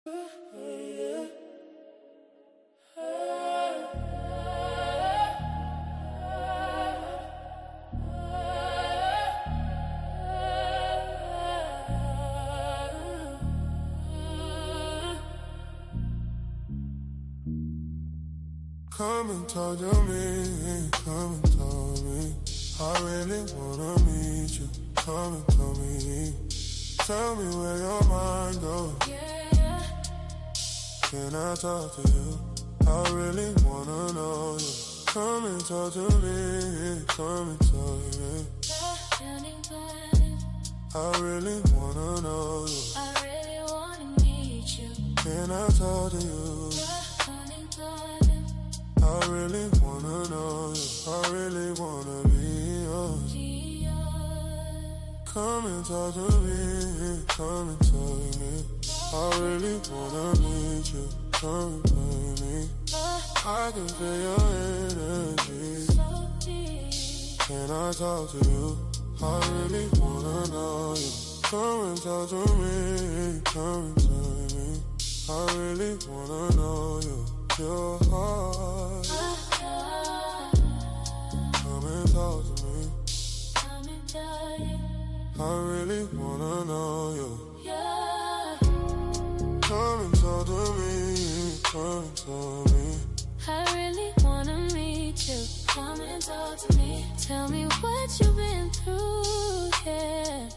Come and talk to me, come and tell me. I really wanna meet you. Come and tell me where your mind goes. Yeah. Can I talk to you? I really wanna know you. Come and talk to me, come and tell me. I really wanna know you. I really wanna meet you. Can I talk to you? I really wanna know you. I really wanna be yours. Come and talk to me, come and tell me. I really wanna meet you. Come and tell me. I can feel your energy. Can I talk to you? I really wanna know you. Come and talk to me, come and tell me. I really wanna know you. Your heart. Come and talk to me. Come and tell you. I really wanna know you. Yeah. Come and talk to me. Come and tell me. I really wanna meet you. Come and talk to me. Tell me what you've been through. Yeah.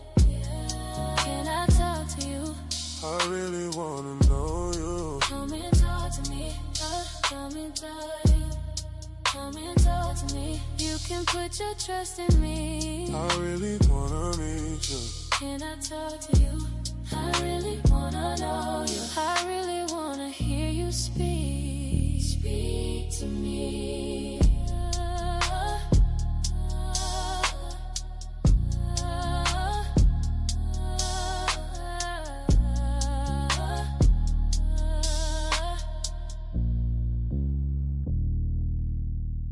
Can I talk to you? I really wanna know you. Come and talk to me. Come and talk to you. Come and talk to me. You can put your trust in me. I really wanna meet you. Can I talk to you? I really wanna know you. I really wanna hear you speak. Speak to me.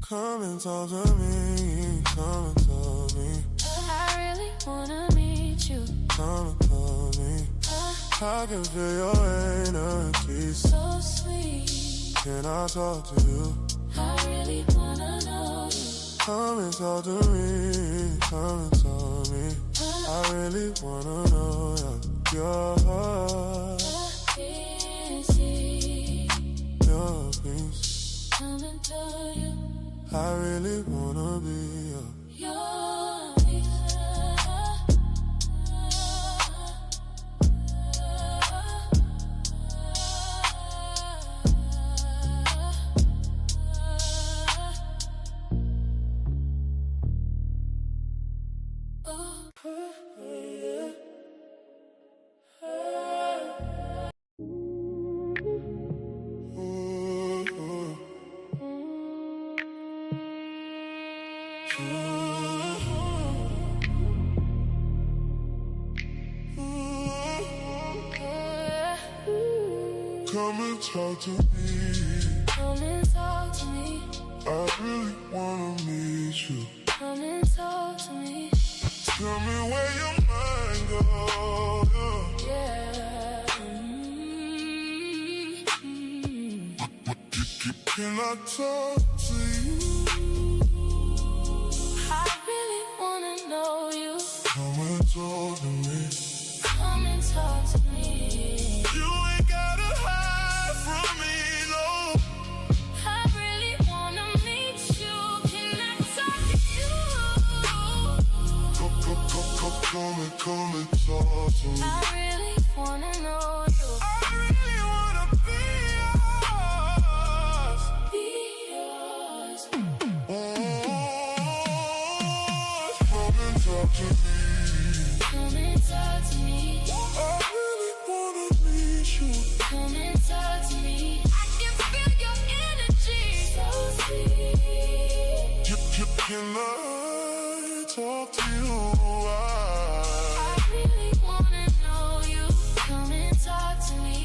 Come and talk to me, come and tell me. I really wanna meet you. Come and tell me. I can feel your energy. So sweet. Can I talk to you? I really wanna know you. Come and talk to me, come and tell me. I really wanna know your heart. Your peace. Come and tell you. I really wanna be your Come and talk to me. Come and talk to me. I really wanna meet you. Come and talk to me. Tell me where your mind goes. Yeah. Can I talk to you? I really wanna know you. Come and talk to me. Come and talk to me. You ain't gotta hide from me, no. I really wanna meet you. Can I talk to you? Come and talk to me. I really wanna know you. I really wanna be yours. Be yours. Come and talk to me. Come and talk to me. I really wanna meet you. Come and talk to me. I can feel your energy. So sweet. Can I talk to you? I really wanna know you. Come and talk to me.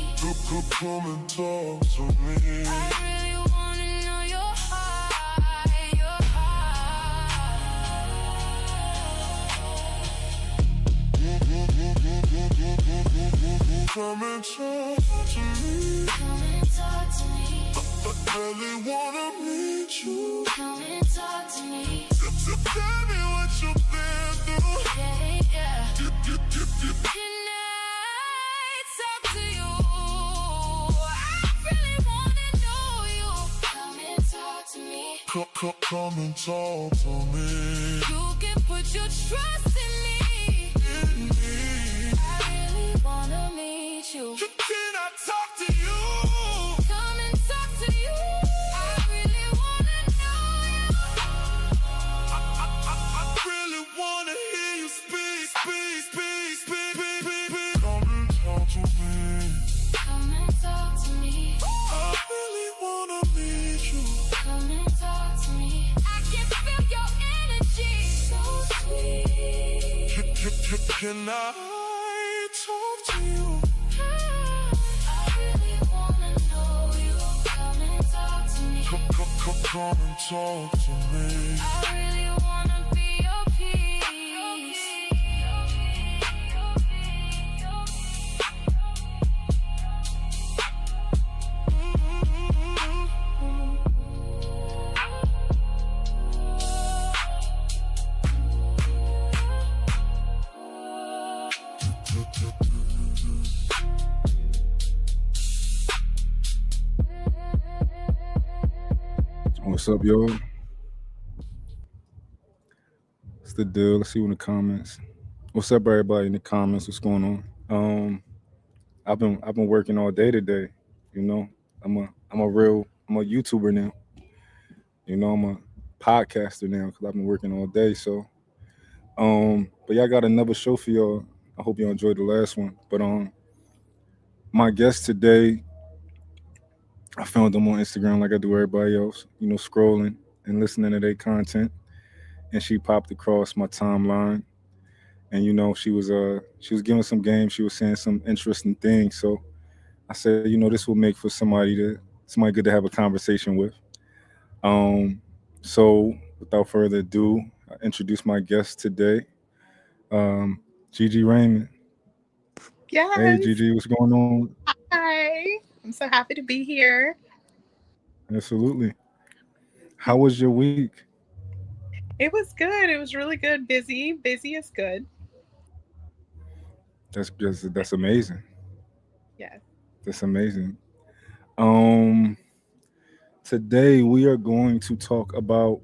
Come and talk to me. I really wanna know your heart. Your heart. Come and talk. to me. Come and talk to me. I really wanna meet you. Come and talk to me. Tell me what you've been through. Yeah, yeah. Can I talk to you? I really wanna know you. Come and talk to me. Come and talk to me. You can put your trust in me. I really wanna meet you. Can I talk to you? Come and talk to you. I really wanna know you. I really wanna hear you speak. Come and talk to me. Come and talk to me. I really wanna meet you. Come and talk to me. I can feel your energy. So sweet. Can I talk to you? I really wanna know you. Come and talk to me. Come and talk to me. I really wanna be your peace. What's up, y'all? What's the deal? Let's see in the comments. What's up, everybody in the comments? What's going on? I've been working all day today. You know, I'm a YouTuber now. You know, I'm a podcaster now because I've been working all day. So, but yeah, I got another show for y'all. I hope y'all enjoyed the last one. But my guest today, I found them on Instagram like I do everybody else. You know, scrolling and listening to their content, and she popped across my timeline. And you know, she was giving some game. She was saying some interesting things. So I said, you know, this will make for somebody good to have a conversation with. So without further ado, I introduce my guest today, GG Raymond. Hey, Yes. GG, what's going on? Hi. I'm so happy to be here. Absolutely. How was your week? It was good. It was really good. Busy. Busy is good. That's amazing. Yes. That's amazing. Um, Today we are going to talk about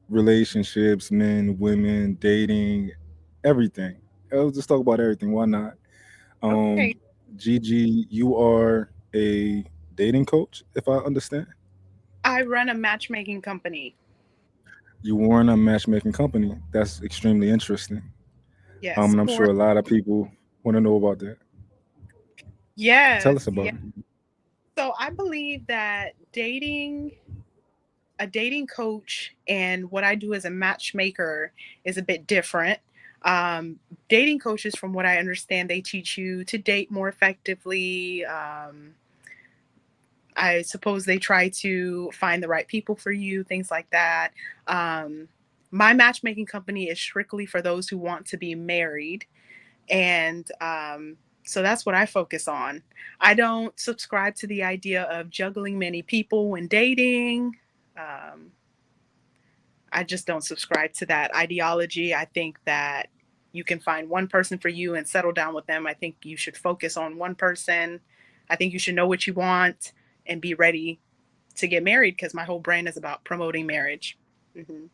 relationships, men, women, dating, everything. Let's just talk about everything. Why not? Okay. Um, Gigi, you are a dating coach, if I understand. I run a matchmaking company. You run a matchmaking company. That's extremely interesting. Yes. And I'm sure a lot of people want to know about that. Tell us Yes. about Yes. it. So I believe that a dating coach and what I do as a matchmaker is a bit different. Dating coaches, from what I understand, they teach you to date more effectively. I suppose they try to find the right people for you, things like that. Um, my matchmaking company is strictly for those who want to be married. And so that's what I focus on. I don't subscribe to the idea of juggling many people when dating. Um, I just don't subscribe to that ideology. I think that you can find one person for you and settle down with them. I think you should focus on one person. I think you should know what you want and be ready to get married, because my whole brand is about promoting marriage. Hmm.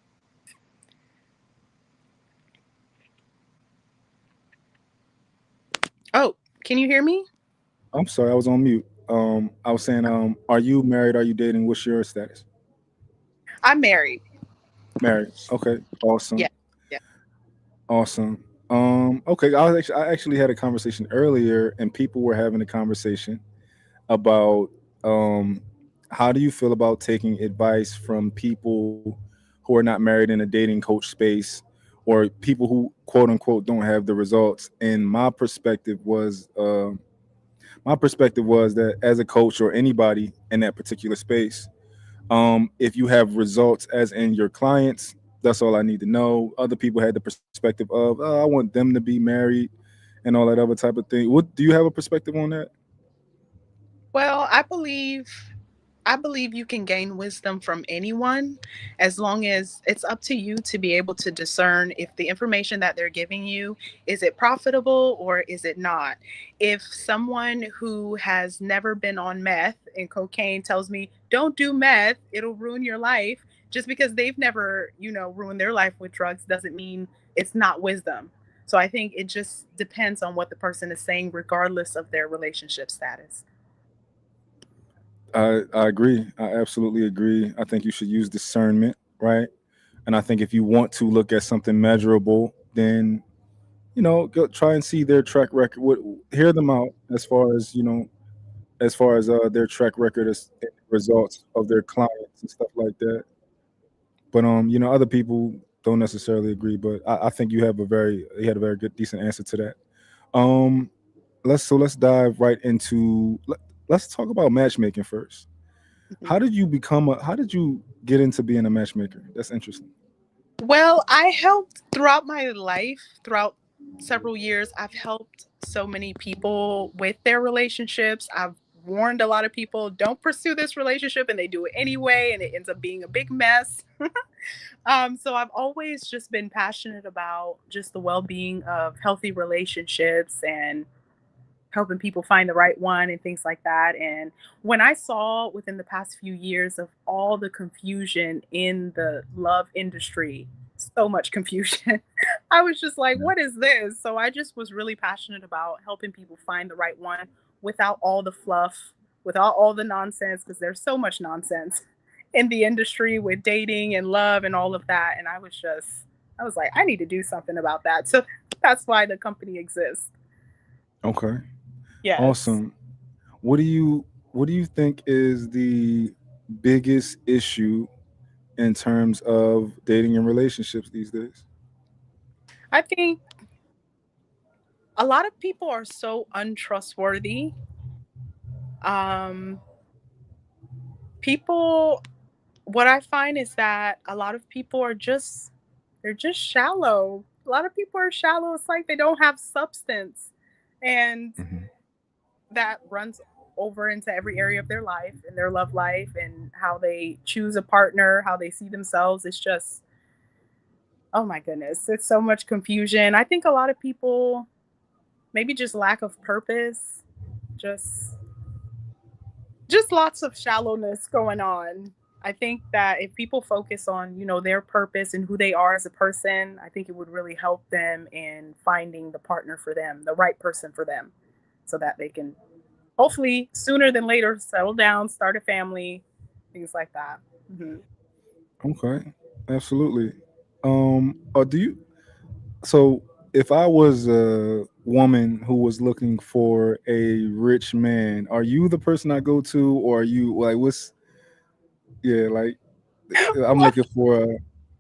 Oh, can you hear me? I'm sorry, I was on mute. I was saying, are you married? Are you dating? What's your status? I'm married. Married. Okay. Yeah. Awesome. Yeah. Awesome. Okay. I actually had a conversation earlier, and people were having a conversation about um, how do you feel about taking advice from people who are not married in a dating coach space, or people who quote unquote don't have the results. And my perspective was that as a coach or anybody in that particular space, if you have results as in your clients, that's all I need to know. Other people had the perspective of, oh, I want them to be married and all that other type of thing. What do you have a perspective on that? Well, I believe you can gain wisdom from anyone as long as it's up to you to be able to discern if the information that they're giving you is it profitable or is it not. If someone who has never been on meth and cocaine tells me don't do meth, it'll ruin your life, just because they've never, ruined their life with drugs doesn't mean it's not wisdom. So I think it just depends on what the person is saying regardless of their relationship status. I agree. I absolutely agree. I think you should use discernment, right? And I think if you want to look at something measurable, then go try and see their track record. Hear them out as far as their track record as results of their clients and stuff like that. But other people don't necessarily agree. But I think you had a very good, decent answer to that. Um, let's dive right into. Let's talk about matchmaking first. Mhm. How did you get into being a matchmaker? That's interesting. Well, I helped throughout my life, throughout several years. I've helped so many people with their relationships. I've warned a lot of people don't pursue this relationship and they do it anyway and it ends up being a big mess. So I've always just been passionate about just the well-being of healthy relationships and helping people find the right one and things like that. And when I saw within the past few years of all the confusion in the love industry, so much confusion, I was just like, Yeah. what is this? So I just was really passionate about helping people find the right one without all the fluff, without all the nonsense, because there's so much nonsense in the industry with dating and love and all of that. And I was like, I need to do something about that. So that's why the company exists. Okay. Yes. Awesome. What do you think is the biggest issue in terms of dating and relationships these days? I think a lot of people are so untrustworthy. Um, people, what I find is that a lot of people they're just shallow. A lot of people are shallow. It's like they don't have substance. And Hmm. that runs over into every area of their life and their love life and how they choose a partner, how they see themselves. It's just, oh my goodness, it's so much confusion. I think a lot of people maybe just lack of purpose, just just lots of shallowness going on. I think that if people focus on, their purpose and who they are as a person, I think it would really help them in finding the partner for them, the right person for them, so that they can hopefully sooner than later settle down, start a family, things like that. Hmm. Okay, absolutely. Or do you? So, if I was a woman who was looking for a rich man, are you the person I go to, or are you like what's yeah like I'm What? looking for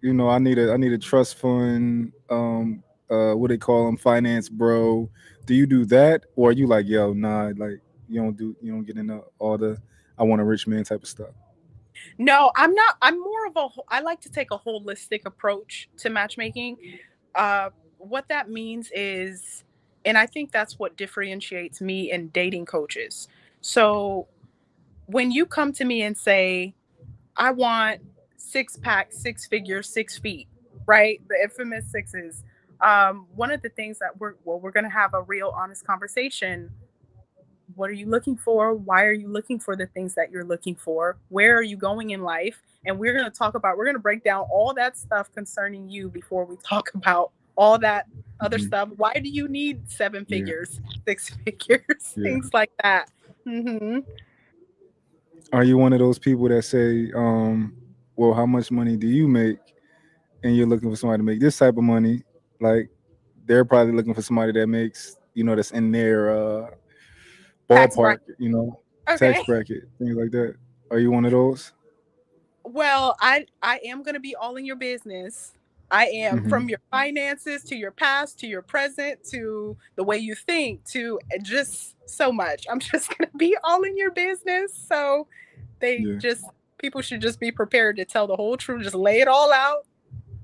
I need a trust fund, what they call them, finance bro. Do you do that, or are you like, yo, nah, like you don't get into all the I want a rich man type of stuff? No, I'm not. I'm more of I like to take a holistic approach to matchmaking. What that means is, and I think that's what differentiates me and dating coaches. So when you come to me and say, I want six pack, six figures, 6 feet, right? The infamous sixes. One of the things that we're going to have a real honest conversation. What are you looking for? Why are you looking for the things that you're looking for? Where are you going in life? And we're going to break down all that stuff concerning you before we talk about all that other Hmm. stuff. Why do you need seven Yeah, figures, 6 figures, yeah. things like that? Hmm. Are you one of those people that say, well, how much money do you make, and you're looking for somebody to make this type of money? Like they're probably looking for somebody that makes, that's in their Tax ballpark, bracket. tax Okay. bracket, things like that. Are you one of those? Well, I am going to be all in your business. I am, Hmm. from your finances to your past to your present to the way you think to just so much. I'm just going to be all in your business. So they Yeah, just people should just be prepared to tell the whole truth, just lay it all out,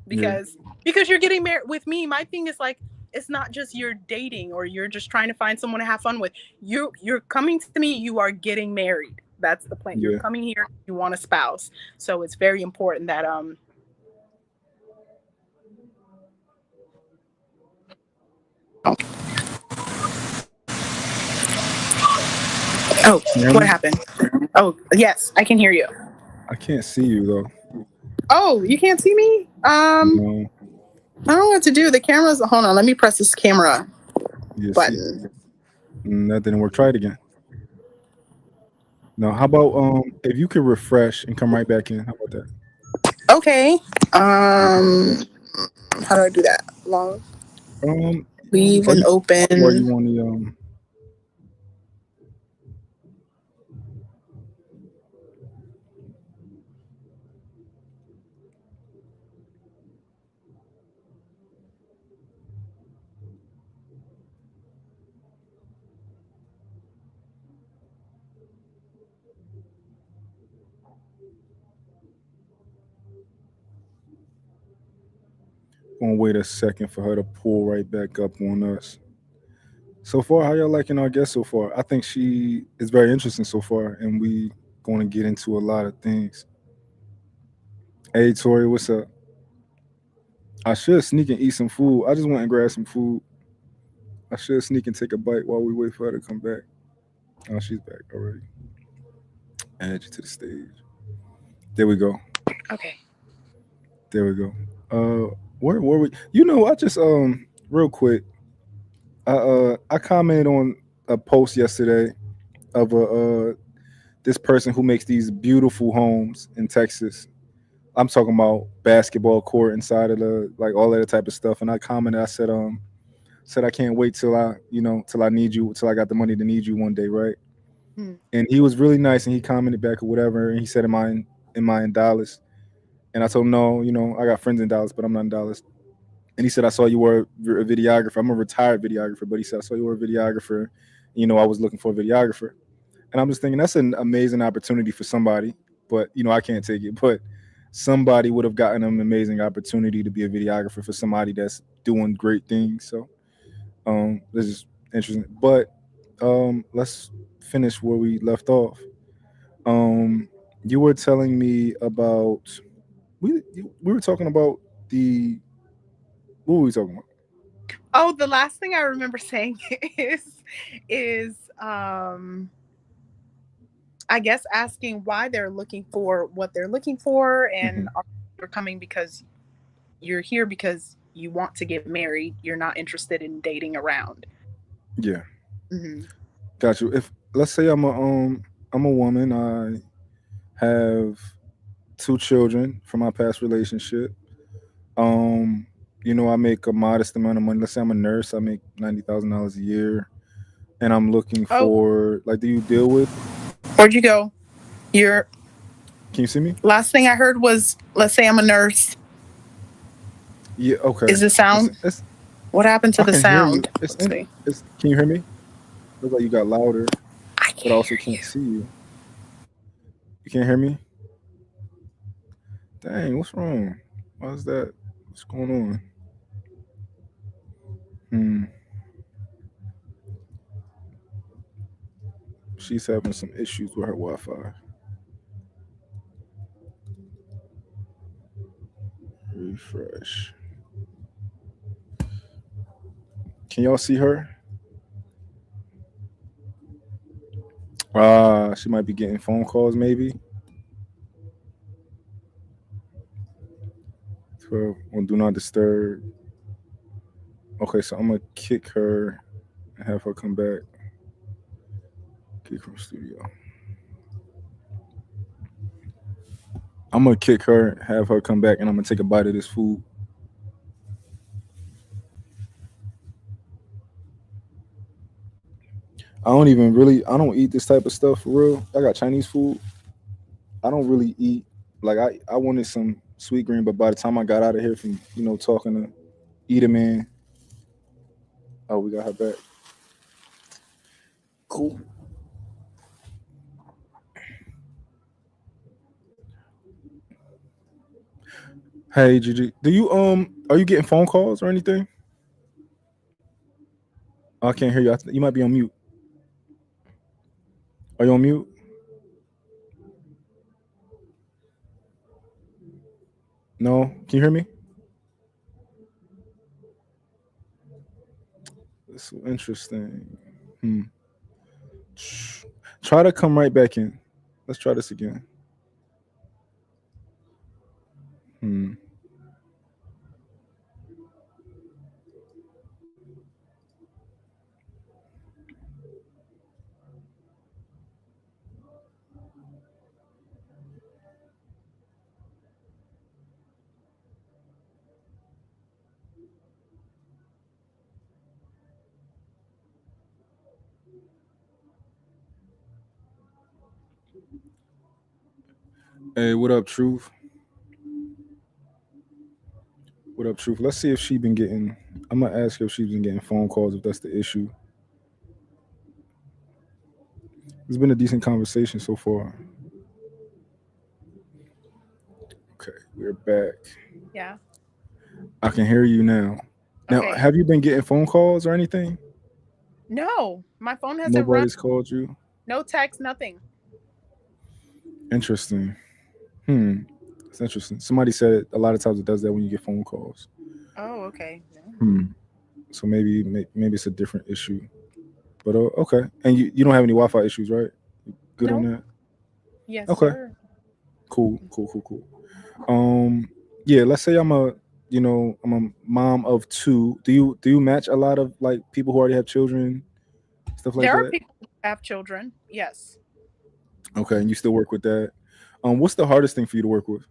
yeah. because you're getting married with me. My thing is like, it's not just you're dating or you're just trying to find someone to have fun with. You're coming to me, you are getting married. That's the plan. You're Yeah. coming here, you want a spouse. So it's very important that oh, Can you hear what me? happened? Oh, yes, I can hear you. I can't see you though. Oh, you can't see me? No. I don't know what to do. The camera's hold on, let me press this camera Yeah. See, button. that didn't work. Try it again. No. How about if you could refresh and come right back in? How about that? Okay. Um how do I do that? Long Um. leave Are and you or are open. you on the Gonna wait a second for her to pull right back up on us. So far, how y'all liking our guest so far? I think she is very interesting so far, and we going to get into a lot of things. Hey, Tori, what's up? I should sneak and eat some food. I just went and grabbed some food. I should sneak and take a bite while we wait for her to come back. Oh, she's back already. Add you to the stage. There we go. Okay. There we go. Where were we? I just real quick. I commented on a post yesterday of a this person who makes these beautiful homes in Texas. I'm talking about basketball court inside of the like all of that type of stuff. And I commented, I said I can't wait till till I need you, till I got the money to need you one day, right? Hmm. And he was really nice and he commented back or whatever, and he said, Am I in Dallas? And I told him, no, I got friends in Dallas, but I'm not in Dallas. And he said, I saw you were a videographer. I'm a retired videographer, but he said, I saw you were a videographer. I was looking for a videographer. And I'm just thinking that's an amazing opportunity for somebody, but I can't take it. But somebody would have gotten an amazing opportunity to be a videographer for somebody that's doing great things. So this is interesting. But let's finish where we left off. Um, you were telling me about we were talking about the what were we talking about? Oh, the last thing I remember saying is I guess asking why they're looking for what they're looking for, and Hmm. you're coming because you're here because you want to get married. You're not interested in dating around. Yeah, Hmm. got you. If let's say I'm a woman, I have two children from my past relationship. Um, I make a modest amount of money. Let's say I'm a nurse, I make $90,000 a year, and I'm looking Oh, for like, do you deal with? where'd you go? Your Can you see me? last thing I heard was, let's say I'm a nurse. Yeah. Okay. Is the sound? It's What happened to I the can hear you. sound? It's Let's in. see. It's. Can you hear me? Looks like you got louder, I but I can't also hear can't you. see you. You can't hear me? Dang, what's wrong? Why is that? What's going on? Hmm. She's having some issues with her Wi-Fi. Refresh. Can y'all see her? She might be getting phone calls, maybe. So on Do Not Disturb. Okay, so I'm gonna kick her and have her come back. Kick from studio. I'm gonna kick her, have her come back, and I'm gonna take a bite of this food. I don't eat this type of stuff for real. I got Chinese food. I don't really eat like I wanted some sweet green, but by the time I got out of here from talking to Eat Man, oh, we got her back. Cool. Hey, GG, do you are you getting phone calls or anything? Oh, I can't hear you. You might be on mute. Are you on mute? No. Can you hear me? That's so interesting. Hmm. Try to come right back in. Let's try this again. Hmm. Hey, what up, Truth? What up, Truth? Let's see if she been getting. I'm gonna ask her if she's been getting phone calls. If that's the issue. It's been a decent conversation so far. Okay, we're back. Yeah. I can hear you now. Now, Okay. have you been getting phone calls or anything? No, my phone hasn't run. Nobody's called you. No text, nothing. Interesting. Hmm. It's interesting. Somebody said it, a lot of times it does that when you get phone calls. Oh, okay. No. Hmm. So maybe it's a different issue. But okay. And you don't have any Wi-Fi issues, right? Good on Nope. that. Yes, Okay. sir. Cool. Cool. Cool. Cool. Yeah. Let's say I'm a mom of two. Do you match a lot of like people who already have children, stuff like There are that? people who have children. Yes. Okay. And you still work with that. What's the hardest thing for you to work with?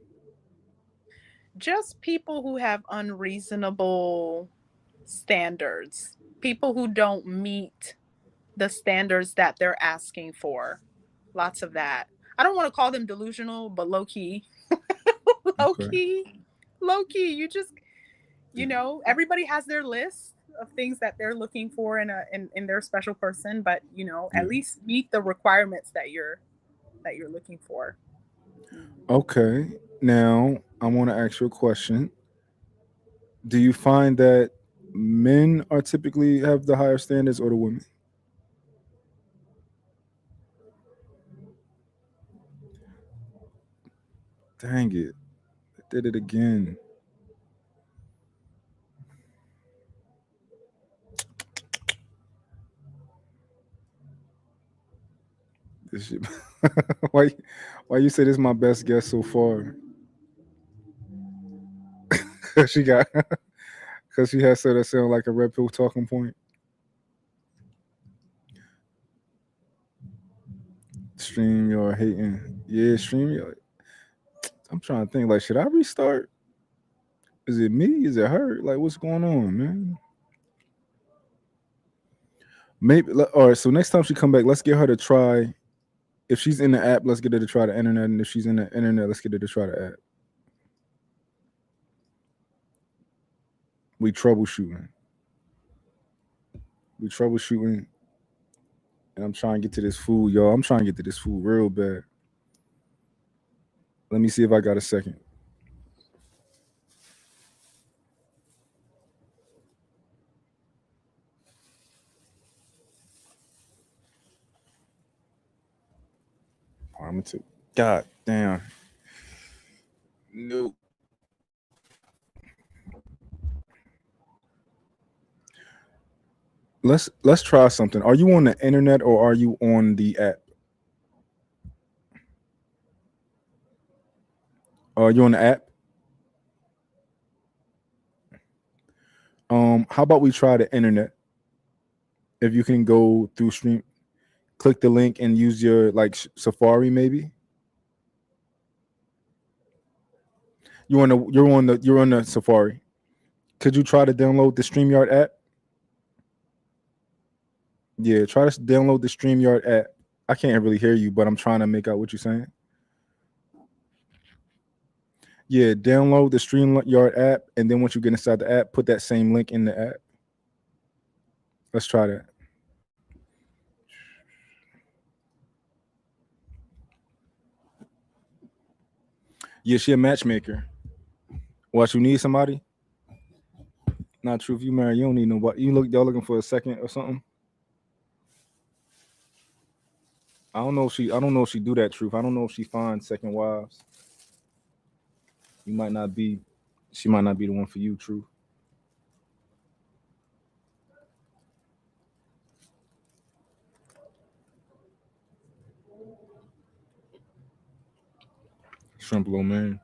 Just people who have unreasonable standards. People who don't meet the standards that they're asking for. Lots of that. I don't want to call them delusional, but low key. low Okay. key. Low key. Everybody has their list of things that they're looking for in their special person, but Yeah. at least meet the requirements that you're looking for. Okay. Now I want to ask you a question. Do you find that men are typically have the higher standards or the women? Dang it. I did it again. This shit. why why you say this is my best guess so far? she got because she has said that sound like a red pill talking point. Stream your hating. Yeah, stream your I'm trying to think like should I restart? Is it me? Is it her? Like what's going on, man? Maybe all right, so next time she come back, let's get her to try if she's in the app, let's get her to try the internet. And if she's in the internet, let's get her to try the app. We troubleshooting. We troubleshooting. And I'm trying to get to this food, y'all. I'm trying to get to this food real bad. Let me see if I got a second. I'm gonna take. God damn. No. Let's try something. Are you on the internet or are you on the app? Are you on the app? How about we try the internet? If you can go through stream, click the link and use your like Safari maybe. You're on the Safari. Could you try to download the StreamYard app? Yeah, try to download the StreamYard app. I can't really hear you, but I'm trying to make out what you're saying. Yeah, download the StreamYard app, and then once you get inside the app, put that same link in the app. Let's try that. Yeah, she a matchmaker. What, you need somebody? Not true. If you marry, you don't need nobody. Y'all looking for a second or something. I don't know if she do that, truth. I don't know if she finds second wives. You might not be. She might not be the one for you, truth. Shrimp low man.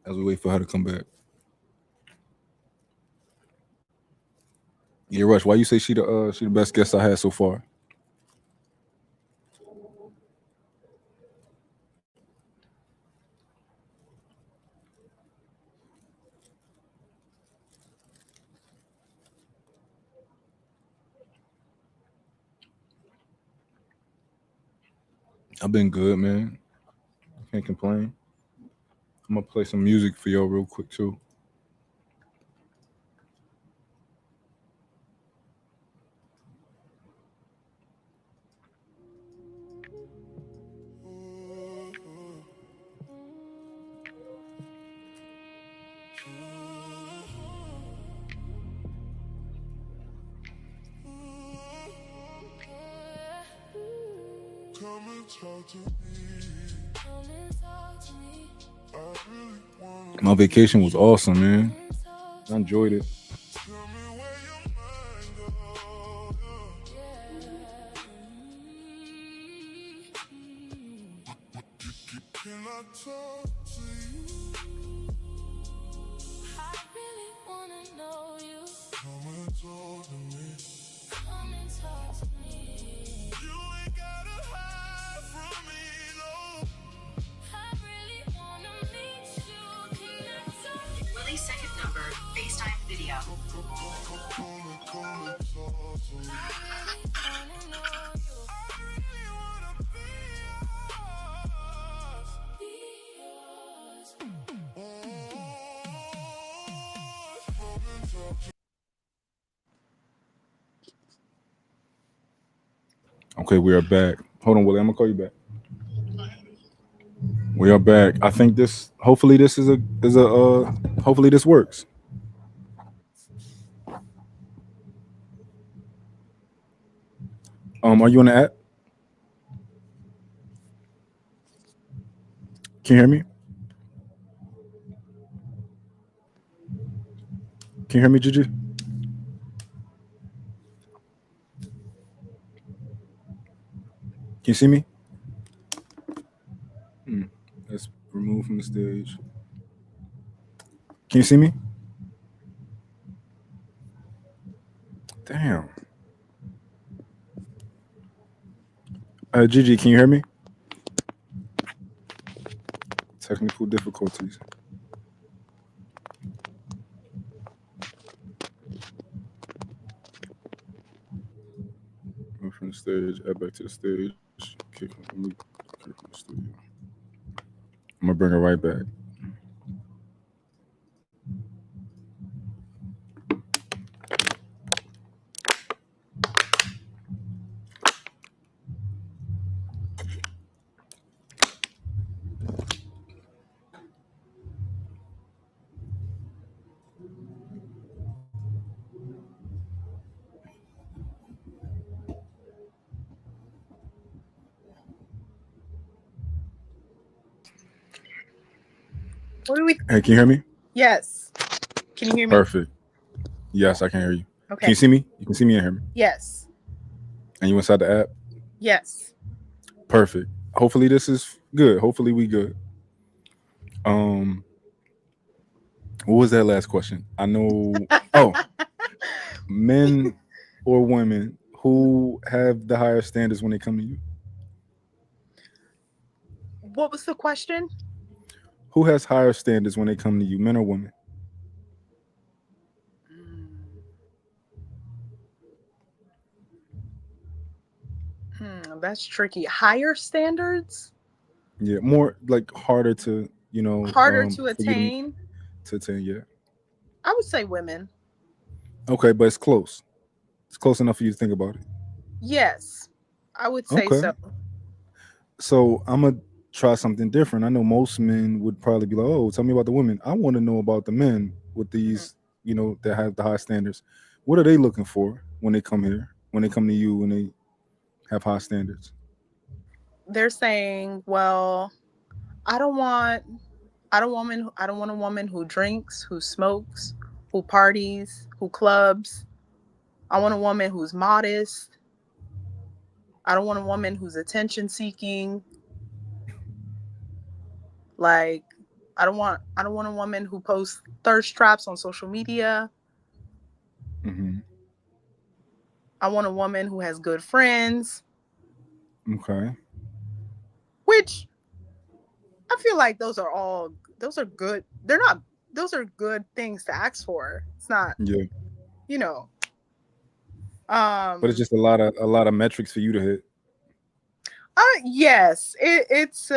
As we wait for her to come back. Yeah, Rush. Why you say she the best guest I had so far? I've been good, man. Can't complain. I'm gonna play some music for y'all real quick too. Come and talk to me. I really wanna. My vacation was awesome, man. I enjoyed it. Tell me where your mind goes. Can I talk to you? I really wanna know you. Come and talk to me. Come and talk to me. You ain't gotta hide from me, no. I really wanna meet you. Can I talk to you? Willie's second number, FaceTime video. Come and talk to me. Wanna know you. I really wanna be yours. Be yours. Come and talk to Okay, we are back. Hold on, Willie. I'm gonna call you back. We are back. I think this. Hopefully, this is a. Hopefully, this works. Are you on the app? Can you hear me? Can you hear me, Gigi? Can you see me? Let's remove from the stage. Can you see me? Damn. Gigi, can you hear me? Technical difficulties. Move from the stage, add back to the stage. Kick from the studio. I'm gonna bring her right back. What do we? Hey, can you hear me? Yes. Can you hear me? Perfect. Yes, I can hear you. Okay. Can you see me? You can see me and hear me. Yes. And you inside the app? Yes. Perfect. Hopefully this is good. Hopefully we good. What was that last question? I know. Oh, men or women who have the higher standards when they come to you? What was the question? Who has higher standards when they come to you, men or women? That's tricky. Higher standards? Yeah, more like harder to, Harder to for you attain? to attain. Yeah. I would say women. Okay, but it's close. It's close enough for you to think about it. Yes. I would say Okay. so. So I'm gonna try something different. I know most men would probably be like, "Oh, tell me about the women." I want to know about the men. with Mhm. these, that have the high standards, what are they looking for when they come here? When they come to you, when they have high standards? They're saying, well, I don't want I don't want a woman who drinks, who smokes, who parties, who clubs. I want a woman who's modest. I don't want a woman who's attention seeking. Like I don't want a woman who posts thirst traps on social media. Hmm. I want a woman who has good friends, Okay. which I feel like those are good. They're not those are good things to ask for. It's not, Yeah. you know. But it's Um just a lot of metrics for you to hit. yes, it's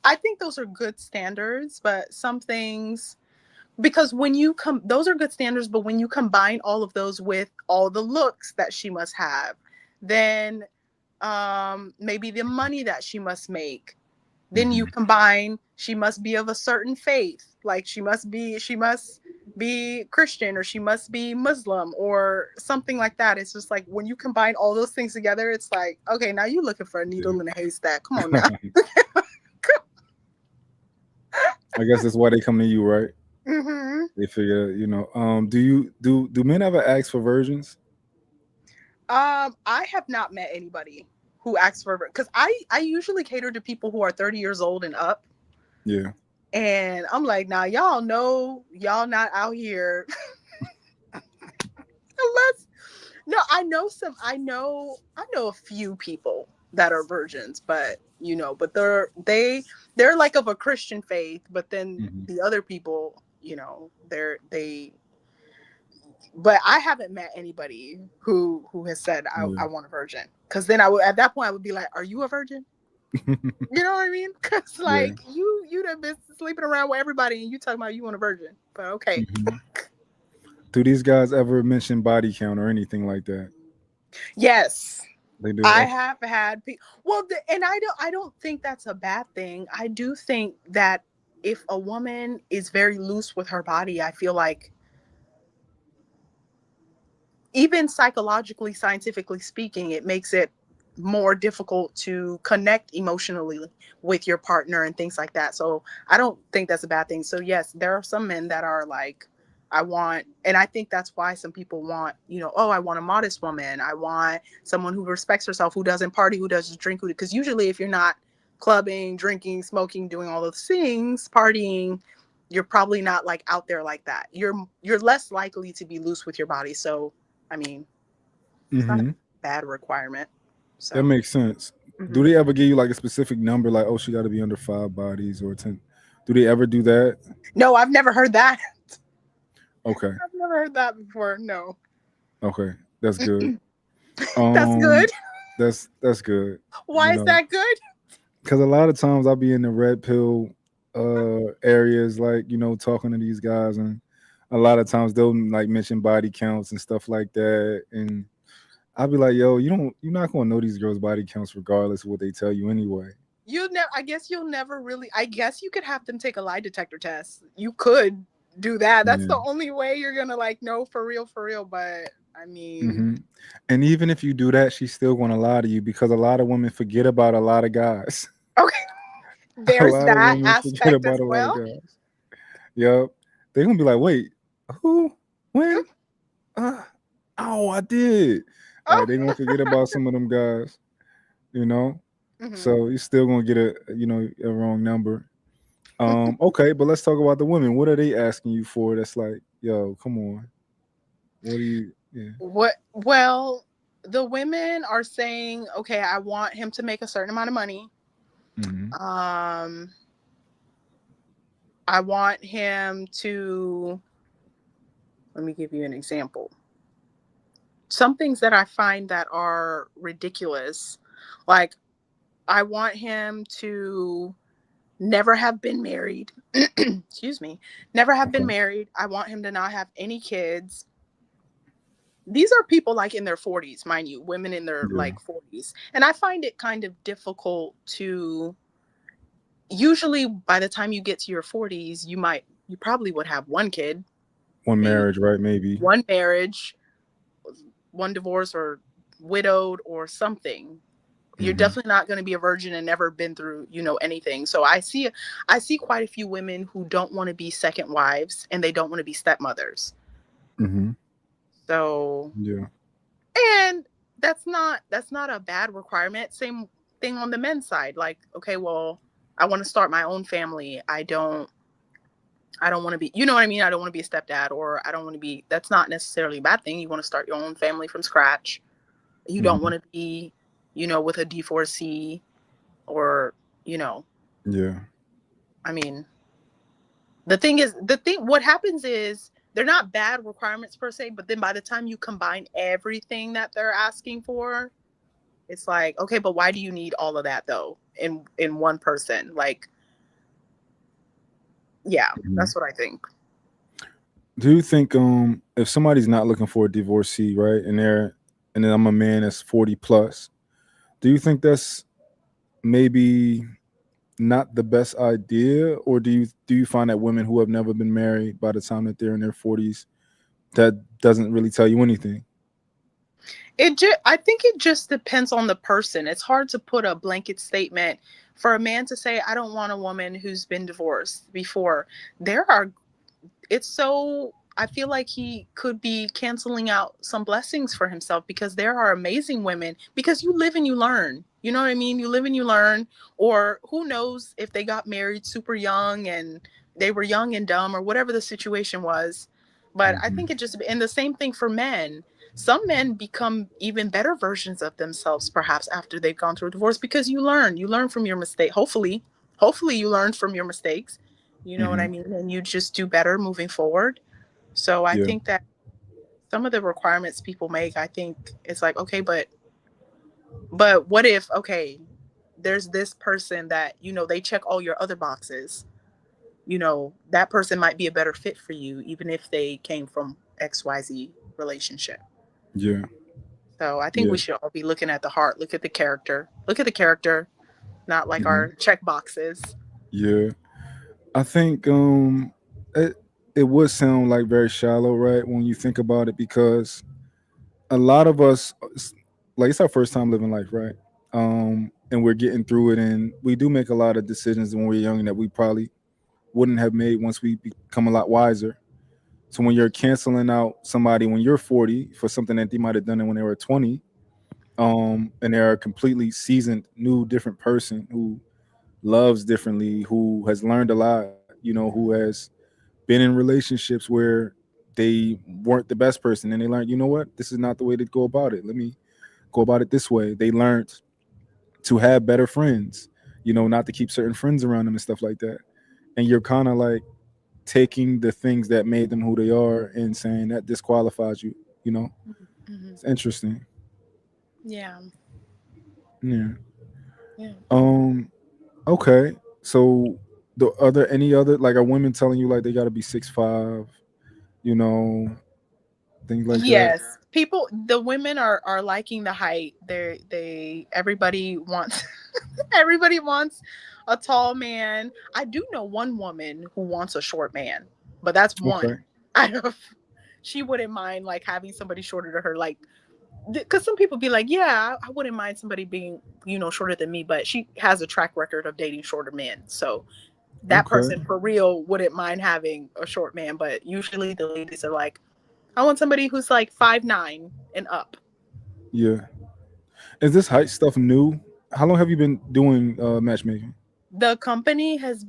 I think those are good standards, but some things, because when you come those are good standards, but when you combine all of those with all the looks that she must have, then maybe the money that she must make, then you Hmm. combine she must be of a certain faith, like she must be Christian, or she must be Muslim or something like that. It's just like when you combine all those things together, it's like, okay, now you're looking for a needle in a haystack. Come on now. Yeah. I guess that's why they come to you, right? Hmm. They figure, do men ever ask for virgins? I have not met anybody who asks for, because I usually cater to people who are 30 years old and up. Yeah. And I'm like, now y'all know y'all not out here unless, no, I know a few people that are virgins, but but they're like of a Christian faith, but then Hmm. the other people, they but I haven't met anybody who has said I Yeah. want a virgin. Cause then I would, at that point I would be like, are you a virgin? You know what I mean? Cause Yeah. like you done been sleeping around with everybody and you talking about you want a virgin. But okay. Hmm. Do these guys ever mention body count or anything like that? Yes. They do. I Okay. have had and I don't think that's a bad thing. I do think that if a woman is very loose with her body, I feel like, even psychologically, scientifically speaking, it makes it more difficult to connect emotionally with your partner and things like that. So I don't think that's a bad thing. So yes, there are some men that are like, and I think that's why some people want, oh, I want a modest woman. I want someone who respects herself, who doesn't party, who doesn't drink, because usually if you're not clubbing, drinking, smoking, doing all those things, partying, you're probably not like out there like that. You're less likely to be loose with your body. So I mean, it's not a Hmm. bad requirement. That So, makes sense. Do mhm. they ever give you like a specific number, like, oh, she got to be under 5 bodies or 10? Do they ever do that? No, I've never heard that. Okay. I've never heard that before. No, Okay. That's good. that's good. Um, that's good. You Why is know, that good? because a lot of times I'll be in the red pill areas, like, talking to these guys, and a lot of times they'll like mention body counts and stuff like that, and I'll be like, yo, you're not gonna know these girls' body counts regardless of what they tell you anyway. You'll never. I guess you'll never really. I guess you could have them take a lie detector test. You could do that. That's Yeah. the only way you're gonna like know for real, for real. But I mean, Hmm. And even if you do that, she's still gonna lie to you because a lot of women forget about a lot of guys. okay, A there's lot of that women forget aspect as about a lot of well. guys. Yep. They're gonna be like, wait, who? When? Uh, oh, I did. Oh, Like they gonna forget about some of them guys, you know. hmm. So you're still gonna get a wrong number. Okay, but let's talk about the women. What are they asking you for? That's like, yo, come on. What do you? Yeah. What? Well, the women are saying, okay, I want him to make a certain amount of money. Hmm. Um, I want him to, let me give you an example. Some things that I find that are ridiculous, like I want him to never have been married. Excuse me. Never have been Okay. married. I want him to not have any kids. These are people like in their 40s, mind you, women in their Yeah. like 40s. And I find it kind of difficult to, usually by the time you get to your 40s, you probably would have one kid. One maybe marriage, right? Maybe. one marriage, one divorce, or widowed or something. You're Mm-hmm. definitely not going to be a virgin and never been through, anything. So I see quite a few women who don't want to be second wives and they don't want to be stepmothers. Mm-hmm. So, Yeah. and that's not a bad requirement. Same thing on the men's side. Like, okay, well, I want to start my own family. I don't want to be, you know what I mean? I don't want to be a stepdad, or I don't want to be, that's not necessarily a bad thing. You want to start your own family from scratch. You don't Mm-hmm. want to be, with a divorcee, or, you know, Yeah. I mean, what happens is they're not bad requirements per se, but then by the time you combine everything that they're asking for, it's like, okay, but why do you need all of that though in one person? Like, yeah, Mm-hmm. that's what I think. Do you think if somebody's not looking for a divorcee, right, and then I'm a man that's 40 plus, do you think that's maybe not the best idea, or do you find that women who have never been married by the time that they're in their 40s, that doesn't really tell you anything? I think it just depends on the person. It's hard to put a blanket statement for a man to say, I don't want a woman who's been divorced before. There are it's so I feel like he could be canceling out some blessings for himself, because there are amazing women, because you live and you learn. You know what I mean? You live and you learn, or who knows if they got married super young and they were young and dumb, or whatever the situation was. But I Hmm. think and the same thing for men. Some men become even better versions of themselves perhaps after they've gone through a divorce, because you learn from your mistake. Hopefully you learned from your mistakes, you know what I Hmm. mean? And you just do better moving forward. So I Yeah. think that some of the requirements people make, I think it's like, okay, but what if, okay, there's this person that, they check all your other boxes. That person might be a better fit for you, even if they came from XYZ relationship. Yeah. So I think Yeah. we should all be looking at the heart, look at the character, not like Hmm. our check boxes. Yeah. I think it would sound like very shallow, right, when you think about it, because a lot of us, like, it's our first time living life, right? And we're getting through it, and we do make a lot of decisions when we're young that we probably wouldn't have made once we become a lot wiser. So when you're canceling out somebody when you're 40 for something that they might have done when they were 20, and they're a completely seasoned, new, different person who loves differently, who has learned a lot, who has been in relationships where they weren't the best person, and they learned, you know what, this is not the way to go about it. Let me go about it this way. They learned to have better friends, not to keep certain friends around them and stuff like that. And you're kind of like taking the things that made them who they are and saying that disqualifies you. You know, Hmm. it's interesting. Yeah. Yeah. Yeah. Um. Okay. So, are there any other, like, are women telling you like they got to be 6'5"? You know, things like that. Yes, the women are liking the height. Everybody wants everybody wants a tall man. I do know one woman who wants a short man, but that's Okay. one. I don't, she wouldn't mind like having somebody shorter to her, like, because some people be like, yeah, I wouldn't mind somebody being, shorter than me, but she has a track record of dating shorter men, so that Okay. person for real wouldn't mind having a short man. But usually the ladies are like, I want somebody who's like 5'9" and up. Yeah. Is this height stuff new? How long have you been doing matchmaking? The company has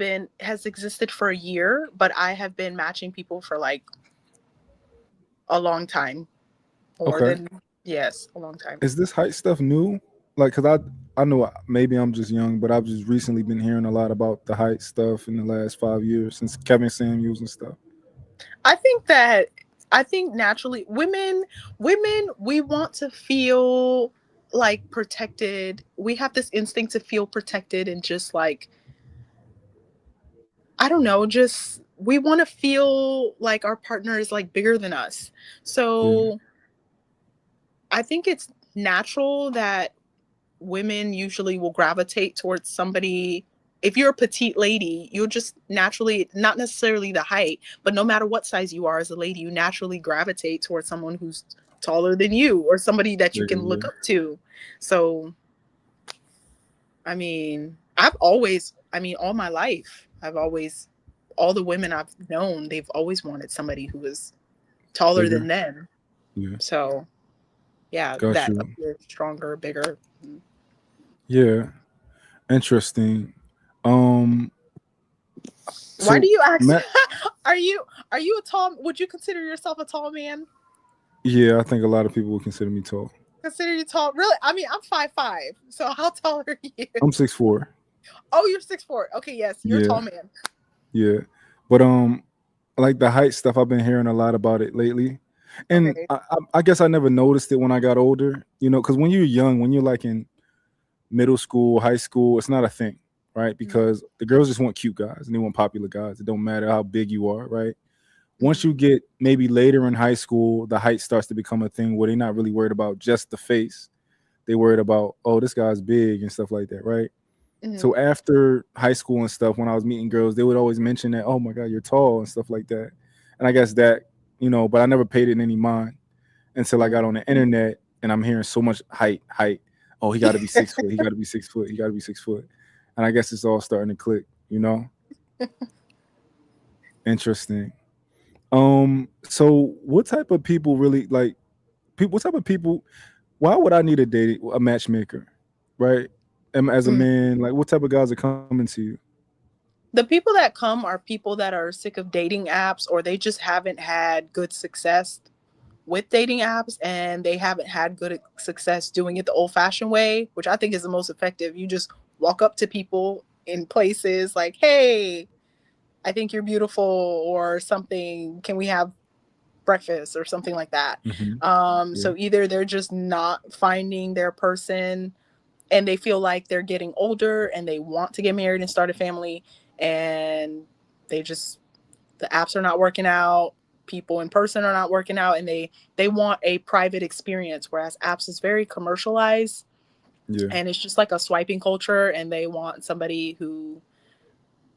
existed for a year, but I have been matching people for like a long time. More Okay. than, yes, a long time. Is this height stuff new? Like, cause I know maybe I'm just young, but I've just recently been hearing a lot about the height stuff in the last 5 years since Kevin Samuels and stuff. I think that I think naturally women we want to feel like protected. We have this instinct to feel protected, and just like, I don't know, just we want to feel like our partner is like bigger than us. Yeah. So I think it's natural that women usually will gravitate towards somebody. if you're a petite lady, you'll just naturally, not necessarily the height, but no matter what size you are as a lady, you naturally gravitate towards someone who's taller than you or somebody that you Yeah, can look yeah. up to. So, I mean, I've always, I mean, all my life, I've always, all the women I've known, they've always wanted somebody who was taller than Bigger. them. Yeah. So, yeah, Got that you. appears stronger, bigger. Yeah. Interesting. Um. Why do So you ask? Matt. are you are you a tall? Would you consider yourself a tall man? Yeah, I think a lot of people would consider me tall. Consider you tall? Really? I mean, I'm 5'5". So how tall are you? I'm 6'4". Oh, you're 6'4". Okay, yes, you're a Yeah. tall man. Yeah. But like the height stuff, I've been hearing a lot about it lately, and Okay. I guess I never noticed it when I got older. Because when you're young, when you're like in middle school, high school, it's not a thing, right? Mm-hmm. Because the girls just want cute guys and they want popular guys. It don't matter how big you are, right? Once Mm-hmm. you get maybe later in high school, the height starts to become a thing where they're not really worried about just the face. They worried about, oh, this guy's big and stuff like that, right? Mm-hmm. So after high school and stuff, when I was meeting girls, they would always mention that, oh my God, you're tall and stuff like that. And I guess that, but I never paid it any mind until I got on the internet and I'm hearing so much height. Oh, he got to be 6 foot. He got to be 6 foot. He got to be 6 foot. And I guess it's all starting to click. Interesting. So what type of people really like people? What type of people? Why would I need a matchmaker, right? As a Mm. man, like what type of guys are coming to you? The people that come are people that are sick of dating apps, or they just haven't had good success with dating apps, and they haven't had good success doing it the old fashioned way, which I think is the most effective. You just walk up to people in places like, hey, I think you're beautiful, or something. Can we have breakfast or something like that? Hmm. Yeah, So either they're just not finding their person and they feel like they're getting older and they want to get married and start a family, and they just, the apps are not working out, people in person are not working out, and they want a private experience, whereas apps is very commercialized yeah, and it's just like a swiping culture, and they want somebody who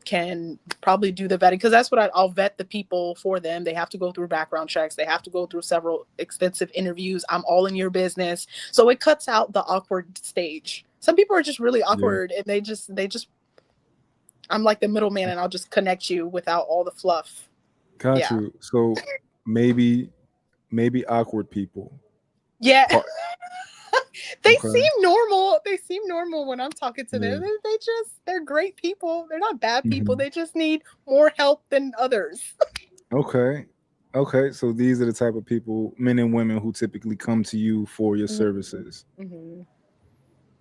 can probably do the vetting, because that's what I'll vet the people for them. They have to go through background checks, they have to go through several extensive interviews. I'm all in your business, so it cuts out the awkward stage. Some people are just really yeah. awkward and they just I'm like the middleman and I'll just connect you without all the fluff. Got Yeah. you. So maybe awkward people. Yeah. Part. They Okay. seem normal. They seem normal when I'm talking to them. Yeah. They're great people. They're not bad people. Hmm. They just need more help than others. Okay. Okay. So these are the type of people, men and women, who typically come to you for your services. Mm-hmm.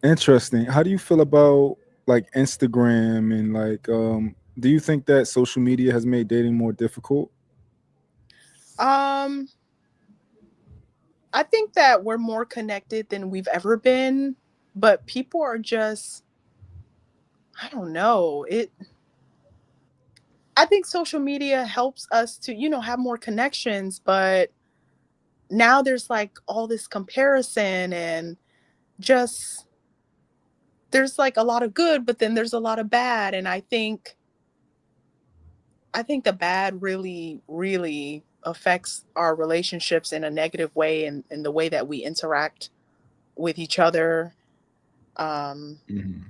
Interesting. How do you feel about like Instagram and like do you think that social media has made dating more difficult? Um, I think that we're more connected than we've ever been, but people are just, I don't know. I think social media helps us to, have more connections, but now there's like all this comparison, and just there's like a lot of good, but then there's a lot of bad, and I think the bad really really affects our relationships in a negative way, and in the way that we interact with each other. Um Hmm.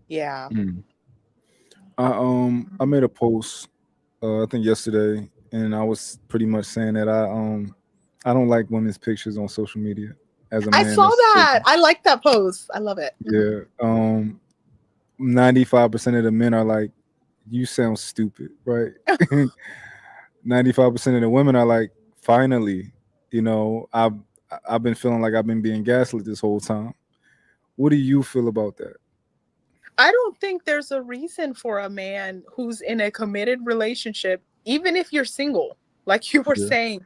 yeah. I made a post I think yesterday, and I was pretty much saying that I don't like women's pictures on social media as a I man. saw That's that. I like that post. I love it. Mhm. yeah. 95% of the men are like, you sound stupid, right? 95% of the women are like, finally, I've been feeling like I've been being gaslit this whole time. What do you feel about that? I don't think there's a reason for a man who's in a committed relationship, even if you're single, like you were Yeah. saying,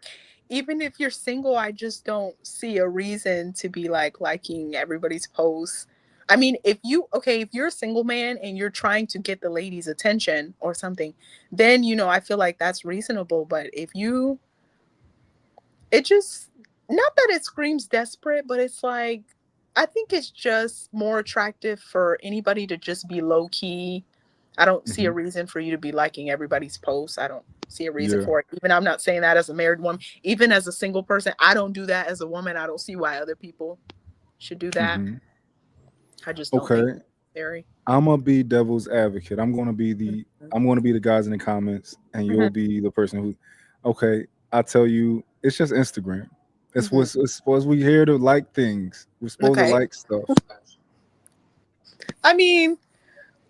even if you're single, I just don't see a reason to be like liking everybody's posts. I mean, if you're a single man and you're trying to get the ladies' attention or something, then, I feel like that's reasonable. But it just, not that it screams desperate, but it's like, I think it's just more attractive for anybody to just be low key, I don't see a Hmm. reason for you to be liking everybody's posts. I don't see a reason Yeah. for it. Even I'm not saying that as a married woman, even as a single person, I don't do that as a woman. I don't see why other people should do that. Hmm. I just don't think Okay. it's necessary. I'm gonna be devil's advocate. I'm gonna be the guys in the comments, and you'll Hmm. be the person who. Okay, I tell you, it's just Instagram. Hmm. It's supposed we here to like things. We're supposed to Okay. like stuff. I mean,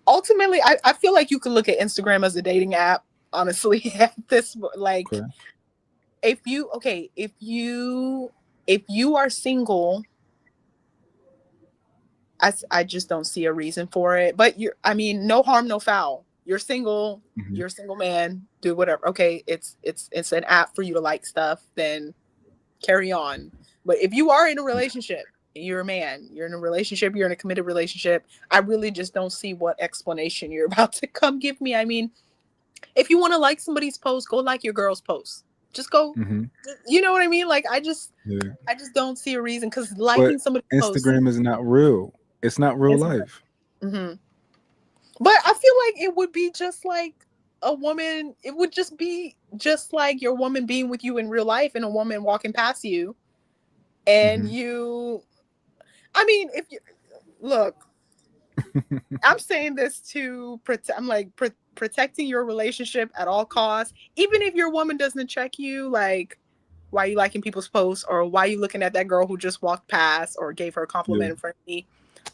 ultimately, I feel like you could look at Instagram as a dating app. Honestly, at this like, Okay. if you okay, if you are single, I just don't see a reason for it. But I mean, no harm, no foul. Hmm. You're a single man, do whatever. Okay, it's an app for you to like stuff, then carry on. But if you are in a relationship, you're a man, you're in a relationship, you're in a committed relationship, I really just don't see what explanation you're about to come give me. I mean, if you want to like somebody's post, go like your girl's post. Just go, Hmm. you know what I mean? Like Yeah. I just don't see a reason because But liking somebody's post Instagram is not real. It's not real is. life. Mm-hmm. But I feel like it would be just like a woman. It would just be just like your woman being with you in real life and a woman walking past you, and Hmm. you. I mean, if you look, I'm saying this to protect. I'm like protecting your relationship at all costs. Even if your woman doesn't check you, like why you liking people's posts or why you looking at that girl who just walked past or gave her a Yeah. compliment in front of me.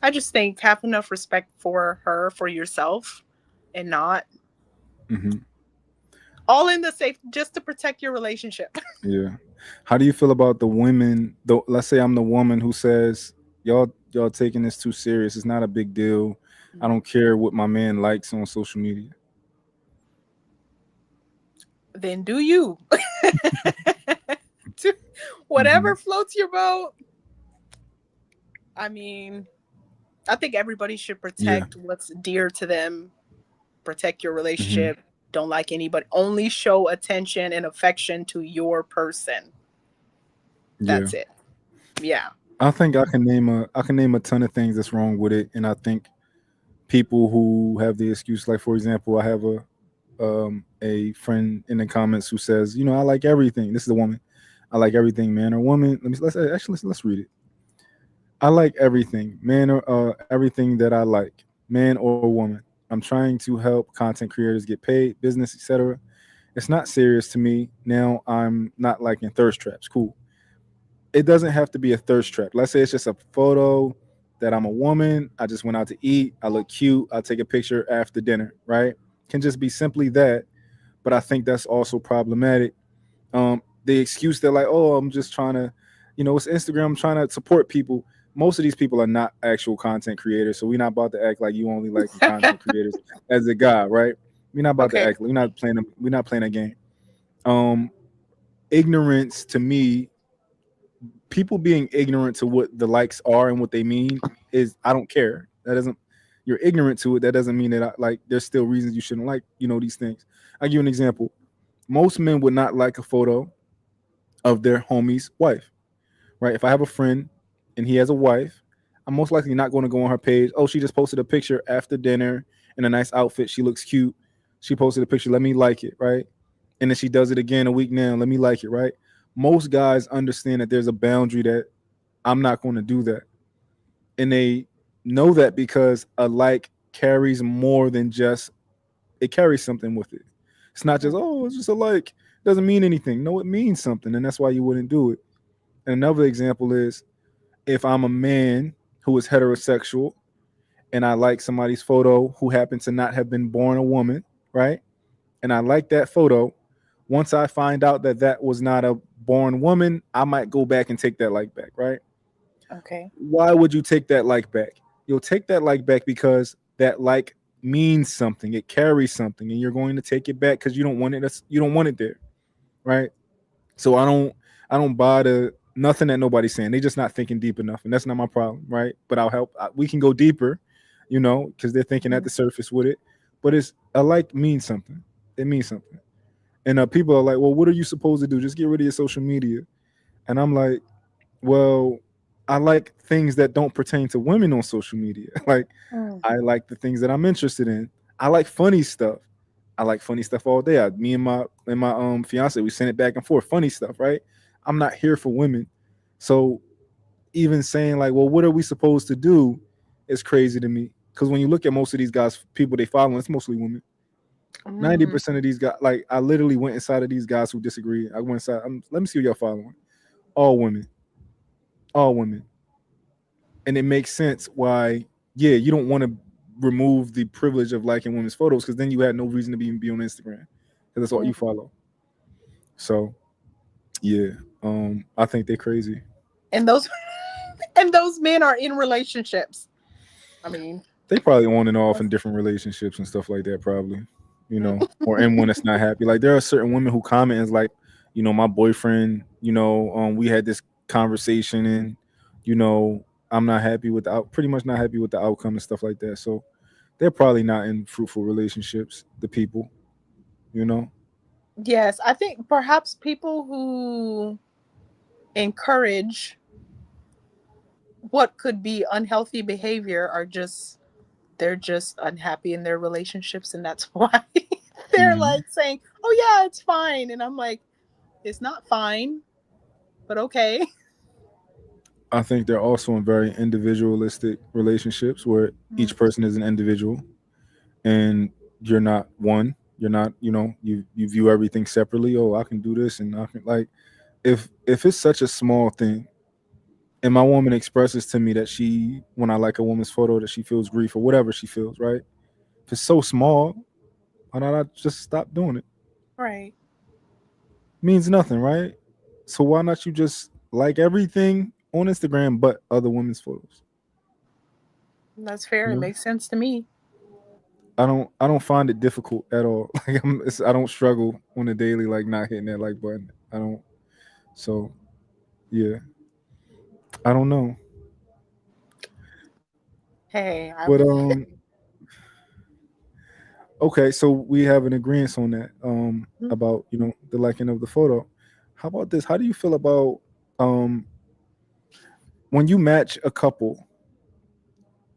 I just think have enough respect for her, for yourself, and not Hmm. all in the safe just to protect your relationship. Yeah. How do you feel about the women? Though, let's say I'm the woman who says, y'all taking this too serious. It's not a big deal. I don't care what my man likes on social media." Then do you. Hmm. Whatever floats your boat. I mean, I think everybody should Yeah. protect what's dear to them, protect your Hmm. relationship. Don't like anybody. Only show attention and affection to your person. Yeah. That's it. Yeah. I think I can name a ton of things that's wrong with it, and I think people who have the excuse, like for example, I have a friend in the comments who says, I like everything. This is a woman. I like everything, man or woman. Let's read it. I like everything, man or everything that I like, man or woman. I'm trying to help content creators get paid, business, etc. It's not serious to me. Now I'm not liking thirst traps. Cool. It doesn't have to be a thirst trap. Let's say it's just a photo that I'm a woman. I just went out to eat. I look cute. I'll take a picture after dinner, right? Can just be simply that. But I think that's also problematic. The excuse they're like, oh, I'm just trying to, it's Instagram. I'm trying to support people. Most of these people are not actual content creators, so we're not about to act like you only liking content creators as a guy, right? We're not about to Okay. act. We're not playing. We're not playing a game. Um, Ignorance to me, people being ignorant to what the likes are and what they mean is I don't care. That doesn't You're ignorant to it. That doesn't mean that there's still reasons you shouldn't like these things. I'll give you an example. Most men would not like a photo of their homie's wife, right? If I have a friend and he has a wife, I'm most likely not going to go on her page. Oh, she just posted a picture after dinner in a nice outfit. She looks cute. She posted a picture. Let me like it, right? And then she does it again a week now. Let me like it, right? Most guys understand that there's a boundary that I'm not going to do that. And they know that because a like carries more than just it carries something with it. It's not just, oh, it's just a like. It doesn't mean anything. No, it means something, and that's why you wouldn't do it. And another example is if I'm a man who is heterosexual and I like somebody's photo who happened to not have been born a woman, right? And I like that photo. Once I find out that that was not a born woman, I might go back and take that like back, right? Okay. Why would you take that like back? You'll take that like back because that like means something. It carries something, and you're going to take it back because you don't want it. You don't want it there, right? So I don't buy the nothing that nobody's saying. They're just not thinking deep enough, and that's not my problem, right? But I'll help. We can go deeper, because they're thinking at the surface with it. But it's a like means something. It means something, and people are like, "Well, what are you supposed to do? Just get rid of your social media." And I'm like, well, I like things that don't pertain to women on social media. Like Mm. I like the things that I'm interested in. I like funny stuff. I like funny stuff all day. Me and my fiance, we send it back and forth, funny stuff, right? I'm not here for women. So even saying like, well, what are we supposed to do is crazy to me. Because when you look at most of these guys, people they follow, it's mostly women. Ninety Mm, percent of these guys, like I literally went inside of these guys who disagree. I went inside. Let me see what y'all following. All women, all women, and it makes sense why. Yeah, you don't want to remove the privilege of liking women's photos because then you had no reason to be on Instagram because that's all mm. you follow. So yeah, I think they're crazy. And those and those men are in relationships. I mean, They probably on and off in that's- different relationships and stuff like that. Probably, mm, or in one that's not happy. Like there are certain women who comment as like, my boyfriend. We had this conversation and, I'm not happy with pretty much not happy with the outcome and stuff like that. So they're probably not in fruitful relationships. The people, you know. yes, I think perhaps people who encourage what could be unhealthy behavior are just they're just unhappy in their relationships, and that's why they're Mhm. like saying, "Oh yeah, it's fine," and I'm like, "It's not fine, but okay." I think they're also in very individualistic relationships where each person is an individual and you're not one. You're not, you view everything separately. Oh, I can do this and I can like if it's such a small thing and my woman expresses to me that she when I like a woman's photo that she feels grief or whatever she feels, right? If it's so small, why not I just stop doing it? Right. Means nothing, right? So why not you just like everything on Instagram but other women's photos? That's fair. You It know? makes sense to me. I don't find it difficult at all. Like I don't struggle on a daily like not hitting that like button. I don't. So yeah, I don't know. Hey, But okay, so we have an agreement on that about the liking of the photo. How about this? How do you feel about um when you match a couple?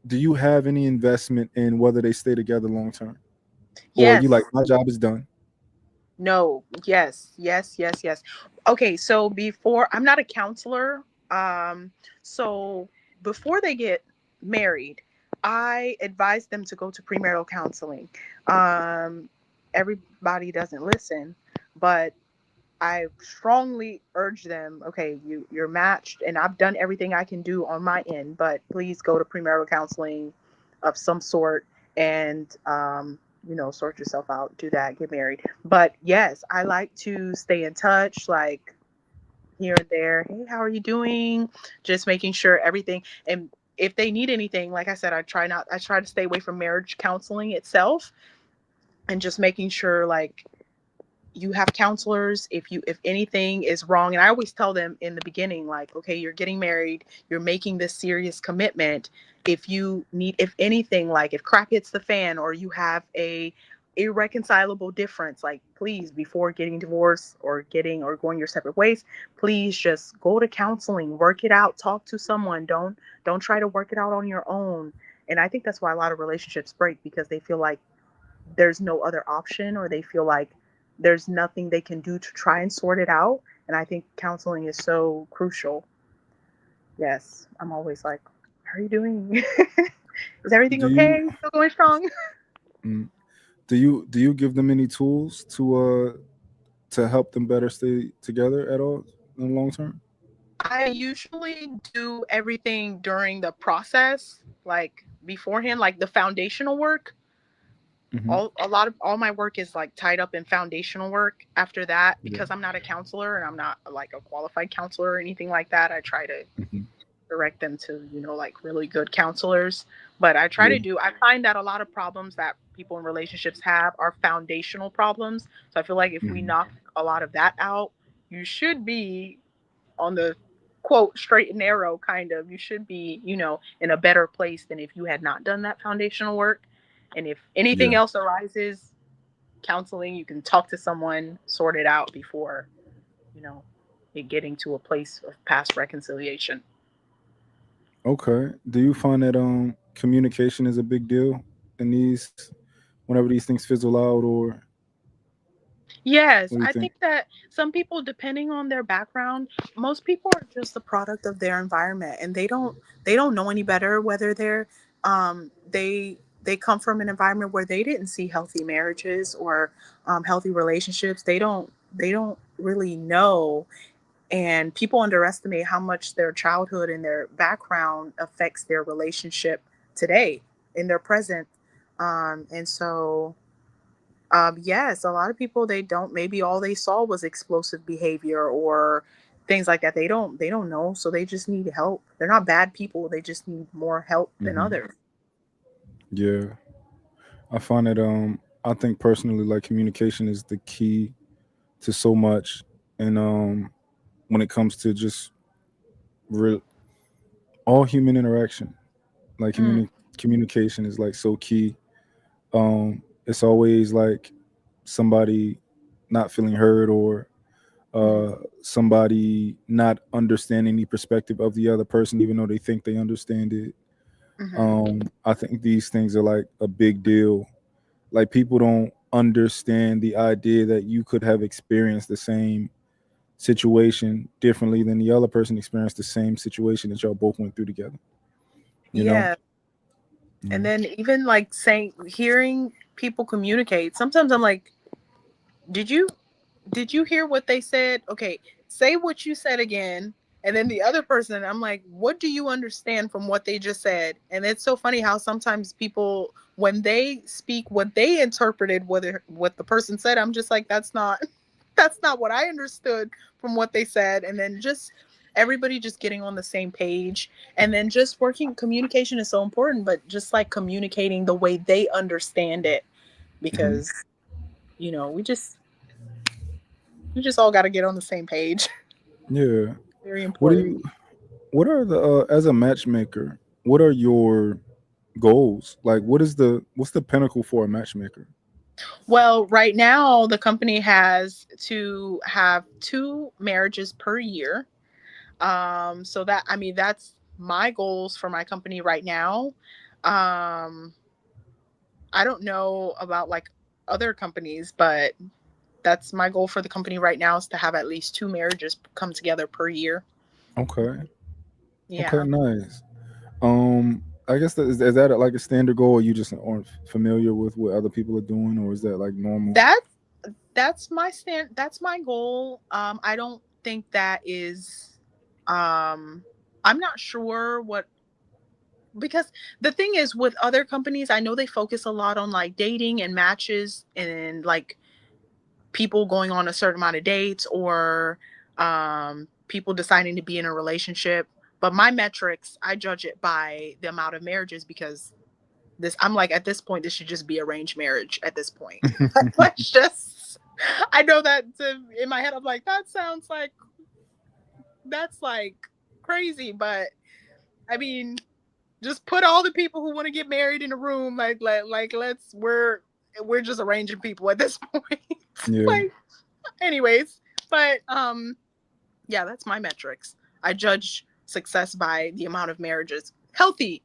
Do you have any investment in whether they stay together long term, or you like yes. my job is done? No, yes, yes, yes, yes. Okay, so before I'm not a counselor. So before they get married, I advise them to go to premarital counseling. Um, Everybody doesn't listen, but I strongly urge them, okay, you're matched and I've done everything I can do on my end, but please go to premarital counseling of some sort and sort yourself out, do that, get married. But yes, I like to stay in touch, like here and there. Hey, how are you doing? Just making sure everything, and if they need anything, like I said, I try to stay away from marriage counseling itself and just making sure like you have counselors if anything is wrong, and I always tell them in the beginning like, okay, you're getting married, you're making this serious commitment. If you need, if anything, like if crap hits the fan or you have a irreconcilable difference, like please, before getting divorced or getting or going your separate ways, please just go to counseling, work it out, talk to someone. Don't try to work it out on your own. And I think that's why a lot of relationships break, because they feel like there's no other option, or they feel like there's nothing they can do to try and sort it out. And I think counseling is so crucial. Yes, I'm always like, how are you doing? Is everything Do you okay? Still going strong? mm, do you give them any tools to help them better stay together at all in the long term? I usually do everything during the process, like beforehand, like the foundational work. Hmm. A lot of all my work is like tied up in foundational work. After that, Yeah. because I'm not a counselor and I'm not like a qualified counselor or anything like that, I try to Hmm. direct them to like really good counselors. But Yeah. I find that a lot of problems that people in relationships have are foundational problems. So I feel like if we Hmm. knock a lot of that out, you should be on the quote straight and narrow, kind of, you should be in a better place than if you had not done that foundational work. And if anything Yeah. else arises, counseling, you can talk to someone, sort it out before you know it getting to a place of past reconciliation. Okay. Do you find that communication is a big deal in these whenever these things fizzle out, or Yes, what do you I think? think that some people, depending on their background, most people are just the product of their environment, and they don't know any better. Whether they come from an environment where they didn't see healthy marriages or healthy relationships. They don't really know, and people underestimate how much their childhood and their background affects their relationship today in their present. And so yes, a lot of people, they don't, maybe all they saw was explosive behavior or things like that. They don't know, so they just need help. They're not bad people. They just need more help than Hmm. others. Yeah, I find that I think personally, like, communication is the key to so much, and when it comes to just real all human interaction, like Mm, communication is like so key. It's always like somebody not feeling heard, or hmm uh, somebody not understanding the perspective of the other person, even though they think they understand it. hmm I think these things are like a big deal. Like, people don't understand the idea that you could have experienced the same situation differently than the other person experienced the same situation that y'all both went through together. You know? Yeah, and Yeah. then even like saying, hearing people communicate. Sometimes I'm like, did you did you hear what they said? Okay, say what you said again. And then the other person, I'm like, what do you understand from what they just said? And it's so funny how sometimes people, when they speak what they interpreted, whether what the person said, I'm just like, that's not that's not what I understood from what they said. And then just everybody just getting on the same page, and then just working, communication is so important, but just like communicating the way they understand it, Hmm. because we just all got to get on the same page. Yeah. Very What do important. you? What are the as a matchmaker? What are your goals? Like, what's the pinnacle for a matchmaker? Well, right now the company has to have two marriages per year. So that, I mean, that's my goals for my company right now. Um, I don't know about like other companies, but that's my goal for the company right now, is to have at least two marriages come together per year. Okay. Okay. Yeah. Nice. I guess is that like a standard goal, or you just aren't familiar with what other people are doing, or is that like normal? That that's my goal. I don't think that is I'm not sure what, because the thing is with other companies, I know they focus a lot on like dating and matches and like people going on a certain amount of dates, or people deciding to be in a relationship. But my metrics, I judge it by the amount of marriages, because this, I'm like, at this point this should just be arranged marriage at this point. Let's just, I know that in my head I'm like, that sounds like, that's like crazy, but I mean, just put all the people who want to get married in a room, like let's, we're just arranging people at this point. Yeah. Like, anyways, but yeah, that's my metrics. I judge success by the amount of marriages, healthy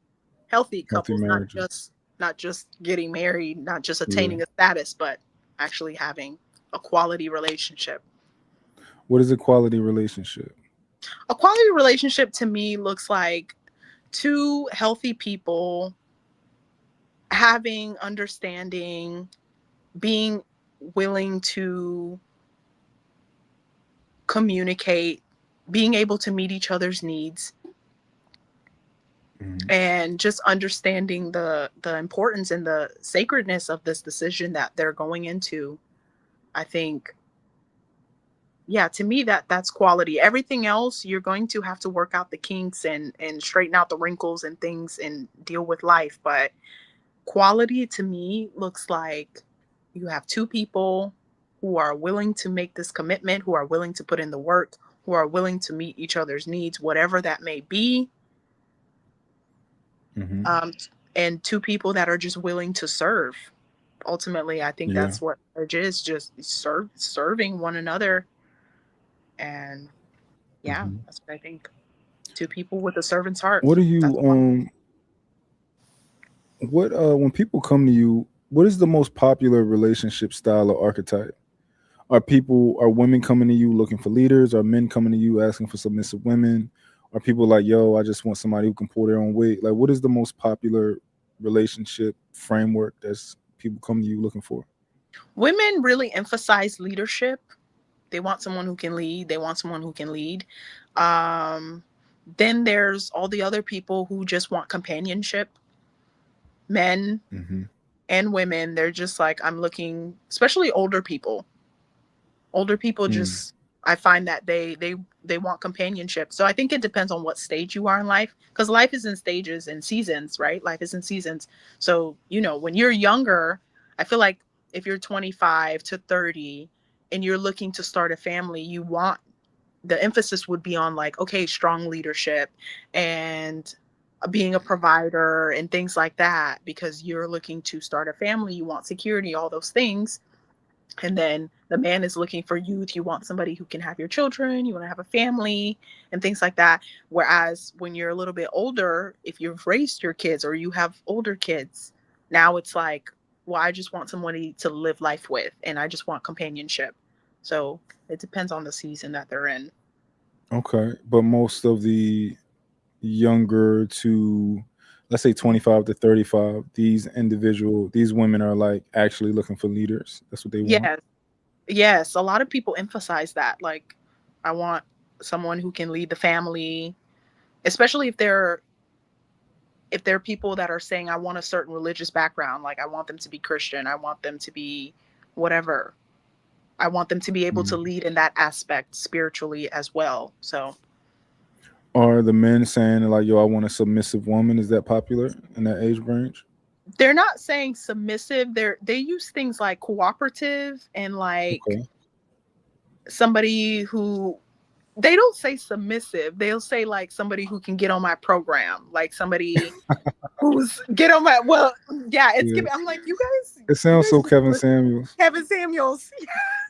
Healthy couples, not marriages. just getting married, not just Yeah. attaining a status, but actually having a quality relationship. What is a quality relationship? A quality relationship to me looks like two healthy people having understanding, being willing to communicate, being able to meet each other's needs, Mhm. and just understanding the importance and the sacredness of this decision that they're going into. I think, yeah, to me, that's quality. Everything else, you're going to have to work out the kinks and straighten out the wrinkles and things and deal with life, but quality to me looks like you have two people who are willing to make this commitment, who are willing to put in the work, who are willing to meet each other's needs, whatever that may be. Mhm. um, and two people that are just willing to serve. Ultimately, I think Yeah. that's what marriage is, just serving one another. And yeah, Mhm. that's what I think. Two people with a servant's heart. What do That's you quality. what when people come to you, what is the most popular relationship style or archetype? Are women coming to you looking for leaders? Are men coming to you asking for submissive women? Are people like, yo, I just want somebody who can pull their own weight? Like, what is the most popular relationship framework that's people come to you looking for? Women really emphasize leadership. They want someone who can lead. They want someone who can lead. Um, then there's all the other people who just want companionship. Men Hmm. and women, they're just like, I'm looking, especially older people. Older people Mm. just, I find that they want companionship. So I think it depends on what stage you are in life, because life is in stages and seasons, right? Life is in seasons. So, when you're younger, I feel like if you're 25 to 30 and you're looking to start a family, the emphasis would be on, like, okay, strong leadership and being a provider and things like that, because you're looking to start a family, you want security, all those things. And then the man is looking for youth. You want somebody who can have your children, you want to have a family and things like that. Whereas when you're a little bit older, if you've raised your kids or you have older kids, now it's like, well, I just want somebody to live life with and I just want companionship. So it depends on the season that they're in. Okay, but most of the younger to, let's say, 25 to 35, these women are like actually looking for leaders. That's what they want. Yes. Yes. A lot of people emphasize that. Like, I want someone who can lead the family, especially if they're people that are saying, I want a certain religious background, like I want them to be Christian, I want them to be whatever, I want them to be able to Mm. lead in that aspect spiritually as well. So Are the men saying like, yo, I want a submissive woman? Is that popular in that age range? they're not saying submissive, they use things like cooperative and like Okay. somebody who, they don't say submissive, they'll say like somebody who can get on my program, like somebody who's get on my, well, yeah, it's Yeah. giving, I'm like, you It you sounds guys so just Kevin Samuels. Kevin Samuels.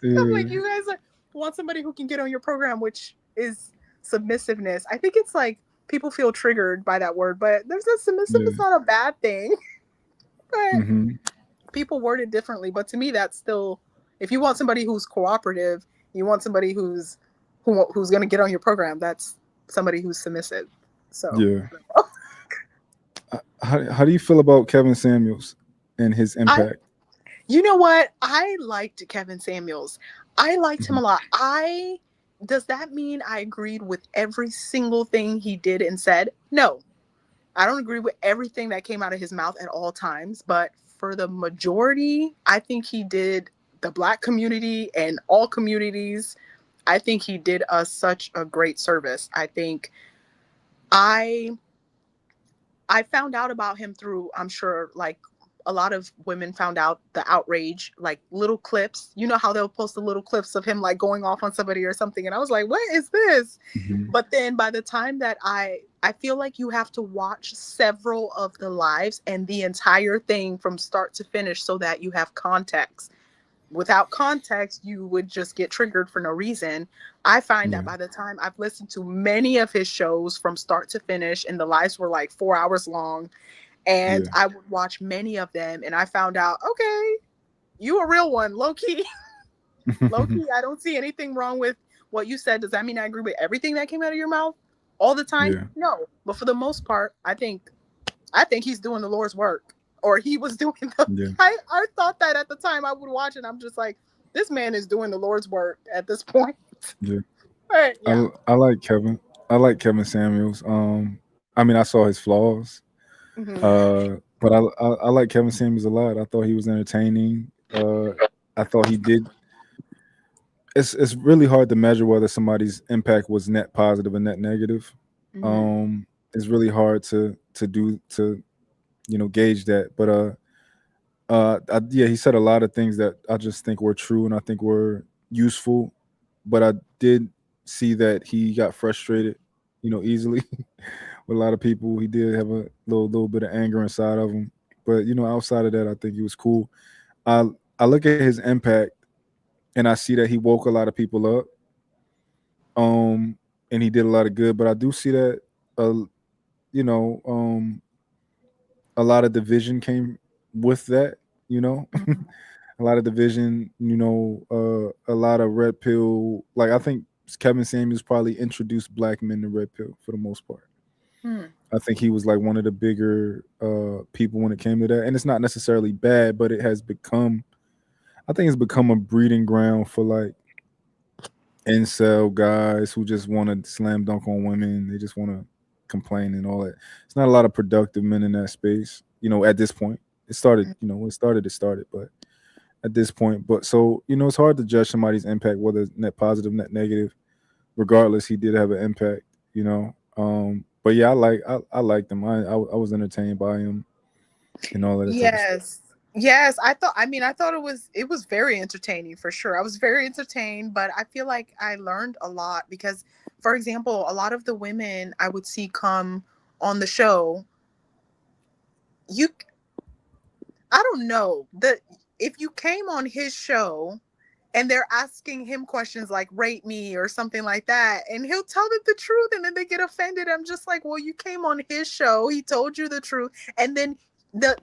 I'm like, Yeah. you guys want somebody who can get on your program, which is submissiveness. I think it's like people feel triggered by that word, but there's a submissive is Yeah. not a bad thing. But Hmm. people word it differently. But to me, that's still, if you want somebody who's cooperative, you want somebody who's going to get on your program. That's somebody who's submissive. So Yeah. How do you feel about Kevin Samuels and his I, impact? you know what? I liked Kevin Samuels. I liked him Mhm. a lot. Does that mean I agreed with every single thing he did and said? No. I don't agree with everything that came out of his mouth at all times, but for the majority, I think he did the Black community and all communities. I think he did us such a great service. I I found out about him through, I'm sure, like a lot of women found out the outrage, like little clips. You know how they'll post the little clips of him like going off on somebody or something. And I was like, what is this? Mhm. But then by the time that I feel like you have to watch several of the lives and the entire thing from start to finish so that you have context. Without context, you would just get triggered for no reason. I find that Yeah. by the time I've listened to many of his shows from start to finish, and the lives were like 4 hours long, and Yeah. I would watch many of them, and I found out, okay, you a real one, low key. Low key, I don't see anything wrong with what you said. Does that mean I agree with everything that came out of your mouth all the time? Yeah. No. But for the most part, I think he's doing the Lord's work. Or he was doing the Yeah. I thought that at the time I would watch it. I'm just like, this man is doing the Lord's work at this point. Yeah. But yeah. I like Kevin. I like Kevin Samuels. I mean, I saw his flaws. Hmm. But I like Kevin Samuels a lot. I thought he was entertaining. I thought he did. It's really hard to measure whether somebody's impact was net positive or net negative. Hmm. It's really hard to gauge that. But yeah, he said a lot of things that I just think were true and I think were useful. But I did see that he got frustrated, easily with a lot of people. He did have a little bit of anger inside of him. But outside of that, I think he was cool. I I look at his impact and I see that he woke a lot of people up. Um, and he did a lot of good. But I do see that, uh, you know, um, a lot of division came with that. you know. Mhm. A lot of division, you know, a lot of red pill. Like I think Kevin Samuels probably introduced black men to red pill for the most part. Hmm. I think he was like one of the bigger people when it came to that. And it's not necessarily bad, but it has become, I think it's become a breeding ground for like incel guys who just want to slam dunk on women. They just want to complain and all that. It's not a lot of productive men in that space, you know, at this point. It started, you know, when it started, but at this point. But so, you know, it's hard to judge somebody's impact, whether it's net positive, net negative. Regardless, he did have an impact, you know. But yeah, I liked him. I was entertained by him and all of that type of stuff. Yes. Yes, I thought it was very entertaining for sure. I was very entertained, but I feel like I learned a lot because, for example, a lot of the women I would see come on the show, you I don't know. The If you came on his show and they're asking him questions like rate me or something like that, and he'll tell them the truth and then they get offended. I'm just like, well, you came on his show, he told you the truth, and then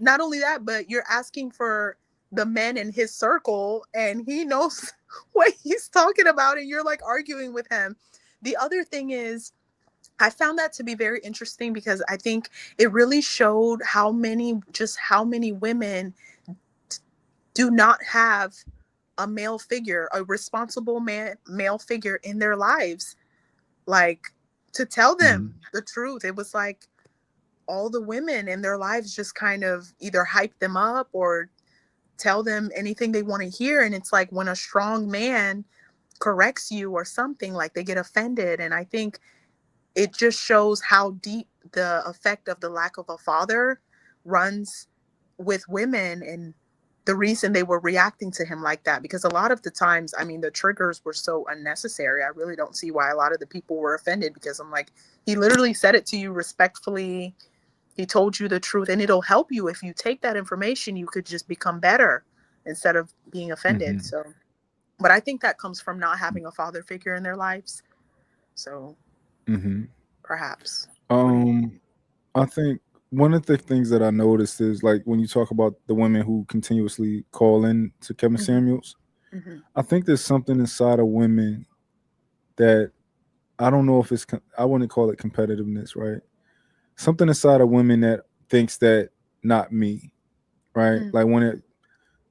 not only that, but you're asking for the men in his circle and he knows what he's talking about and you're like arguing with him. The other thing is, I found that to be very interesting because I think it really showed how many women do not have a male figure, a responsible male figure in their lives, like to tell them Hmm. the truth. It was like all the women in their lives just kind of either hype them up or tell them anything they want to hear. And it's like when a strong man corrects you or something, like they get offended. And I think it just shows how deep the effect of the lack of a father runs with women and the reason they were reacting to him like that. Because a lot of the times, I mean, the triggers were so unnecessary. I really don't see why a lot of the people were offended because I'm like, he literally said it to you respectfully. He told you the truth and it'll help you. If you take that information, you could just become better instead of being offended. Hmm. So, but I think that comes from not having a father figure in their lives. So Hmm. perhaps. What do you Um, I think one of the things that I noticed is like when you talk about the women who continuously call in to Kevin think? Samuels, Hmm. I think there's something inside of women that I don't know if I wouldn't call it competitiveness, right? Something inside of women that thinks that not me, right? Hmm. Like when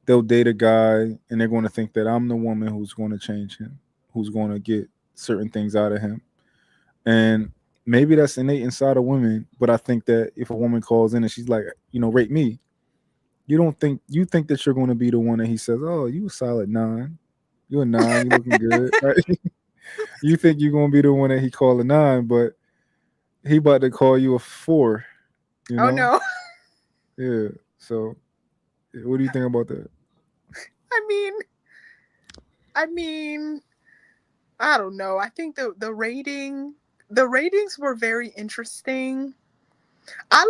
they'll date a guy and they're going to think that I'm the woman who's going to change him, who's going to get certain things out of him. And maybe that's innate inside of women, but I think that if a woman calls in and she's like, you know, rate me, you think that you're going to be the one that he says, "Oh, you a solid 9. You're a 9, you looking good." Right? You think you're going to be the one that he call a 9, but he about to call you a 4, you Oh know? no. Yeah. So, what do you think about that? I mean, I mean, I don't know. I think the ratings were very interesting. I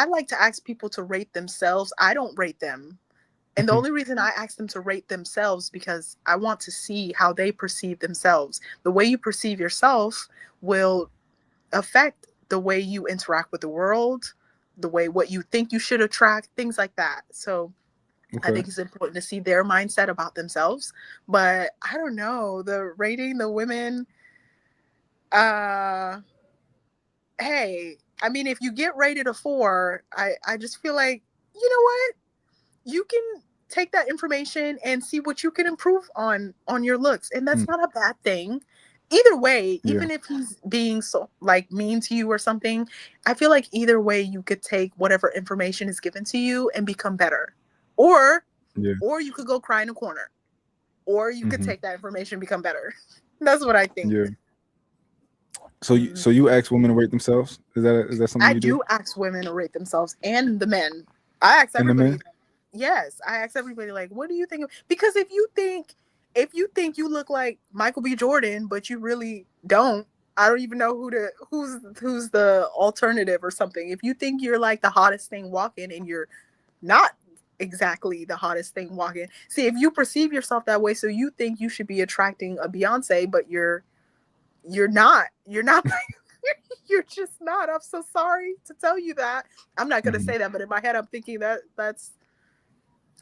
like to ask people to rate themselves. I don't rate them. And the only reason I ask them to rate themselves because I want to see how they perceive themselves. The way you perceive yourself will affect the way you interact with the world, the way what you think you should attract, things like that. So I Okay. think it's important to see their mindset about themselves. But I don't know, the rating the women, uh hey, I mean if you get rated a 4, I just feel like, you know what? You can take that information and see what you can improve on your looks. And Mm, that's not a bad thing. Either way, yeah. even if he's being so like mean to you or something, I feel like either way you could take whatever information is given to you and become better. Or Yeah. or you could go cry in a corner, or you could Hmm. take that information and become better. That's what I think. Yeah. So Mm. you ask women to rate themselves? Is that something I you do? do ask women to rate themselves and the men. I ask And the everybody. men? Yes, I ask everybody like, what do you think? Because if you think you look like Michael B. Jordan, but you really don't, I don't even know who's the alternative or something. If you think you're like the hottest thing walking and you're not exactly the hottest thing walking. See, if you perceive yourself that way, so you think you should be attracting a Beyonce, but you're not. You're not. You're just not. I'm so sorry to tell you that. I'm not gonna Hmm. say that, but in my head, I'm thinking that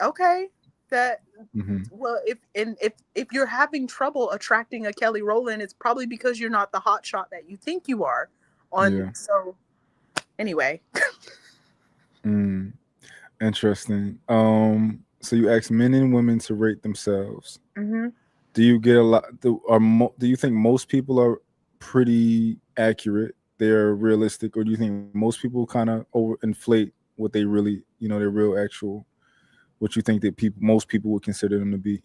Okay. That Hmm. well, if you're having trouble attracting a Kelly Rowland, it's probably because you're not the hot shot that you think you are. On Yeah. so anyway. Mm. Interesting. So you ask men and women to rate themselves. Hmm. Do you get a lot? Do you think most people are pretty accurate? They're realistic, or do you think most people kind of overinflate what they really, their real actual, what you think that most people would consider them to be?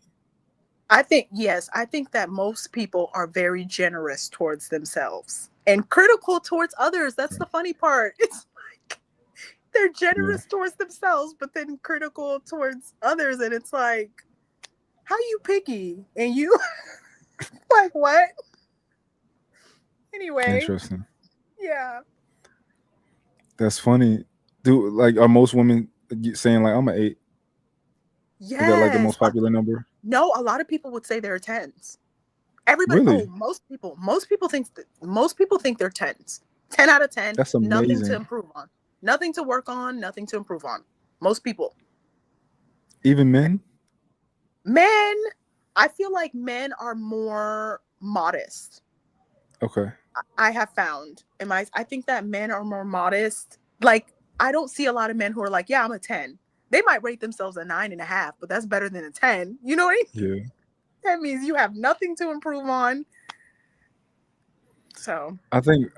I think yes, I think that most people are very generous towards themselves and critical towards others. That's the funny part. It's like they're Yeah, generous towards themselves, but then critical towards others, and it's like, how you picky? And you like what? Anyway, interesting. yeah. That's funny. Do like are most women saying like I'm an 8? Is that like the Yes. most popular number? No, a lot of people would say they're tens. Everybody, oh, Really? most people think they're tens. 10 out of 10, That's nothing to amazing. improve on, nothing to work on, nothing to improve on. Most people, Even men? men, I feel like men are more modest. Okay. I have found, I think that men are more modest. Like I don't see a lot of men who are like, yeah, I'm a 10. They might rate themselves a 9.5, but that's better than a 10. You know what I mean? Yeah. That means you have nothing to improve on. So I think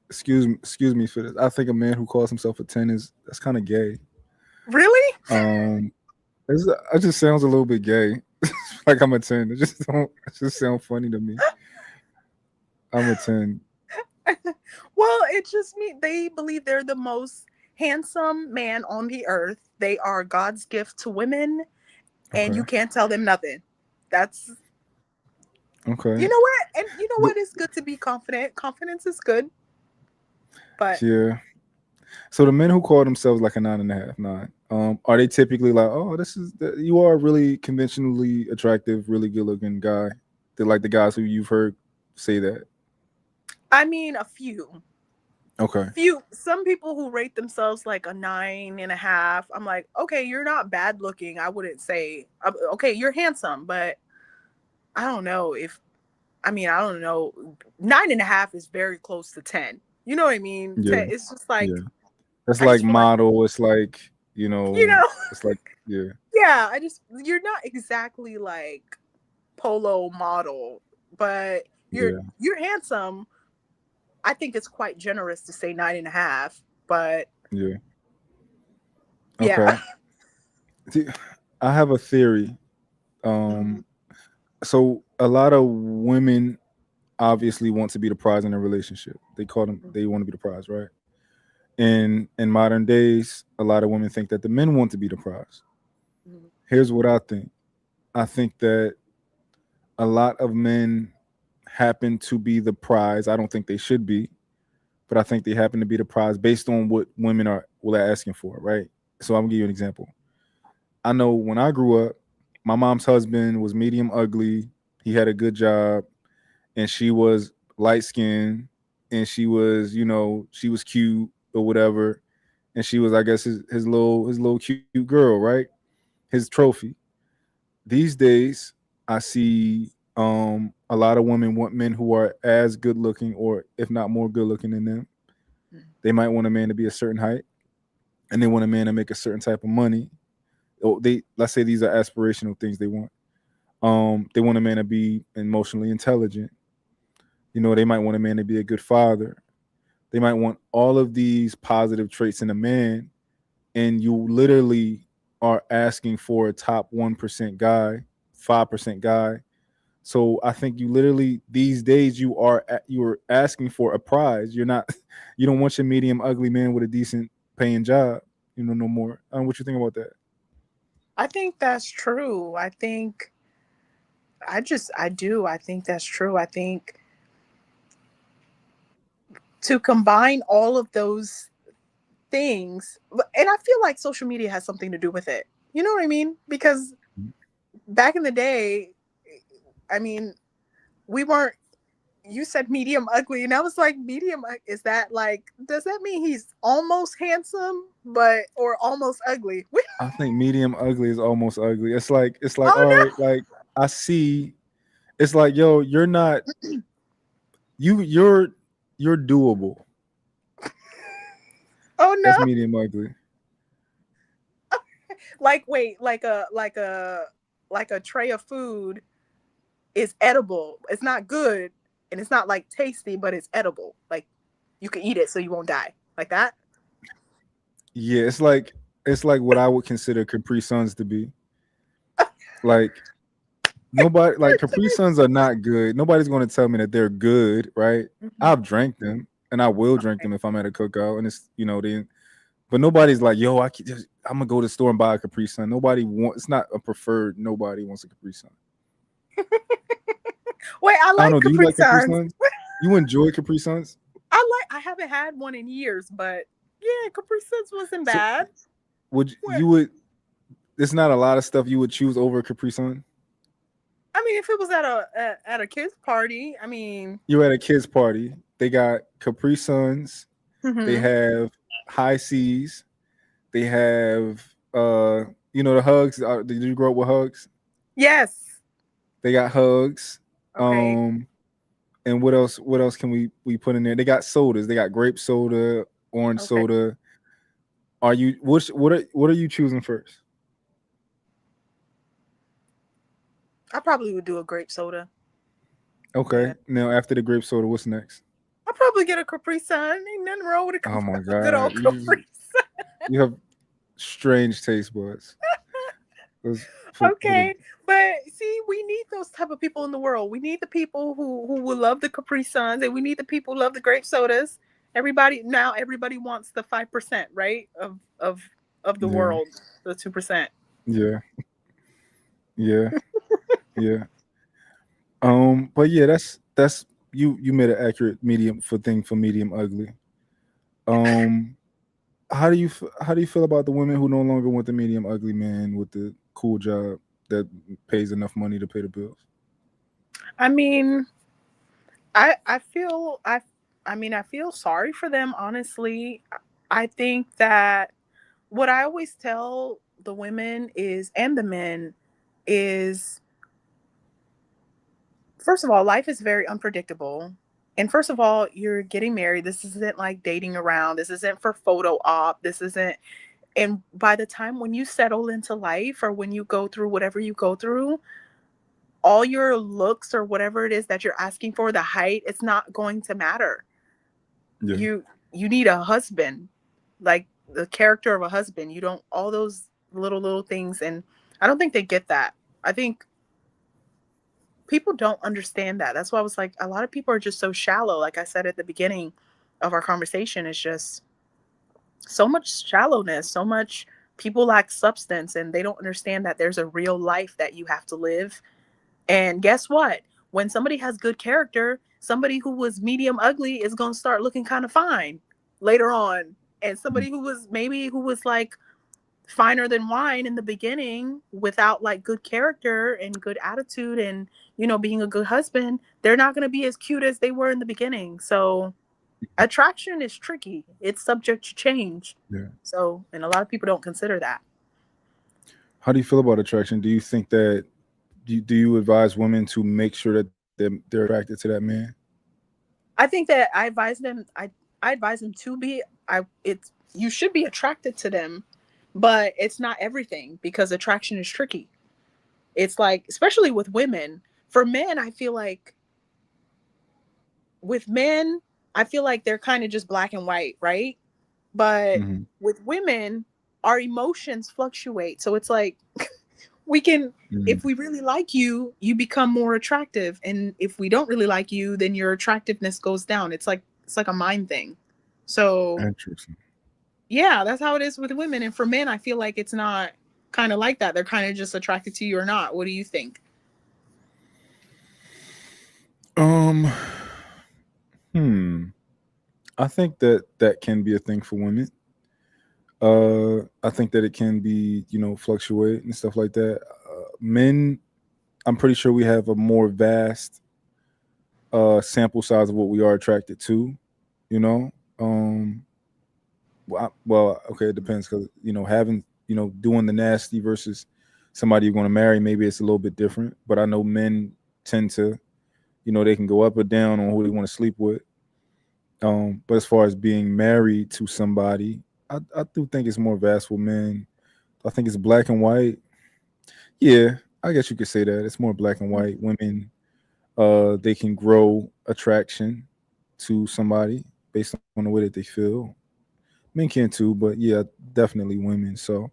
excuse me for this. I think a man who calls himself a 10 is that's kind of gay. really, Um it just sounds a little bit gay. Like I'm a 10. It just sounds funny to me. I'm a 10. well, it just means they believe they're the most handsome man on the earth. They are God's gift to women, and Okay. you can't tell them nothing. That's Okay. you know what, and you know The- what? It's good to be confident. Confidence is good, but yeah. So the men who call themselves like a 9.5, 9, are they typically like, oh, you are a really conventionally attractive, really good looking guy? They're like the guys who you've heard say that. I mean, a few. Okay. Some people who rate themselves like a 9.5. I'm like, okay, you're not bad looking. I wouldn't say, okay, you're handsome, but I don't know if, I mean, I don't know. 9.5 is very close to 10. You know what I mean? Yeah. It's just like, Yeah. It's I like just feel like, model. It's like, you know, it's like, yeah. yeah, you're not exactly like polo model, but Yeah. you're handsome. I think it's quite generous to say 9.5, but Yeah. yeah. Okay. See, I have a theory. Mhm. Um, so a lot of women obviously want to be the prize in a relationship. They want to be the prize, right? In modern days, a lot of women think that the men want to be the prize. Mhm. Here's what I think. I think that a lot of men happen to be the prize. I don't think they should be, but I think they happen to be the prize based on what women are asking for, right? So I'm gonna give you an example. I know when I grew up, my mom's husband was medium ugly. He had a good job, and she was light skinned, and she was cute or whatever, and she was, I guess, his little cute girl, right? His trophy. These days, I see a lot of women want men who are as good looking, or if not more good looking than them. They might want a man to be a certain height, and they want a man to make a certain type of money. Oh, they let's say these are aspirational things they want. They want a man to be emotionally intelligent. They might want a man to be a good father. They might want all of these positive traits in a man, and you literally are asking for a top 1% guy, 5% guy. So I think you literally these days you're asking for a prize. You're not you don't want your medium ugly man with a decent paying job. No more. What you think about that? I think that's true. I do. I think that's true. I think to combine all of those things, and I feel like social media has something to do with it. You know what I mean? Because back in the day, I mean, we weren't, you said medium ugly, and I was like, is that like, does that mean he's almost handsome, but or almost ugly? I think medium ugly is almost ugly. It's like all Oh right, like I see. It's like, yo, you're not you're doable. no, oh no, That's medium ugly. like wait, like a tray of food is edible. It's not good, and it's not like tasty, but it's edible. Like you can eat it, so you won't die. Like that. Yeah, it's like what I would consider Capri Suns to be. Like nobody like Capri Suns are not good. Nobody's going to tell me that they're good, right? Mhm. I've drank them and I will drink them if I'm at a cookout and it's they but nobody's like, yo, I'm gonna go to the store and buy a Capri Sun. Nobody wants. It's not a preferred. Nobody wants a Capri Sun. Wait, I I don't like know. Do you Capri like Capri Suns. Suns? You enjoy Capri Suns? I haven't had one in years, but yeah, Capri Suns wasn't So bad. would What? you would? There's not a lot of stuff you would choose over a Capri Sun. I mean, if it was at a kids party, I mean, You're at a kids party. They got Capri Suns. They mhm. have high seas. They have the hugs. Did you grow up with hugs? Yes. They got hugs. Okay. And what else? What else can we put in there? They got sodas. They got grape soda, orange Okay. soda. Are you what are you choosing first? I probably would do a grape soda. Okay. Yeah. Now after the grape soda, what's next? I'll probably get a Capri Sun. Ain't nothing wrong with Oh my a good god, old Capri Sun. you have strange taste buds. Let's put it. Okay. But see, we need those type of people in the world. We need the people who will love the Capri Suns, and we need the people who love the grape sodas. Everybody wants the 5%, right? Of the Yeah, world, the 2%. yeah, yeah, yeah. But yeah, that's you made an accurate medium for thing for medium ugly. Um, how do you feel about the women who no longer want the medium ugly man with the cool job that pays enough money to pay the bills? I mean, I feel I feel sorry for them, honestly. I think that what I always tell the women is and the men is, first of all, life is very unpredictable. And first of all, you're getting married. This isn't like dating around. This isn't for photo op. This isn't, and by the time when you settle into life or when you go through whatever you go through, all your looks or whatever it is that you're asking for, the height, it's not going to matter. Yeah, You need a husband, like the character of a husband. You don't, all those little things, and I don't think they get that. I think people don't understand that. That's why I was like, a lot of people are just so shallow. Like I said at the beginning of our conversation, it's just so much shallowness, so much, people lack substance, and they don't understand that there's a real life that you have to live. And guess what? When somebody has good character, somebody who was medium ugly is going to start looking kind of fine later on. And somebody who was like finer than wine in the beginning without like good character and good attitude and being a good husband, they're not going to be as cute as they were in the beginning. So attraction is tricky. It's subject to change. yeah. So, and a lot of people don't consider that. How do you feel about attraction? Do you think that do you advise women to make sure that they're attracted to that man? I think that I advise them to be, it's, you should be attracted to them, but it's not everything because attraction is tricky. It's like, especially with women. For men, I feel like with men, I feel like they're kind of just black and white, right? But Hmm. with women, our emotions fluctuate. So it's like we can, if we really like you, you become more attractive. And if we don't really like you, then your attractiveness goes down. It's like a mind thing. So Interesting. yeah, that's how it is with women. And for men, I feel like it's not kind of like that. They're kind of just attracted to you or not. What do you think? Um, hmm. I think that that can be a thing for women. I think that it can be, fluctuate and stuff like that. Men, I'm pretty sure we have a more vast sample size of what we are attracted to, you know. Um, well, okay, it depends because having doing the nasty versus somebody you're going to marry, maybe it's a little bit different. But I know men tend to, they can go up or down on who they want to sleep with. But as far as being married to somebody, I do think it's more vast for men. I think it's black and white. Yeah, I guess you could say that it's more black and white. Women, they can grow attraction to somebody based on the way that they feel. Men can too, but yeah, definitely women. So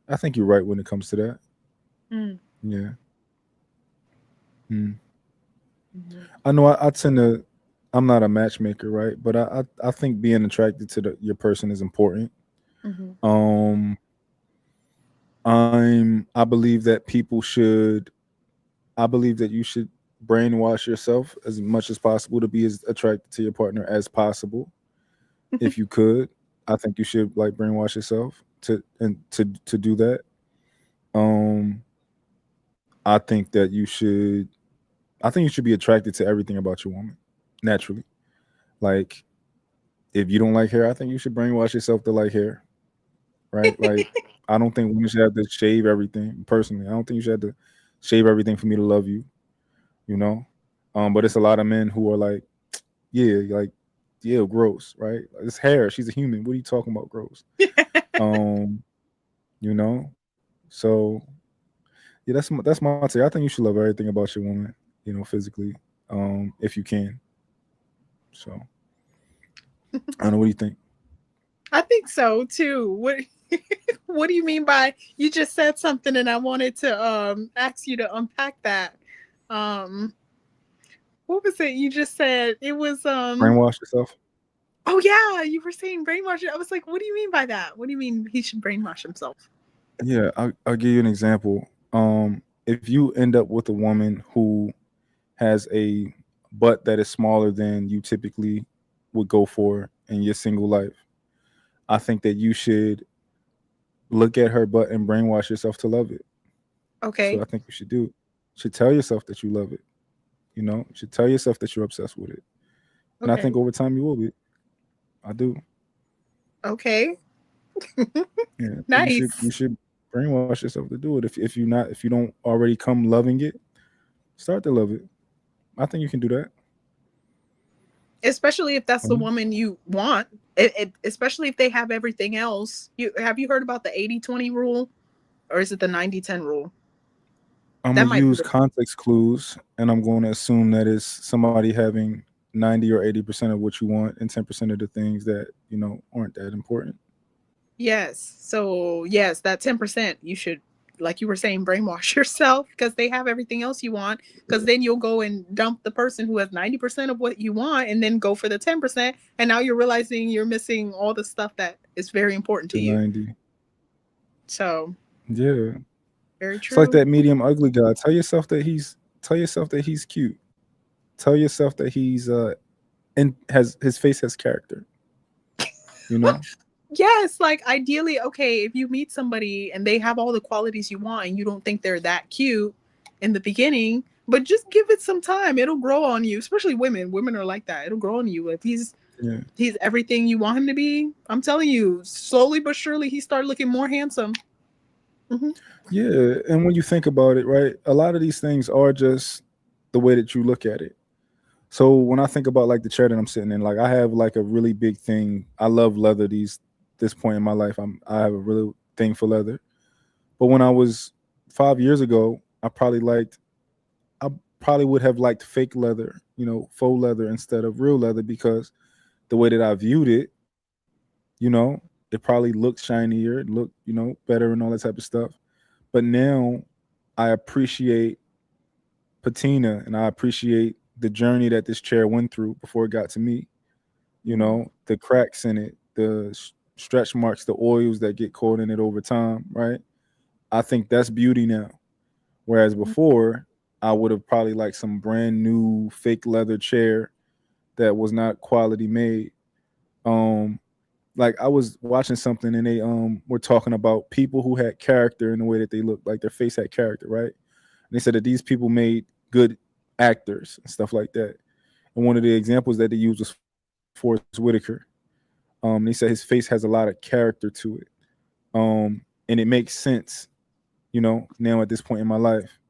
I think you're right when it comes to that. Mm. Yeah. Mm. Mhm. I know I tend to. I'm not a matchmaker, right? But I think being attracted to your person is important. Mhm. Um, I believe that people should. I believe that you should brainwash yourself as much as possible to be as attracted to your partner as possible. If you could, I think you should like brainwash yourself to do that. Um, I think that you should. I think you should be attracted to everything about your woman naturally. Like if you don't like hair, I think you should brainwash yourself to like hair, right? Like I don't think women should have to shave everything. Personally, I don't think you should have to shave everything for me to love you. You know, but it's a lot of men who are like, yeah, like, yeah, gross, right? It's hair. She's a human. What are you talking about, gross? Um, you know, so yeah, that's my take. I think you should love everything about your woman, physically, if you can. So I don't know. What do you think? I think so too. What What do you mean by you just said something and I wanted to ask you to unpack that. Um what was it you just said? It was Brainwash yourself. oh yeah, you were saying brainwash. I was like, what do you mean by that? What do you mean he should brainwash himself? Yeah, I'll give you an example. If you end up with a woman who has a butt that is smaller than you typically would go for in your single life, I think that you should look at her butt and brainwash yourself to love it. That's what Okay. I think you should do. You should tell yourself that you love it. You should tell yourself that you're obsessed with it. And I Okay. think over time you will be. I do. Okay. Yeah. But you Nice. should brainwash yourself to do it. If you don't already come loving it, start to love it. I think you can do that. Especially if that's the Mhm. woman you want. Especially if they have everything else. You heard about the 80-20 rule or is it the 90-10 rule? I'm That gonna might be use the context clues, and I'm going to assume that it's somebody having 90 or 80% of what you want, and 10% of the things that aren't that important. yes. So yes, that 10% you should, like you were saying, brainwash yourself because they have everything else you want. Because then you'll go and dump the person who has 90% of what you want, and then go for the 10%. And now you're realizing you're missing all the stuff that is very important to To you. 90, So yeah. very It's like true. that medium ugly guy. Tell yourself that he's cute. Tell yourself that he's and has his face has character. You know, Yes, like ideally, okay, if you meet somebody and they have all the qualities you want and you don't think they're that cute in the beginning, but just give it some time. It'll grow on you, especially women. Women are like that. It'll grow on you. If yeah, he's everything you want him to be, I'm telling you, slowly but surely he started looking more handsome. Hmm. yeah. And when you think about it, right, a lot of these things are just the way that you look at it. So when I think about like the chair that I'm sitting in, like I have like a really big thing. I love leather. This point in my life, I have a real thing for leather. But when I was 5 years ago, I probably would have liked fake leather, faux leather instead of real leather because the way that I viewed it, it probably looked shinier, it looked, better and all that type of stuff. But now I appreciate patina and I appreciate the journey that this chair went through before it got to me. The cracks in it, the stretch marks, the oils that get caught in it over time, right? I think that's beauty now. Whereas before, I would have probably liked some brand new fake leather chair that was not quality made. Um, like I was watching something and they were talking about people who had character in the way that they looked, like their face had character, right? And they said that these people made good actors and stuff like that. And one of the examples that they used was Forrest Whitaker. They said his face has a lot of character to it, and it makes sense, now at this point in my life.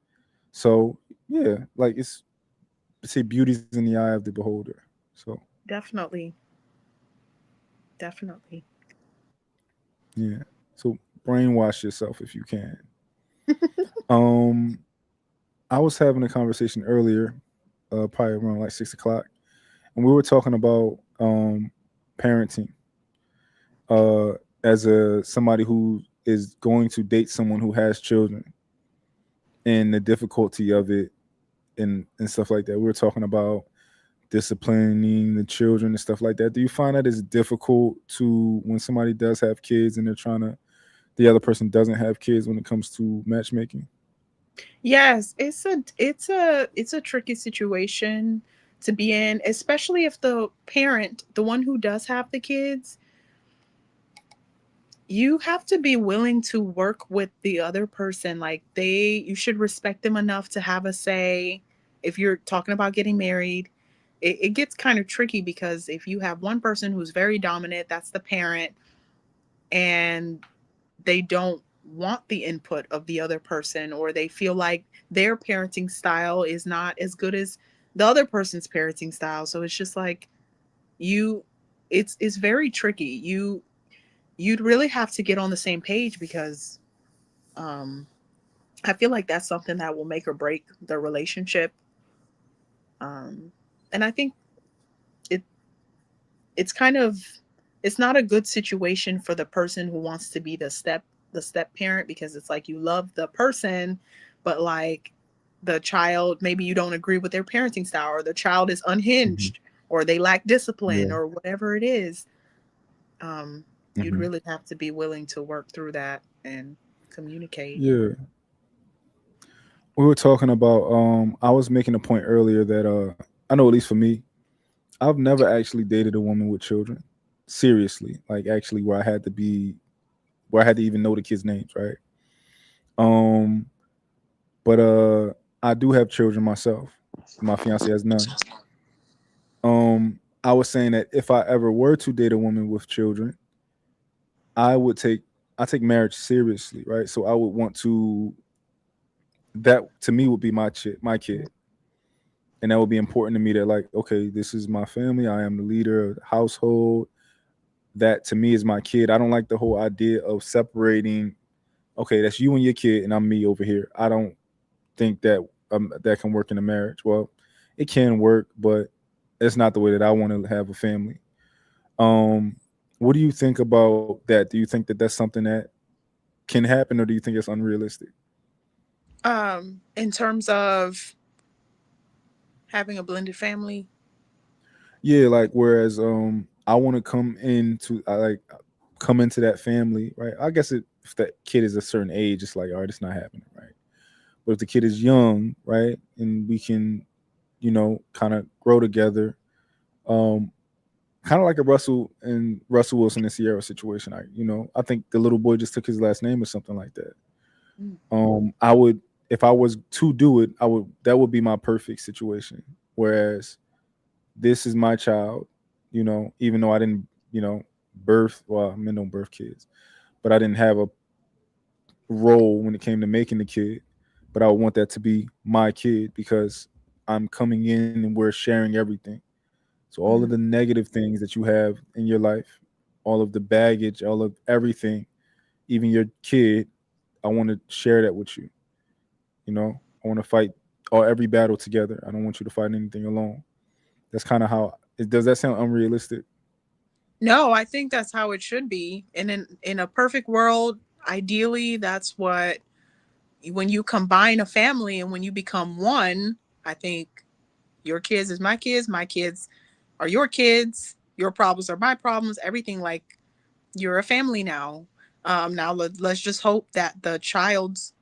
So yeah, like say beauty's in the eye of the beholder. So Definitely. Definitely. yeah, so brainwash yourself if you can. Um, I was having a conversation earlier, probably around like 6 o'clock, and we were talking about parenting. Uh, as a somebody who is going to date someone who has children and the difficulty of it and stuff like that. We were talking about disciplining the children and stuff like that. Do you find that it's difficult to when somebody does have kids and they're trying to the other person doesn't have kids when it comes to matchmaking? Yes, it's a tricky situation to be in, especially if the parent, the one who does have the kids, you have to be willing to work with the other person. Like you should respect them enough to have a say. If you're talking about getting married, it gets kind of tricky because if you have one person who's very dominant, that's the parent, and they don't want the input of the other person, or they feel like their parenting style is not as good as the other person's parenting style. So it's just like you it's very tricky. You'd really have to get on the same page because um I feel like that's something that will make or break the relationship. And I think it it's kind of it's not a good situation for the person who wants to be the step parent, because it's like you love the person, but like the child, maybe you don't agree with their parenting style, or the child is Hmm. unhinged, or they lack discipline, Yeah. or whatever it is. You'd Hmm. really have to be willing to work through that and communicate. Yeah. We were talking about I was making a point earlier that I know at least for me, I've never actually dated a woman with children. Seriously. Like actually where I had to even know the kids' names, right? Um but I do have children myself. My fiance has none. I was saying that if I ever were to date a woman with children, I would take I take marriage seriously, right? So I would want to that to me would be my kid. And that would be important to me that like, okay, this is my family. I am the leader of the household. That to me is my kid. I don't like the whole idea of separating, okay, that's you and your kid and I'm me over here. I don't think that that can work in a marriage. Well, it can work, but it's not the way that I want to have a family. Um, what do you think about that? Do you think that that's something that can happen, or do you think it's unrealistic? In terms of having a blended family. Yeah, like whereas I want to come into that family, right? I guess if that kid is a certain age, it's like, all right, it's not happening, right? But if the kid is young, right, and we can, kind of grow together, um, kind of like a Russell Wilson and Sierra situation. I think the little boy just took his last name or something like that. Mm. I would, if I was to do it, that would be my perfect situation. Whereas this is my child, even though I didn't, men don't birth kids, but I didn't have a role when it came to making the kid. But I would want that to be my kid because I'm coming in and we're sharing everything. So all of the Mhm. negative things that you have in your life, all of the baggage, all of everything, even your kid, I want to share that with you. I want to fight every battle together. I don't want you to fight anything alone. That's kind of how. Does that sound unrealistic? No, I think that's how it should be. And in a perfect world, ideally, that's what when you combine a family and when you become one, I think your kids is my kids are your kids, your problems are my problems, everything, like you're a family now. Now let's just hope that the child's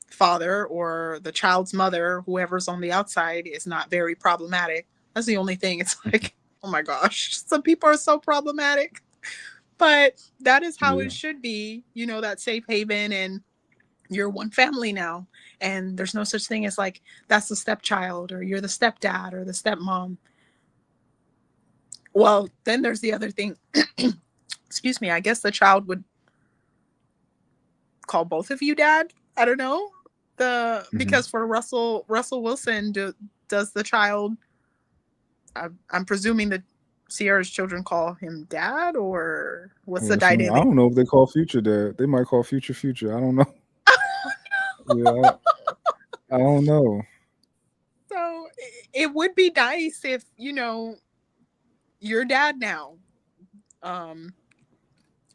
father or the child's mother, whoever's on the outside, is not very problematic. That's the only thing. It's like, oh my gosh, some people are so problematic. But that is how Yeah. it should be, that safe haven, and you're one family now. And there's no such thing as like that's the stepchild or you're the stepdad or the stepmom. Well, then there's the other thing. Excuse me. I guess the child would call both of you dad. I don't know. The Hmm. Because for Russell Wilson, does the child? I'm presuming that Sierra's children call him dad, or what's the Well, some, I dynamic? don't know if they call Future dad. They might call Future Future. I don't know. Yeah, I don't know. So it would be nice if your dad now. Um,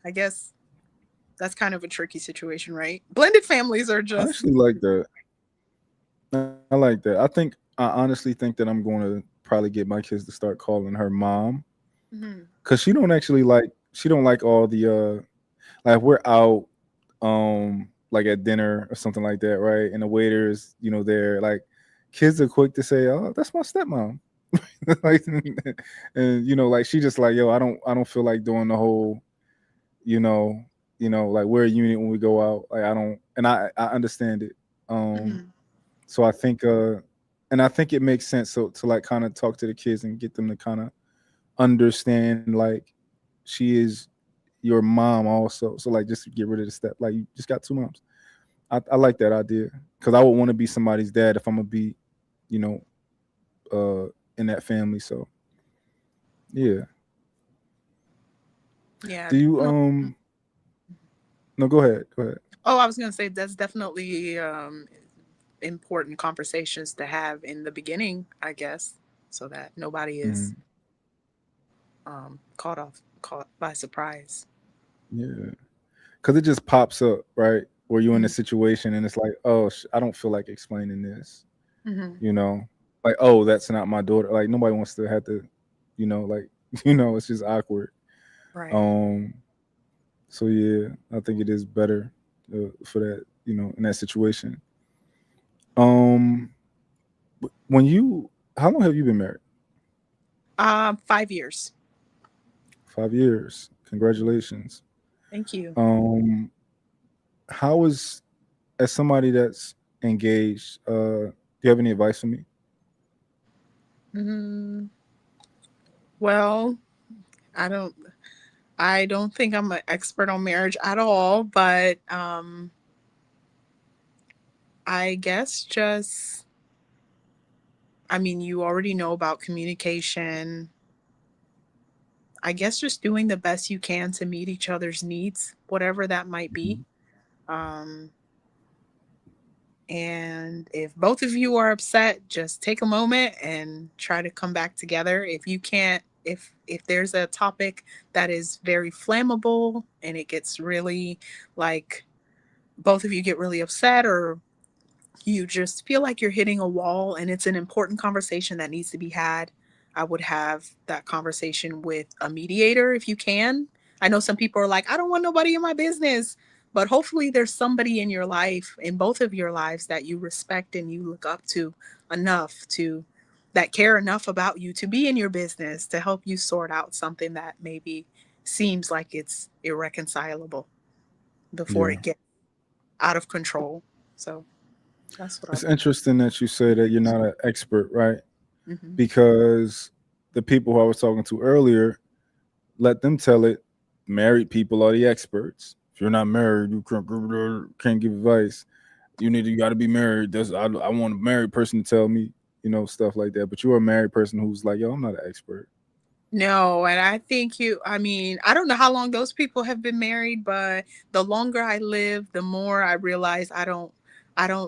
I guess that's kind of a tricky situation, right? Blended families are I just. actually like that. I like that. I honestly think that I'm going to probably get my kids to start calling her mom Mhm. because she don't like all the like we're out like at dinner or something like that, right? And the waiters, they're like kids are quick to say, "Oh, that's my stepmom." Like, and like she just like, "Yo, I don't feel like doing the whole, you know, like we're a unit when we go out." Like I don't, and I understand it. Um Mhm. so I think it makes sense so to like kind of talk to the kids and get them to kind of understand like she is your mom also. So like just to get rid of the step, like you just got two moms. I like that idea because I would want to be somebody's dad if I'm gonna be, you know, in that family. So yeah. Yeah, Do you definitely. no, go ahead. Go ahead. Oh, I was gonna say that's definitely important conversations to have in the beginning, I guess, so that nobody is Mhm. caught by surprise. Yeah. Because it just pops up, right? Where you're in a Mhm. situation and it's like, oh, I don't feel like explaining this, Mhm. you know? Like, oh, that's not my daughter. Like, nobody wants to have to, like, it's just awkward. Right. Um, so yeah, I think it is better for that, in that situation. Um, when how long have you been married? 5 years. 5 years. Congratulations. Thank you. Um, how is as somebody that's engaged? Do you have any advice for me? Mm, well, I don't. I don't think I'm an expert on marriage at all, but I guess just. I mean, you already know about communication. I guess just doing the best you can to meet each other's needs, whatever that might be. Mhm. Um, and if both of you are upset, just take a moment and try to come back together. If you can't, if there's a topic that is very flammable and it gets really like both of you get really upset, or you just feel like you're hitting a wall and it's an important conversation that needs to be had, I would have that conversation with a mediator if you can. I know some people are like, I don't want nobody in my business, but hopefully there's somebody in your life, in both of your lives, that you respect and you look up to enough to that care enough about you to be in your business to help you sort out something that maybe seems like it's irreconcilable before Yeah. it gets out of control. So that's what I It's would. interesting that you say that you're not an expert, right? Hmm. Because the people who I was talking to earlier, let them tell it. Married people are the experts. If you're not married, you can't give advice. You got to be married. I want a married person to tell me, stuff like that. But you're a married person who's like, yo, I'm not an expert. No, and I think I mean, I don't know how long those people have been married, but the longer I live, the more I realize I don't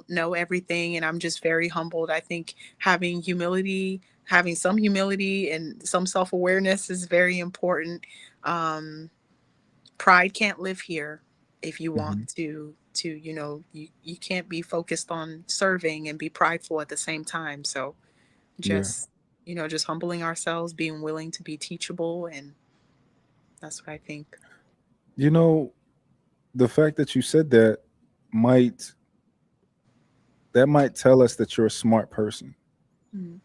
know everything, and I'm just very humbled. I think having some humility and some self-awareness is very important. Um, Pride can't live here if you want Hmm. you can't be focused on serving and be prideful at the same time. So Yeah. just just humbling ourselves, being willing to be teachable, and that's what I think. You know, the fact that you said might might tell us that you're a smart person. Mhm.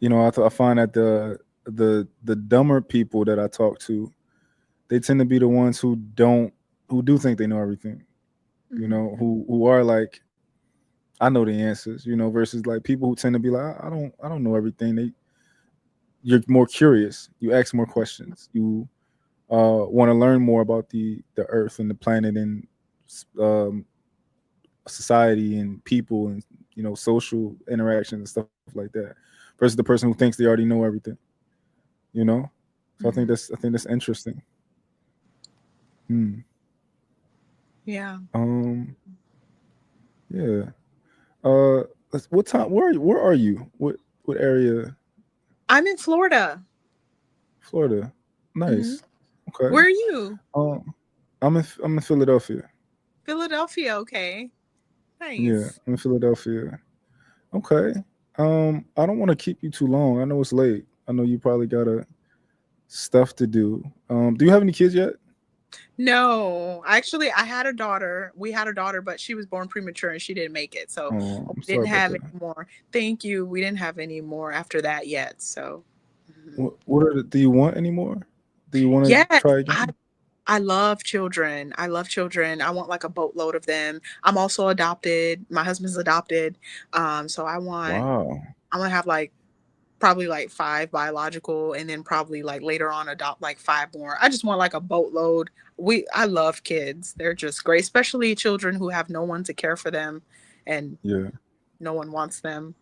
I find that the dumber people that I talk to, they tend to be the ones who do think they know everything. Mhm. Who are like, I know the answers. Versus like people who tend to be like, I don't know everything. you're more curious. You ask more questions. You want to learn more about the earth and the planet and um, society and people and social interactions and stuff like that versus the person who thinks they already know everything. You know, so Hmm. I think that's interesting. Hmm. Yeah. Um. Yeah. What time? Where are you? What area? I'm in Florida. Florida. Hmm. Nice. Okay. Where are you? Um. I'm in Philadelphia. Philadelphia. Okay. Yeah, Nice. I'm in Philadelphia. Okay. I don't want to keep you too long. I know it's late. I know you probably got stuff to do. Do you have any kids yet? No, actually, I had a daughter. We had a daughter, but she was born premature and she didn't make it. So Oh, we I'm sorry didn't about have that. any more. Thank you. We didn't have any more after that yet. So, mhm. Do you want any more? Do you want to Yes, try I again? I love children. I love children. I want like a boatload of them. I'm also adopted. My husband's adopted. So Wow. I want to have like probably like five biological and then probably like later on adopt like five more. I just want like a boatload. I love kids. They're just great, especially children who have no one to care for them and Yeah. no one wants them.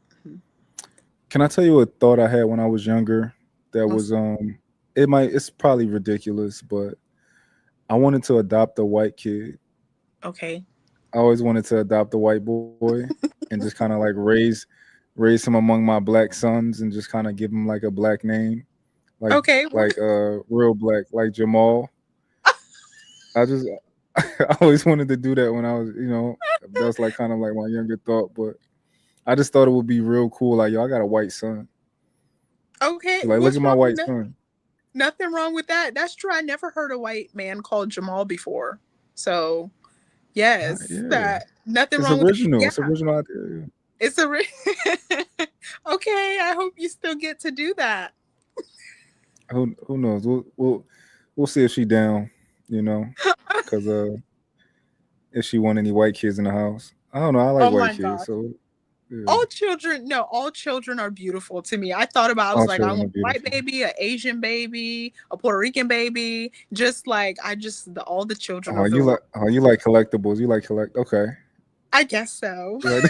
Can I tell you a thought I had when I was younger that What's was it's probably ridiculous, but I wanted to adopt a white kid. okay. I always wanted to adopt a white boy and just kind of like raise him among my black sons and just kind of give him like a black name, like Okay. real black, like Jamal. I just I always wanted to do that when I was, that's like kind of like my younger thought, but I just thought it would be real cool. Like, yo, I got a white son. Okay. Like, look What's at my wrong? white son. Nothing wrong with that. That's true. I never heard a white man called Jamal before. So yes, Yeah, that nothing it's wrong with. original. Yeah, It's original idea. it's a. Okay, I hope you still get to do that. Who knows? We'll see if she down. You know, because if she want any white kids in the house, I don't know. I like Oh white my kids, gosh. so yeah. All children, no, all children are beautiful to me. I thought about, I was All like, I children want are a white beautiful. baby, an Asian baby, a Puerto Rican baby. Just like, all the children Oh, of the world. you like collectibles. You like collect. Okay, I guess so. you like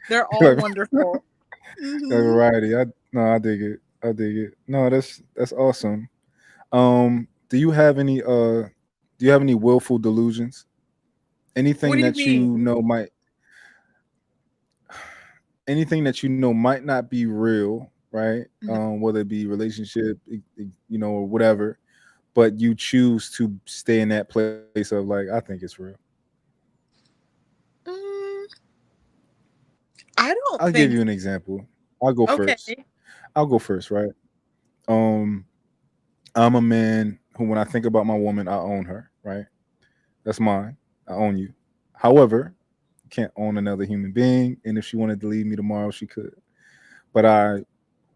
They're you all like, wonderful. a Hmm. variety. I dig it. I dig it. No, that's awesome. Do you have any willful delusions? What Anything do you that mean? you know might anything that you know might not be real, right? Mhm. Whether it be relationship, or whatever, but you choose to stay in that place of like, I think it's real. Mm, I don't I'll give think. you an example. I'll go first. Okay. I'll go first, right? Um, I'm a man who, when I think about my woman, I own her, right? That's mine. I own you. However, I can't own another human being, and if she wanted to leave me tomorrow, she could. But I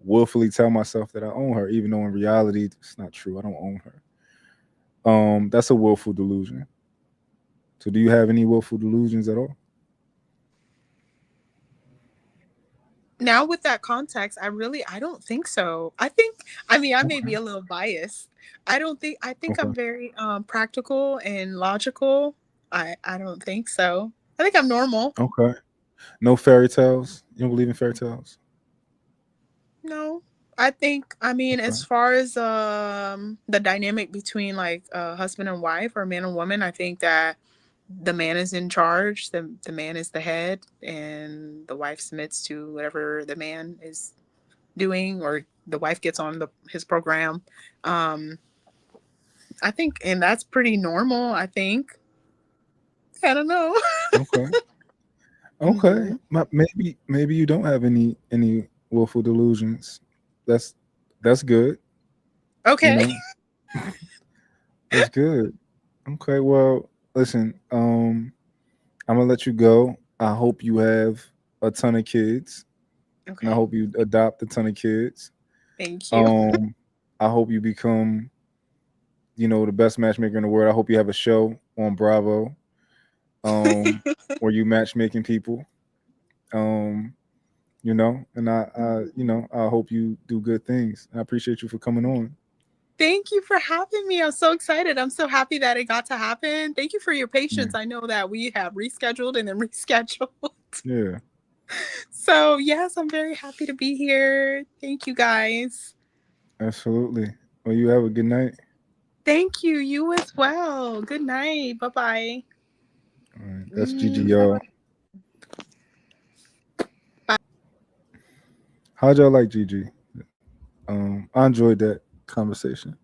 willfully tell myself that I own her, even though in reality it's not true. I don't own her. That's a willful delusion. So, do you have any willful delusions at all? Now with that context, I don't think so. I mean, I may be Okay. a little biased. I think I'm Okay. very practical and logical. I don't think so. I think I'm normal. Okay. No fairy tales. You don't believe in fairy tales? No. I mean Okay. as far as the dynamic between like husband and wife or man and woman, I think that the man is in charge, the man is the head and the wife submits to whatever the man is doing or the wife gets on his program. Um, I think, and that's pretty normal. I think. I don't know. Okay. Okay. Hmm. Maybe you don't have any willful delusions. That's that's good. You Okay. know, that's good. Okay. Well, listen. I'm gonna let you go. I hope you have a ton of kids, and I Okay. hope you adopt a ton of kids. Thank you. Um, I hope you become, the best matchmaker in the world. I hope you have a show on Bravo, um, where you matchmaking people. Um, And I hope you do good things. I appreciate you for coming on. Thank you for having me. I'm so excited. I'm so happy that it got to happen. Thank you for your patience. Yeah. I know that we have rescheduled and then rescheduled. Yeah, So, yes, I'm very happy to be here. Thank you guys. absolutely. Well, you have a good night. Thank you. You as well. Good night. Bye bye. All right, that's Gigi, y'all. How'd y'all like Gigi? I enjoyed that conversation.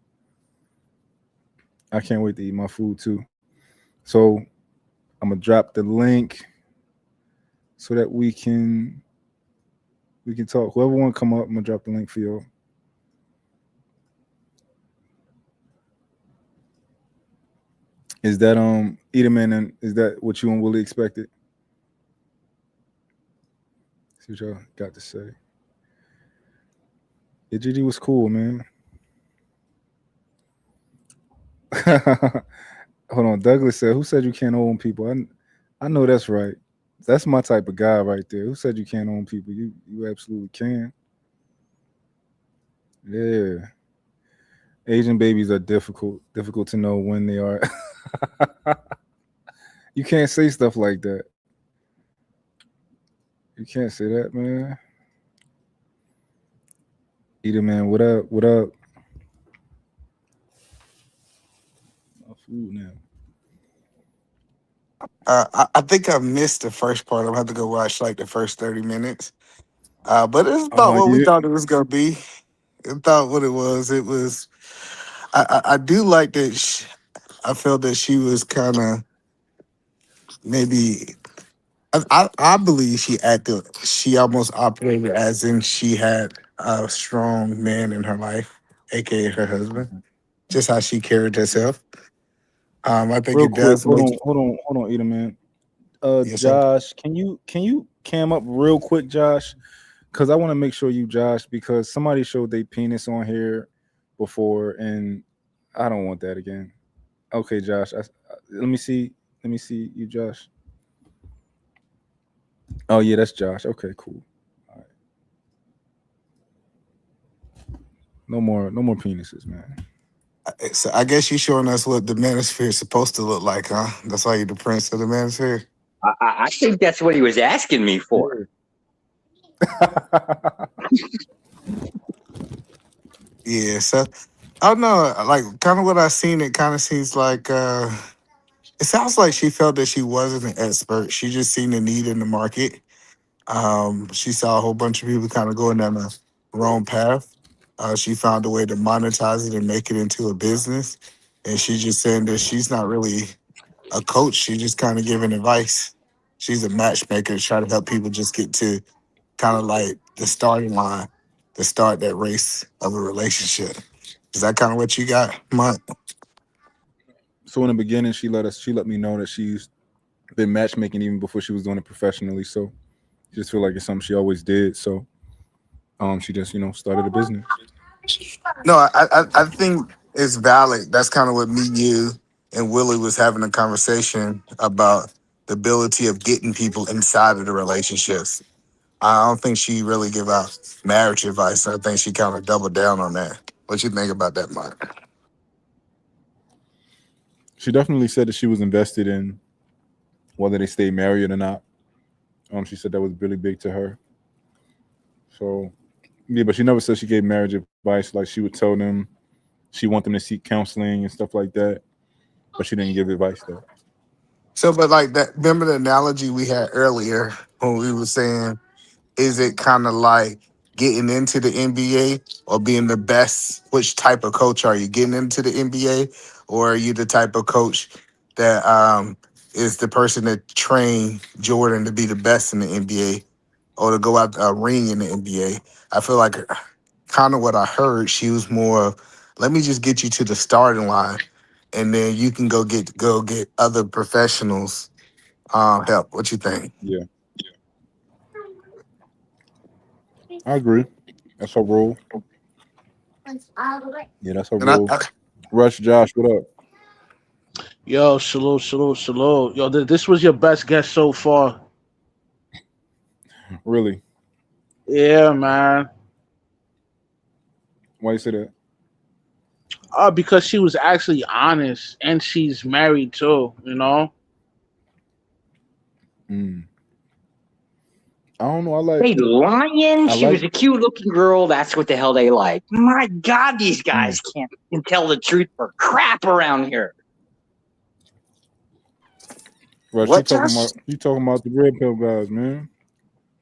I can't wait to eat my food too. So I'm gonna drop the link so that we can talk. Whoever want to come up, I'm gonna drop the link for y'all. Is that Edelman, and is that what you and Willie expected? See what y'all got to say. Yeah, Gigi was cool, man. Hold on, Douglas said, "Who said you can't own people?" I know that's right. That's my type of guy right there. Who said you can't own people? You absolutely can. Yeah, Asian babies are difficult to know when they are. You can't say stuff like that. You can't say that, man. Eater man, what up? What up? My food now. I think I missed the first part. I'm gonna have to go watch like the first 30 minutes. But it's about Oh what we yeah. thought it was gonna be. It thought what it was. It was. I do like that. I felt that she was kind of maybe. I believe she acted. She almost operated as in she had a strong man in her life, aka her husband. Just how she carried herself. I think Real it quick, does make. hold on, Eater man. Yes, sir. Josh, can you cam up real quick, Josh? Because I want to make sure you, Josh, because somebody showed their penis on here before, and I don't want that again. Okay, Josh. Let me see. Let me see you, Josh. Oh yeah, that's Josh. Okay, cool. All right. No more penises, man. So I guess you showing us what the manosphere is supposed to look like, huh? That's why you're the prince of the manosphere. I think that's what he was asking me for. Yeah. Yeah. So I don't know. Like kind of what I seen. It kind of seems like it sounds like she felt that she wasn't an expert. She just seen the need in the market. She saw a whole bunch of people kind of going down the wrong path. She found a way to monetize it and make it into a business. And she's just saying that she's not really a coach. She's just kind of giving advice. She's a matchmaker, trying to help people just get to kind of like the starting line to start that race of a relationship. Is that kind of what you got, Mont? So in the beginning, she let me know that she's been matchmaking even before she was doing it professionally. So I just feel like it's something she always did. So she just started a business. No, I think it's valid. That's kind of what me, you, and Willie was having a conversation about the ability of getting people inside of the relationships. I don't think she really give out marriage advice. I think she kind of doubled down on that. What you think about that, Mike? She definitely said that she was invested in whether they stay married or not. She said that was really big to her. So yeah, but she never said she gave marriage advice. Like she would tell them she want them to seek counseling and stuff like that, but she didn't give advice though. So, but like that, remember the analogy we had earlier when we were saying, is it kind of like getting into the NBA or being the best? Which type of coach are you? Getting into the NBA, or are you the type of coach that is the person that trained Jordan to be the best in the NBA or to go out a ring in the NBA? I feel like kind of what I heard, she was more of, let me just get you to the starting line, and then you can go get other professionals help. What you think? Yeah, I agree. That's her role. Yeah, that's her And I, role. I Rush, Josh, what up? Yo, salute, salute, salute. Yo, this was your best guess so far. Really? Yeah, man. Why you say that? Because she was actually honest, and she's married too. You know. Mm. I don't know. They lying? I She like. was a cute looking girl. That's what the hell they like. My God, these guys Mm. can tell the truth for crap around here. Well, What, Josh? she talking about the red pill guys, man.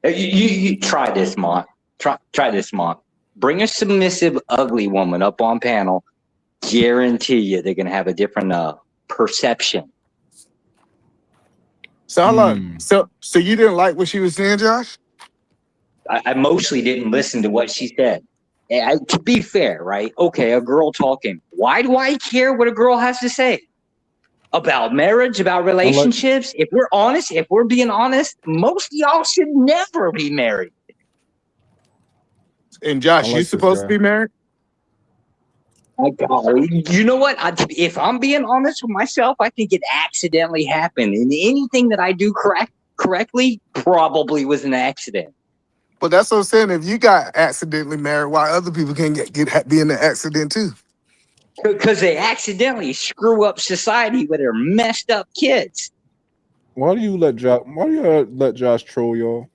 You try this, Mont. Try this, Mont. Bring a submissive, ugly woman up on panel. Guarantee you they're gonna have a different perception. So, Mm. so you didn't like what she was saying, Josh? I mostly didn't listen to what she said. To be fair, right? Okay, a girl talking. Why do I care what a girl has to say? About marriage, about relationships? If we're honest, if we're being honest, most of y'all should never be married. And Josh, like you this supposed to guy. be married? My God, you know what? If I'm being honest with myself, I think it accidentally happened. And anything that I do correctly probably was an accident. But that's what I'm saying. If you got accidentally married, why other people can be in the accident too? Because they accidentally screw up society with their messed up kids. Why do you let Josh troll y'all?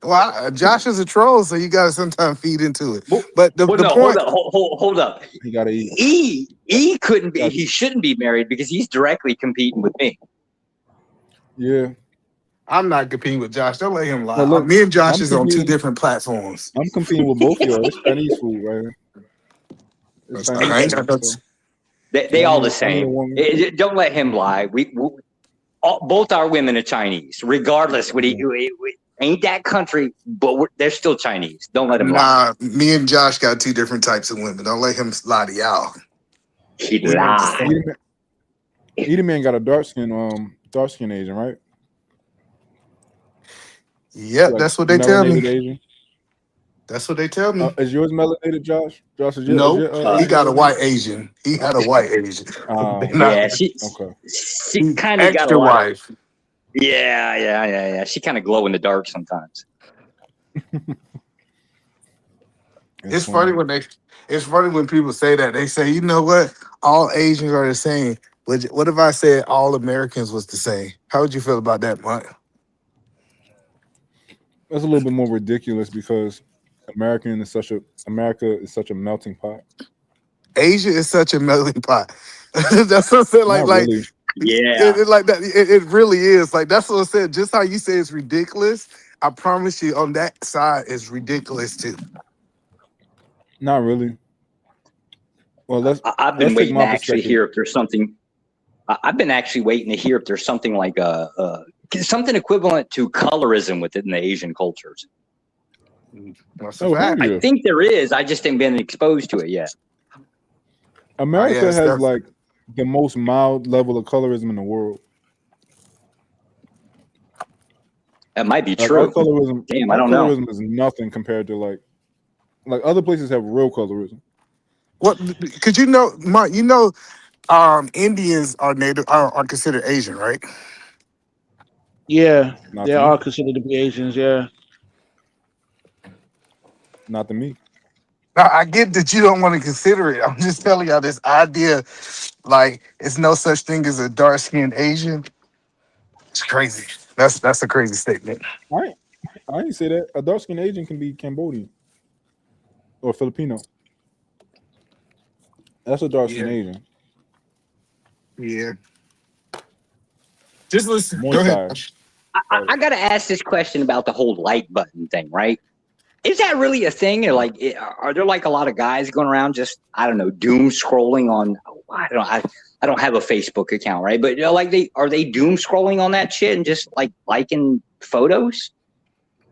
Well, Josh is a troll, so you got to sometimes feed into it. Well, But the no, point, hold up. He gotta eat. He couldn't be. He shouldn't be married because he's directly competing with me. Yeah. I'm not competing with Josh. Don't let him lie. Well, look, Me and Josh I'm is on two competing. different platforms. I'm competing with both of y'all. It's Chinese food, right? It's Chinese I ain't food. got no- So They all the I need a same. woman. Don't let him lie. Both our women are Chinese, regardless. Ain't that country, but they're still Chinese. Don't let him lie. Nah, me and Josh got two different types of women. Don't let him lie to y'all. He We not the lied. same. Edie Man got a dark skin Asian, right? Yep, Like that's what they tell melanated me. Asian. That's what they tell me. Is yours melanated, Josh? Josh, is No, your he Asian got a melanated? white Asian. He got a white Asian. They not Yeah, she Okay. kind of got a extra lot of. wife. Yeah. She kind of glow in the dark sometimes. It's funny when people say that. They say, you know what? All Asians are the same. But what if I said all Americans was the same? How would you feel about that, Mike? That's a little bit more ridiculous because America is such a melting pot. Asia is such a melting pot. That's what I'm saying. Not really. Yeah. Like that. It really is. Like that's what I said. Just how you say it's ridiculous, I promise you, on that side, it's ridiculous too. Not really. Well, I've been let's take waiting to my actually perspective. hear if there's something. I've been actually waiting to hear if there's something like something equivalent to colorism within the Asian cultures. That's a fact. Hundred. I think there is. I just ain't been exposed to it yet. America yes, has that's- like the most mild level of colorism in the world. That might be Like true. our colorism, Damn, I don't know. colorism is nothing compared to like other places have real colorism. what? Because you know, Mark, Indians are native are considered Asian, right? Yeah, Not they to are me. considered to be Asians. Yeah. Not to me. Now, I get that you don't want to consider it. I'm just telling y'all this idea, like it's no such thing as a dark skinned Asian. It's crazy. That's a crazy statement. I ain't say that. A dark skinned Asian can be Cambodian or Filipino. That's a dark skinned Yeah, Asian. yeah. Just listen. Muay Go ahead. Thai. I got to ask this question about the whole like button thing, right? Is that really a thing? Or like, are there like a lot of guys going around just, I don't know, doom scrolling on? I don't have a Facebook account, right? But are they doom scrolling on that shit and just like liking photos?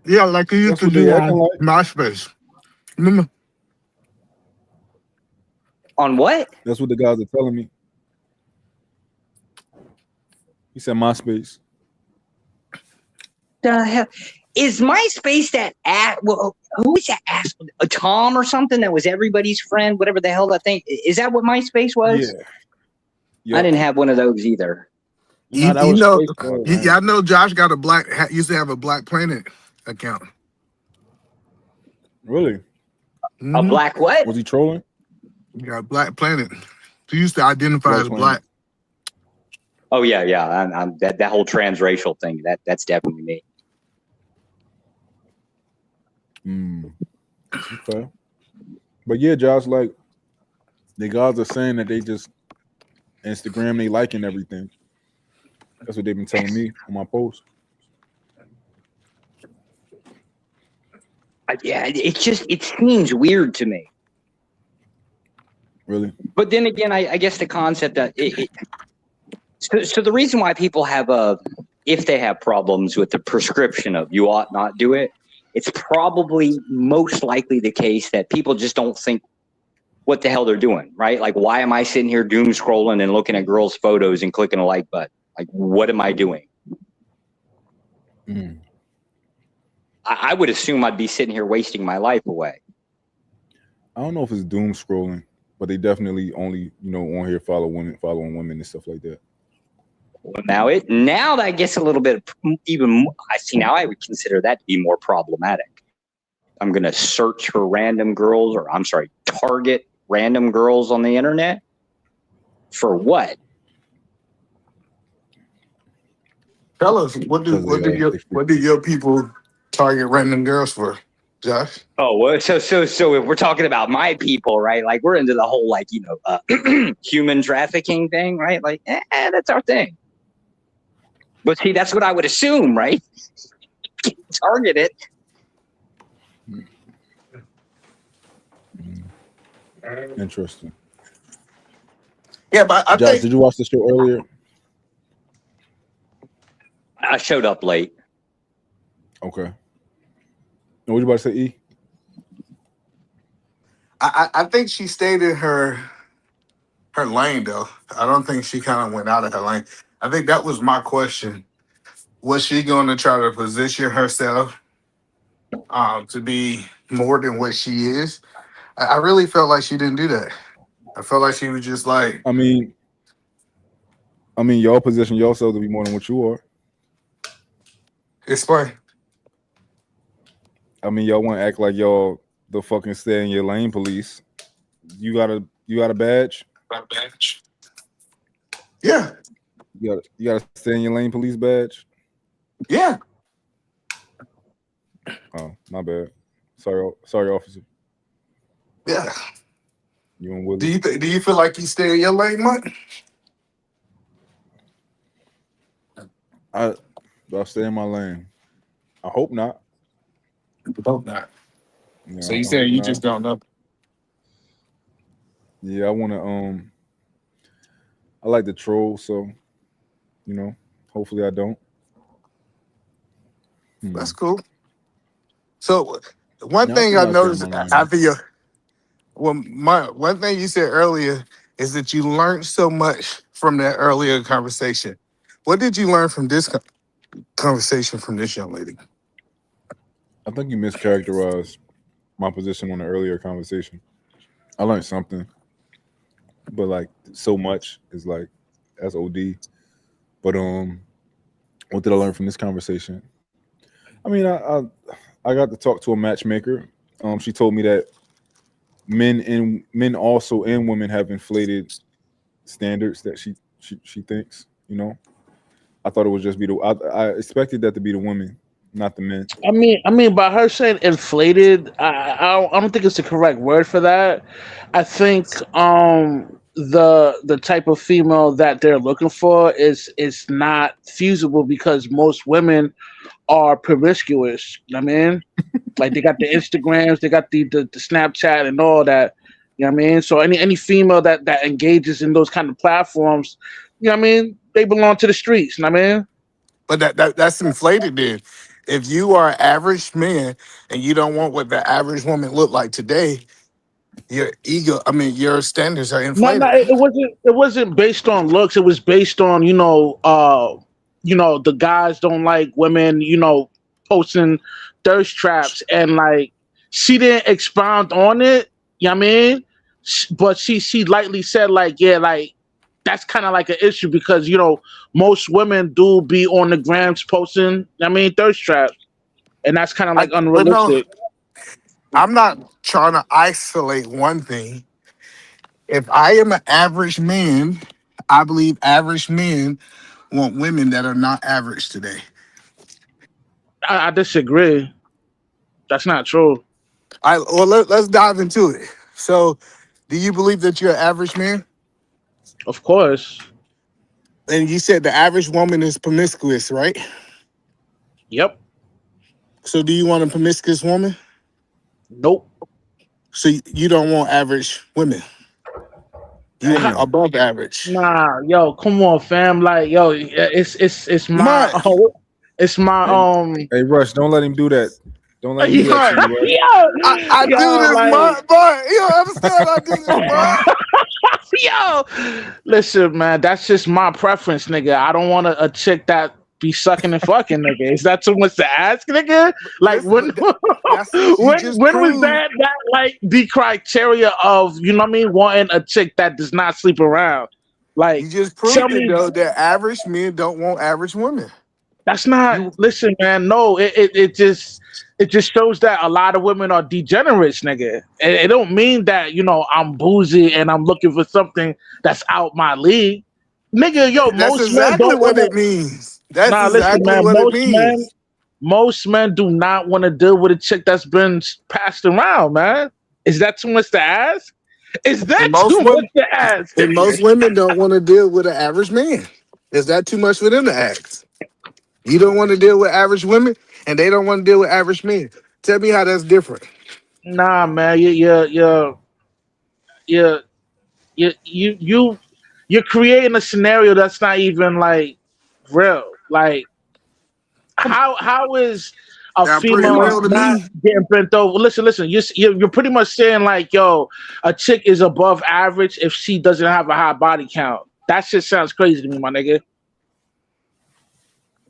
Yeah, like you used That's to what they do acting on like. MySpace. Remember? On what? That's what the guys are telling me. He said MySpace. The hell is MySpace that well, who is that ass? A Tom or something that was everybody's friend, whatever the hell that thing is. That what MySpace was? Yeah. I didn't have one of those either. No, that You was know, Facebook. Oh, y'all know Josh got used to have a Black Planet account. Really? A black what? Was he trolling? You got Black Planet. He used to identify Black as Planet. black. Oh yeah. I'm that whole transracial thing. That's definitely me. Okay. But yeah, Josh, like the guys are saying that they just Instagram they liking everything. That's what they've been telling me on my post. Yeah, it seems weird to me. Really? But then again, I guess the concept that so the reason why people have if they have problems with the prescription of you ought not do it, it's probably most likely the case that people just don't think what the hell they're doing, right? Like, why am I sitting here doom scrolling and looking at girls' photos and clicking a like button? Like, what am I doing? I would assume I'd be sitting here wasting my life away. I don't know if it's doom scrolling, but they definitely only, on here following women and stuff like that. Well, now that gets a little bit even. I see. Now I would consider that to be more problematic. I'm going to search for random girls, or I'm sorry, target random girls on the internet for what? Tell us, what do your people target random girls for, Josh? Oh, well, so if we're talking about my people, right? Like we're into the whole human trafficking thing, right? Like, that's our thing. But see, that's what I would assume, right? Target it. Interesting. Yeah, but I Josh, think. did you watch the show earlier? I showed up late. Okay. What you about to say, E? I think she stayed in her lane, though. I don't think she kind of went out of her lane. I think that was my question. Was she going to try to position herself to be more than what she is? I really felt like she didn't do that. I felt like she was just like. I mean, y'all position yourself to be more than what you are. Explain. I mean, y'all want to act like y'all the fucking stay in your lane police. You got a badge? Yeah. You got a stay in your lane police badge? Yeah. Oh, my bad. Sorry, officer. Yeah. You and Willie? Do you feel like you stay in your lane, Mike? I'll stay in my lane. I hope not. Hope not. Yeah, So you said you just don't know. Yeah, I want to. I like to troll, so hopefully I don't. That's cool. So one thing I I think noticed I'll stay after your one thing you said earlier is that you learned so much from that earlier conversation. What did you learn from this conversation from this young lady? I think you mischaracterized my position on the earlier conversation. I learned something, but like so much is like that's OD. But what did I learn from this conversation? I mean, I got to talk to a matchmaker. She told me that men also and women have inflated standards that she thinks. I thought it would just be I expected that to be the women, not the men. I mean, by her saying inflated, I don't think it's the correct word for that. I think the type of female that they're looking for is not feasible because most women are promiscuous. I mean, like they got the Instagrams, they got the Snapchat and all that. You know what I mean? So any female that engages in those kind of platforms, you know what I mean, they belong to the streets. You know what I mean? But that's inflated then. If you are an average man and you don't want what the average woman look like today, your standards are No, inflated. it wasn't based on looks. It was based on the guys don't like women, posting thirst traps, and like she didn't expound on it. You know what I mean? But she lightly said like, yeah, like that's kind of like an issue because most women do be on the grams posting. I mean, thirst traps, and that's kind of like But no, unrealistic. I'm not trying to isolate one thing. If I am an average man, I believe average men want women that are not average today. I disagree. That's not true. Let's dive into it. So, do you believe that you're an average man? Of course. And you said the average woman is promiscuous, right? Yep. So, do you want a promiscuous woman? Nope. So, you don't want average women. You want Damn. above average. Nah, yo, come on, fam. Like, yo, it's my My, it's my Hey, hey, Rush, don't let him do that. Don't let him do yo, that to you, Rush. I do yo, this, like, but you don't understand. I do this, but yo, listen, man, that's just my preference, nigga. I don't want a chick that be sucking and fucking, nigga. Is that too much to ask, nigga? Like, listen, when but that's you just when was proved. that like the criteria of, you know what I mean, wanting a chick that does not sleep around? You Like, just tell proved it me. though that average men don't want average women. That's not. You Listen, man. No, it just shows that a lot of women are degenerates, nigga. It don't mean that, I'm bougie and I'm looking for something that's out my league, nigga. Yo, that's most men exactly don't what want it to. means. That's Nah, listen, exactly man. what it means. Most men do not want to deal with a chick that's been passed around, man. Is that too much to ask? Is that And most too much women to ask? and most women don't want to deal with an average man. Is that too much for them to ask? You don't want to deal with average women, and they don't want to deal with average men. Tell me how that's different. Nah, man. You you you you you're creating a scenario that's not even like real. Like, how is a That's pretty female real to not me. getting bent over? Listen. You're pretty much saying like, yo, a chick is above average if she doesn't have a high body count. That shit sounds crazy to me, my nigga.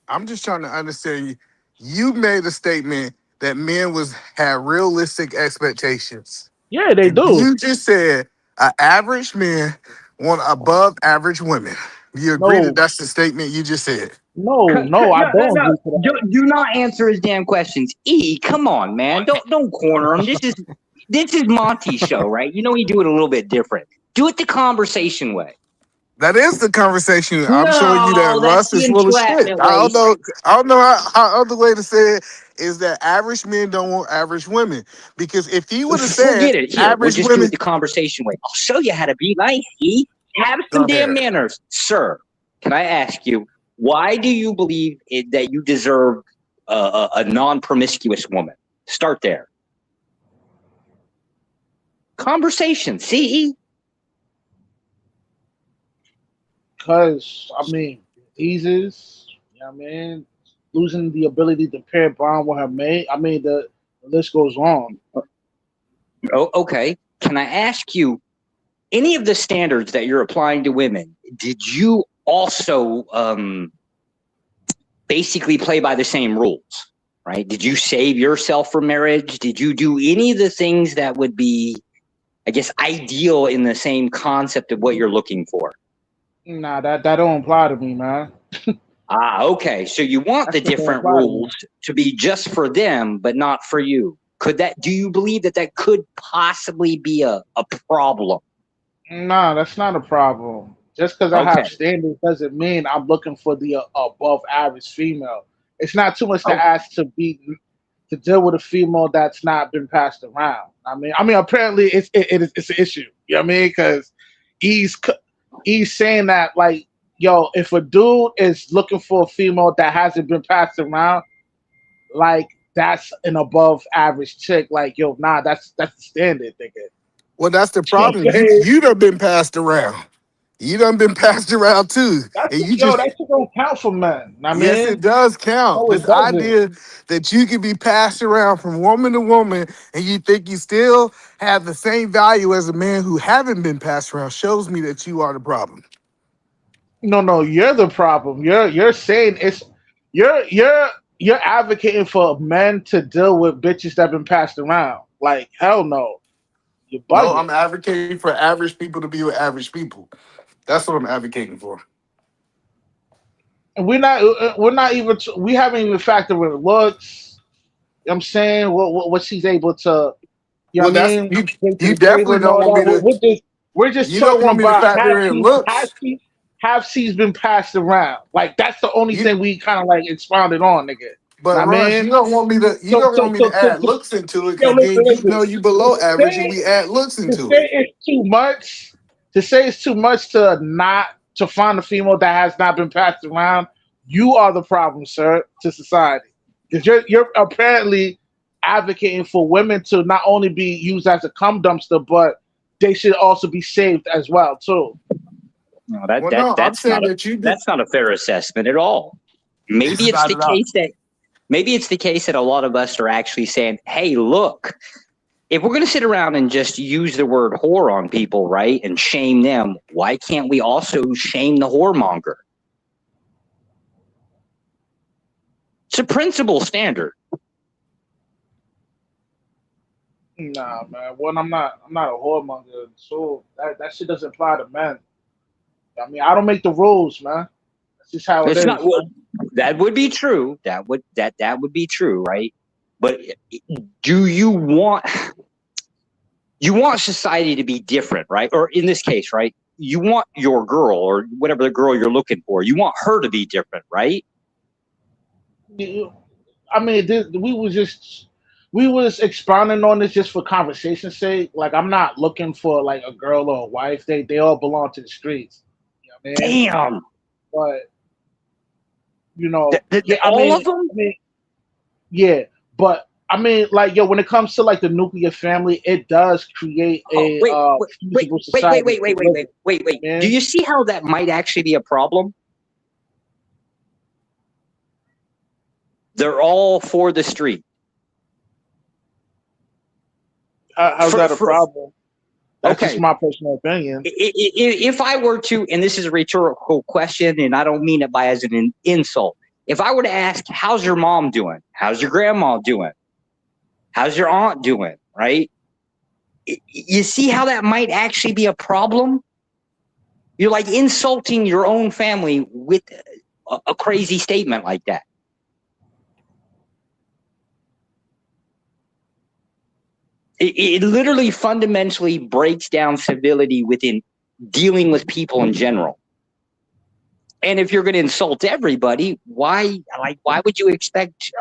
I'm just trying to understand you. You made a statement that men was had realistic expectations. Yeah, they And do. you just said an average man want above average women. You agree that No, that's the statement you just said? no, I No, no, don't no. agree to that. Do not answer his damn questions. Come on, man. Don't corner him. This is Monty's show, right? You know you do it a little bit different. Do it the conversation way. That is the conversation. I'm showing you that No, that's Russ the is full of shit. entrapment way. I don't know how other way to say it is that average men don't want average women. Because if he would have said Forget it. Here, we'll average just do women, it the conversation way. I'll show you how to be nice. Have go some damn ahead. manners, sir. Can I ask you, why do you believe that you deserve a non-promiscuous woman? Start there. Conversation. See, Because, I mean, eases, you know what I mean? Losing the ability to pair bond with her mate. I mean, the list goes on. okay. Can I ask you, any of the standards that you're applying to women, did you also basically play by the same rules, right? Did you save yourself for marriage? Did you do any of the things that would be, I guess, ideal in the same concept of what you're looking for? Nah, that don't apply to me, man. Okay. So you want That the shit don't different apply to me. rules to be just for them, but not for you. Do you believe that could possibly be a problem? Nah, that's not a problem. Just because I Okay. have standards doesn't mean I'm looking for the above average female. It's not too much to Okay. ask to deal with a female that's not been passed around. I mean, apparently it's an issue. You know what I mean? Because he's he's saying that, like, yo, if a dude is looking for a female that hasn't been passed around, like, that's an above average chick. Like, yo, nah, that's the standard, nigga. Well, that's the You know problem. what I'm You saying? you done been passed around. You done been passed around too. And you just That shit don't count for men. I yes, it mean, does count. no, it This doesn't. idea that you can be passed around from woman to woman and you think you still have the same value as a man who haven't been passed around shows me that you are the problem. No, you're the problem. You're saying you're advocating for men to deal with bitches that been passed around. Like, hell no, you're No, bugging. I'm advocating for average people to be with average people. That's what I'm advocating for. And we haven't even factored in looks. You know what I'm saying what she's able to. You know Well, what I that's mean? you. Bring to You the table definitely and don't all want me that. to. We're just You don't talking want me to about factor in looks. have she's been passed around. Like that's the only You, thing we kind of like expounded on, nigga. but Know what I Russ, mean? you don't want me to. You don't want me to add So looks into it yo, because then you know you to below average, and say we add looks to into say it. it's too much, to say it's too much to not to find a female that has not been passed around, you are the problem, sir, to society. Because you're apparently advocating for women to not only be used as a cum dumpster, but they should also be saved as well too. No, Well, no, I'm saying that you do. that's not a fair assessment at all. Maybe It's it's not the at all. case that maybe it's the case that a lot of us are actually saying, "Hey, look, if we're going to sit around and just use the word whore on people, right, and shame them, why can't we also shame the whoremonger?" It's a principle standard. Nah, man. One, I'm not a whoremonger, so that shit doesn't apply to men. I mean, I don't make the rules, man. That's just how it It's not is, well, man. that would be true. That would be true, right? But do you want society to be different, right? Or in this case, right? You want your girl or whatever the girl you're looking for, you want her to be different, right? I mean, we was expounding on this just for conversation's sake. Like, I'm not looking for like a girl or a wife. They all belong to the streets. You know what I mean? Damn. But yeah, All of them? yeah, but I mean, like, yo, when it comes to like the nuclear family, it does create Oh, a wait, wait, feasible wait, wait, society wait, to wait, wait, live wait, in, wait, wait. Do man. you see how that might actually be a problem? They're all for the street. How's that a problem? That's just Okay. my personal opinion. If I were to, and this is a rhetorical question, and I don't mean it by as an insult. If I were to ask, how's your mom doing? How's your grandma doing? How's your aunt doing? Right? You see how that might actually be a problem? You're like insulting your own family with a crazy statement like that. It literally fundamentally breaks down civility within dealing with people in general. And if you're going to insult everybody, why would you expect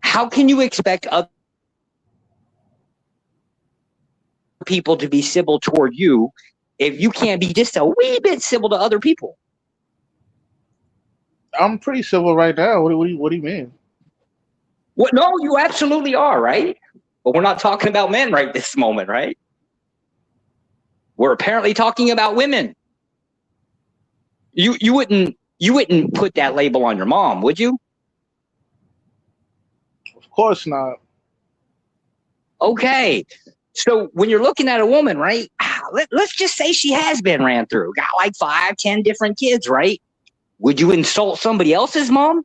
how can you expect other people to be civil toward you if you can't be just a wee bit civil to other people? I'm pretty civil right now. What do you mean? What? No, you absolutely are, right? But we're not talking about men right this moment, right? We're apparently talking about women. You wouldn't put that label on your mom, would you? Of course not. Okay. So when you're looking at a woman, right? Let's just say she has been ran through, got like 5, 10 different kids, right? Would you insult somebody else's mom?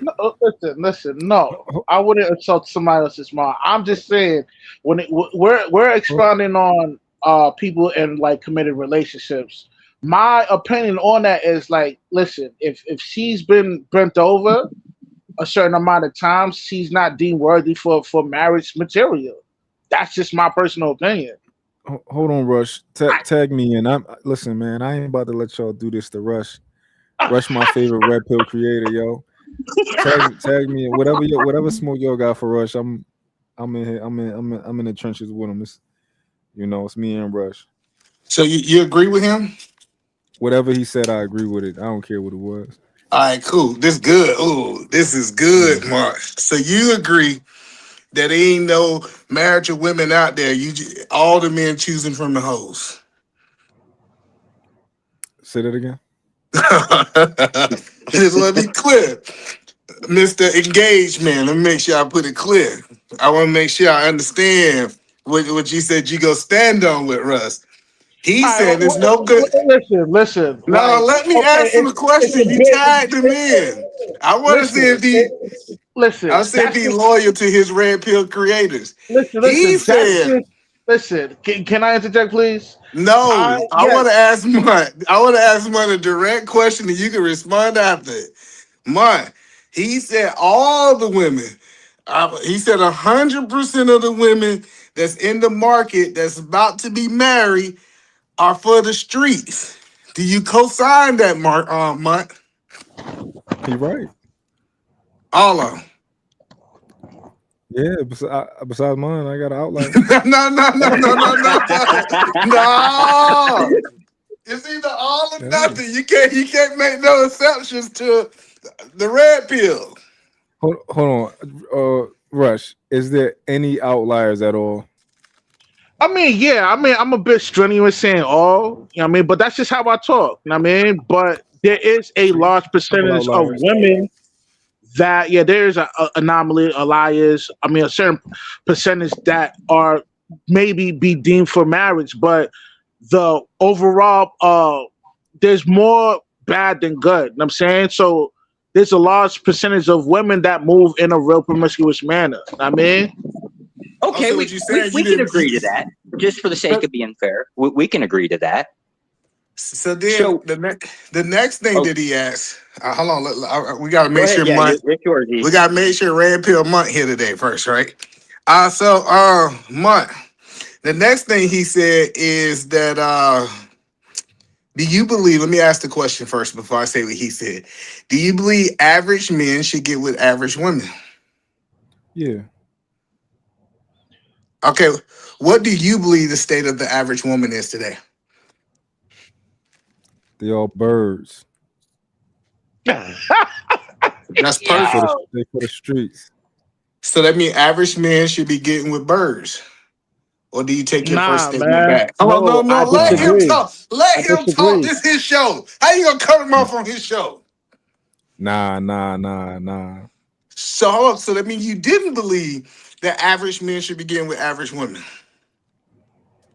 No, listen. No, I wouldn't insult somebody else's mom. I'm just saying we're expounding on people in like committed relationships. My opinion on that is like, listen, if she's been bent over a certain amount of times, she's not deemed worthy for marriage material. That's just my personal opinion. Hold on, Rush. Tag me in. Listen, man. I ain't about to let y'all do this to Rush. Rush, my favorite red pill creator, yo. Tag me in. Whatever smoke y'all got for Rush. I'm in here. I'm in the trenches with him. It's me and Rush. So you agree with him? Whatever he said, I agree with it. I don't care what it was. All right, cool. This good. Ooh, this is Yeah. good, Mark. So you agree that there ain't no marriage of women out there. All the men choosing from the hoes. Say that again. Just want to be clear, Mr. Engagement. Let me make sure I put it clear. I want to make sure I understand what you said you go stand on with Russ. He All said right, it's no good. listen. No, Like, let me okay, ask him a it's a question. You tagged him bit. in. I want to see Listen, if he. I listen. said be loyal to his red pill creators. He Listen. That's said just listen. Can I interject, please? no. I Yes. want to ask Mutt. I want to ask Mutt a direct question, and you can respond after it. Mutt, he said all the women He said 100% of the women that's in the market that's about to be married are for the streets. Do you co-sign that, Munt? He right. All of them. Yeah, besides mine, I got an outlier. No. No. It's either all or Yeah. nothing. You can't make no exceptions to the red pill. Hold on. Rush, is there any outliers at all? I mean, yeah, I mean, I'm a bit strenuous saying all, you know what I mean, but that's just how I talk, you know what I mean? But there is a See, large couple percentage of outliers. women that, yeah, there's a anomaly, liars. I mean, a certain percentage that are maybe be deemed for marriage, but the overall, there's more bad than good, you know what I'm saying? So there's a large percentage of women that move in a real promiscuous manner, you know what I mean? Okay, Also, we, what you we, saying? You we can didn't. agree to that, just for the sake of being fair. We can agree to that. So then So, the next thing oh, that he asked. Hold on. We got to go make ahead. sure Yeah, Munt. it's yours, We E. got to make sure Red Pill Munt here today first, right? Munt. The next thing he said is that do you believe? Let me ask the question first before I say what he said. Do you believe average men should get with average women? Yeah, Okay. What do you believe the state of the average woman is today? they all birds. That's They for perfect. the Yo, they for the streets. So that means average men should be getting with birds. Or do you take your first nah, statement man. back? Oh no, No, no, I let Nah, him disagree. talk. Let I him talk. disagree. This is his show. How you gonna cut him nah, off on his show? nah. So hold on. So that means you didn't believe that average men should be getting with average women.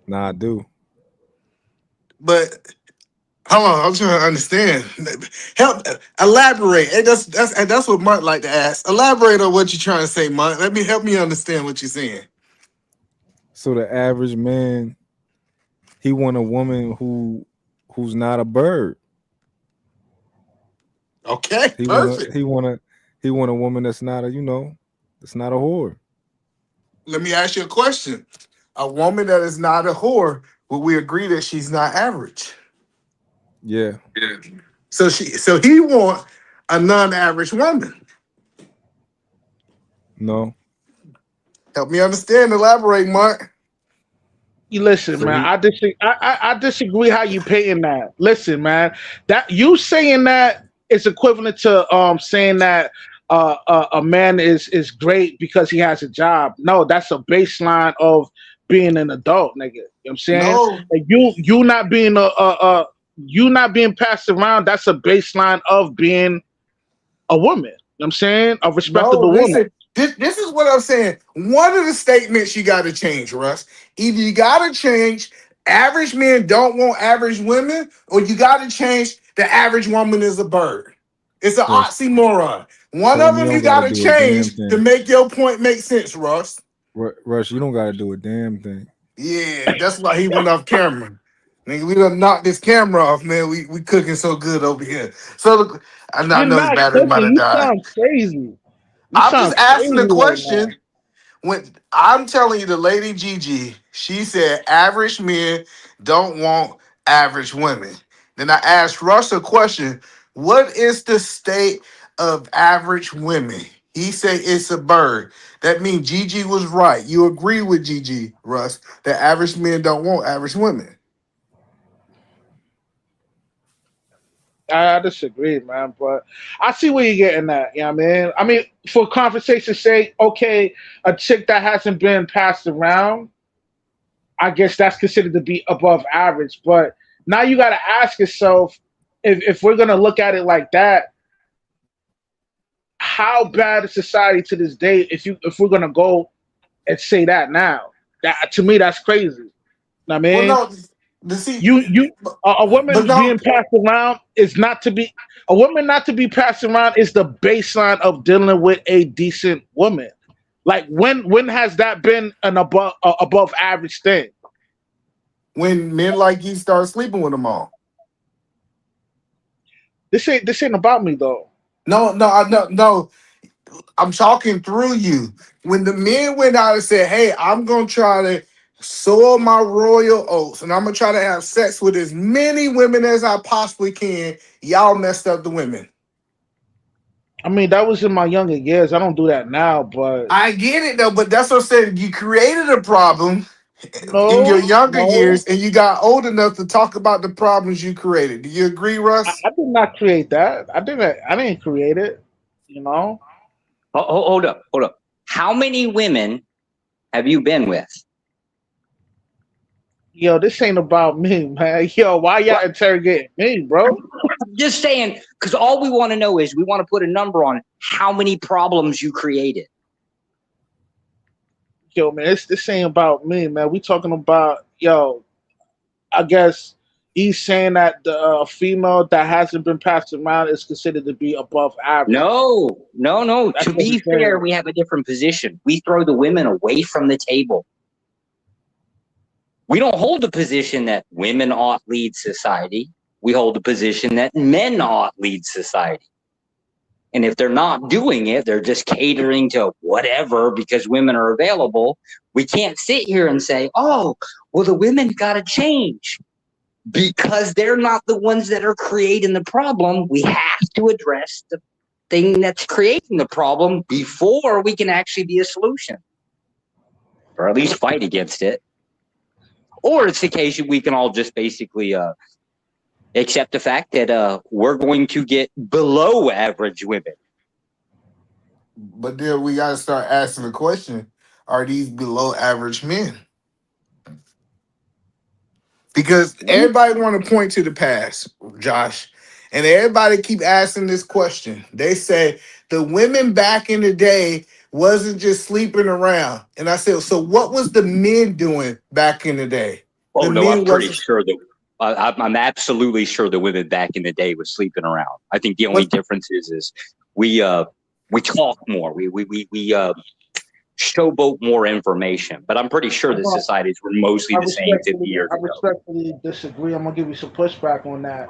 Nah, I do. But hold on, I'm trying to understand. Help elaborate. And that's what Mutt like to ask. Elaborate on what you're trying to say, Mutt. Help me understand what you're saying. So the average man, he want a woman who's not a bird. Okay, He want a perfect. he want a he want a woman that's not a that's not a whore. Let me ask you a question. A woman that is not a whore, will we agree that she's not average? Yeah, Yeah. So he want a non-average woman. no. Help me understand. Elaborate, Mark. You listen, So man. he I disagree how you painting that. Listen, man. That you saying that is equivalent to saying that a man is great because he has a job. No, that's a baseline of being an adult, nigga. You know what I'm saying? No, Like you not being you not being passed around. That's a baseline of being a woman. You know what I'm saying? A no. respectable woman. Listen, this is what I'm saying. One of the statements you got to change, Russ. Either you got to change average men don't want average women, or you got to change the average woman is a bird. It's an Rush. oxymoron. One So of you them don't you got got to to do a damn change to thing. make your point make sense, Russ. Rush, you don't got to do a damn thing. Yeah, that's why he went off camera. Nigga, we done knocked this camera off, man. We cooking so good over here. So look, I You're know his not battery might cooking. have You died. sound crazy. You I'm just sound asking crazy the right now. question. When I'm telling you, the lady Gigi, she said average men don't want average women. Then I asked Russ a question: what is the state of average women? He said it's a bird. That means Gigi was right. You agree with Gigi, Russ, that average men don't want average women. I disagree, man, but I see where you're getting at. You know what I mean? I mean, for conversation's sake, okay, a chick that hasn't been passed around, I guess that's considered to be above average. But now you got to ask yourself, if we're gonna look at it like that, how bad is society to this day? If we're gonna go and say that now, that to me that's crazy. Know what I Well, mean, no, the see, you a but woman no, being passed around is not to be a woman not to be passed around is the baseline of dealing with a decent woman. Like when has that been an above average thing? when men like you start sleeping with them all. This ain't about me though. No, no, no. I'm talking through you. When the men went out and said, "Hey, I'm gonna try to sow my royal oats, and I'm gonna try to have sex with as many women as I possibly can," y'all messed up the women. I mean, that was in my younger years. I don't do that now, but I get it though, but that's what I'm saying. You created a problem in your no, younger no, years, and you got old enough to talk about the problems you created. Do you agree, Russ? I did not create that. I didn't create it. You know, Hold up, hold up. How many women have you been with? yo, this ain't about me, man. Yo, why y'all What? interrogating me, bro? I'm just saying, because all we want to know is we want to put a number on how many problems you created. Yo, man, this ain't about me, man. We talking about yo. I guess he's saying that the female that hasn't been passed around is considered to be above average. No. That's To what be he's fair, saying. we have a different position. We throw the women away from the table. We don't hold the position that women ought lead society. We hold the position that men ought lead society. And if they're not doing it, they're just catering to whatever because women are available. We can't sit here and say, oh, well, the women got to change because they're not the ones that are creating the problem. We have to address the thing that's creating the problem before we can actually be a solution, or at least fight against it. Or it's the case we can all just basically accept the fact that we're going to get below average women. But then we got to start asking the question: are these below average men? Because everybody want to point to the past, Josh, and everybody keep asking this question. They say the women back in the day wasn't just sleeping around, and I said, so what was the men doing back in the day? Oh The no, I'm men pretty wasn't. sure that I'm absolutely sure the women back in the day was sleeping around. I think the only What? difference is we talk more. We showboat more information. But I'm pretty sure the societies were mostly the same 50 years I ago. respectfully disagree. I'm gonna give you some pushback on that.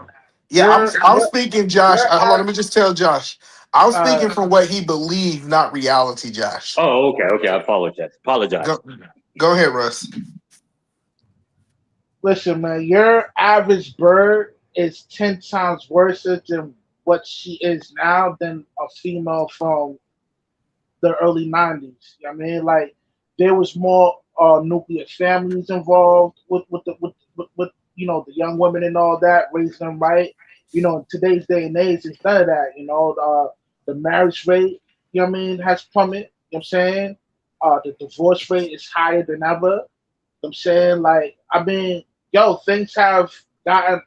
Yeah, I'm Your speaking, Josh. your Hold on, let me just tell Josh. I'm uh, speaking from what he believed, not reality, Josh. Oh, okay. I apologize. Go, go ahead, Russ. listen, man. Your average bird is 10 times worse than what she is now than a female from the early '90s. You know what I mean, like there was more nuclear families involved with the young women and all that, raising them right. In today's day and age, it's none of that. The marriage rate, has plummeted. You know what I'm saying? The divorce rate is higher than ever. You know what I'm saying? Like, I mean, things have gotten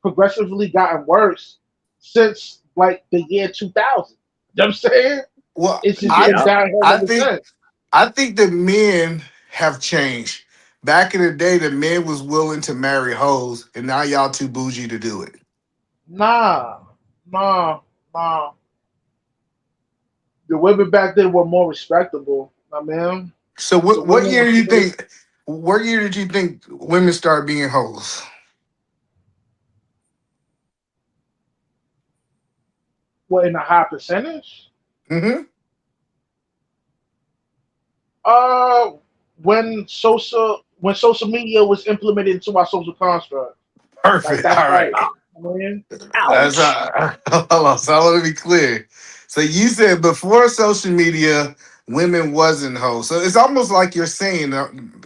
progressively gotten worse since like the year 2000. You know what I'm saying? Well, It's just been Yeah. downhill I ever think since. I think the men have changed. Back in the day, the men was willing to marry hoes, and now y'all too bougie to do it. Nah, nah, nah. The women back then were more respectable. I mean, So the what women year were do you treated think? What year did you think women started being hoes? were in a high percentage. Hmm. Uh, when social media was implemented into our social construct, like Perfect. that's All like, right. I mean, That's Ouch. hold on. So I want to be clear. So you said before social media, women wasn't hoes. So it's almost like you're saying.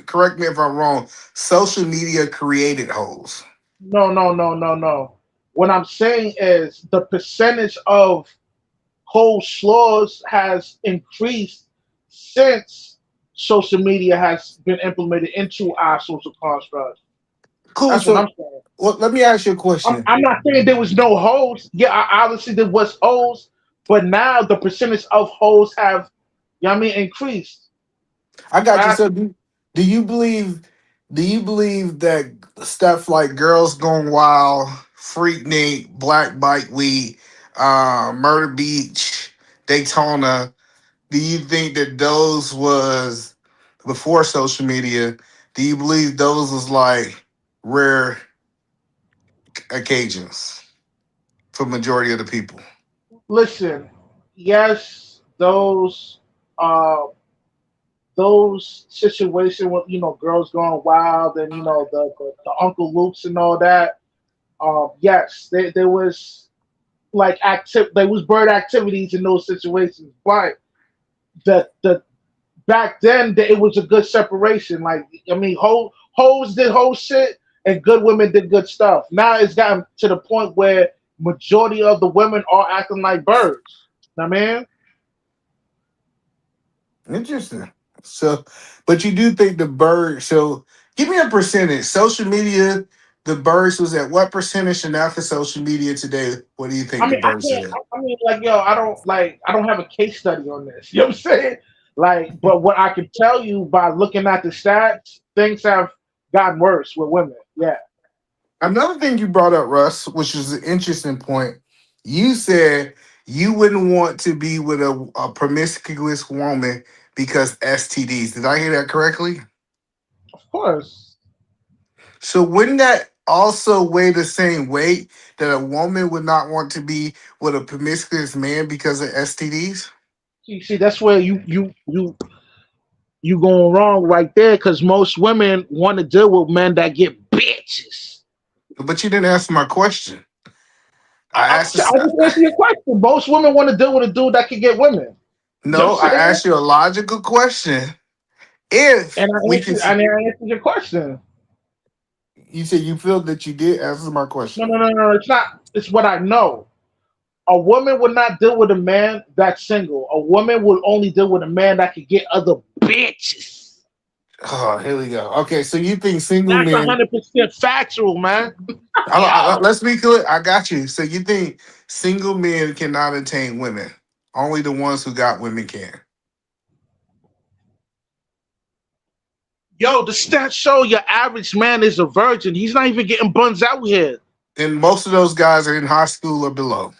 Correct me if I'm wrong. Social media created hoes. no, no, no, no, no. What I'm saying is the percentage of whole slaws has increased since social media has been implemented into our social construct. Cool. That's what So, I'm saying. well, let me ask you a I'm, question. I'm not saying there was no hoes. Yeah, obviously there was hoes, but now the percentage of hoes have, increased I got you. So, drastically. do you believe? Do you believe that stuff like Girls Gone Wild, Freak Nate, Black Bike Week, Murder Beach, Daytona? Do you think that those was before social media? Do you believe those was like rare occasions for majority of the people? Listen, yes, those situations with girls going wild and the Uncle Lukes and all that. Yes, there was like there was bird activities in those situations, but the back then it was a good separation. Like I mean, hoes did whole shit and good women did good stuff. Now it's gotten to the point where majority of the women are acting like birds. I mean, Interesting. So, but you do think the bird? So, give me a percentage. Social media, the birds was at what percentage, and after social media today, what do you think I the mean, I birds can't. are at? I mean, like, yo, I don't have a case study on this. You know what I'm saying? Like, but what I can tell you by looking at the stats, things have gotten worse with women. Yeah. Another thing you brought up, Russ, which is an interesting point. You said you wouldn't want to be with a promiscuous woman because STDs. Did I hear that correctly? Of course. So wouldn't that also weigh the same weight that a woman would not want to be with a promiscuous man because of STDs? See, that's where you going wrong right there because most women want to deal with men that get bitches. But you didn't answer my question. I asked I this, just answered your question. Most women want to deal with a dude that can get women. You know what I'm no, I saying? asked you a logical question. If And we can, I answered your question. you said you feel that you did answer my No, question. no, no, no. It's not. It's what I know. A woman would not deal with a man that's single. A woman would only deal with a man that could get other bitches. Oh, here we go. Okay, so you think single That's men? 100% factual, man. Yo, Let's be clear. I got you. So you think single men cannot attain women? Only the ones who got women can. yo, the stats show your average man is a virgin. He's not even getting buns out here. And most of those guys are in high school or below.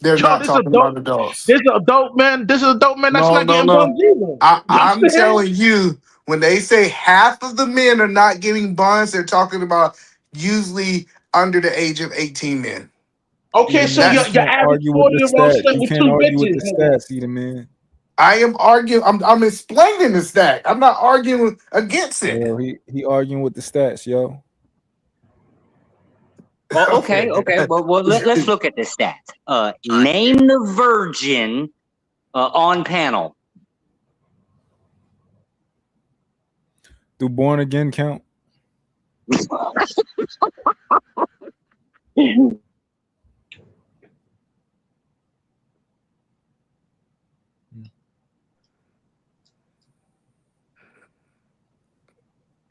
They're Yo, not talking about adults. this adult man. This is adult man that's No, not no, getting no. buns either. You know what I'm I'm saying? telling you, when they say half of the men are not getting bonds, they're talking about usually under the age of 18 men. Okay, Either so man, you your That's can't average argue with the 40-year-old stats. slept You with can't two argue with bitches, the nigga. stats, either man. I am arguing. I'm explaining the stat. I'm not arguing against it. Yo, he arguing with the stats, yo. Oh, Okay. okay. Well, let's look at the stats. Name the virgin on panel. Do born again count?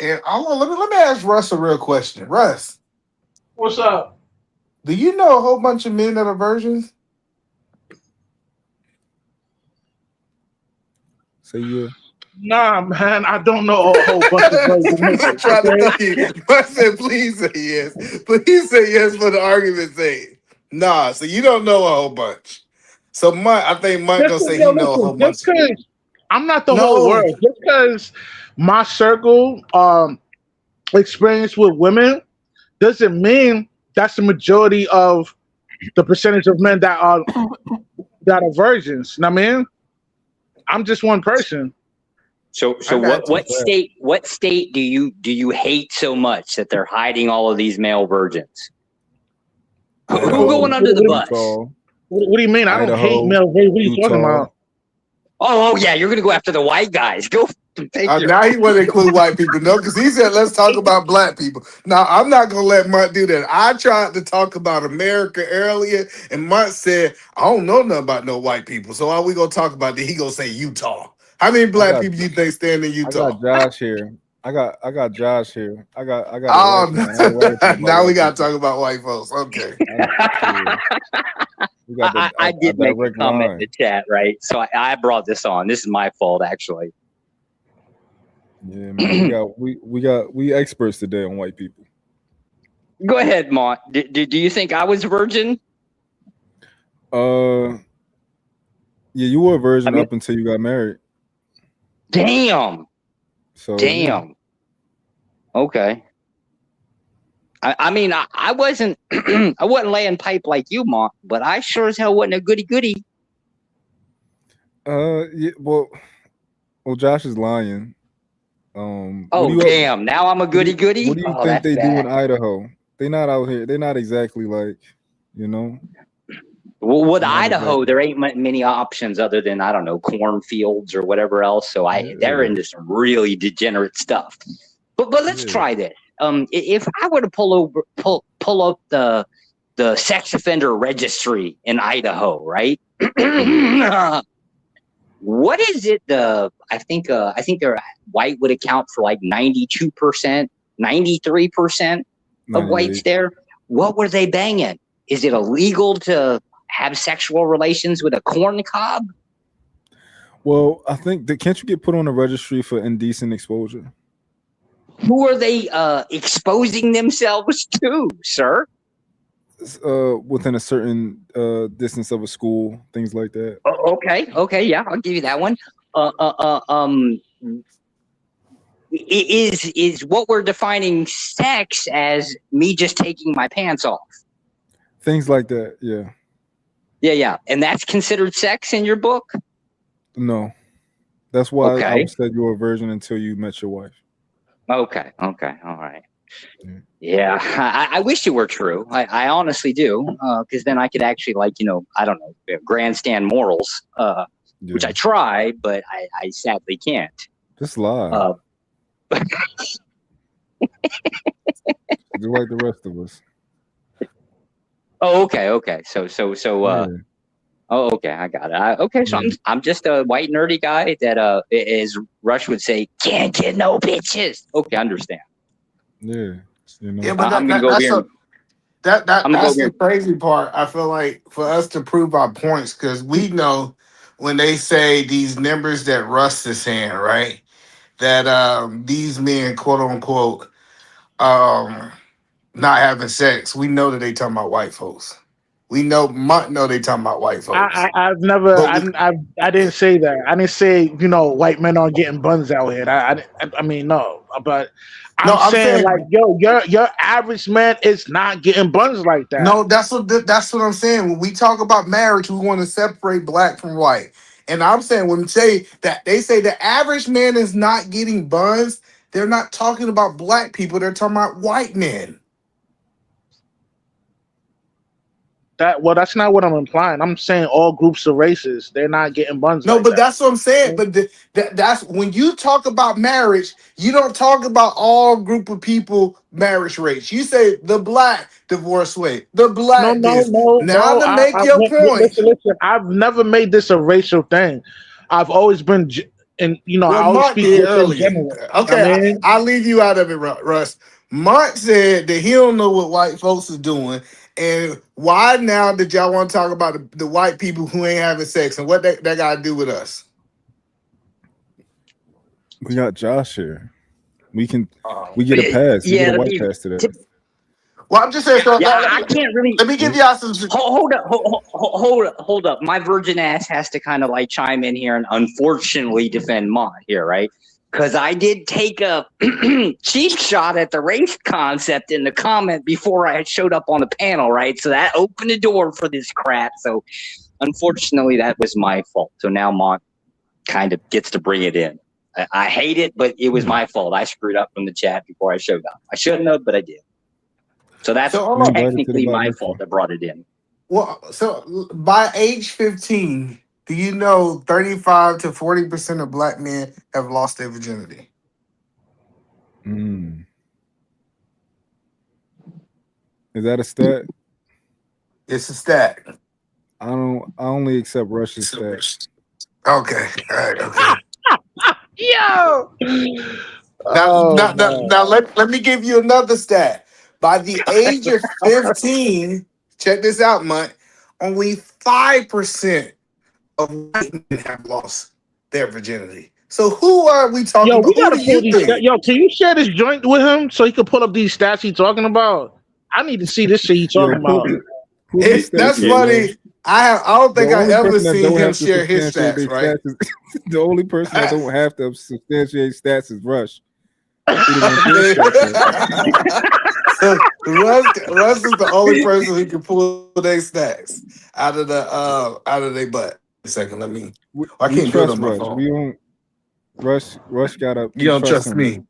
And let me ask Russ a real question. Russ, What's up? do you know a whole bunch of men that are virgins? Say yeah. Nah, man, I don't know a whole bunch of virgin I'm not niggas. trying to Okay. throw you. I said, please say yes. Please say yes for the argument's sake. Nah, so you don't know a whole bunch. So I think Mike Just gonna 'cause, say yo, he know a listen, whole just bunch. because I'm not the whole No. world, just because my circle experience with women doesn't mean that's the majority of the percentage of men that are virgins. Know what I mean, I'm just one person. So I got you. what state do you hate so much that they're hiding all of these male virgins? Who Idaho, going under the bus? Utah, What do you mean? I don't hate Idaho, male virgins. What are you talking Utah. about? Oh yeah, you're gonna go after the white guys. Go take your. Now he want to include white people. No, because he said let's talk about black people. Now I'm not gonna let Mutt do that. I tried to talk about America earlier, and Mutt said I don't know nothing about no white people. So all we gonna talk about? He gonna say Utah. How many I black got people you think stand in I got Utah? Josh here. I got Josh here. I got a Oh, rifle, man. I ain't worried about now we white gotta people. talk about white folks. Okay. Yeah. We got I a did make a direct comment in line. the chat, right? So I brought this on. This is my fault, actually. Yeah, man. We experts today on white people. Go ahead, Mont. Do you think I was a virgin? Yeah, you were a virgin I mean, up until you got married. damn. So yeah. Damn. Okay. I mean, I wasn't I wasn't laying pipe like you, Mont, but I sure as hell wasn't a goody goody. Yeah, well, Josh is lying. What do Oh, you damn. Now I'm a goody what goody? do you Oh, think that's they do in bad. Idaho? They not out here. They're not exactly like, you know, Well, with they're not Idaho, exactly. there ain't many options other than, I don't know, cornfields or whatever else. So they're Yeah, into some really degenerate stuff. But let's yeah. try this. If I were to pull up the sex offender registry in Idaho, right? What is it? I think their white would account for like 92%, 93% of whites 98. there. What were they banging? Is it illegal to have sexual relations with a corn cob? Well, I think that can't you get put on a registry for indecent exposure? Who are they exposing themselves to, sir? Within a certain distance of a school, things like that. Okay, yeah, I'll give you that one. Uh, uh, uh, um, is what we're defining sex as me just taking my pants off? Things like that. Yeah. Yeah, and that's considered sex in your book? No. That's why I Okay, said you were a virgin until you met your wife. okay, all right. Yeah. Yeah, I wish it were true. I honestly do, because then I could actually, like, I don't know, grandstand morals, which Yeah. I try, but I sadly can't. Just lie. Uh, Do like the rest of us. oh, okay. So, Yeah. oh, okay, I got it. Okay, so Yeah. I'm just a white nerdy guy that, as Rush would say, can't get no bitches. Okay, I understand. Yeah. You Yeah, know. but I'm gonna go over that's here. a I'm gonna go that's over the here. crazy part. I feel like for us to prove our points, because we know when they say these numbers that Russ is saying, right? That these men, quote unquote, um, not having sex. We know that they talking about white folks. We know they talking about white folks. I've never But we I didn't say that. I didn't say white men aren't getting buns out here. I mean no, but no, I'm I'm saying like saying your average man is not getting buns like that. no. That's what I'm saying. When we talk about marriage, we want to separate black from white. And I'm saying when they say the average man is not getting buns, they're not talking about black people. They're talking about white men. That's not what I'm implying. I'm saying all groups of races they're not getting buns No, like but that. that's what I'm saying. But that's when you talk about marriage, you don't talk about all group of people marriage rates. You say the black divorce rate, the No, black no, this. no, Now no. to make your point, Listen. I've never made this a racial thing. I've always been, and I well, always Monk speak did just in earlier. general. I Okay, mean, I'll leave you out of it, Russ. Monk said that he don't know what white folks is doing. And why now did y'all want to talk about the white people who ain't having sex and what that got to do with us? We got Josh here. We get a pass. We get a Yeah, white pass to that. Well, I'm just saying. So yeah, I can't really. let me give y'all some. Hold up. My virgin ass has to kind of like chime in here and unfortunately defend Mont here, right? Because I did take a cheap shot at the race concept in the comment before I showed up on the panel, right? So that opened the door for this crap. So unfortunately, that was my fault. So now Mont kind of gets to bring it in. I hate it, but it was my fault. I screwed up from the chat before I showed up. I shouldn't have, but I did. So that's So hold You're on. invited to the technically bat my mitzvah. fault that brought it in. Well, so by age 15, do you know 35 to 40% of black men have lost their virginity? Mm. Is that a stat? It's a stat. I only accept Russia's stats. Okay. All right. Okay. yo, Now, oh man, let me give you another stat. By the age of 15, check this out, Mutt, only 5% of white men have lost their virginity. So who are we talking yo, about? we Who gotta do pull you these. think? Yo, can you share this joint with him so he can pull up these stats he's talking about? I need to see this shit he's Yo, talking about. pull these stats That's up, yo. funny. I don't The think I only ever person that seen don't him have to share his substantiate stats, their right? stats is the only person that don't have to substantiate stats is Rush. He the one pulling stats up. So Russ is the only person who can pull their stats out of their butt. a second. Let me. I We can't do it trust on my Rush. phone. We don't Rush gotta. You We don't trust trust him. me.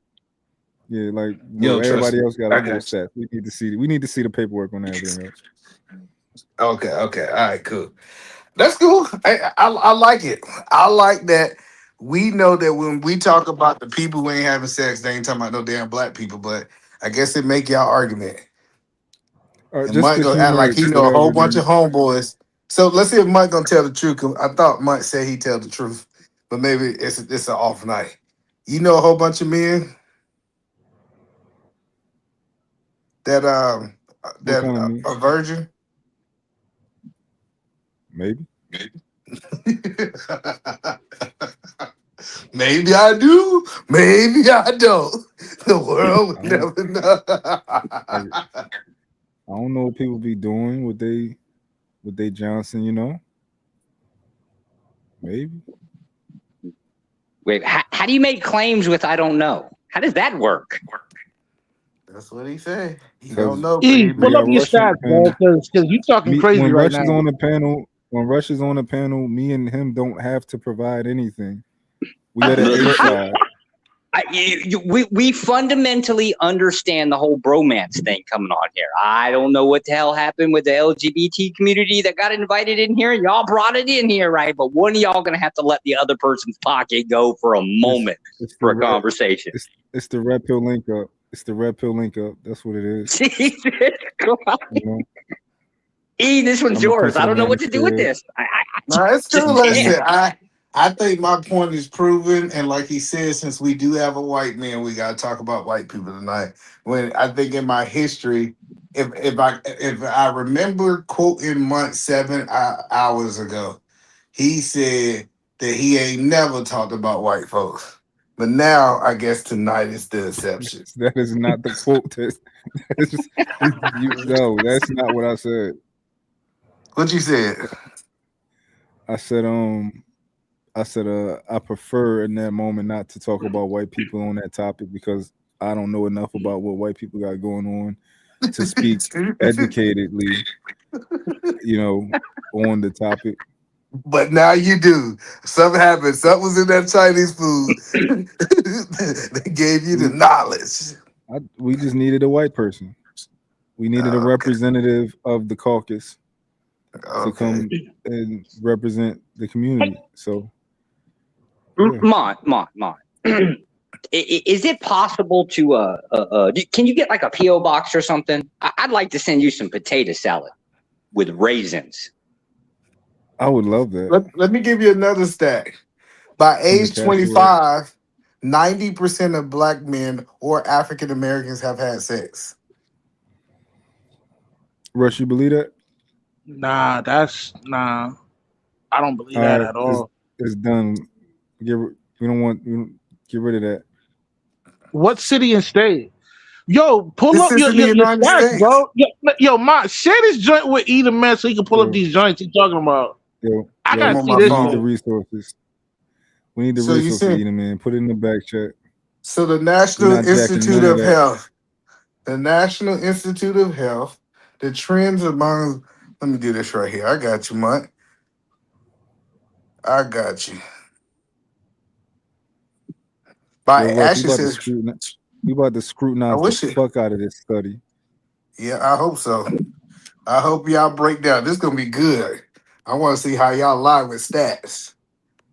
Yeah, like You don't trust everybody me. else got I a full got you. set. We need to see. We need to see the paperwork on everything else. Okay. All right. Cool. That's cool. I like it. I like that. We know that when we talk about the people who ain't having sex, they ain't talking about no damn black people. But I guess it make y'all argument. And Just Mike to gonna act humor like he know a whole whatever. bunch of homeboys. So let's see if Mike gonna tell the truth. 'Cause I thought Mike said he tell the truth, but maybe it's an off night. You know a whole bunch of men that What kind of me? a virgin. Maybe. Maybe I do. Maybe I don't. The world I will don't. never know. Like, I don't know what people be doing with they Johnson. You know. Maybe. Wait, how do you make claims with I don't know? How does that work? That's what he said. He don't Because know, but E, he we pull got up made. your Rush on the stats, bro, panel. because you talking crazy When right Rush is now. on the panel, me and him don't have to provide anything. We are the A Look, side. we fundamentally understand the whole bromance thing coming on here. I don't know what the hell happened with the LGBT community that got invited in here. Y'all brought it in here, right? But one of y'all gonna have to let the other person's pocket go for a moment for a conversation. It's the red pill link up. It's the red pill link up. That's what it is. Jesus Christ. You know? E, this one's I'm a yours. piece of I the don't know what to do with manosphere. this. No, it's Just cool. can't. Listen, I think my point is proven, and like he said, since we do have a white man, we got to talk about white people tonight. When I think in my history, if I remember quoting Month 7 hours ago, he said that he ain't never talked about white folks, but now I guess tonight is the exception. That is not the quote. No, that's not what I said. What you said? I said I prefer in that moment not to talk about white people on that topic because I don't know enough about what white people got going on to speak educatedly, on the topic. But now you do. Something happened. Something was in that Chinese food. They gave you the knowledge. We just needed a white person. We needed a representative of the caucus to come and represent the community. So, yeah. Mon. Is it possible to can you get like a PO box or something? I'd like to send you some potato salad with raisins. I would love that. Let me give you another stat. By age Casserole. 25, 90% of black men or African Americans have had sex. Rush, you believe that? Nah. I don't believe that at all. It's done. We don't want get rid of that. What city and state? Yo, pull This up is your in the United stats, States. bro. Yo, Ma, share this joint with Eda, man, so he can pull up these joints he's talking about. I gotta see this. We need the resources. We need the resources, Eda, man. Put it in the back chat. So the National Institute of Health, the trends among. Let me do this right here. I got you, Mike. I got you. We about to scrutinize the fuck out of this study. Yeah, I hope so. I hope y'all break down. This is gonna be good. I want to see how y'all lie with stats.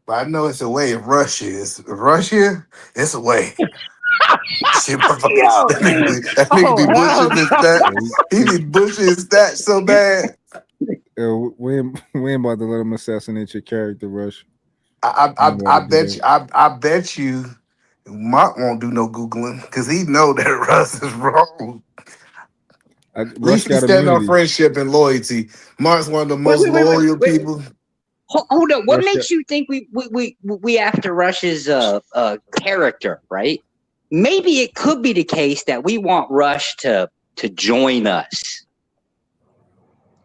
But I know it's a way if Russia is. If Russia, it's a way. Shit, that nigga be bushing his stats. He be bushing his stats so bad. We ain't about to let him assassinate your character, Rush. I bet you Mark won't do no Googling because he know that Russ is wrong. At least he stand on friendship and loyalty. Mark's one of the most loyal people. Hold on. What makes you think we after Rush's character, right? Maybe it could be the case that we want Rush to join us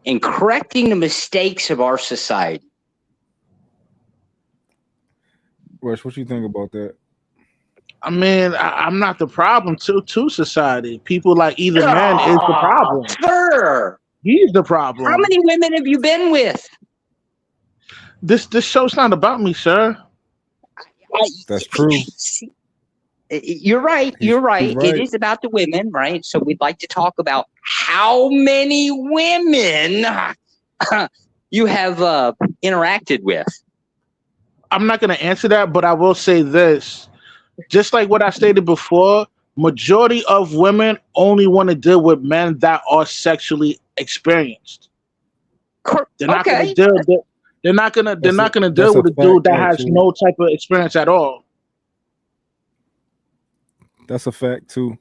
in correcting the mistakes of our society. Rush, what you think about that? I mean, I'm not the problem to society. People like either man is the problem. Sir, he's the problem. How many women have you been with? This show's not about me, sir. That's true. You're right. He's You're right. It right. is about the women, right? So we'd like to talk about how many women you have interacted with. I'm not going to answer that, but I will say this. Just like what I stated before, majority of women only want to deal with men that are sexually experienced. They're not going to Okay. deal. They're not gonna. They're not gonna That's deal a with a fact, dude that has actually. no type of experience at all. That's a fact too.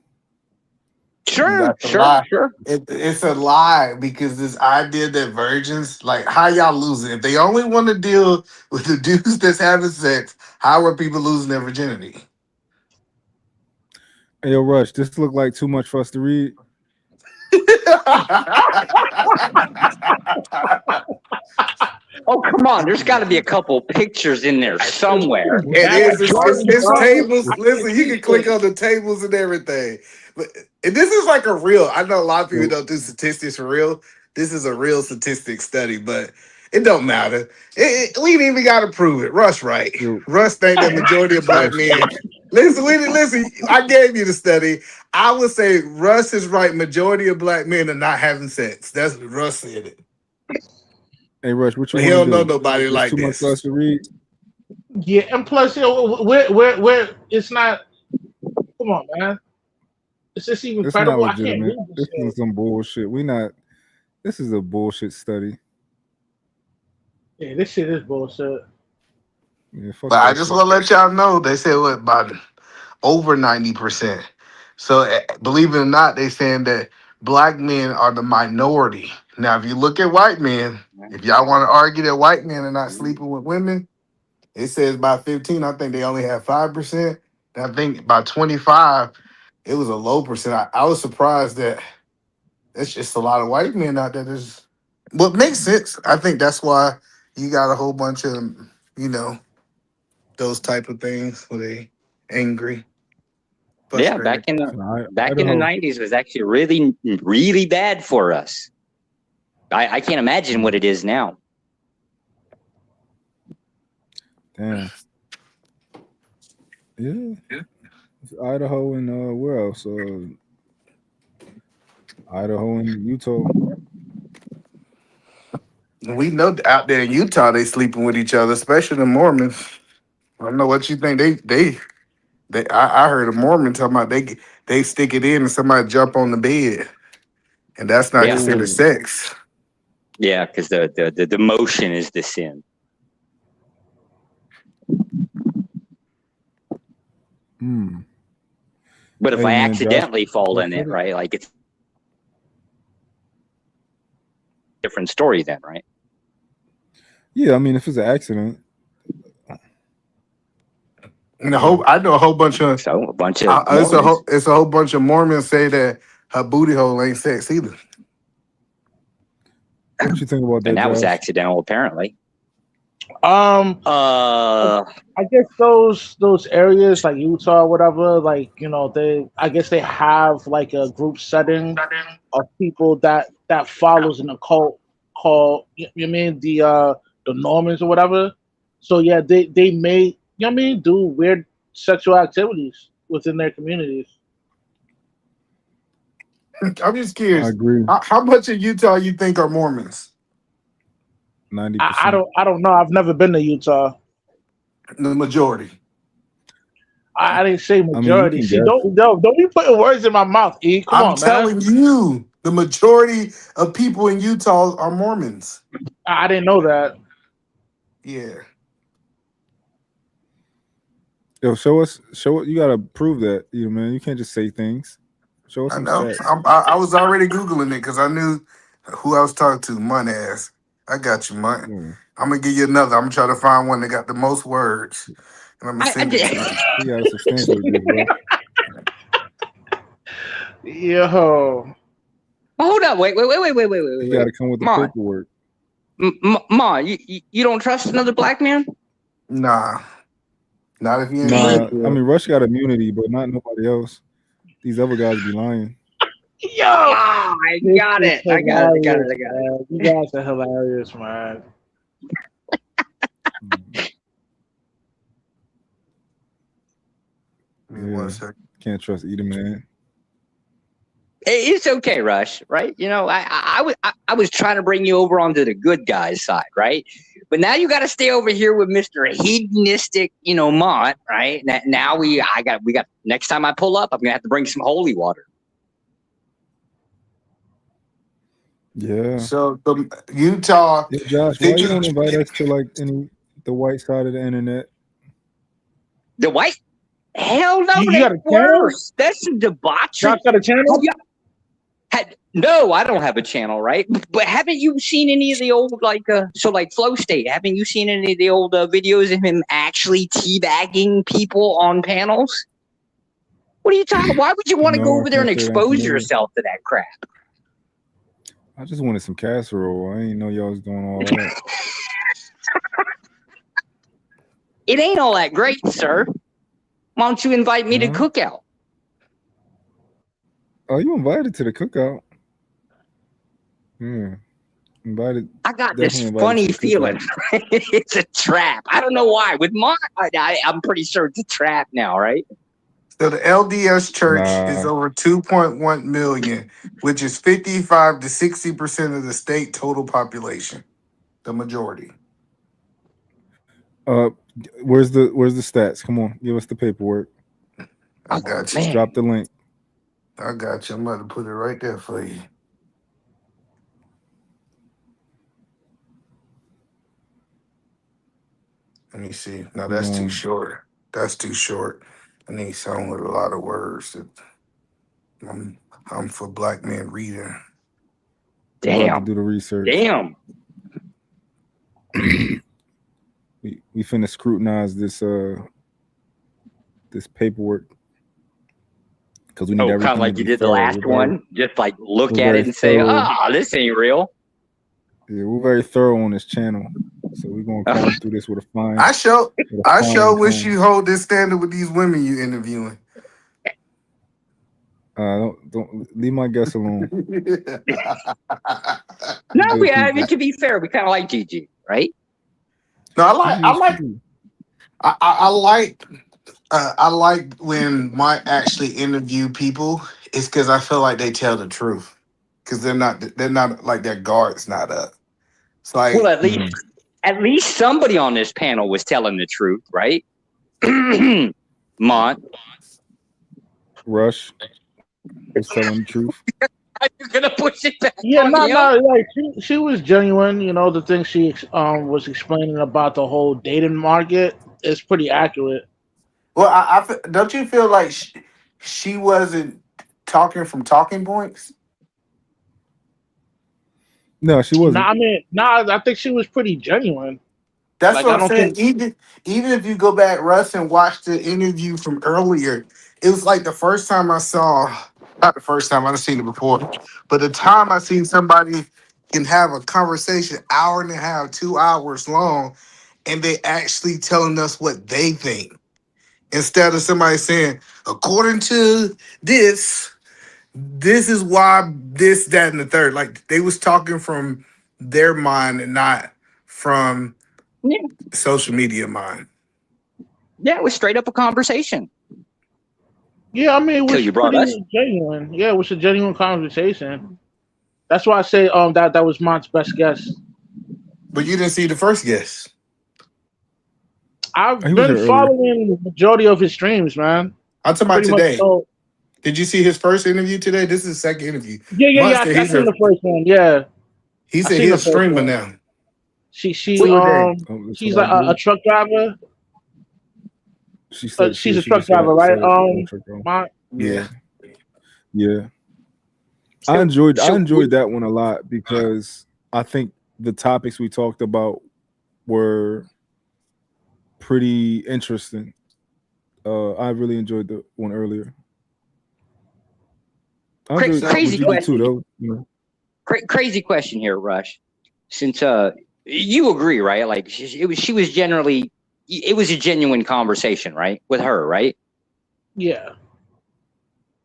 Sure, That's a sure, lie. sure. It's a lie because this idea that virgins, like, how y'all losing? If they only want to deal with the dudes that's having sex, how are people losing their virginity? Hey, yo, Rush, this look like too much for us to read. Oh, come on. There's got to be a couple pictures in there somewhere. It is. It's Bro, tables. I Listen, can't you see can click it. on the tables and everything. But and this is like a real. I know a lot of people don't do statistics for real. This is a real statistic study, but it don't matter. We ain't even got to prove it. Russ right. Yo, Russ think the majority of black Rush, men. Listen. I gave you the study. I would say Russ is right. Majority of black men are not having sex. That's what Russ said it. hey, Rush, what you But he want to don't know do? nobody It's like too much for this. us to read. Yeah, and plus, you know, where it's not. Come on, man. Is this even It's not credible? I can't legitimate. read this This shit. is some bullshit. We not. This is a bullshit study. Yeah, this shit is bullshit. Yeah, fuck But I that just shit. want to let y'all know they said what about over 90%. So believe it or not, they saying that black men are the minority. Now, if you look at white men, if y'all want to argue that white men are not sleeping with women, it says by 15, I think they only have 5%. And I think by 25, it was a low percent. I was surprised that it's just a lot of white men out there. There's what makes sense. I think that's why you got a whole bunch of, you know, those type of things where they angry, Yeah, frustrated. back in the Idaho. 90s was actually really, really bad for us. I can't imagine what it is now. Damn. Yeah. It's Idaho and where else? Idaho and Utah. We know out there in Utah they sleeping with each other, especially the Mormons. I don't know what you think. I heard a Mormon talking about they stick it in and somebody jump on the bed, and that's not Yeah. considered sex. Yeah, because the motion is the sin. Hmm. But if Hey, I man, Josh, accidentally fall in put it, right? Like it's a different story then, right? Yeah, I mean, if it's an accident. And I know a whole bunch of So a bunch of Mormons. it's a whole bunch of Mormons say that her booty hole ain't sex either. What you think about that, And that was Josh? accidental, apparently. I guess those areas like Utah or whatever, like, you know, I guess they have like a group setting of people that follows an occult called, you mean the Normans or whatever. So yeah, they may, you know what I mean, do weird sexual activities within their communities. I'm just I curious. agree. How much of Utah you think are Mormons? 90%. I don't know. I've never been to Utah. The majority. I didn't say I mean, you majority. can See, guess. don't be putting words in my mouth, E. Come I'm on, man. telling you, the majority of people in Utah are Mormons. I didn't know that. Yeah. Yo, show us. You gotta prove that, man. You can't just say things. Show us I some know. stats. I was already Googling it because I knew who I was talking to. Mun ass. I got you, Mun. Yeah. I'm going to give you another. I'm going to try to find one that got the most words. And I'm going to send it to you. He got a substantial this, bro. Yo. Hold up, wait. You gotta come with the Ma, paperwork. Ma, you don't trust another black man? Nah. Not if you ain't Nah, ready. I mean Rush got immunity, but not nobody else. These other guys be lying. Yo. I got it. You guys are hilarious, man. Give me 1 second. Can't trust either man. It's okay, Rush, right? You know, I was trying to bring you over onto the good guys side, right? But now you got to stay over here with Mr. Hedonistic, you know, Mont, right? Now we got next time I pull up, I'm gonna have to bring some holy water. Yeah. So the Utah. Yeah, Josh, why you don't invite us to like the white side of the internet? The white? Hell no, You got that's a channel? worse. That's some debauchery. Josh got a channel? No, I don't have a channel, right? But haven't you seen any of the old like Flow State? Haven't you seen any of the old videos of him actually teabagging people on panels? What are you talking? Why would you want to go over there and expose yourself to that crap? I just wanted some casserole. I didn't know y'all was doing all that. It ain't all that great, sir. Why don't you invite me to cookout? Oh, you invited to the cookout? Yeah, invited. I got this funny feeling. It's a trap. I don't know why. With mine, I'm pretty sure it's a trap now, right? So the LDS Church is over 2.1 million, which is 55 to 60% of the state total population, the majority. Where's the stats? Come on, give us the paperwork. I got you. Man. Drop the link. I got you. I'm about to put it right there for you. Let me see. No, that's too short. That's too short. I need something with a lot of words. I'm for black men reading. Damn. About to do the research. Damn. We finna scrutinize this paperwork because we need everything. Kind of like you did the last one. Just like look at it and say, this ain't real. Yeah, we're very thorough on this channel, so we're gonna come through this with a fine. I sure wish you hold this standard with these women you interviewing. Don't leave my guests alone. No, we have it. To be fair, we kind of like GG, right? No, I like when Mike actually interview people. It's because I feel like they tell the truth. Because they're not like their guard's not up. It's like, well, at least somebody on this panel was telling the truth, right? Mont. Rush was telling the truth. Are you gonna push it back? Yeah, no. Like she was genuine. You know, the thing she was explaining about the whole dating market is pretty accurate. Well, I don't you feel like she wasn't talking from talking points? No, she wasn't. I think she was pretty genuine. That's like, what I'm saying. Even if you go back, Russ, and watch the interview from earlier, it was like the first time I saw. Not the first time, I've seen it before, but the time I seen somebody can have a conversation hour and a half, 2 hours long, and they actually telling us what they think. Instead of somebody saying, according to this is why this, that, and the third. Like they was talking from their mind and not from social media mind. Yeah, it was straight up a conversation. Yeah, I mean, it was pretty genuine. Yeah, it was a genuine conversation. That's why I say that was Mont's best guess. But you didn't see the first guess. I've been following the majority of his streams, man. I'm talking about today. Did you see his first interview today? This is his second interview. Yeah. I seen the first one. Yeah. He said he's a streamer now. She's like a truck driver. She's a truck driver, right? Yeah. I enjoyed that one a lot because I think the topics we talked about were pretty interesting. I really enjoyed the one earlier. Crazy question. Too, though, you know? Crazy question here, Rush. Since you agree, right? Like it was a genuine conversation, right? With her, right? Yeah.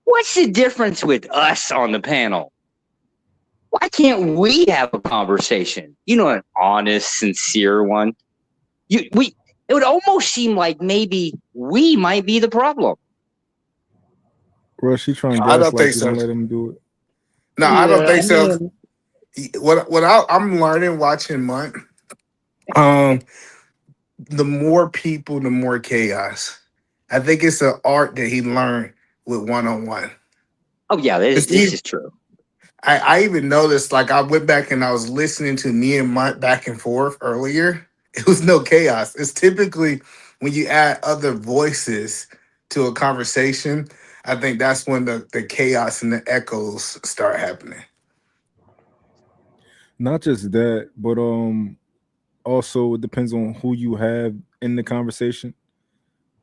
What's the difference with us on the panel? Why can't we have a conversation? You know, an honest, sincere one. It would almost seem like maybe we might be the problem. Rush, he trying to I don't think gaslight you. so. Don't let him do it. No, I don't Yeah, think I so. mean, I'm learning watching Month. The more people, the more chaos. I think it's an art that he learned with one on one. Oh yeah, this is true. I even noticed, like, I went back and I was listening to me and Mike back and forth earlier. It was no chaos. It's typically when you add other voices to a conversation, I think that's when the chaos and the echoes start happening. Not just that, but also it depends on who you have in the conversation,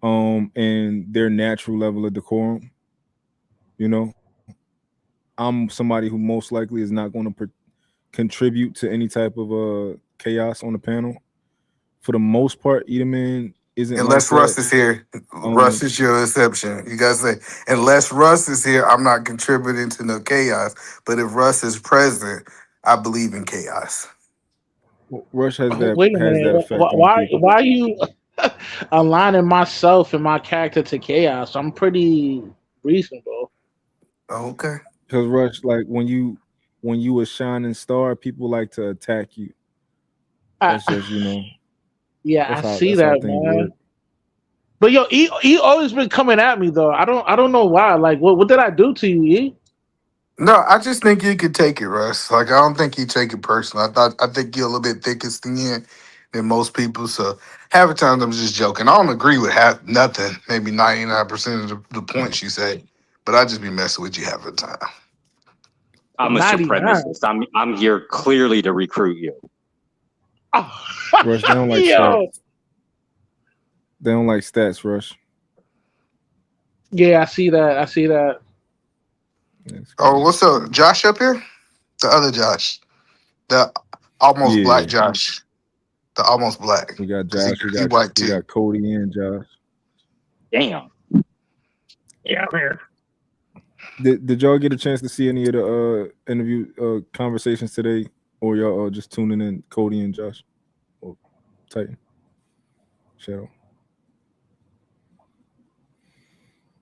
and their natural level of decorum. You know, I'm somebody who most likely is not going to contribute to any type of chaos on the panel. For the most part, Edelman isn't like Unless Russ that. is here, Russ Um, is your exception. You guys say, unless Russ is here, I'm not contributing to no chaos. But if Russ is present, I believe in chaos. Rush wait a has that minute. effect on Why people. are you aligning myself and my character to chaos? I'm pretty reasonable. Okay. Because Rush, like when you a shining star, people like to attack you. I, That's just yeah, I see that's how that, things work. man. But yo, he always been coming at me though. I don't know why. Like, what did I do to you, E? No, I just think you could take it, Russ. Like, I don't think you take it personal. I think you're a little bit thicker skinned than most people. So half the time I'm just joking. I don't agree with half nothing, maybe 99% of the points you say, but I just be messing with you half the time. I'm a 99. supremacist. I'm here clearly to recruit you. Oh, Rush, they don't like yo. stats. They don't like stats, Rush. Yeah, I see that. I see that. That's Oh, crazy. what's up? Josh up here? The other Josh. The almost black Yeah, Josh. The almost black. we got Because Josh. he white We too. got Cody and Josh. Damn. Yeah, I'm here. Did y'all get a chance to see any of the interview conversations today, or y'all just tuning in Cody and Josh or Titan Shadow?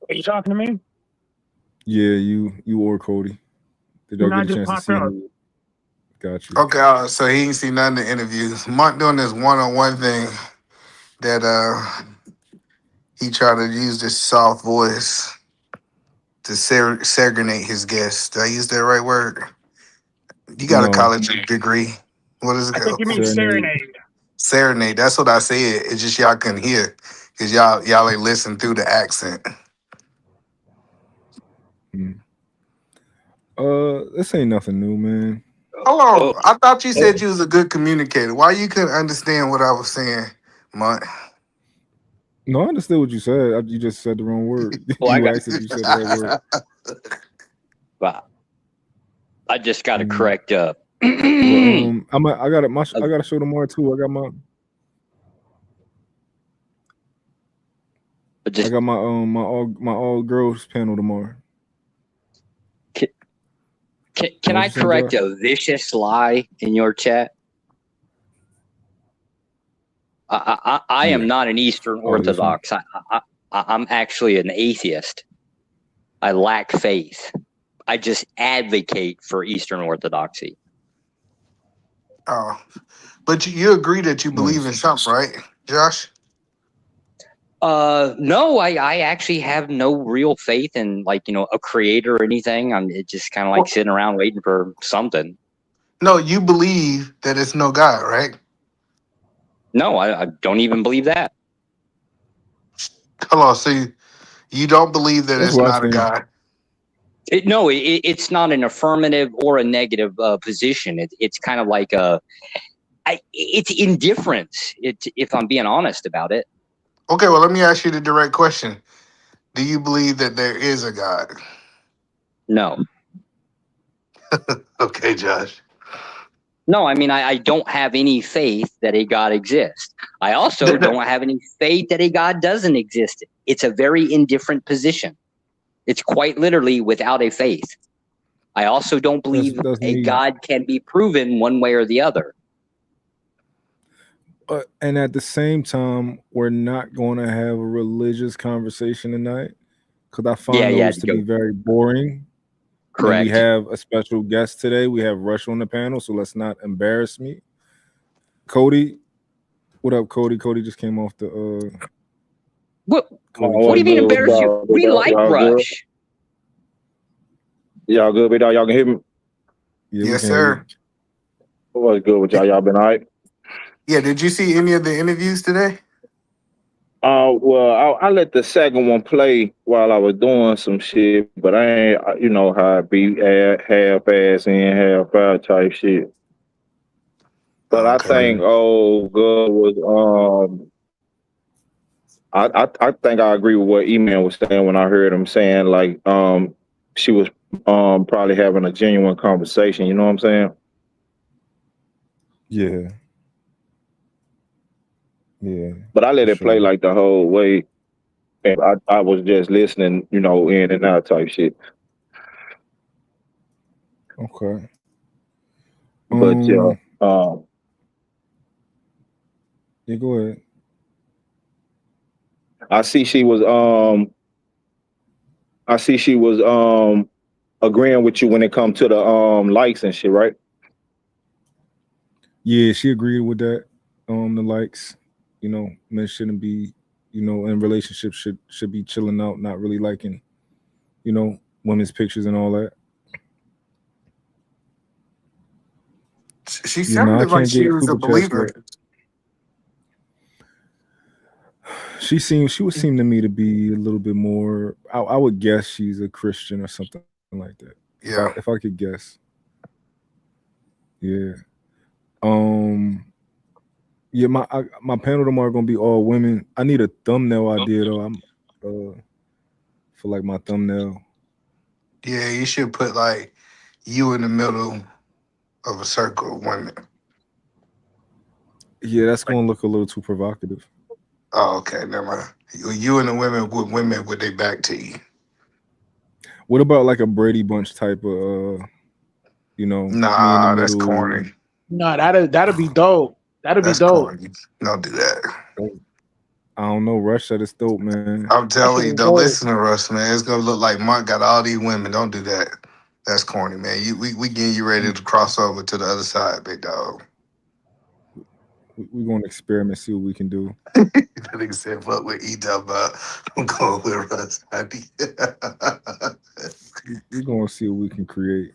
Are you talking to me? Yeah, you or Cody. Did y'all No, I get a just chance to popped see up. any? Got you. Okay, so he ain't seen none of the interviews. Monk doing this one-on-one thing that he tried to use this soft voice to segregate his guests. Did I use that right word? You got a No, college degree. What is it I think called? you mean serenade. serenade. Serenade. That's what I said. It's just y'all couldn't hear because y'all ain't listen through the accent. Mm. This ain't nothing new, man. Hold Oh, on. I thought you said you was a good communicator. Why you couldn't understand what I was saying, Monk? No, I understood what you said. You just said the wrong word. well, I You got, asked if you said the right word. well, I just got to Mm. correct. But I got I got to show tomorrow too. I got my my all girls panel tomorrow. Can What I you saying, correct Josh? a vicious lie in your chat? I am Yeah. not an Eastern Oh, this one. Orthodox. I'm actually an atheist. I lack faith. I just advocate for Eastern Orthodoxy. Oh, but you agree that you believe in Nice. something, right, Josh? No, I actually have no real faith in a creator or anything. I'm just kind of like sitting around waiting for something. No, you believe that it's no God, right? No, I don't even believe that. Hold on, so you don't believe that That's it's what I not a think. God? It's not an affirmative or a negative position. It's kind of like it's indifference. If I'm being honest about it. Okay, well, let me ask you the direct question. Do you believe that there is a God? No. Okay, Josh. No, I mean, I don't have any faith that a God exists. I also don't have any faith that a God doesn't exist. It's a very indifferent position. It's quite literally without a faith. I also don't believe That's a me. God can be proven one way or the other. And at the same time, we're not going to have a religious conversation tonight because I find Yeah, those to be very boring. And we correct. have a special guest today. We have Rush on the panel, so let's not embarrass me. Cody, what up, Cody? Cody just came off the. What Cody What do you came mean off embarrass you? the. We like Y'all good? Rush. Y'all good, big dog? Y'all can hear me? Yeah, we Yes, can hear you. sir. What's good with y'all? Y'all been all right? Yeah, did you see any of the interviews today? Well, I let the second one play while I was doing some shit, but I ain't, you know how I be half ass in, half out type shit. But I Okay. think old girl was I think I agree with what E-Man was saying when I heard him saying like she was probably having a genuine conversation. You know what I'm saying? Yeah. Yeah. But I let For it play sure. like the whole way, and I was just listening, you know, in and out type shit. Okay. But yeah, Yeah, go ahead. I see she was agreeing with you when it comes to the likes and shit, right? Yeah, she agreed with that. The likes, men shouldn't be, in relationships should be chilling out, not really liking, women's pictures and all that. She Yeah, no, I sounded like can't she get was a super chats believer. yet. She would seem to me to be a little bit more. I would guess she's a Christian or something like that. Yeah. If I could guess. Yeah. Um. Yeah, my panel tomorrow gonna be all women. I need a thumbnail idea though. I'm for like my thumbnail. Yeah, you should put like you in the middle of a circle of women. Yeah, that's gonna look a little too provocative. Oh, okay, never mind. You and the women with their back to you. What about like a Brady Bunch type of me in the Nah, that's middle? corny. No, that'll be dope. That'll be That's dope. corny. Don't do that. I don't know. Rush said it's dope, man. I'm That telling shit you, is don't dope. listen to Russ, man. It's gonna look like Monk got all these women. Don't do that. That's corny, man. We getting you ready to cross over to the other side, big dog. We're gonna experiment, see what we can do. That nigga said, "Fuck what he talking about." I'm going with Russ. We're gonna see what we can create.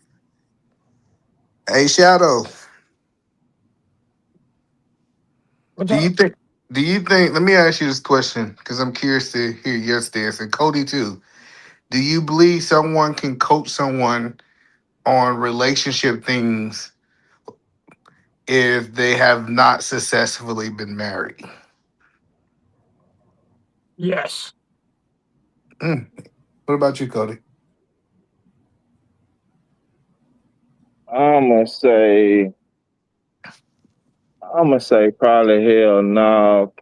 Hey, Shadow, What's do you up? think? Do you think? Let me ask you this question because I'm curious to hear your stance, and Cody too. Do you believe someone can coach someone on relationship things if they have not successfully been married? Yes. Mm. What about you, Cody? I'm gonna say probably hell no,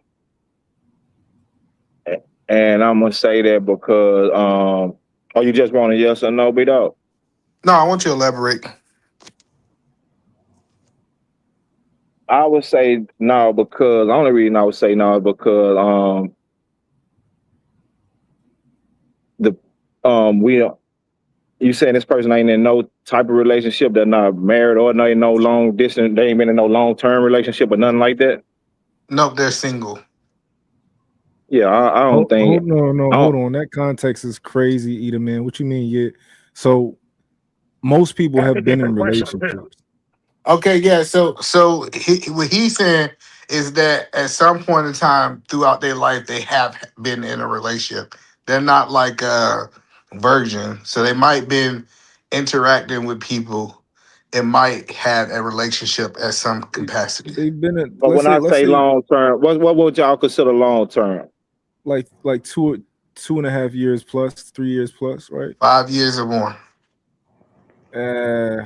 and I'm gonna say that because oh, you just want a yes or no, big dog? No, I want you to elaborate. I would say no because the only reason I would say no is because the we don't. You saying this person ain't in no type of relationship, they're not married or they no long distance, they ain't been in no long term relationship or nothing like that. Nope, they're single. Yeah, I don't think. Hold on, no, I hold don't, on. That context is crazy, Eda man. What you mean? Yeah. So most people That's a have been in different question too. relationships. Okay, yeah. So what he's saying is that at some point in time throughout their life, they have been in a relationship. They're not like a virgin, so they might been interacting with people. It might have a relationship at some They, capacity. they've been in, But when I let's say say long term, what would y'all consider long term? like 2.5 years plus, 3 years plus, right? 5 years or more. Uh,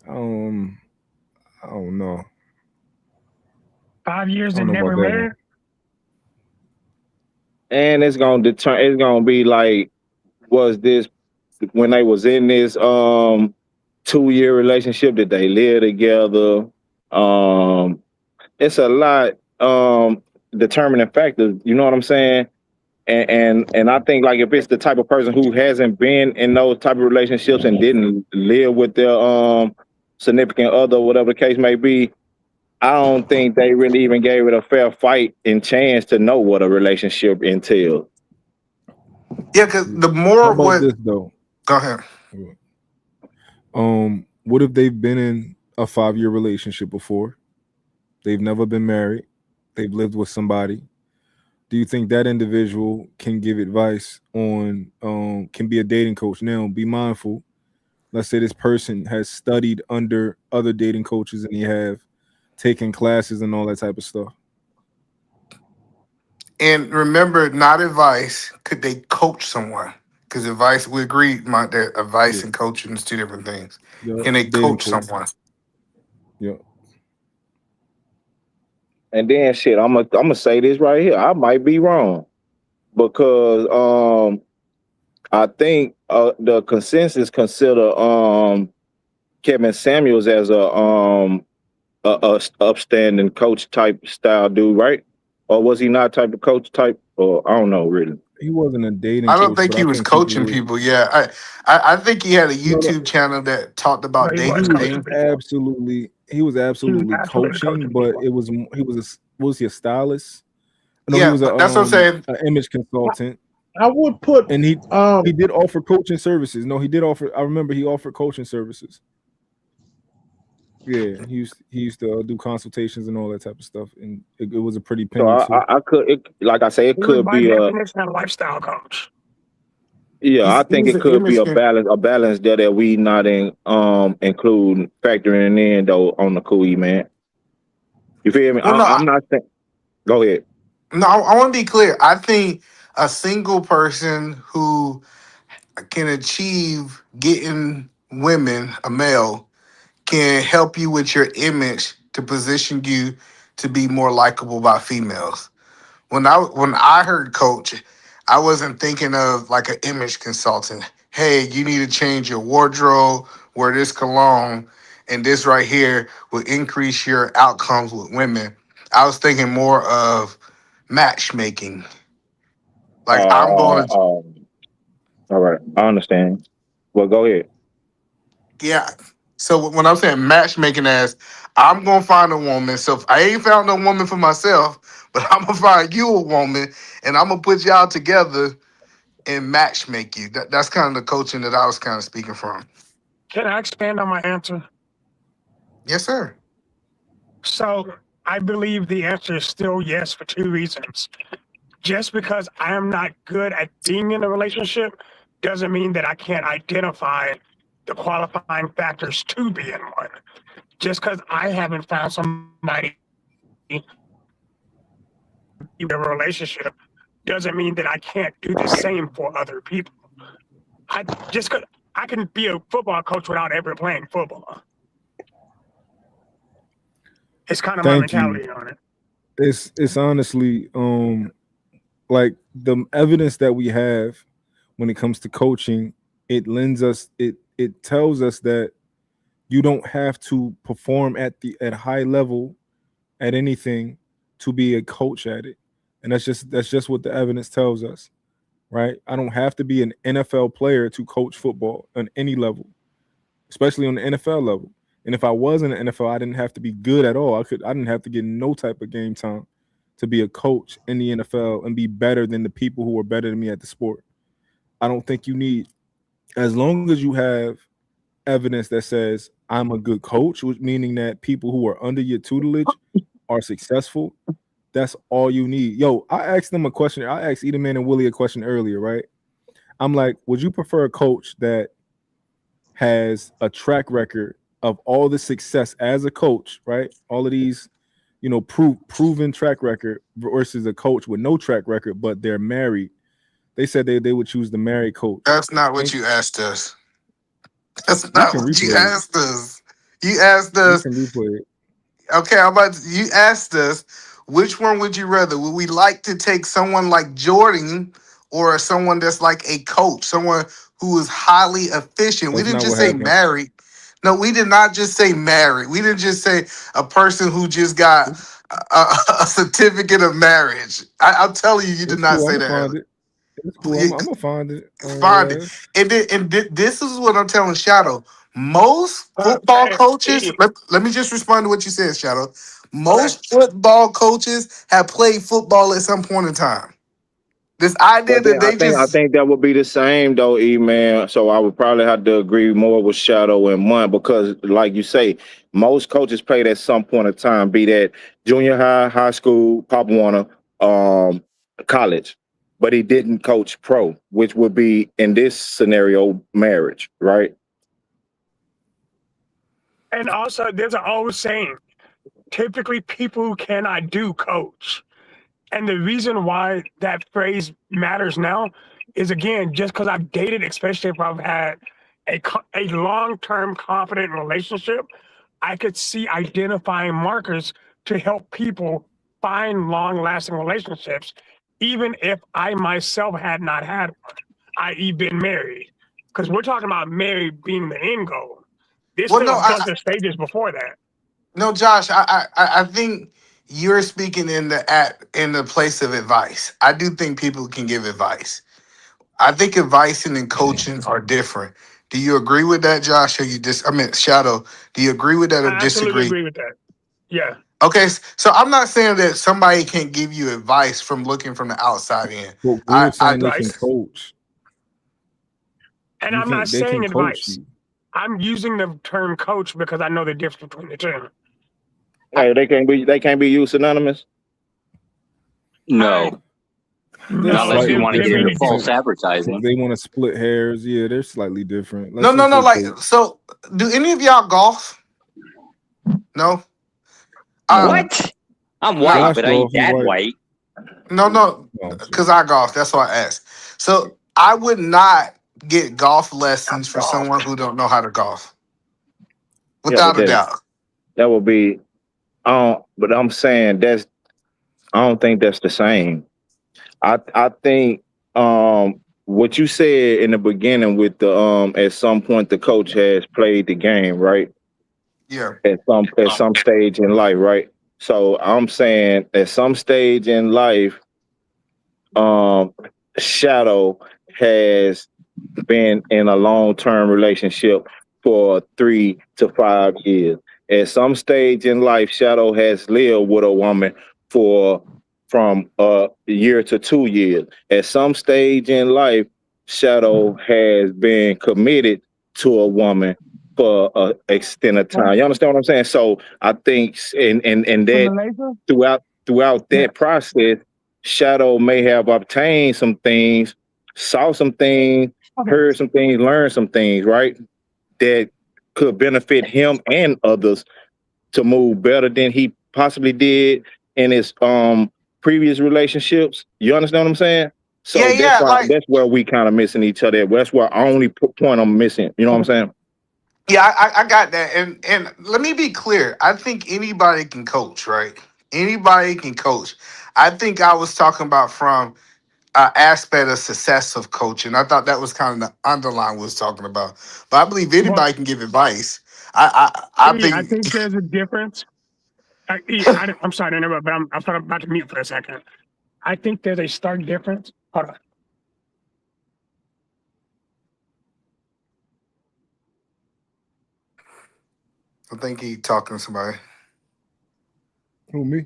um, I don't know. 5 years I don't and know never about that one. married. And it's gonna determine. It's gonna be like, was this when they was in this 2 year relationship? Did they live together? Um, it's a lot determining factors. You know what I'm saying? and I think like if it's the type of person who hasn't been in those type of relationships and didn't live with their significant other, whatever the case may be, I don't think they really even gave it a fair fight and chance to know what a relationship entails. Yeah, because the How more about what. this though? Go ahead. What if they've been in a 5-year relationship before? They've never been married. They've lived with somebody. Do you think that individual can give advice on can be a dating coach? Now, be mindful. Let's say this person has studied under other dating coaches and they have taken classes and all that type of stuff. And remember, not advice. Could they coach someone? Because advice, we agree, that advice Yeah, and coaching is two different things. yeah, Can they dating coach coach. someone? Yeah, And then shit, I'm gonna say this right here. I might be wrong because I think the consensus consider Kevin Samuels as a upstanding coach type style dude, right? Or was he not type of coach type? Or I don't know really. he wasn't a dating I don't coach, think but he I was think he coaching was. people. Yeah, I think he had a No, no, YouTube channel that talked No, about he he was dating. was coaching Dating. people. he was He was absolutely absolutely coaching, coaching but people. it was he was was he a stylist? No, he Yeah, was but that's what I'm saying. an image consultant, I would put and he did offer coaching services. No, he did offer. I remember he offered coaching services. Yeah, he used to do consultations and all that type of stuff, and it was a pretty So penny too. I could like I say it He was could by be a definition a lifestyle coach. yeah, I think He's it an could be image. a balance there that we not include factoring in though on the cool man. You feel me? Well, no, I'm not saying go ahead. no, I want to be clear. I think a single person who can achieve getting women, a male, can help you with your image to position you to be more likable by females. When I heard coach, I wasn't thinking of like an image consultant. Hey, you need to change your wardrobe, wear this cologne, and this right here will increase your outcomes with women. I was thinking more of matchmaking. Like I'm going to, All right, I understand. Well, go ahead. yeah. So when I'm saying matchmaking, as I'm gonna find a woman. So if I ain't found no woman for myself, but I'm gonna find you a woman, and I'm gonna put y'all together and match make you. That's kind of the coaching that I was kind of speaking from. Can I expand on my answer? Yes, sir. So I believe the answer is still yes for two reasons. Just because I am not good at being in a relationship doesn't mean that I can't identify the qualifying factors to be in one. Just because I haven't found somebody in a relationship doesn't mean that I can't do the same for other people. I just could I can be a football coach without ever playing football. It's kind of my Thank you. mentality on it. It's honestly like the evidence that we have when it comes to coaching. It tells us that you don't have to perform at high level at anything to be a coach at it, and that's just what the evidence tells us, right? I don't have to be an NFL player to coach football on any level, especially on the NFL level. And if I was in the NFL, I didn't have to be good at all. I didn't have to get no type of game time to be a coach in the NFL and be better than the people who are better than me at the sport. I don't think you need, as long as you have evidence that says I'm a good coach, which meaning that people who are under your tutelage are successful. That's all you need. Yo, I asked them a question. I asked Edelman and Willie a question earlier, right? I'm like, would you prefer a coach that has a track record of all the success as a coach, right? All of these, proven track record versus a coach with no track record, but they're married. They said they would choose the married coach. That's not what And you asked us. That's we not can what you replay it. asked us. You asked We us. can replay it. Okay, you asked us which one would you rather? Would we like to take someone like Jordan or someone that's like a coach, someone who is highly efficient? We That's didn't not just what say happened. married. No, we did not just say married. We didn't just say a person who just got a certificate of marriage. I'm telling you, you did It's not cool. I'm say gonna that. find Earlier. it. It's cool. I'm gonna find it. Find it. Yeah. This is what I'm telling Shadow. Most football Hey, coaches, E, let me just respond to what you said, Shadow. okay. Most football coaches have played football at some point in time. This idea But then that they I just think that would be the same though, E man. So I would probably have to agree more with Shadow and Mon because, like you say, most coaches played at some point in time, be that junior high, high school, Pop Warner, um, college. But he didn't coach pro, which would be in this scenario marriage, right? And also, there's an old saying: typically, people who cannot do coach. And the reason why that phrase matters now is again just because I've dated, especially if I've had a long term confident relationship, I could see identifying markers to help people find long lasting relationships, even if I myself had not had one, i.e., been married. Because we're talking about married being the end goal. There's well, still no, a bunch of stages before that. no, Josh, I think you're speaking in the place of advice. I do think people can give advice. I think advising and coaching are different. Do you agree with that, Josh? Or I mean, Shadow, do you agree with that or I absolutely disagree? agree with that. Yeah. Okay, so I'm not saying that somebody can't give you advice from looking from the outside in. But I, we're I saying they can Advice. coach. And You I'm not can. They saying can coach advice. you. I'm using the term coach because I know the difference between the two. I Hey, they can't be used synonymous. I No, They're not no, unless you slightly want to they're get into really different false different. since advertising. they want to split hairs. Yeah, they're slightly different. no, Let's no, just no. say Like, coach. so do any of y'all golf? No. No, What? I'm No, white, Josh but I ain't golf. He that white. white. no, No, I'm because saying. I golf. That's why I asked. So I would not get golf lessons for someone who don't know how to golf, Yeah, but without a doubt. that would be. But I'm saying I don't think that's the same. I think what you said in the beginning with the at some point the coach has played the game, right? Yeah. At some stage in life, right? So I'm saying at some stage in life, um Shadow has been in a long term relationship for 3 to 5 years. At some stage in life, Shadow has lived with a woman for from a year to 2 years. At some stage in life, Shadow has been committed to a woman for a extended time. You understand what I'm saying? So I think and From that Malaysia? throughout Yeah. that process, Shadow may have obtained some things, saw some things, Okay. heard some things, learned some things, right? That could benefit him and others to move better than he possibly did in his previous relationships. You understand what I'm saying? Yeah, So yeah. Like, that's where we kind of missing each other. That's where only point I'm missing. You know what I'm saying? yeah, I got that. And let me be clear. I think anybody can coach, right? Anybody can coach. I think I was talking about from aspect of success of coaching. I thought that was kind of the underline we was talking about. But I believe Well, anybody can give advice. I E, I think think there's a difference. I'm sorry to interrupt, but I'm sort of about to mute for a second. I think there's a stark difference. Hold on. he talking to somebody. Who me?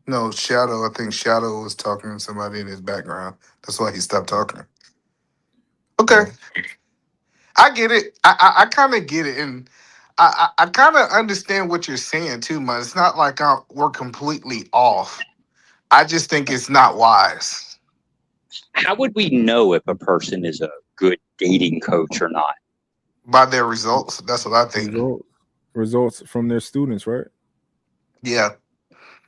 No, Shadow. I think Shadow was talking to somebody in his background. That's why he stopped talking. Okay, Oh, I get it. I kind of get it, and I kind of understand what you're saying too, man. It's not like we're completely off. I just think it's not wise How would we know if a person is a good dating coach or not? by their results. That's what I think. results from their students, right? Yeah.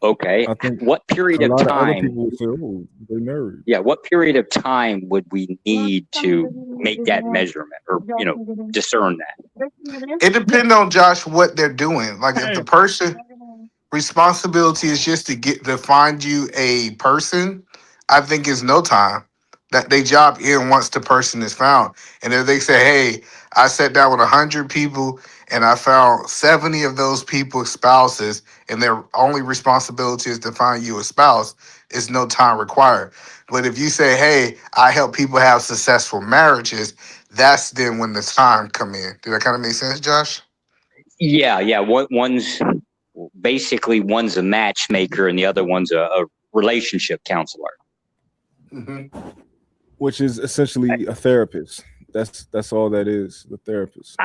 Okay. I think What a period of lot of other time? people would say, "Oh, they married." Yeah. What period of time would we need to make that measurement or, discern that? It Yeah. depends on Josh what they're doing. Like if Hey, the person responsibility is just to find you a person, I think it's no time. That they job in once the person is found. And if they say, hey, I sat down with 100 people and I found 70 of those people spouses, and their only responsibility is to find you a spouse. Is no time required. But if you say, "Hey, I help people have successful marriages," that's then when the time come in. Did that kind of make sense, Josh? Yeah. One's basically one's a matchmaker and the other one's a relationship counselor. Mm-hmm. Which is essentially a therapist. That's all that is, the therapist.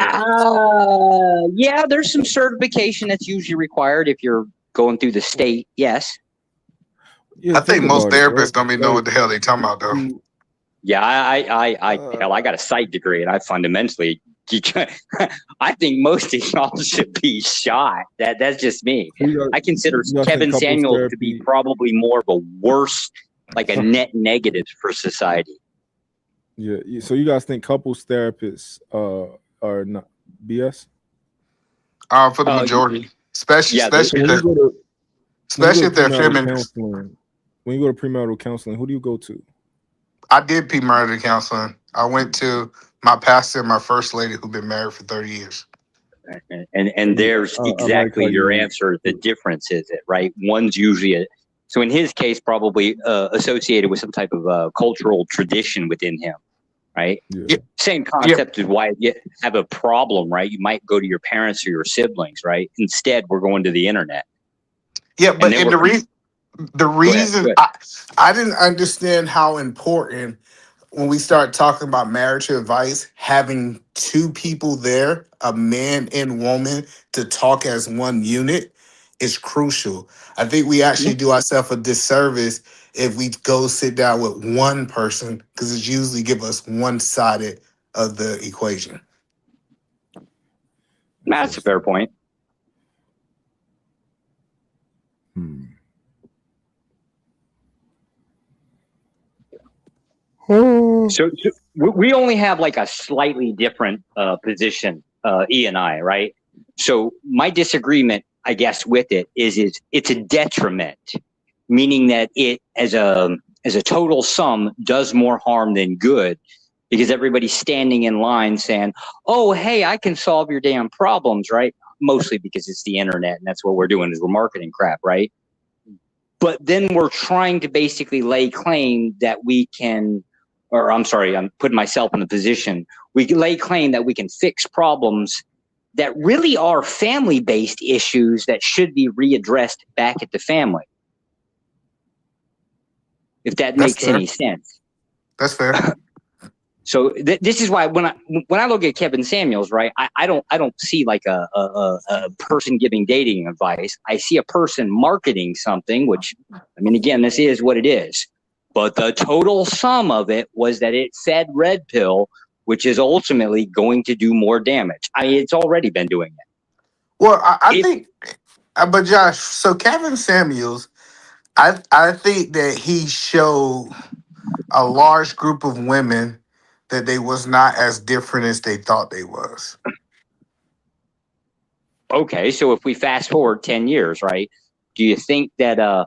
Yeah, there's some certification that's usually required if you're going through the state. Yes. Yeah, I think most about it, therapists right? don't even know what the hell they talking about, though. Yeah, hell, I got a psych degree, and I fundamentally, I think most of y'all should be shot. That's just me. I consider Kevin Samuels to be probably more of a worse, like a net negative for society. Yeah. So you guys think couples therapists are not BS? For the majority, especially if they're feminists. When you go to premarital counseling, who do you go to? I did premarital counseling. I went to my pastor and my first lady who've been married for 30 years. And there's exactly your answer. The difference is it, right? One's usually so in his case, probably associated with some type of cultural tradition within him, right? Yeah. Same concept as why you have a problem, right? You might go to your parents or your siblings, right? Instead, we're going to the internet. Yeah, but the reason go ahead. I didn't understand how important when we start talking about marriage advice, having two people there, a man and woman, to talk as one unit is crucial. I think we actually do ourselves a disservice if we go sit down with one person because it's usually give us one sided of the equation. That's a fair point. So we only have like a slightly different position, E and I, right? So my disagreement, I guess, with it is it's a detriment, meaning that it as a total sum does more harm than good, because everybody's standing in line saying, "Oh, hey, I can solve your damn problems," right? Mostly because it's the internet, and that's what we're doing is we're marketing crap, right? But then we're trying to basically lay claim that we can. Or I'm sorry, I'm putting myself in the position. We can lay claim that we can fix problems that really are family-based issues that should be readdressed back at the family. If that makes any sense. That's fair. So this is why when I look at Kevin Samuels, right, I don't see like a person giving dating advice. I see a person marketing something, which, I mean, again, this is what it is. But the total sum of it was that it fed red pill, which is ultimately going to do more damage. I mean, it's already been doing it. Well, I think, but Josh, so Kevin Samuels, I think that he showed a large group of women that they was not as different as they thought they was. Okay, so if we fast forward 10 years, right, do you think that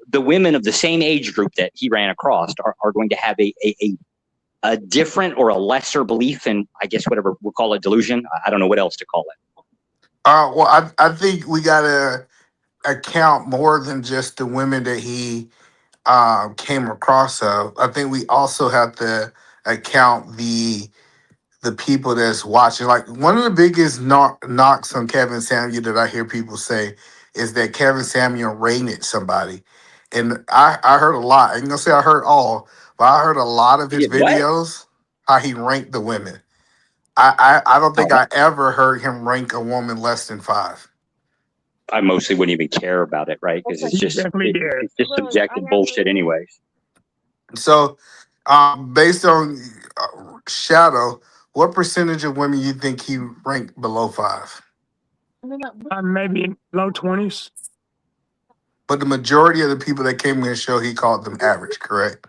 the women of the same age group that he ran across are going to have a different or a lesser belief in, I guess, whatever we'll call it, delusion? I don't know what else to call it. Well, I think we got to account more than just the women that he came across of. I think we also have to account the people that's watching. Like, one of the biggest knocks on Kevin Samuel that I hear people say is that Kevin Samuel rated somebody. And I heard a lot. I ain't gonna say I heard all, but I heard a lot of his videos, how he ranked the women. I don't think I ever heard him rank a woman less than 5. I mostly wouldn't even care about it, right? Because it's just subjective bullshit anyways. So, based on Shadow, what percentage of women you think he ranked below 5? Maybe low 20s. But the majority of the people that came in the show, he called them average, correct?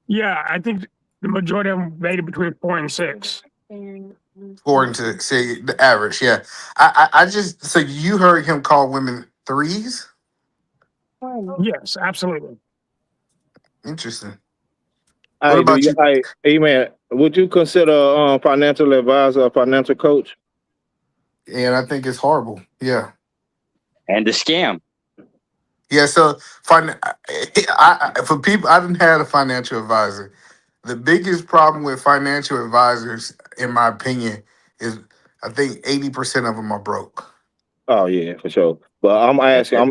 Yeah, I think the majority of them rated between 4 and 6. 4 and 6, say the average, yeah. I so you heard him call women 3s? Yes, absolutely. Interesting. What Hey, about you? hey man, would you consider financial advisor a financial coach? And I think it's horrible. Yeah. And the scam. Yeah. So, for people, I didn't have a financial advisor. The biggest problem with financial advisors, in my opinion, is I think 80% of them are broke. Oh yeah, for sure. But I'm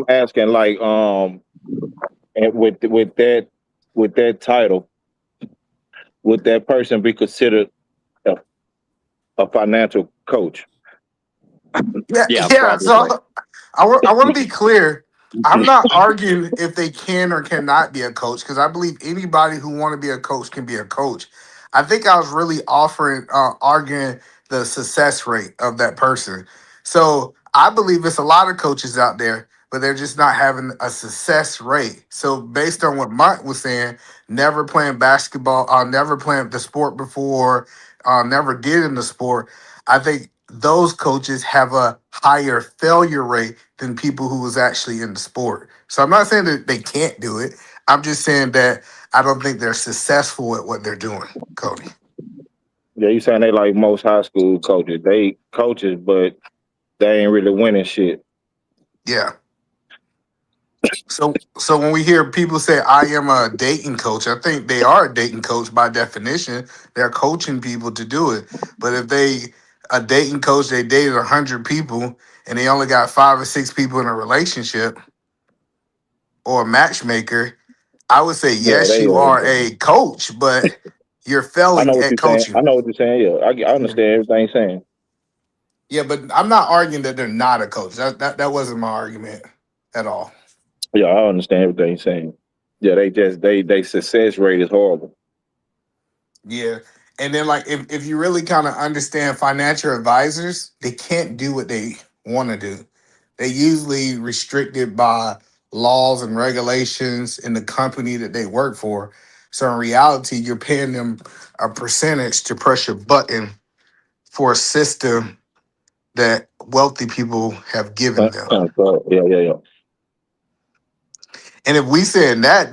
asking like and with that title, would that person be considered a, a financial coach? Yeah, Yeah, yeah. So probably. I want to be clear. I'm not arguing if they can or cannot be a coach because I believe anybody who want to be a coach can be a coach. I think I was really arguing the success rate of that person. So I believe it's a lot of coaches out there, but they're just not having a success rate. So based on what Mike was saying, never playing basketball, never playing the sport before, never did in the sport. I think those coaches have a higher failure rate than people who was actually in the sport. So I'm not saying that they can't do it. I'm just saying that I don't think they're successful at what they're doing, Cody. Yeah, you saying they like most high school coaches. They coaches, but they ain't really winning shit. Yeah. So when we hear people say I am a dating coach, I think they are a dating coach by definition. They're coaching people to do it. But if they a dating coach, they dated 100 people and they only got 5 or 6 people in a relationship or a matchmaker, I would say Yeah, yes, they. you are a coach, but you're I know failing what at you're saying. I coaching. know what you're saying. Yeah, I Yeah. understand everything you're saying. Yeah, but I'm not arguing that they're not a coach. That wasn't my argument at all. Yeah, I understand everything you're saying. Yeah, they success rate is horrible. Yeah. And then like if you really kind of understand financial advisors, they can't do what they want to do. They usually restricted by laws and regulations in the company that they work for. So in reality, you're paying them a percentage to press your button for a system that wealthy people have given them. Yeah, yeah, yeah. And if we saying that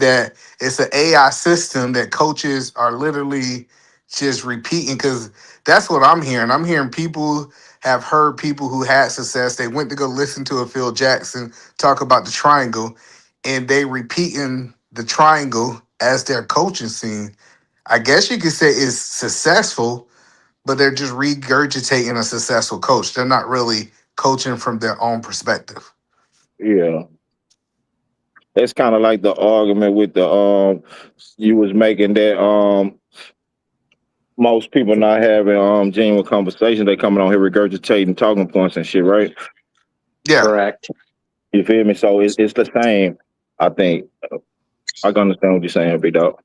it's an AI system that coaches are literally just repeating, because that's what I'm hearing. I'm hearing people have heard people who had success. They went to go listen to a Phil Jackson talk about the triangle, and they repeating the triangle as their coaching scene. I guess you could say it's successful, but they're just regurgitating a successful coach. They're not really coaching from their own perspective. Yeah. It's kind of like the argument with the you was making that most people not having genuine conversations. They coming on here regurgitating talking points and shit, right? Yeah. Correct. You feel me? So it's the same. I think I can understand what you're saying, big dog.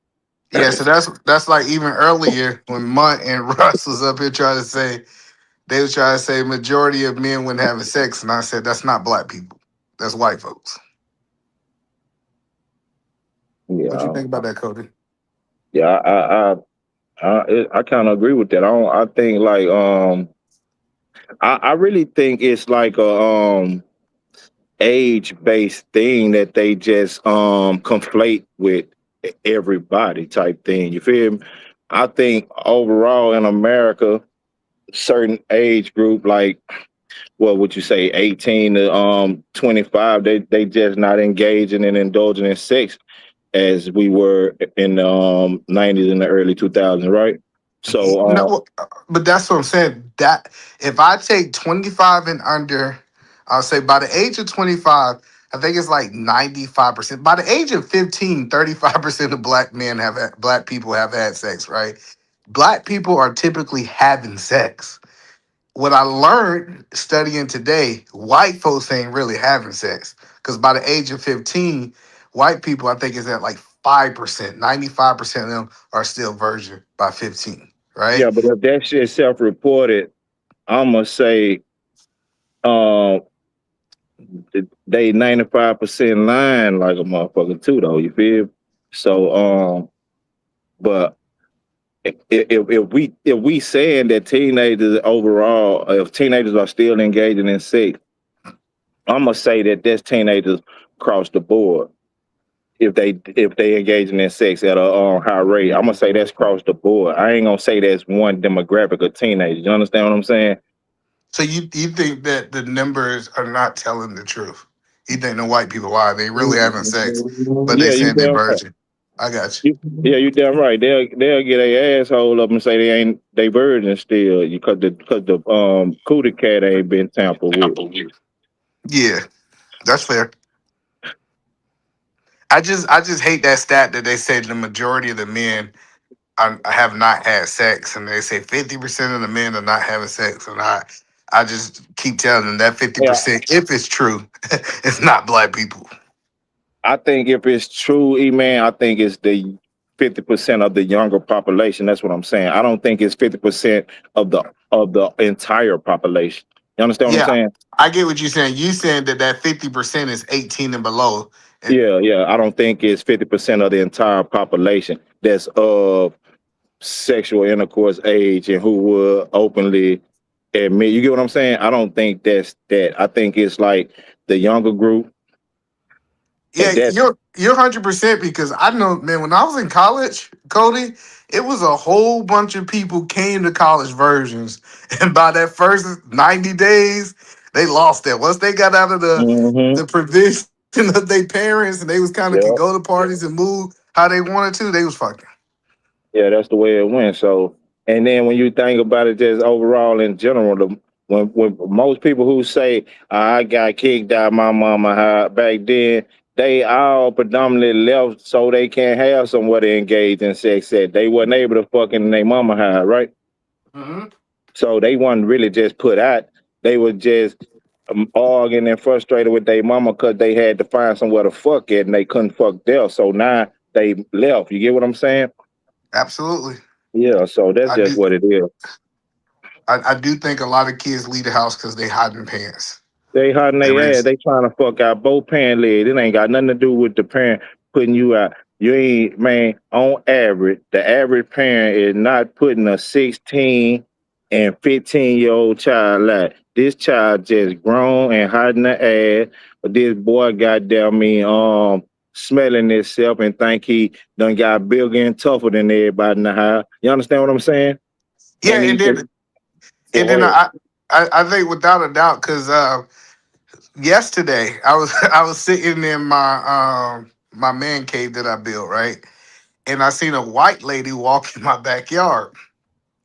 Yeah, so that's like even earlier when Munt and Russ was up here trying to say they was trying to say majority of men when having sex, and I said that's not black people, that's white folks. What you Yeah, think about that, Cody? yeah. I kind of agree with that. I don't. I think like I really think it's like a age based thing that they just conflate with everybody type thing. You feel me? I think overall in America, certain age group like what would you say 18 to 25, they just not engaging and indulging in sex as we were in the 90s and the early 2000s, right? So No, but that's what I'm saying. That if I take 25 and under, I'll say by the age of 25, I think it's like 95%. By the age of 15, 35% of black people have had sex, right? Black people are typically having sex. What I learned studying today, white folks ain't really having sex. Because by the age of 15, white people, I think, is at like 5%. 95% of them are still virgin by 15, right? yeah, but if that shit self-reported, I'ma say um they 95% lying like a motherfucker too though, you feel? So but if we saying that teenagers overall, if teenagers are still engaging in sex, I'm gonna say that that's teenagers across the board. if they engaging in sex at a high rate. I'm gonna say that's across the board. I ain't gonna say that's one demographic of teenagers. You understand what I'm saying? So you think that the numbers are not telling the truth? You think the white people are they really having sex, but they Yeah, you saying they damn right. virgin? I got Yeah, you damn right. They'll get a asshole up and say they virgin still because the cootie cat ain't been tampered with. you. Yeah, that's fair. I just hate that stat that they say the majority of the men have not had sex, and they say 50% of the men are not having sex, and I just keep telling them that Yeah, 50%, if it's true, it's not black people. I think if it's true, man, I think it's the 50% of the younger population. That's what I'm saying. I don't think it's 50% of the entire population. You understand what I'm Yeah, saying? I get what you're saying. You saying that 50% is 18 and below. And Yeah. I don't think it's 50% of the entire population that's of sexual intercourse age and who would openly admit. You get what I'm saying? I don't think that's that. I think it's like the younger group, yeah, and that. you're 100% because I know, man, when I was in college, Cody, it was a whole bunch of people came to college versions, and by that first 90 days, they lost it. Once they got out of Hmm. the provision of their parents and they was kind of could Yeah. go to parties and move how they wanted to, they was fucking. Yeah, that's the way it went. So, and then when you think about it, just overall in general, when most people who say I got kicked out my mama house back then, they all predominantly left so they can't have somewhere to engage in sex. At they wasn't able to fuck in their mama house, right? Hmm. So they wasn't really just put out. They were just arguing and frustrated with their mama because they had to find somewhere to fuck at and they couldn't fuck there. So now they left. You get what I'm saying? Absolutely. Yeah, so that's I just do. what it is. I do think a lot of kids leave the house because they hiding pants. They hiding They their ass. raise. They trying to fuck out both parent legs. It ain't got nothing to do with the parent putting you out. You ain't, man, on average, the average parent is not putting a 16 and 15-year-old child out. This child just grown and hiding the ass. But this boy goddamn me smelling himself and think he done got bigger and tougher than everybody in the house. You understand what I'm saying? Yeah, And and he then go and then ahead. I think without a doubt because yesterday I was I was sitting in my man cave that I built, right, and I seen a white lady walk in my backyard.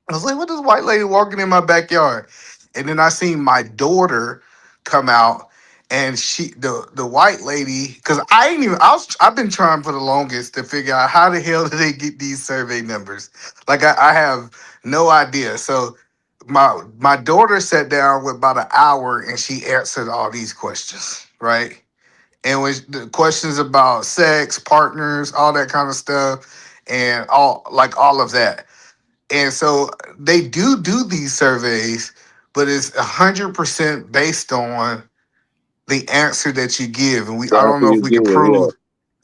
I was like, what is white lady walking in my backyard? And then I seen my daughter come out and the white lady, because I've been trying for the longest to figure out how the hell do they get these survey numbers. Like I have no idea. So my daughter sat down with about an hour and she answered all these questions, right? And was the questions about sex, partners, all that kind of stuff, and all of that. And so they do these surveys, but it's 100% based on the answer that you give. And I That's don't who know if you we can give, yeah. prove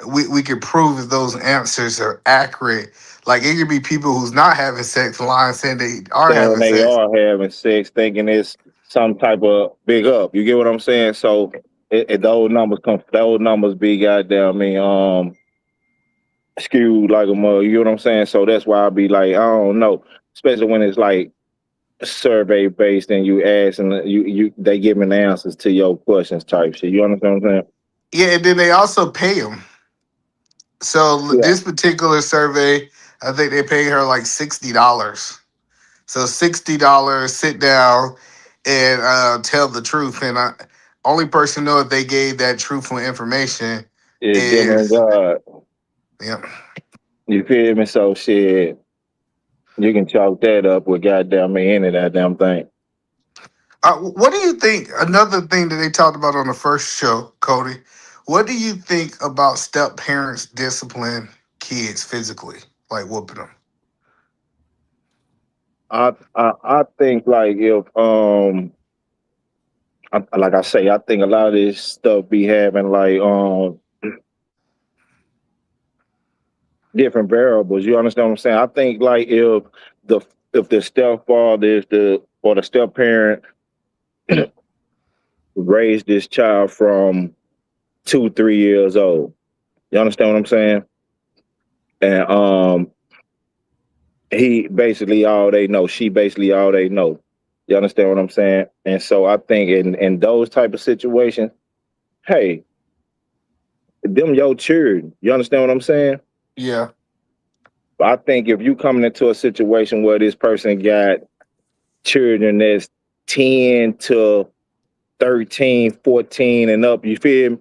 we can prove if those answers are accurate. Like it could be people who's not having sex lying saying they are Saying having they sex. are having sex, thinking it's some type of big up. You get what I'm saying? So those numbers be goddamn skewed like a mug. You get what I'm saying? So that's why I be like, I don't know, especially when it's like survey based and you ask and you they giving answers to your questions type shit. You understand what I'm saying? Yeah, and then they also pay them. So Yeah. this particular survey, I think they pay her like $60. So $60, sit down and tell the truth. And only person know if they gave that truthful information It's them and is God. yeah. You feel me? So shit, you can chalk that up with goddamn me any that damn thing. What do you think? Another thing that they talked about on the first show, Cody. What do you think about step parents discipline kids physically, like whooping them? I think like if like I say, I think a lot of this stuff be having like different variables. You understand what I'm saying? I think like the if the stepfather is the or the step parent raised this child from 2, 3 years old, You understand what I'm saying? And he basically all they know. She basically all they know. You understand what I'm saying? And so I think in those type of situations, hey, them your children. You understand what I'm saying? Yeah. I think if you coming into a situation where this person got children that's 10 to 13, 14 and up, you feel me?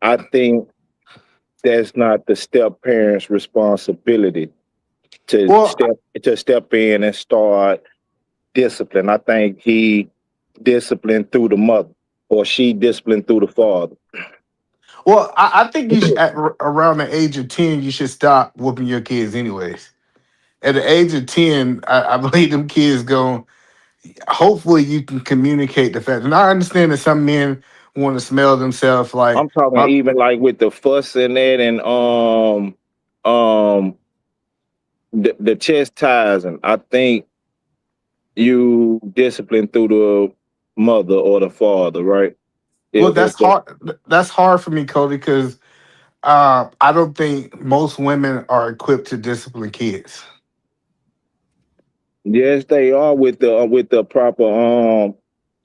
I think that's not the step parent's responsibility to Well, step in and start discipline. I think he disciplined through the mother or she disciplined through the father. I think you should, around the age of 10, you should stop whooping your kids anyways. At the age of 10, I believe them kids going, hopefully you can communicate the fact. And I understand that some men want to smell themselves like, I'm talking my, even like with the fuss and that and um the chastising. I think you discipline through the mother or the father, right? well, If that's hard. That's hard for me, Cody, because I don't think most women are equipped to discipline kids. yes, they are with the proper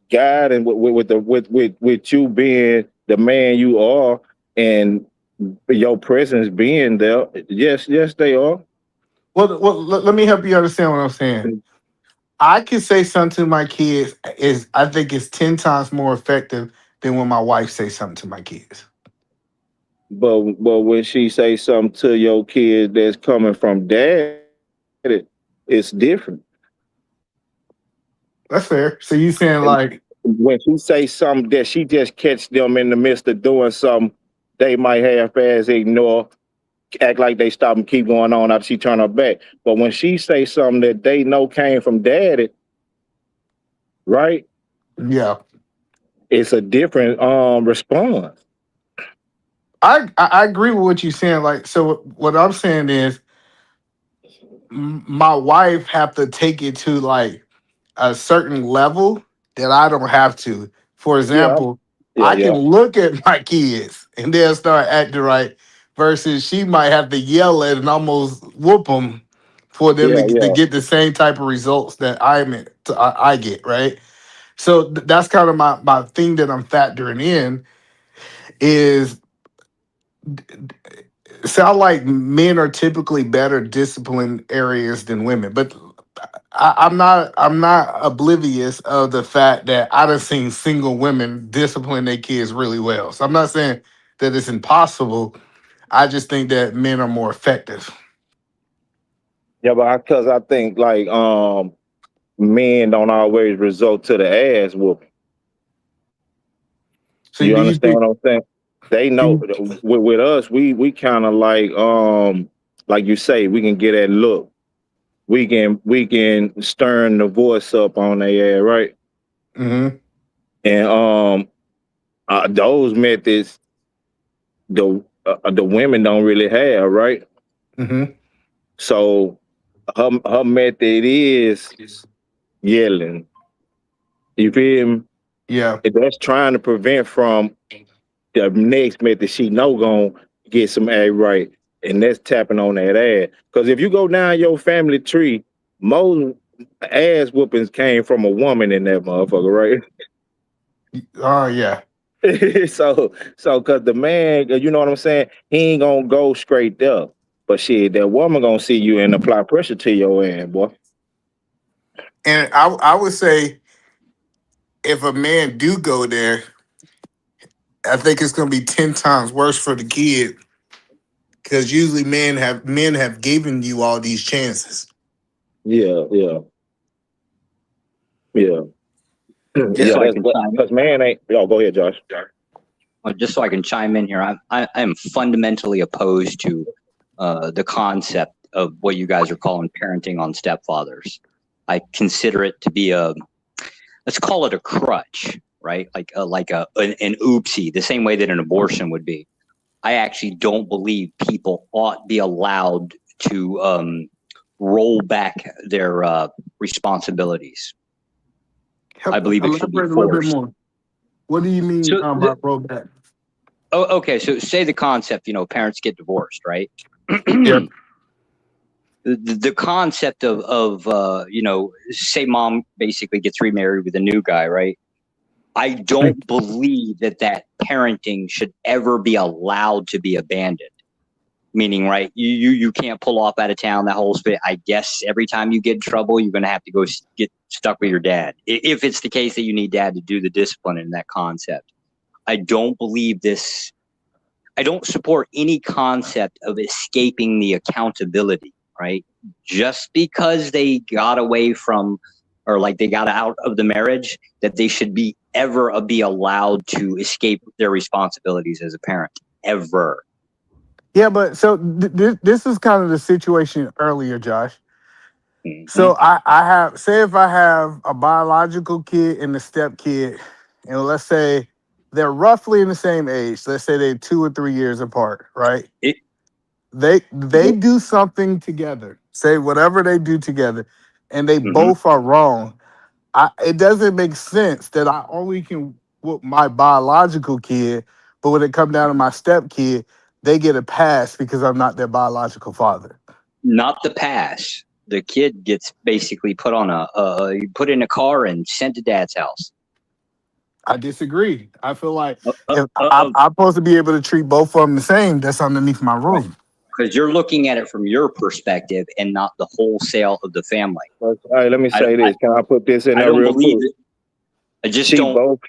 guide and with you being the man you are and your presence being there. Yes, they are. Well, let me help you understand what I'm saying. I can say something to my kids is I think it's 10 times more effective than when my wife says something to my kids. But when she say something to your kid that's coming from dad, it's different. That's fair. So you saying And like, when she say something that she just catch them in the midst of doing something, they might half-ass ignore, act like they stop and keep going on after she turn her back. But when she say something that they know came from daddy, right? yeah, It's a different response. I agree with what you're saying. Like, so what I'm saying is my wife have to take it to like a certain level that I don't have to. For Yeah, example, yeah, I can yeah, look at my kids and they'll start acting right, versus she might have to yell at and almost whoop them for them yeah, to yeah. get the same type of results that I get, right? So that's kind of my thing that I'm factoring in is sound like men are typically better disciplined areas than women, but I'm not oblivious of the fact that I done seen single women discipline their kids really well. So I'm not saying that it's impossible. I just think that men are more effective. Yeah, but because I think like men don't always result to the ass whooping. So You do you understand think? what I'm saying? They Do know you, with us, we kind of like you say, we can get that look. We can stern the voice up on their ass, right? mm-hmm, And those methods the women don't really have, right? mm-hmm. So her method is yelling. You feel me? Yeah. And that's trying to prevent from the next method she know gonna get some A right, and that's tapping on that ass. Because if you go down your family tree, most ass whoopings came from a woman in that motherfucker, Oh yeah. right? So because the man, you know what I'm saying, he ain't gonna go straight there. But shit, that woman gonna see you and apply pressure to your ass, boy. And I would say if a man do go there, I think it's gonna be 10 times worse for the kid because usually men have given you all these chances. Yeah, yeah, yeah, Just yeah. so I That's can chime because man ain't. Yo, go ahead, Josh. just so I can chime in here, I am fundamentally opposed to the concept of what you guys are calling parenting on stepfathers. I consider it to be let's call it a crutch, right? Like an oopsie, the same way that an abortion would be. I actually don't believe people ought be allowed to roll back their responsibilities. I believe it should be Elaborate a little bit forced. more. What do you mean So by rollback? okay. So say the concept, parents get divorced, right? Yep. The concept of say mom basically gets remarried with a new guy, right? I don't believe that parenting should ever be allowed to be abandoned. Meaning, right, you can't pull off out of town, that whole spit. I guess every time you get in trouble, you're going to have to go get stuck with your dad. If it's the case that you need dad to do the discipline in that concept. I don't believe this. I don't support any concept of escaping the accountability, right? Just because they got away from, or like they got out of the marriage, that they should be allowed to escape their responsibilities as a parent, ever. Yeah, but so this is kind of the situation earlier, Josh. Mhm. So I have, say if I have a biological kid and a step kid, and let's say they're roughly in the same age. Let's say they're 2 or 3 years apart, right? They do something together. Say whatever they do together, and they both are wrong. It doesn't make sense that I only can whoop my biological kid, but when it comes down to my step kid, they get a pass because I'm not their biological father. Not the pass. The kid gets basically put in a car and sent to dad's house. I disagree. I feel like if I'm supposed to be able to treat both of them the same, that's underneath my rule. Because you're looking at it from your perspective and not the wholesale of the family. All right, let me say this. Can I put this in there real quick? I just don't.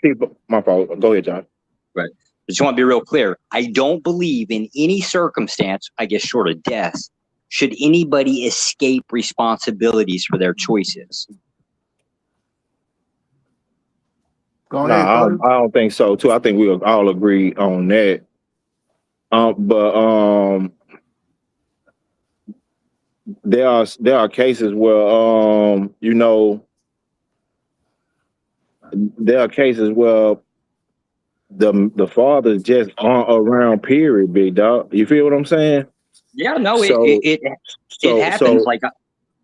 My fault. Go ahead, John. Right. I just want to be real clear. I don't believe in any circumstance, I guess short of death, should anybody escape responsibilities for their choices. Go ahead. I don't think so, too. I think we'll all agree on that. But there are cases where there are cases where the fathers just aren't around. Period, big dog. You feel what I'm saying? Yeah, no, it happens. So, like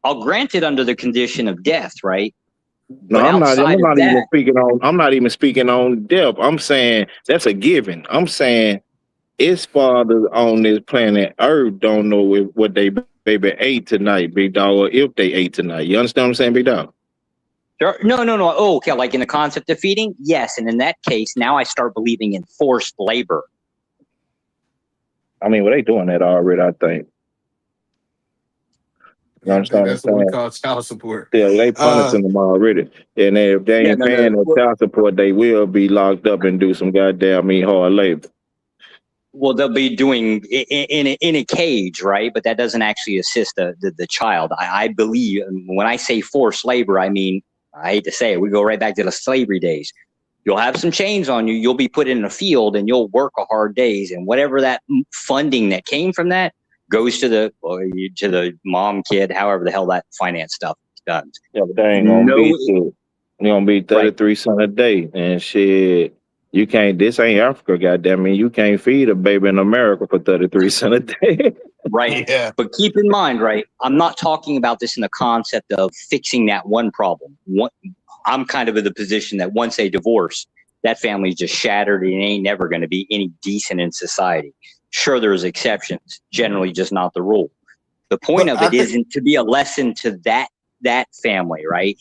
I'll grant it under the condition of death, right? No, but I'm not outside I'm not even speaking on death. I'm saying that's a given. I'm saying its fathers on this planet Earth don't know what they baby ate tonight, big dog, or if they ate tonight. You understand what I'm saying, big dog? Sure. No. Oh, okay. Like in the concept of feeding, yes. And in that case, now I start believing in forced labor. I mean, well, they doing that already, I think. You understand that's what we call child support. Yeah, they punishing them already. And if they ain't paying their child support, they will be locked up and do some goddamn hard labor. Well, they'll be doing in a cage, right? But that doesn't actually assist the child. I believe when I say forced labor, I mean, I hate to say it, we go right back to the slavery days. You'll have some chains on you. You'll be put in a field and you'll work a hard days. And whatever that funding that came from that goes to the mom, kid, however the hell that finance stuff is done. Yeah, but they ain't gonna be shit. You're gonna be 33 cents a day and shit. You can't. This ain't Africa, goddamn it. You can't feed a baby in America for 33 cents a day. Right. Yeah. But keep in mind, right? I'm not talking about this in the concept of fixing that one problem. I'm kind of in the position that once they divorce, that family's just shattered and it ain't never going to be any decent in society. Sure, there's exceptions, generally just not the rule. The point of it isn't to be a lesson to that family, right?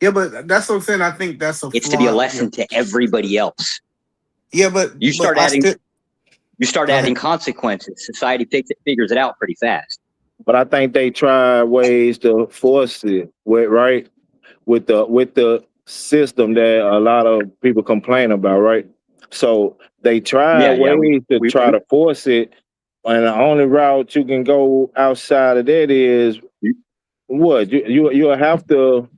Yeah, but that's what I'm saying. I think that's it's to be a lesson to everybody else. Yeah, but you start adding consequences. Society figures it out pretty fast. But I think they try ways to force it, right? With the system that a lot of people complain about, right? So they try ways to try to force it, and the only route you can go outside of that is what you'll have to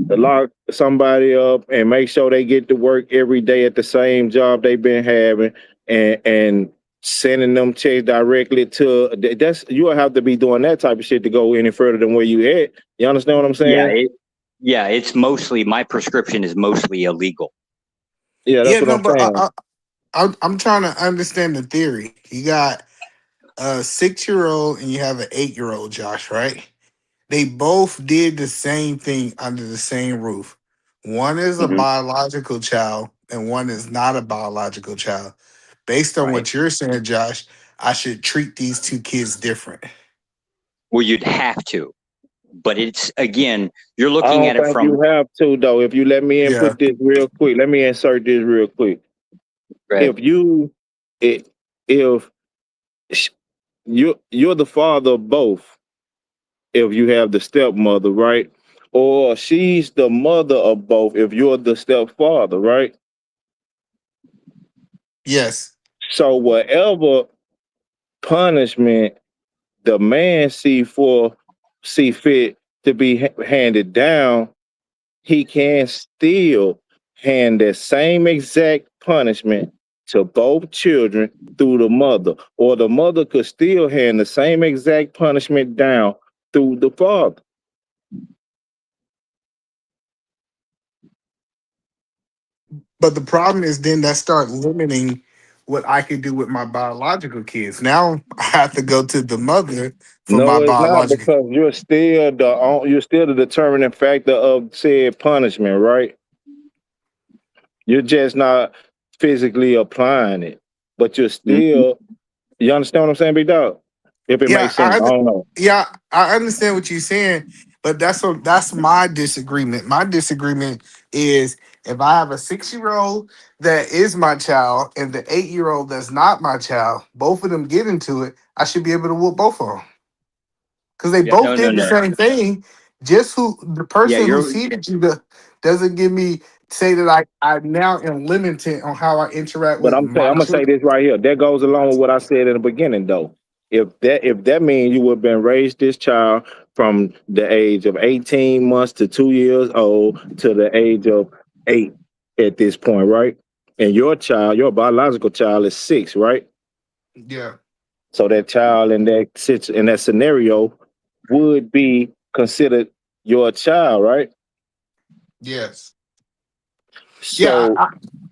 lock somebody up and make sure they get to work every day at the same job they've been having, and sending them checks directly to you'll have to be doing that type of shit to go any further than where you at. You understand what I'm saying? It's mostly, my prescription is mostly illegal. Yeah, that's what I'm saying. I'm trying to understand the theory. You got a 6-year-old and you have an 8-year-old, Josh, right? They both did the same thing under the same roof. One is a biological child. and one is not a biological child. Based on right? what you're saying, Josh, I should treat these two kids different. Well, you'd have to, but it's again, you're I looking don't at it think from you have to though. If you let me Yeah. input this real quick, let me insert this real quick. right. If you, it, if sh- you're the father of both, if you have the stepmother, right? Or she's the mother of both if you're the stepfather, right? Yes. So whatever punishment the man see fit to be handed down, he can still hand that same exact punishment to both children through the mother, or the mother could still hand the same exact punishment down through the father. But the problem is then that start limiting what I could do with my biological kids. Now I have to go to the mother for my No, it's not, biological. because you're still the determining factor of said punishment, right? You're just not physically applying it, but you're still. You understand what I'm saying, big dog? If it Yeah, makes sense, I don't know. yeah, I understand what you're saying, but that's my disagreement. My disagreement is if I have a 6-year-old that is my child and the 8-year-old that's not my child, both of them get into it, I should be able to whoop both of them because they Yeah, both no, no, did the no. same thing. Just who the Yeah, person who you're seeded you doesn't give me say that I now am limited on how I interact But with I'm saying, my I'm gonna say children. this right here. That goes along with what I said in the beginning, though. If that means you would have been raised this child from the age of 18 months to 2 years old to the age of 8 at this point, right? And your child, your biological child, is 6, right? Yeah. So that child in that scenario would be considered your child, right? Yes. Yeah, So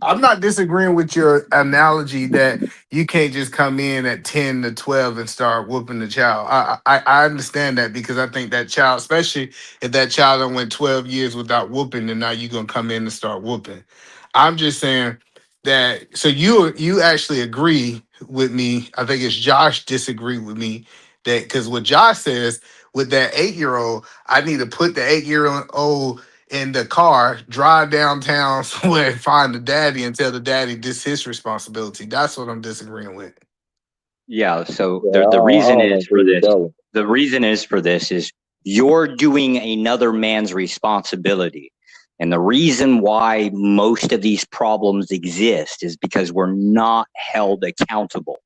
I'm not disagreeing with your analogy that you can't just come in at 10 to 12 and start whooping the child. I understand that because I think that child, especially if that child done went 12 years without whooping, and now you're gonna come in and start whooping. I'm just saying that so you actually agree with me. I think it's Josh disagree with me that because what Josh says with that 8-year-old, I need to put the 8-year-old in the car, drive downtown somewhere and find the daddy and tell the daddy this his responsibility. That's what I'm disagreeing with. yeah. So yeah, the I reason don't is for agree with this. that one. The reason is for this is you're doing another man's responsibility. And the reason why most of these problems exist is because we're not held accountable.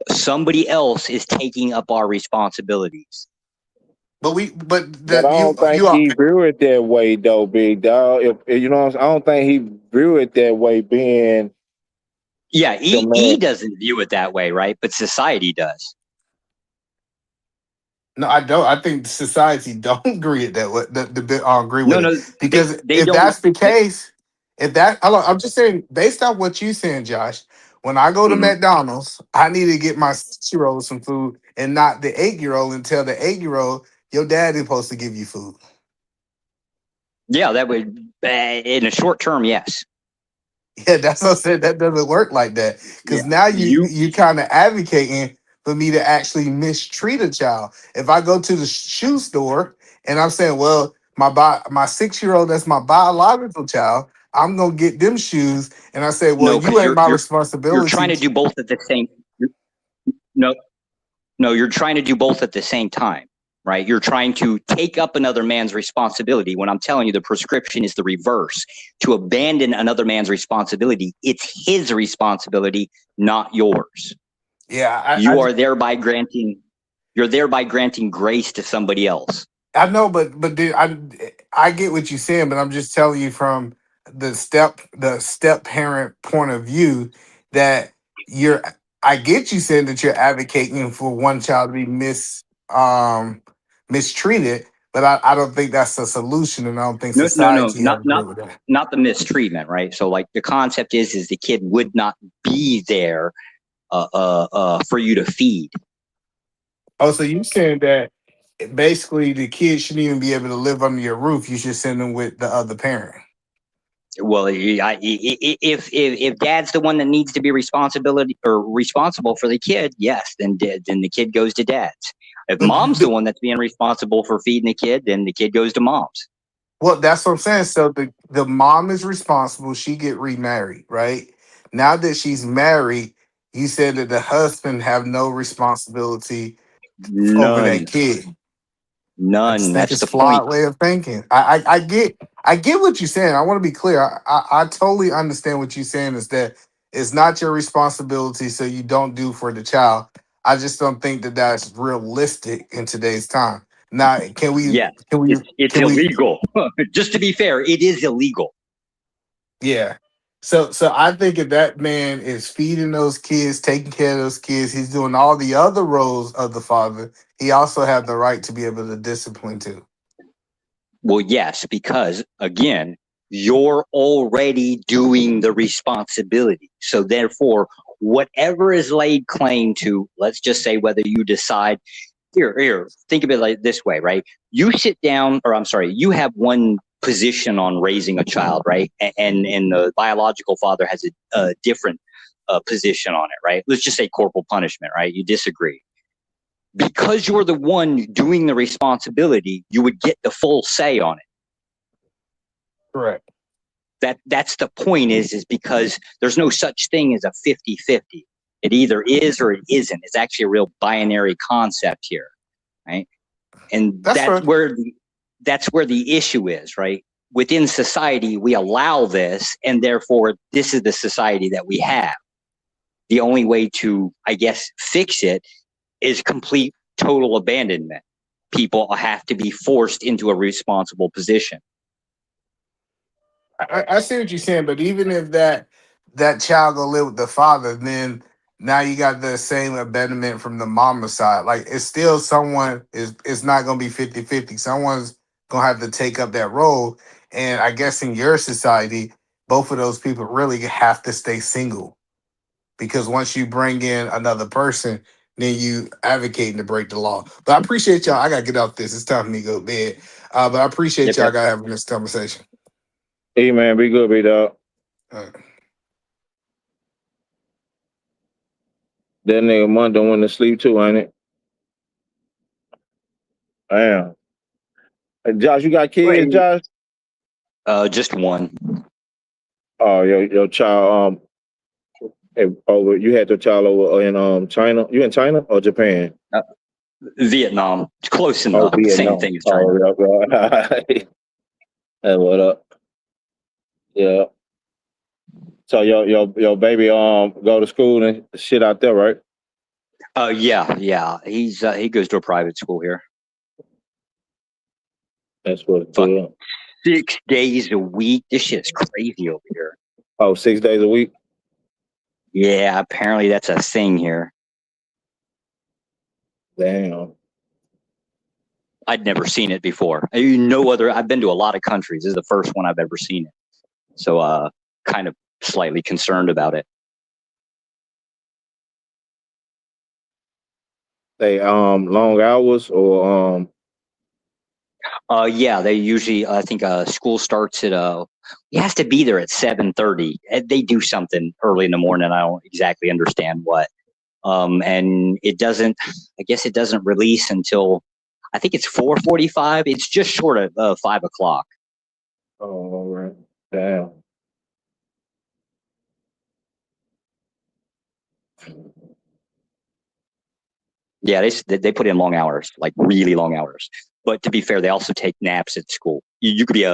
Somebody else is taking up our responsibilities. But But that I don't think you are he view it that way, though, big dog. If you know what I'm saying, I don't think he view it that way. Being Yeah, the he man, doesn't view it that way, right? But society does. no, I don't. I think society don't agree with that. What the bit I agree No, with it no, because they if don't. that's the case, if that hold on, I'm just saying based on what you saying, Josh. When I go to Mhm. McDonald's, I need to get my 6-year-old some food and not the 8-year-old and tell the 8-year-old your daddy's supposed to give you food. Yeah, that would, in a short term, yes. Yeah, that's what I said. That doesn't work like that. Yeah, Because now you you kind of advocating for me to actually mistreat a child. If I go to the shoe store and I'm saying, well, my 6-year-old, that's my biological child, I'm gonna get them shoes, and I say, well, no, you because ain't my you're trying responsibility. to do both at the same. No, no, you're trying to do both at the same time, right? You're trying to take up another man's responsibility when I'm telling you the prescription is the reverse. To abandon another man's responsibility, it's his responsibility, not yours. Yeah, You are thereby granting you're thereby granting grace to somebody else. I know, but dude, I get what you're saying, but I'm just telling you from the step parent point of view that you're. I get you saying that you're advocating for one child to be mistreated, but I don't think that's the solution, and I don't think No, no, no, society have agree with that. not the mistreatment, right? So like the concept is the kid would not be there for you to feed. Oh, so you saying that basically the kid shouldn't even be able to live under your roof? You should send them with the other parent. Well, if dad's the one that needs to be responsible for the kid, yes, then the kid goes to dad's. If mom's the one that's being responsible for feeding the kid, then the kid goes to mom's. Well, that's what I'm saying. So the mom is responsible. She get remarried, right? Now that she's married, you said that the husband have no responsibility over that None. kid. I just None. think That's it's the point. flawed way of thinking. I get what you're saying. I want to be clear. I totally understand what you're saying is that it's not your responsibility, so you don't do for the child. I just don't think that that's realistic in today's time. Now, can we Yes, can we it's can we illegal. Just to be fair, it is illegal. yeah. So I think if that man is feeding those kids, taking care of those kids, he's doing all the other roles of the father, he also have the right to be able to discipline too. Well, yes, because again, you're already doing the responsibility. So therefore, whatever is laid claim to, let's just say whether you decide here, think of it like this way, right? You sit down, or I'm sorry, you have one position on raising a child, right? And the biological father has a different position on it, right? Let's just say corporal punishment, right? You disagree. Because you're the one doing the responsibility, you would get the full say on it. Correct. That's the point is because there's no such thing as a 50-50. It either is or it isn't. It's actually a real binary concept here, right? And that's right. where the issue is, right? Within society, we allow this, and therefore this is the society that we have. The only way to, I guess, fix it is complete total abandonment. People have to be forced into a responsible position. I see what you're saying, but even if that child go live with the father, then now you got the same abandonment from the mama side. Like it's still someone is it's not gonna be 50-50. Someone's gonna have to take up that role. And I guess in your society, both of those people really have to stay single. Because once you bring in another person, then you advocating to break the law. But I appreciate y'all. I gotta get off this. It's time for me to go to bed. But I appreciate y'all guys having this conversation. Hey man, be good, be dog. All right. That nigga Mondo went to sleep too, ain't it? Damn. Hey, Josh, you got kids, Josh? Just one. Oh, your child. Over. You had your child over in China. You in China or Japan? Vietnam. It's close enough. Oh, Vietnam. Same thing as China. Oh, yeah. Hey, what up? Yeah. So your baby go to school and shit out there, right? Yeah. He goes to a private school here. That's what it's doing. 6 days a week. This shit's crazy over here. Oh, 6 days a week? Yeah, apparently that's a thing here. Damn. I'd never seen it before. I've been to a lot of countries. This is the first one I've ever seen it. So kind of slightly concerned about it. They long hours or Yeah, they usually I think school starts at he has to be there at 7:30. They do something early in the morning. I don't exactly understand what. And it doesn't release until I think it's 4:45. It's just short of 5 o'clock. Oh, all right. Damn. Yeah, they put in long hours, like really long hours. But to be fair, they also take naps at school. You could be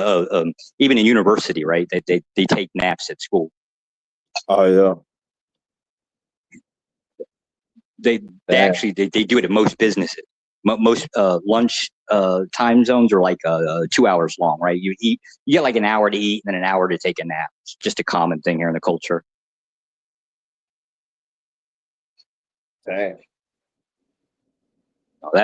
even in university, right? They take naps at school. Oh yeah. They actually do it at most businesses. Most lunch time zones are like 2 hours long, right? You get like an hour to eat and then an hour to take a nap. It's just a common thing here in the culture. Damn.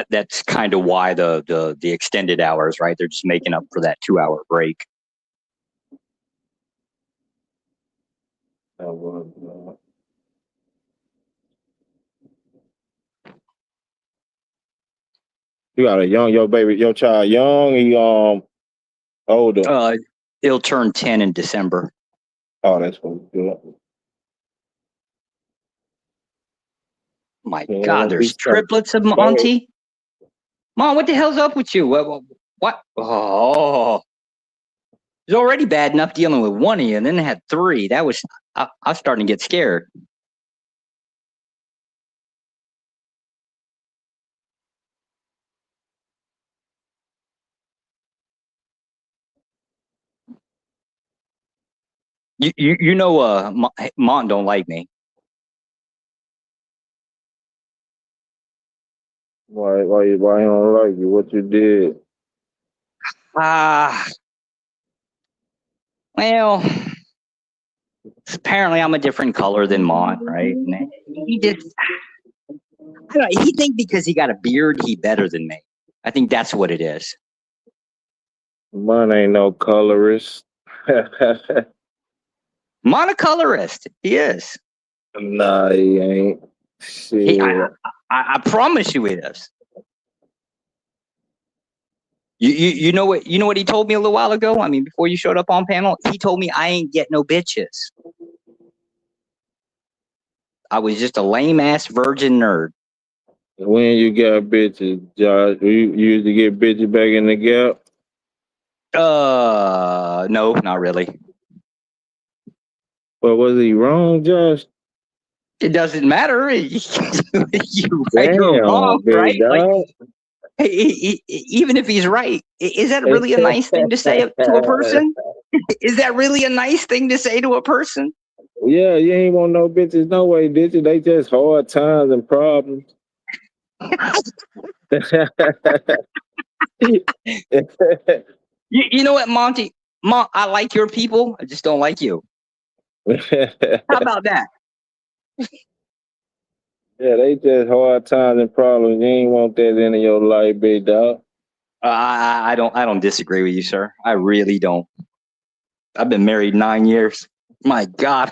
That's kind of why the extended hours, right? They're just making up for that 2 hour break. You got your child young, he older. It'll turn 10 in December. Oh, that's what we do. My Yeah, God, don't be there's stuck. triplets of Go ahead. Monty. Mom, what the hell's up with you? What? Oh, it's already bad enough dealing with one of you, and then I had three. I was starting to get scared. You know, Mont don't like me. Why he don't like you? What you did? Well, apparently I'm a different color than Mont, right? And he just, I don't know, he think because he got a beard, he better than me. I think that's what it is. Mine ain't no colorist. Monocolorist, he is. Nah, he ain't. Shit. I promise you it is. You know what he told me a little while ago? I mean, before you showed up on panel, he told me I ain't get no bitches. I was just a lame ass virgin nerd. When you got bitches, Josh, you used to get bitches back in the Gap? No, not really. But was he wrong, Josh? It doesn't matter. You right Damn, or wrong, big right? dog. Like, even if he's right, is that really a nice thing to say to a person? Is that really a nice thing to say to a person? Yeah, you ain't want no bitches no way, did you? They just hard times and problems. You know what, Monty? I like your people. I just don't like you. How about that? Yeah, they just hard times and problems. You ain't want that in your life, big dog. I don't disagree with you, sir. I really don't. I've been married 9 years. My God.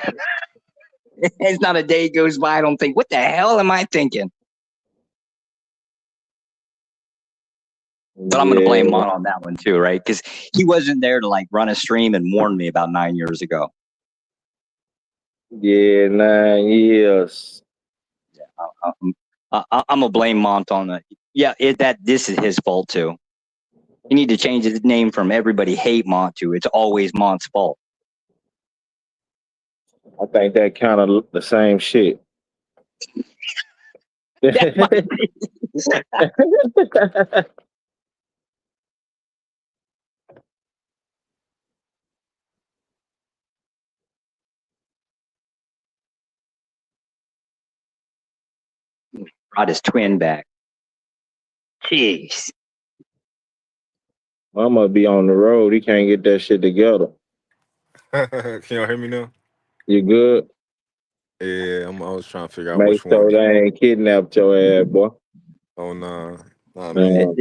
It's not a day goes by I don't think, what the hell am I thinking? But I'm going to blame Mon on that one too, right? Because he wasn't there to like run a stream and warn me about 9 years ago. Yeah, 9 years. Yeah, I'm going to blame Mont on that. Yeah, this is his fault too. You need to change his name from everybody hate Mont to it's always Mont's fault. I think that kind of the same shit. Brought his twin back. Jeez. I must be on the road. He can't get that shit together. Can y'all hear me now? You good? Yeah, I was trying to figure out Make which sure one. they ain't kidnapped your ass, boy. Oh, nah, man.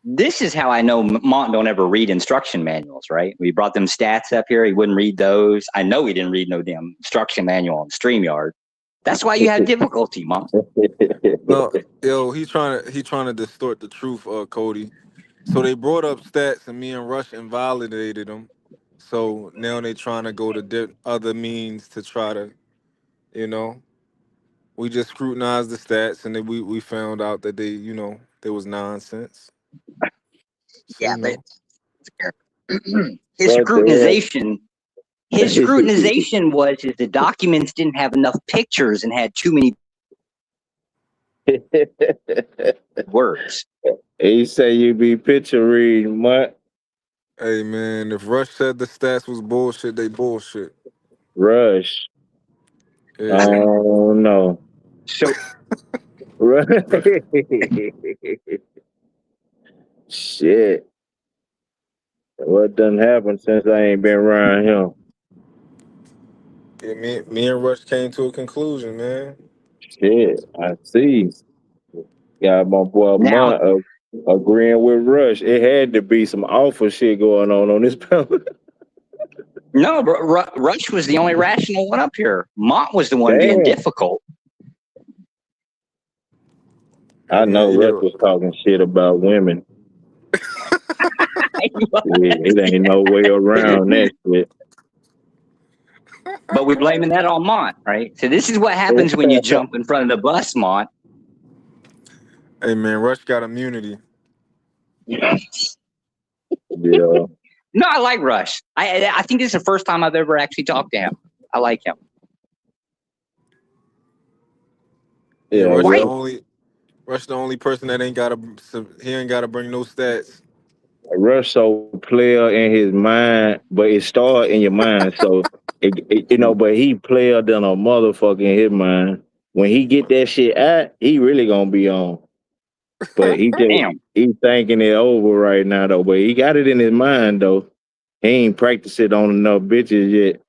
This is how I know Mont don't ever read instruction manuals, right? We brought them stats up here. He wouldn't read those. I know he didn't read no damn instruction manual on StreamYard. That's why you had difficulty, Mont. No, yo, he trying to distort the truth, Cody. So they brought up stats, and me and Rush invalidated them. So now they trying to go to other means to try to, we just scrutinized the stats, and then we found out that there was nonsense. So, Yeah, but his scrutinization was the documents didn't have enough pictures and had too many words. He say you be picture reading, what? Hey man, if Rush said the stats was bullshit, they bullshit. Rush. Yeah. Oh no. So shit. What done happened since I ain't been around him? Yeah, me and Rush came to a conclusion, man. Shit, I see. Got my boy now, Mont agreeing with Rush. It had to be some awful shit going on this panel. no, Rush was the only rational one up here. Mont was the one being Damn. difficult. I know Rush was talking shit about women. it ain't no way around that shit. But we're blaming that on Mont, right? So this is what happens when you jump in front of the bus, Mont. Hey man, Rush got immunity. Yeah. No, I like Rush. I think this is the first time I've ever actually talked to him. I like him. Yeah, Rush, Rush the only person that ain't gotta bring no stats. Rush so player in his mind, but it start in your mind. So but he player than a motherfucker in his mind. When he get that shit out, he really gonna be on. But Damn. he thinking it over right now though. But he got it in his mind though. He ain't practiced it on enough bitches yet.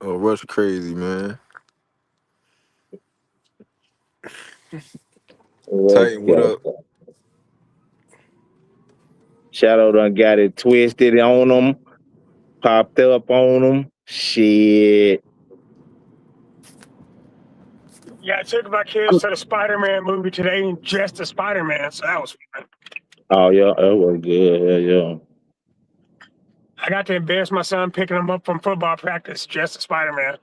Oh, Rush crazy, man. Titan, what up? Shadow done got it twisted on him, popped up on him. Shit. Yeah, I took my kids to the Spider-Man movie today, and just the Spider-Man, so that was fun. Oh yeah, that was good. Yeah. I got to embarrass my son picking him up from football practice, just the Spider-Man.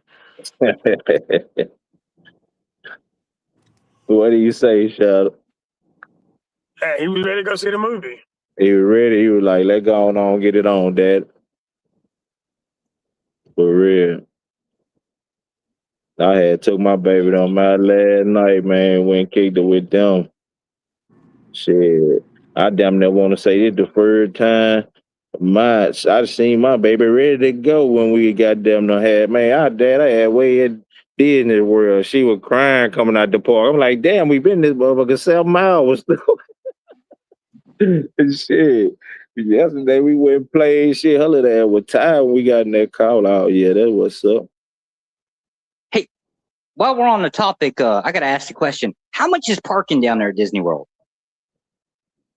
What do you say, Shadow? Hey, he was ready to go see the movie. He was ready. He was like, "Let's go on, get it on, Dad." For real. I had took my baby on my last night, man. Went and kicked it with them. Shit, I damn near want to say it the third time. I seen my baby ready to go when we got them to have man. I had way at Disney World. She was crying coming out the park. I'm like, damn, we been this motherfucker 7 miles. Shit. Yesterday we went and played shit. Hell of that with time we got in that call out. Yeah, that what's up. Hey, while we're on the topic, I gotta ask the question: how much is parking down there at Disney World?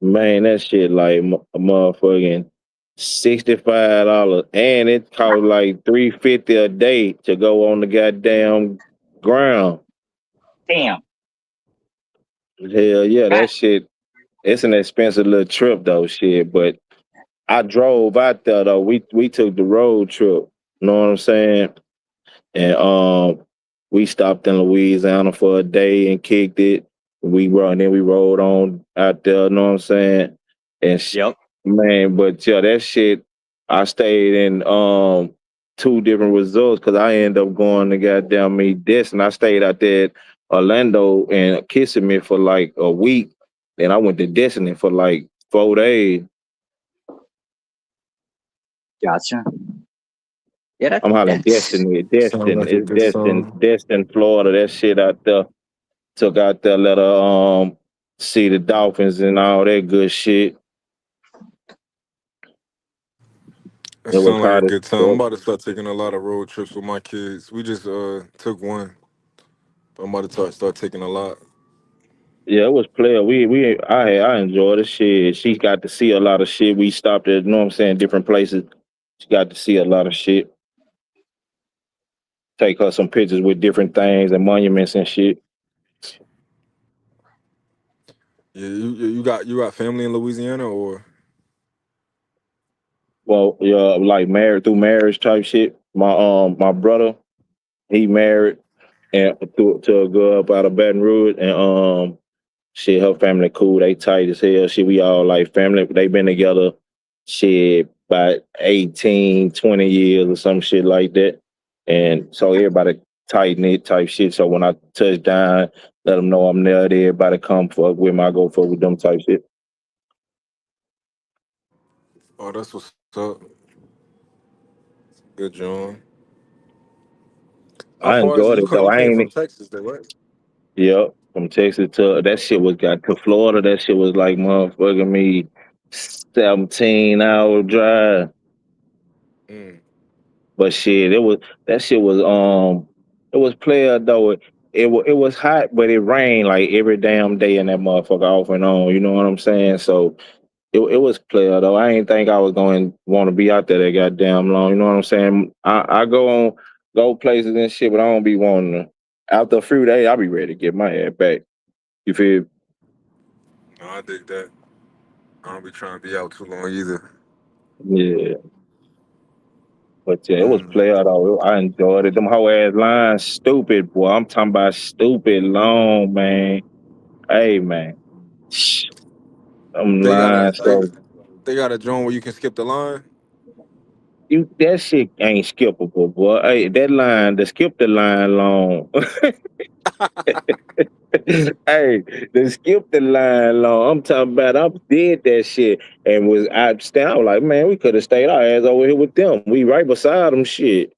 Man, that shit like a motherfucking $65, and it cost like $350 a day to go on the goddamn ground. Damn. Hell yeah, that shit. It's an expensive little trip though, shit. But I drove out there though. We took the road trip. You know what I'm saying? And we stopped in Louisiana for a day and kicked it. Then we rode on out there. You know what I'm saying? And Yep. man, but yeah, that shit. I stayed in 2 different resorts because I ended up going to goddamn me this, and I stayed out there at Orlando and Kissimmee for like a week. Then I went to Destiny for like 4 days. Gotcha. Yeah, I'm hollering that's Destiny, Sounds like a good song. Destin, Florida. That shit out there. Took out there, let her see the dolphins and all that good shit. It It was sounds like a hot as good time. I'm fuck. about to start taking a lot of road trips with my kids. We just took one. I'm about to start taking a lot. Yeah, it was player. I enjoyed the shit. She got to see a lot of shit. We stopped at, you know what I'm saying, different places. She got to see a lot of shit. Take her some pictures with different things and monuments and shit. Yeah, you got family in Louisiana or? Well, yeah, like married through marriage type shit. My brother, he married and to a girl up out of Baton Rouge, and shit, her family cool. They tight as hell. Shit, we all like family. They been together, shit, about 18, 20 years or some shit like that. And so everybody tight knit type shit. So when I touch down, let them know I'm there. Everybody come fuck with me. I go fuck with them type shit. Oh, that's what's up. Good, John. How I far is it? enjoyed it though. You I came ain't. from Texas, though, right? Yep, from Texas to that shit was got to Florida. That shit was like motherfucking me 17-hour drive. Mm. But shit, it was that shit was it was player though. It was hot, but it rained like every damn day in that motherfucker off and on. You know what I'm saying? So it was player though. I ain't think I was going to want to be out there that goddamn long. You know what I'm saying? I go places and shit, but I don't be wanting to. After a few days, I'll be ready to get my ass back. You feel? No, I dig that. I don't be trying to be out too long either. Yeah. But yeah, it was Mm. play out though. I enjoyed it. Them whole ass lines, stupid boy. I'm talking about stupid long, man. Hey man. Them They got a lines so they got a joint where you can skip the line. you that shit ain't skippable, boy. Hey, that line, the skip the line long. Hey, the skip the line long. I'm talking about I did that shit and was I stand I was like, man, we could have stayed our ass over here with them. We right beside them shit.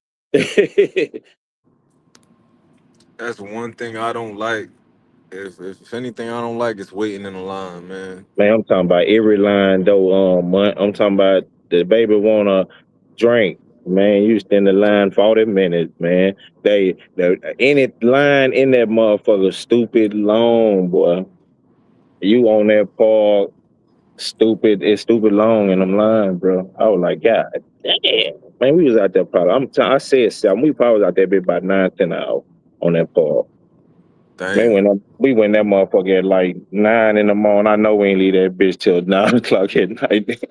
That's one thing I don't like. If anything I don't like, it's waiting in the line, man. Man, I'm talking about every line though. I'm talking about the baby wanna drink. Man, you stand in the line 40 minutes, man. Any line in that motherfucker stupid long, boy. You on that park, stupid. It's stupid long in them lines, bro. I was like, God damn, man. We was out there probably. I said 7. We probably was out there be about 9, 10 hours on that park. Man, Damn. we went that motherfucker at like 9 in the morning. I know we ain't leave that bitch till 9 o'clock at night.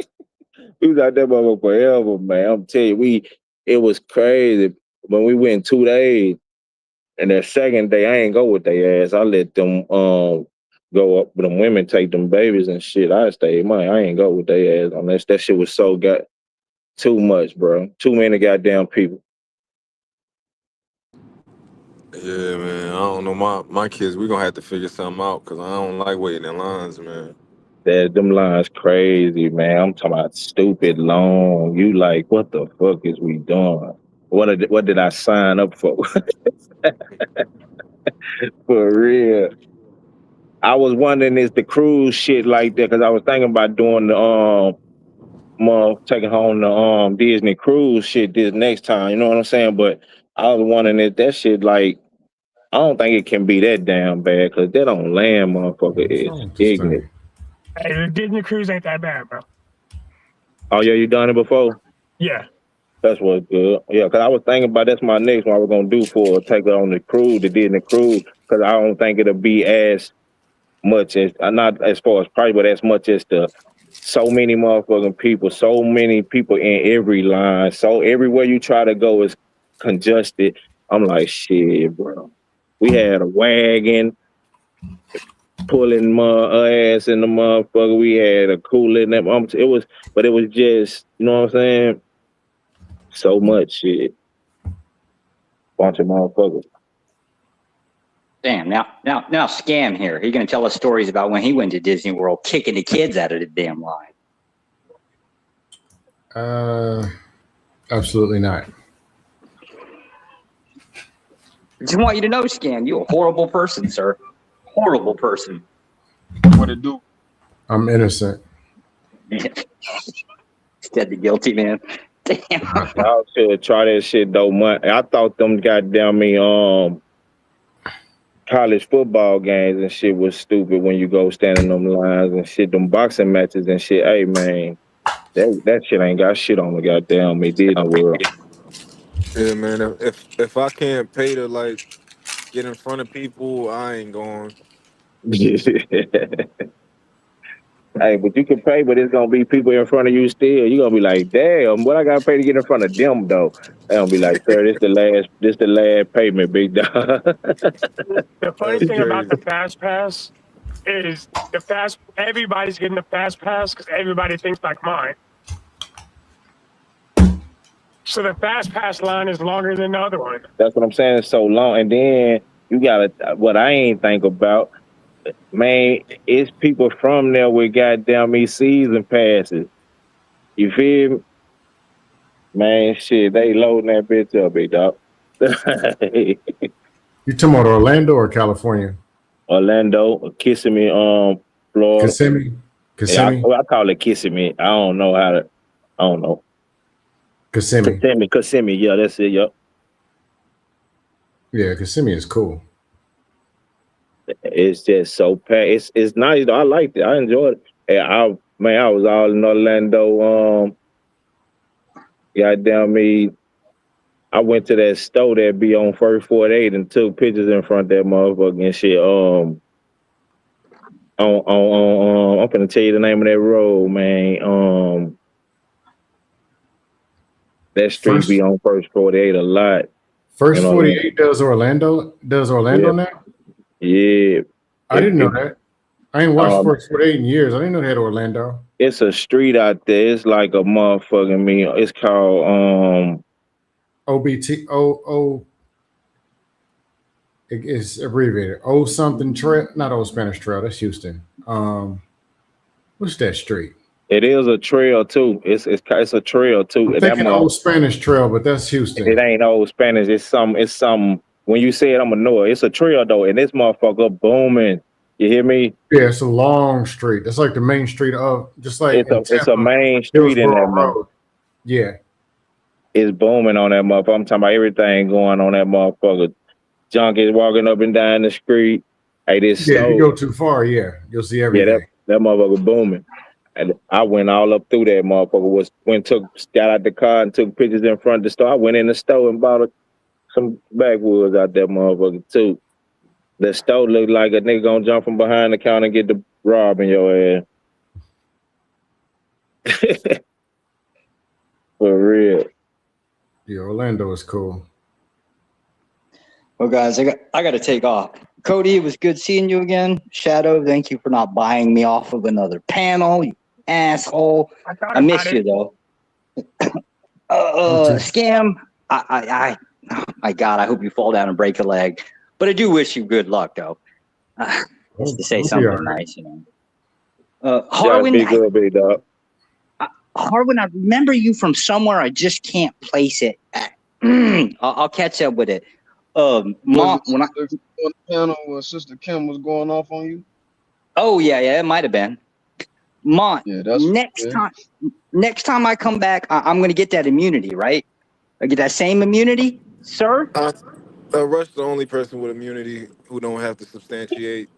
We was out there motherfucker forever, man. I'm telling you, it was crazy. When we went 2 days, and that second day I ain't go with their ass. I let them go up, them women take them babies and shit. I stayed money. I ain't go with their ass on this. That shit was so got too much, bro. Too many goddamn people. Yeah, man. I don't know. My kids, we gonna have to figure something out because I don't like waiting in lines, man. That them lines crazy, man. I'm talking about stupid long. You like, what the fuck is we doing? What did I sign up for? For real. I was wondering is the cruise shit like that because I was thinking about doing the taking home the Disney cruise shit this next time. You know what I'm saying? But I was wondering if that shit like I don't think it can be that damn bad because that on land motherfucker is ignorant. Hey, the Disney cruise ain't that bad, bro. Oh yeah, you done it before? Yeah. That's what's good. Yeah, because I was thinking about that's my next one I was gonna do for take it on the cruise, the Disney cruise, because I don't think it'll be as much as not as far as price, but as much as the so many motherfucking people, so many people in every line, so everywhere you try to go is congested. I'm like, shit, bro. We had a wagon pulling my ass in the motherfucker. We had a cooler in that. But it was just, you know what I'm saying? So much shit, bunch of motherfuckers. Damn, now Scam here. He gonna tell us stories about when he went to Disney World kicking the kids out of the damn line. Absolutely not. I just want you to know, Scam, you're a horrible person, sir. Horrible person. What it do? I'm innocent. Instead the guilty man. Damn. I should try that shit though, man. I thought them goddamn me college football games and shit was stupid when you go stand in them lines and shit, them boxing matches and shit. Hey man, that shit ain't got shit on the goddamn me Disney World. Yeah, man. If I can't pay to like get in front of people, I ain't going. Hey, but you can pay, but it's gonna be people in front of you still. You're gonna be like, damn, what I gotta pay to get in front of them though? They gonna be like, sir, this the last payment, big dog. The funny That's thing about crazy. the fast pass is everybody's getting the fast pass because everybody thinks like mine. So the fast pass line is longer than the other one. That's what I'm saying. It's so long, and then you gotta. What I ain't think about, man, it's people from there with goddamn me season passes. You feel me? Man, shit, they loading that bitch up, big dog. You talking about Orlando or California? Orlando, kissing me, Florida. Kissimmee? Yeah, Kissimmee? I call it kissing me. I don't know how to. I don't know. Kissimmee. Kissimmee. Yeah, that's it. Yup. Yeah, Kissimmee is cool. It's just so packed. It's nice. Though. I liked it. I enjoyed it. And I was all in Orlando. Goddamn me. I went to that store that be on First 48 and took pictures in front of that motherfucker and shit. I'm gonna tell you the name of that road, man. That street be First on First 48 a lot. First You know, 48 does Orlando. Does Orlando yeah, now? yeah. I didn't know It that. I ain't watched um First 48 in years. I didn't know they had Orlando. it's a street out there. It's like a motherfucking me. It's called OBT. It's abbreviated. O something trail. Not Old Spanish Trail. That's Houston. What's that street? it is a trail too. It's a trail too. I'm And that thinking mother Old Spanish Trail, but that's it Houston. ain't old Spanish. It's some when you say it, I'm gonna know it. It's a trail though, and this motherfucker booming. You hear me? Yeah, it's a long street. That's like the main street of, just like in It's a Tampa, main street in that Hillsborough mother. Road. Yeah. It's booming on that motherfucker. I'm talking about everything going on that motherfucker. Junkies walking up and down the street. Hey, this Yeah, if you stove. go too far, yeah, you'll see Yeah, everything. that motherfucker booming. And I went all up through that motherfucker. Got out the car and took pictures in front of the store. I went in the store and bought some backwoods out that motherfucker too. The store looked like a nigga gonna jump from behind the counter and get the rob in your ass. For real. Yeah, Orlando is cool. Well, guys, I got to take off. Cody, it was good seeing you again. Shadow, thank you for not buying me off of another panel, you asshole. I miss you though. Scam. Oh my God, I hope you fall down and break a leg. But I do wish you good luck though. Just to say something nice, you know. Harwin, be good, big dog. Harwin, I remember you from somewhere. I just can't place it. I'll catch up with it. Mom, when I on the panel where Sister Kim was going off on you. Oh yeah, it might have been. Mont, Yeah, that's next time I come back, I'm gonna get that immunity, right? I get that same immunity, sir. Rush's the only person with immunity who don't have to substantiate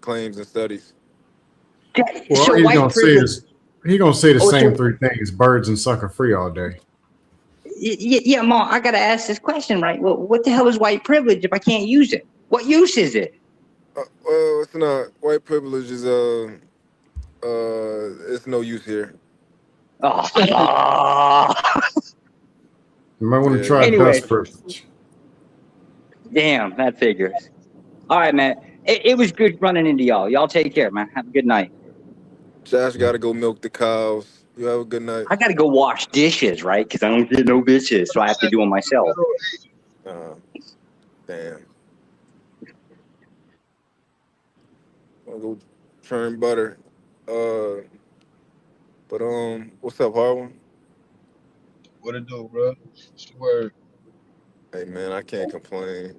claims and studies. Well, So he's white gonna say privilege. this. He's gonna say the Oh, same so, three things: birds and sucker free all day. yeah, Mom, I gotta ask this question, right? Well, what the hell is white privilege if I can't use it? What use is it? Well, it's not. White privilege is it's no use here. Oh. You might want to Yeah. try Anyway. dust privilege. Damn, that figures. All right, man. It was good running into y'all. Y'all take care, man. Have a good night. Josh got to go milk the cows. You have a good night. I got to go wash dishes, right? Because I don't get no bitches, so I have to do them myself. Damn. I'll go churn butter. But what's up, Harwin? what it do, bro? What's the word? Hey man, I can't complain.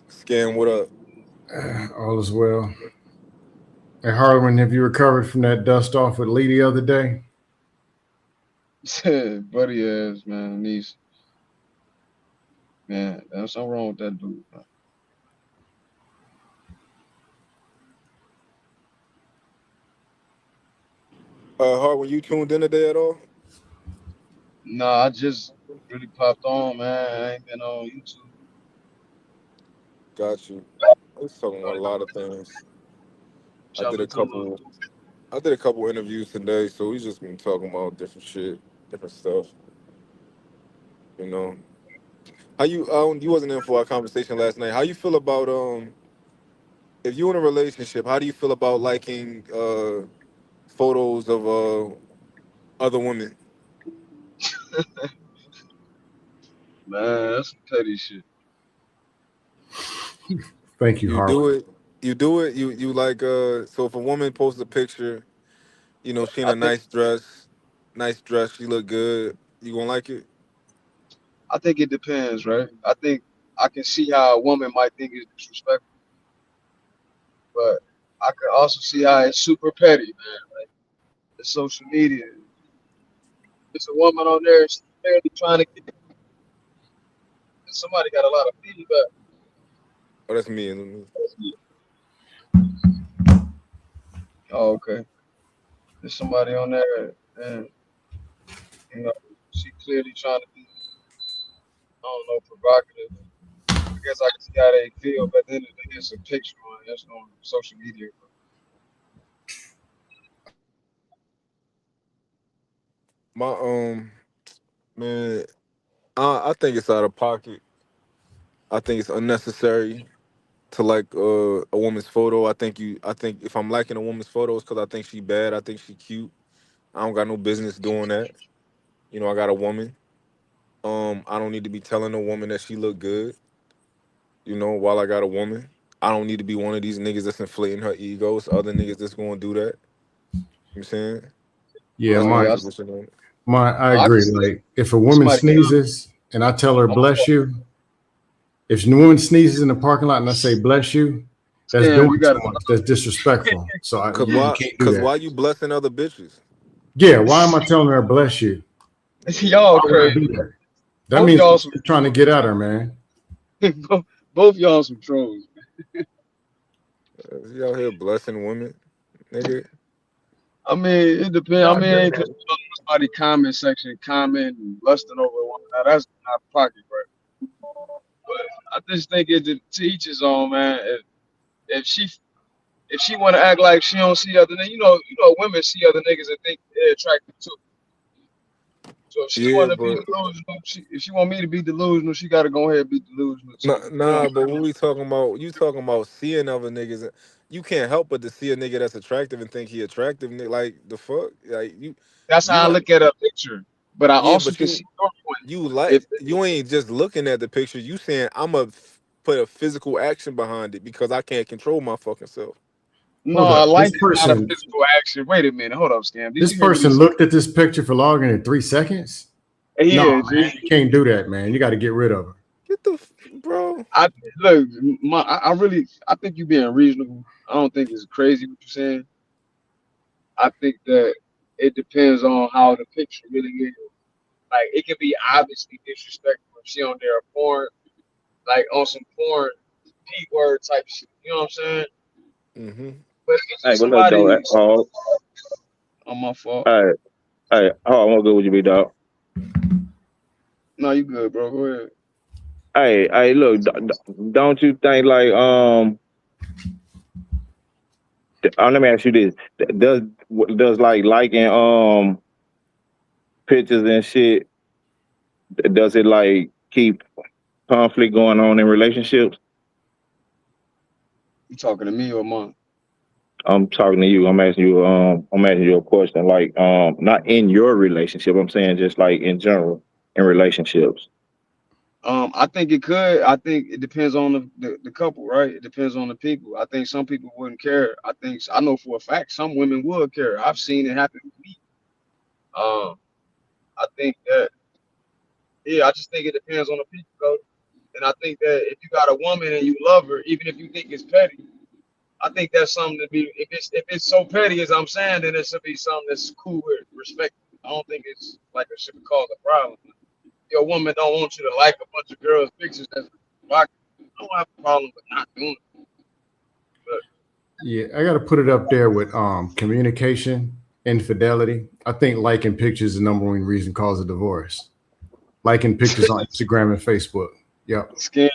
Scan, what up? All is well. Hey, Harlan, have you recovered from that dust off with Lee the other day? Buddy ass, man. Niece. Man, there's something wrong with that dude, man. Harwin, you tuned in today at all? Nah, I just really popped on, man. I ain't been on YouTube. Got you. I was talking about a lot of things. I did a couple interviews today, so we just been talking about different shit, different stuff. You know, how you wasn't in for our conversation last night. How you feel about if you in a relationship? How do you feel about liking photos of other women? Man, that's some petty shit. Thank you, You Harlan. do it. You do it. You like so if a woman posts a picture, you know, she in a nice dress, she look good, you gonna like it? I think it depends, right? I think I can see how a woman might think it's disrespectful, but I can also see how it's super petty, man. Like the social media. There's a woman on there, she's barely trying to get. Somebody got a lot of feedback. Oh, that's me. Oh, okay. There's somebody on there, and you know, she clearly trying to be, I don't know, provocative. guess I can see how they feel, but then it's a picture on social media. My man, I think it's out of pocket. I think it's unnecessary to like a woman's photo. I think if I'm liking a woman's photos because I think she bad, I think she cute. I don't got no business doing that. You know, I got a woman. I don't need to be telling a woman that she look good. You know, while I got a woman, I don't need to be one of these niggas that's inflating her egos. Other niggas that's gonna do that. You know what I'm saying? Yeah, That's my Yeah, position on it. I I can agree. see that. Like if a woman Somebody get sneezes and I tell her on my bless phone. you, if the woman sneezes in the parking lot and I say bless you, that's Scam, doing you too got much. That's disrespectful. So Cause you why? can't do Cause that. why you blessing other bitches? Yeah, why am I telling her bless you? it. Y'all Why would I crazy. do that? That Both means y'all I'm some trying to get at her, man. both y'all some trolls. You out here blessing women, nigga. I mean, it depends. I Y'all mean, doing ain't that. because somebody comment section comment and lusting over one another. That's not pocket, right? But I just think it to each his own, man. If she if she want to act like she don't see other niggas, women see other niggas and think they're attractive too. So if she Yeah, want to be but delusional, if she want me to be delusional, she got to go ahead and be delusional too. You know what nah. But what we talking about? You talking about seeing other niggas? You can't help but to see a nigga that's attractive and think he attractive. Like the fuck, like That's you how I like look at a picture. But I yeah, also but can see your point. If you ain't just looking at the picture. You saying put a physical action behind it because I can't control my fucking self. no, Hold I up. like it's not a physical action. Wait a minute, hold up, Scam. Did This you hear what he person said? looked at this picture for longer than 3 seconds. He No, is. man, you can't do that, man. You got to get rid of her. Get the bro. I look, I really, I think you being reasonable. I don't think it's crazy what you're saying. I think that it depends on how the picture really is. Like it can be obviously disrespectful if she on there porn, like on some porn p word type shit. You know what I'm saying? Mm-hmm. But if it's Hey, just but look though, somebody oh, on my fault, hey, I'm gonna go with you, big dog. no, you good, bro. Go ahead. Hey, look, don't you think like let me ask you this: does like liking pictures and shit, does it like keep conflict going on in relationships? You talking to me or mom? I'm talking to you. I'm asking you a question. Like, not in your relationship. I'm saying just like in general in relationships. I think it could. I think it depends on the couple, right? It depends on the people. I think some people wouldn't care. I know for a fact some women would care. I've seen it happen with me. Um, I think that yeah, I just think it depends on the people, though. And I think that if you got a woman and you love her, even if you think it's petty, I think that's something to be. If it's so petty as I'm saying, then it should be something that's cool with respect. I don't think it's like it should be called a problem. Your woman don't want you to like a bunch of girls' pictures. That's I don't have a problem with not doing it. But Yeah, I got to put it up there with communication, infidelity. I think liking pictures is the number one reason cause a divorce. Liking pictures on Instagram and Facebook. Yep. scam.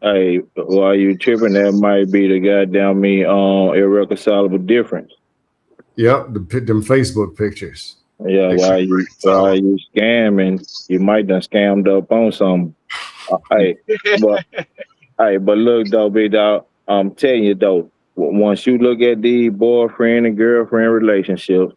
Hey, while you tripping, that might be the goddamn me irreconcilable difference. Yep. Them Facebook pictures. Yeah, They can't while reconcile. you scamming, you might done scammed up on some. Hey, but but look though, big dog. I'm telling you though, once you look at the boyfriend and girlfriend relationships,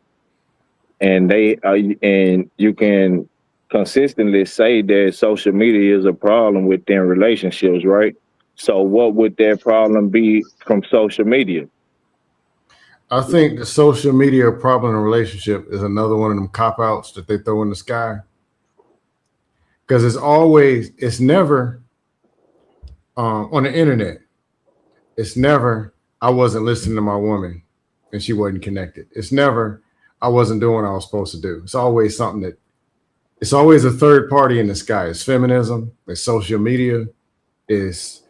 and and you can consistently say that social media is a problem within relationships, right? So, what would that problem be from social media? I think the social media problem in a relationship is another one of them cop outs that they throw in the sky. Because it's never on the internet. It's never, I wasn't listening to my woman and she wasn't connected. It's never, I wasn't doing what I was supposed to do. It's always a third party in the sky. It's feminism, it's social media, it's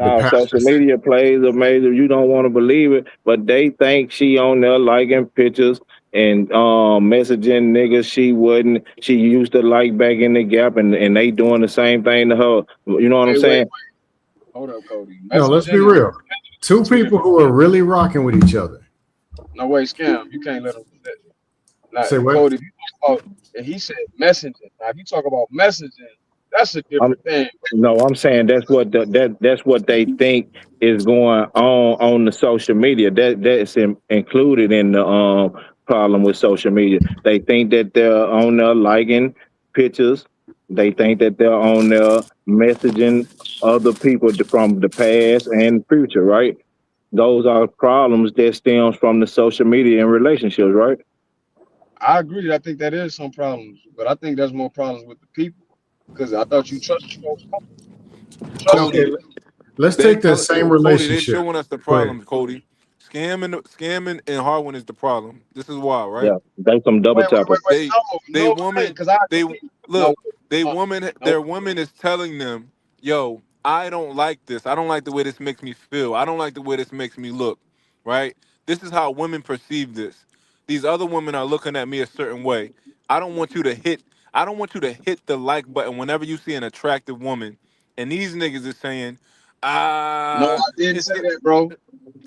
the Now, social pastors. media plays a major. You don't want to believe it, but they think she on there liking pictures messaging niggas she used to like back in the gap, and they doing the same thing to her. You know what I'm Wait, saying? hold up, Cody. No, let's be Messaging and real. Two two people different. who are really rocking with each other. No way, scam. You can't let him do that. Now, Say what? Cody, if you talk about, and he said messaging. Now, if you talk about messaging, that's a different thing. No, I'm saying that's what that's what they think is going on the social media. That's included in the problem with social media. They think that they're on there liking pictures. They think that they're on there messaging other people from the past and future, right? Those are problems that stems from the social media and relationships, right? I agree. I think that is some problems, but I think there's more problems with the people because I thought you trusted folks. You trusted Okay, Cody, them. let's they take that tell same Cody, they relationship. showing us the Go ahead. problem, Cody. Scamming and Harwin is the problem. This is why, right? Yeah, they some double tappers. They No, it ain't, woman because I they agree. No, look no. their woman is telling them, yo, I don't like this. I don't like the way this makes me feel. I don't like the way this makes me look. Right? This is how women perceive this. These other women are looking at me a certain way. I don't want you to hit I don't want you to hit the like button whenever you see an attractive woman. And these niggas is saying, No, I didn't it's say that, bro.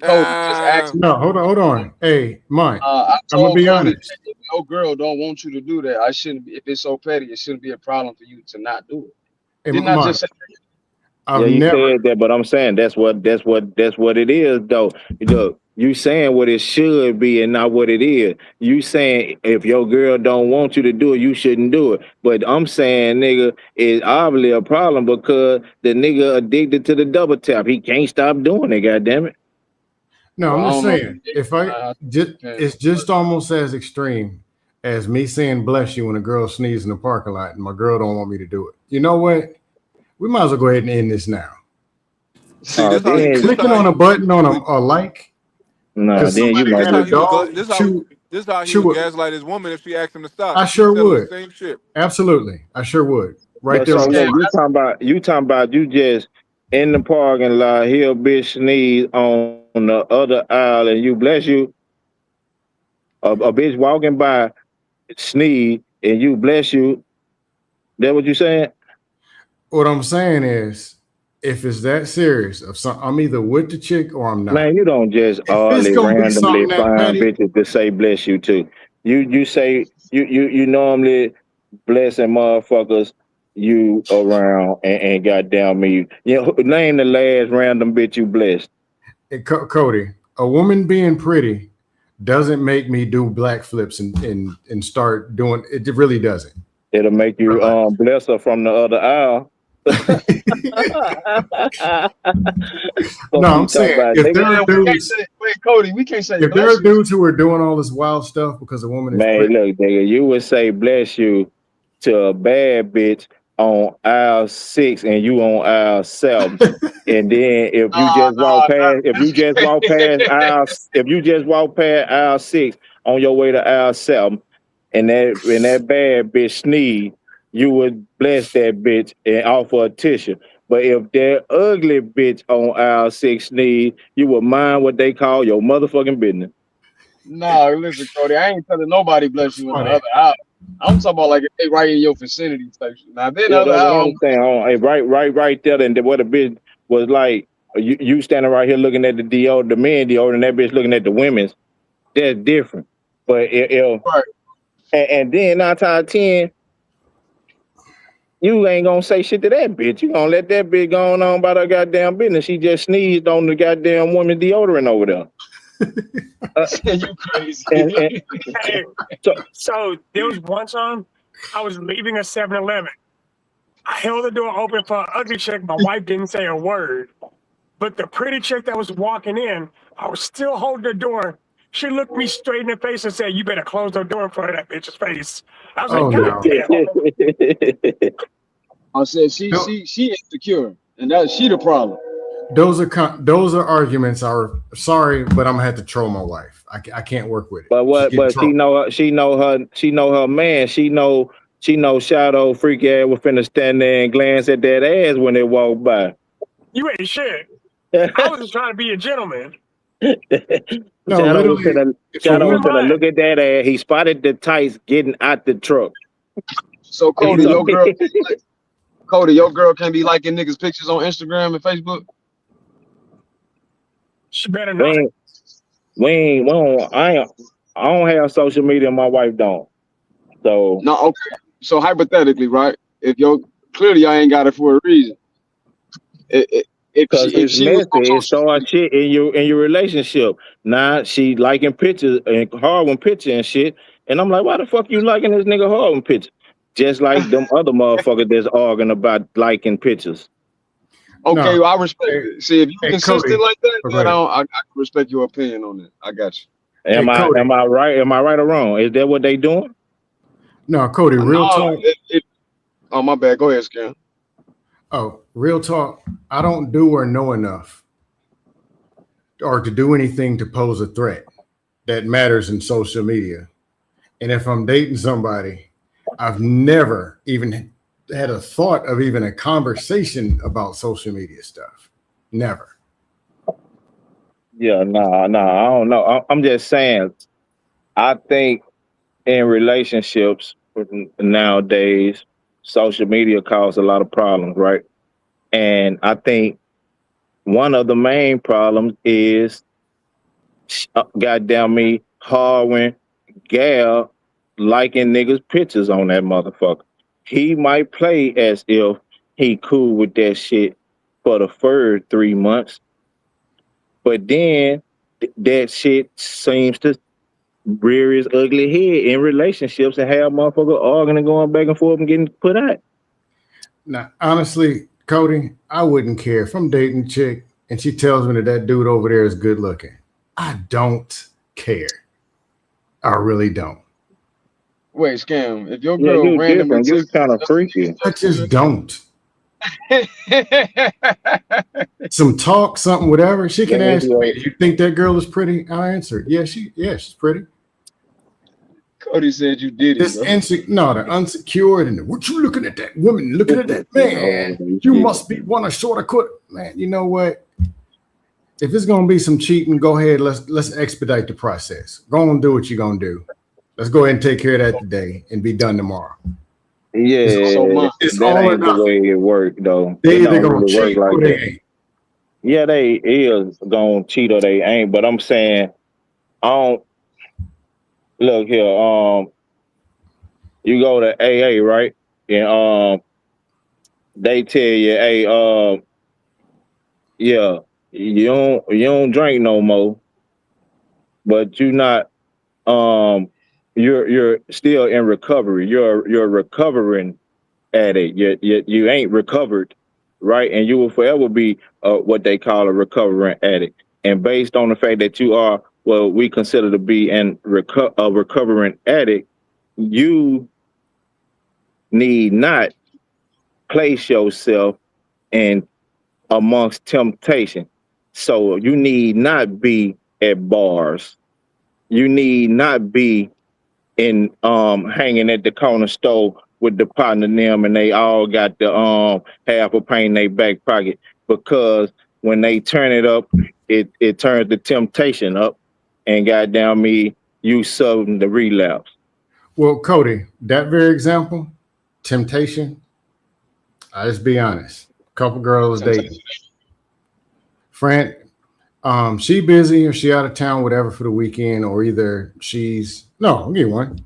Cody, just ask. No, hold on. Hey, Mike, I I'm gonna told be Cody that honest. if no girl don't want you to do that, I shouldn't be. If it's so petty, it shouldn't be a problem for you to not do it. Hey, Didn't I Mike, just say? I've Yeah, you never. said that, but I'm saying that's what it is, though. Look, you saying what it should be and not what it is. You saying if your girl don't want you to do it, you shouldn't do it. But I'm saying, nigga, it's obviously a problem because the nigga addicted to the double tap. He can't stop doing it. Goddamn it. No, Well, I'm I just don't know. saying. If I I just, depends it's on the just almost as extreme as me saying "bless you" when a girl sneezes in the parking lot and my girl don't want me to do it. You know what? We might as well go ahead and end this now. see Then Clicking on a button on a like nah, because then you somebody might had a be. dog chew. this how he would Chew. gaslight his woman if she asked him to stop. I He would sure tell her the would. same shit. Absolutely, I sure would. Right But there so on the look, scam. spot. you talking about you just in the parking lot, hear a bitch sneeze on the other aisle, and you bless you. A bitch walking by sneeze and you bless you. That what you saying? What I'm saying is, if it's that serious, I'm either with the chick or I'm not. Man, you don't just If it's oddly gonna be randomly something that find petty, bitches to say bless you to. You say you normally blessing motherfuckers you around and goddamn me. You know, name the last random bitch you blessed. Cody, a woman being pretty doesn't make me do black flips and start doing it. Really doesn't. It'll make you Relax. bless her from the other aisle. No, Fuck you I'm talk saying about, if nigga. there are Man, we can't dudes, say. Wait, Cody, we can't say if there are bless you. dudes who are doing all this wild stuff because a woman is Man, pretty, look, nigga, you would say bless you to a bad bitch on aisle 6 and you on aisle 7. And then if you just walk past, if you just walk past if you just walk past aisle 6 on your way to aisle 7, and that bad bitch sneeze, you would bless that bitch and offer a tissue. But if that ugly bitch on aisle 6 sneeze, you would mind what they call your motherfucking business. No, listen, Cody, I ain't telling nobody bless it's you in the funny. other house. I'm talking about like if they right in your vicinity type shit. Now, then the Yeah, other that's what house, I'm saying. Hey, right there. And what a bitch was like, you standing right here looking at the the men deodorant, and that bitch looking at the women's. That's different. But right? and then 9 times 10, you ain't gonna say shit to that bitch. You gonna let that bitch go on about her goddamn business. She just sneezed on the goddamn woman deodorant over there. You crazy. And Hey, so so there was one time I was leaving a 7-Eleven. I held the door open for an ugly chick. My wife didn't say a word. But the pretty chick that was walking in, I was still holding the door. She looked me straight in the face and said, "You better close the door in front of that bitch's face." I was like, Oh "God no, damn." I said she insecure, and that she the problem. those are arguments. Are sorry, but I'm gonna have to troll my wife. I can't work with it. but She's what? getting But trolled. she know her man. She know Shadow freak ass was finna stand there and glance at that ass when they walk by. You ain't shit. I was just trying to be a gentleman. No, Shadow was literally, finna, if a Shadow was woman, finna look at that ass. He spotted the tights getting out the truck. So if Cody, you, your girl can't be like Cody, your girl can't be liking niggas' pictures on Instagram and Facebook. She better We not. ain't, I don't have social media. My wife don't. So, No, okay. So hypothetically, right? If your clearly I ain't got it for a reason. cause If it's she was messy, on it social starts media, shit in your relationship. Now she liking pictures and Harwin picture and shit. And I'm like, why the fuck you liking this nigga Harwin picture? Just like them other motherfuckers that's arguing about liking pictures. okay, no, well, I respect hey, it. See, if you hey, consistent Cody, like that, oh, go then ahead. I can respect your opinion on it. I got you. Hey, Cody, Am I right? Am I right or wrong? Is that what they doing? no, Cody, real No, talk. oh my bad. Go ahead, Scam. Oh, real talk. I don't do or know enough or to do anything to pose a threat that matters in social media. And if I'm dating somebody, I've never even had a thought of even a conversation about social media stuff. Never. Yeah, I don't know. I'm just saying. I think in relationships nowadays, social media causes a lot of problems, right? And I think one of the main problems is, goddamn me, Harwin Gal liking niggas' pictures on that motherfucker. He might play as if he cool with that shit for the first 3 months, but then that shit seems to rear his ugly head in relationships and have motherfuckers arguing and going back and forth and getting put out. Now, honestly, Cody, I wouldn't care if I'm dating a chick and she tells me that that dude over there is good looking. I don't care. I really don't. Wait, Scam. If your Yeah, girl you randomly different. You texts kind you of freaky. I just don't. just Some talk, something, whatever. She Yeah, can ask me, anyway. "Do you think that girl is pretty?" I answered, "Yeah, she's pretty." Cody said you did it, This bro. no, the unsecured and the, what you looking at that woman, looking at that man. You must be one of shorter cut. Man, you know what? If it's gonna be some cheating, go ahead. Let's expedite the process. Go on and do what you're gonna do. Let's go ahead and take care of that today and be done tomorrow. So Yeah, mine. It's that all or ain't the nothing. way it work though. They It either don't gonna really work cheat like or they that. ain't. Yeah, they is gonna cheat or they ain't. But I'm saying, I don't look here. You go to AA, right? And they tell you, hey, yeah, you don't drink no more, but you not you're still in recovery. You're recovering addict. You ain't recovered, right? And you will forever be what they call a recovering addict. And based on the fact that you are what we consider to be a recovering addict, you need not place yourself in amongst temptation. So you need not be at bars. You need not be in hanging at the corner store with the partner them and they all got the half a pain in their back pocket, because when they turn it up, it turns the temptation up, and goddamn me, you sudden the relapse. Well, Cody, that very example, temptation. I just be honest. Couple girls dating. Friend, she busy or she out of town, whatever, for the weekend, or either she's no, I'll give you one,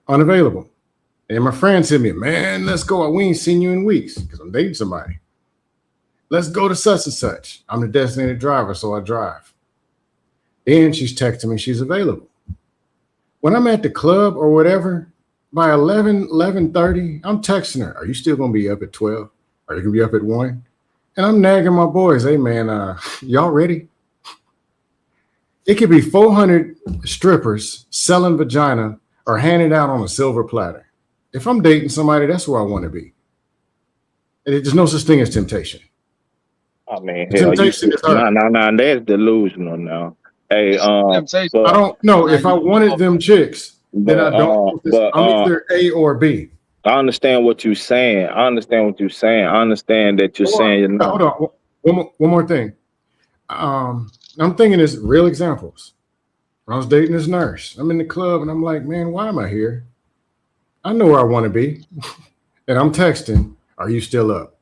unavailable. And my friend said to me, "Man, let's go. We ain't seen you in weeks because I'm dating somebody. Let's go to such and such. I'm the designated driver, so I drive." Then she's texting me she's available. When I'm at the club or whatever, by 11:30, I'm texting her, "Are you still gonna be up at 12? Are you gonna be up at 1?" And I'm nagging my boys, "Hey man, y'all ready?" It could be 400 strippers selling vagina or handed out on a silver platter. If I'm dating somebody, that's where I want to be. And there's no such thing as temptation. I mean, The hell, temptation is her. no, that's delusional now. Hey, Temptation. I but don't know. If I wanted them chicks, then I don't want this. but I'm either A or B. I understand what you're saying. I understand what you're saying. I understand that you're Or saying you're not. hold on. One more thing. I'm thinking it's real examples. I was dating this nurse. I'm in the club and I'm like, man, why am I here? I know where I want to be. And I'm texting, are you still up?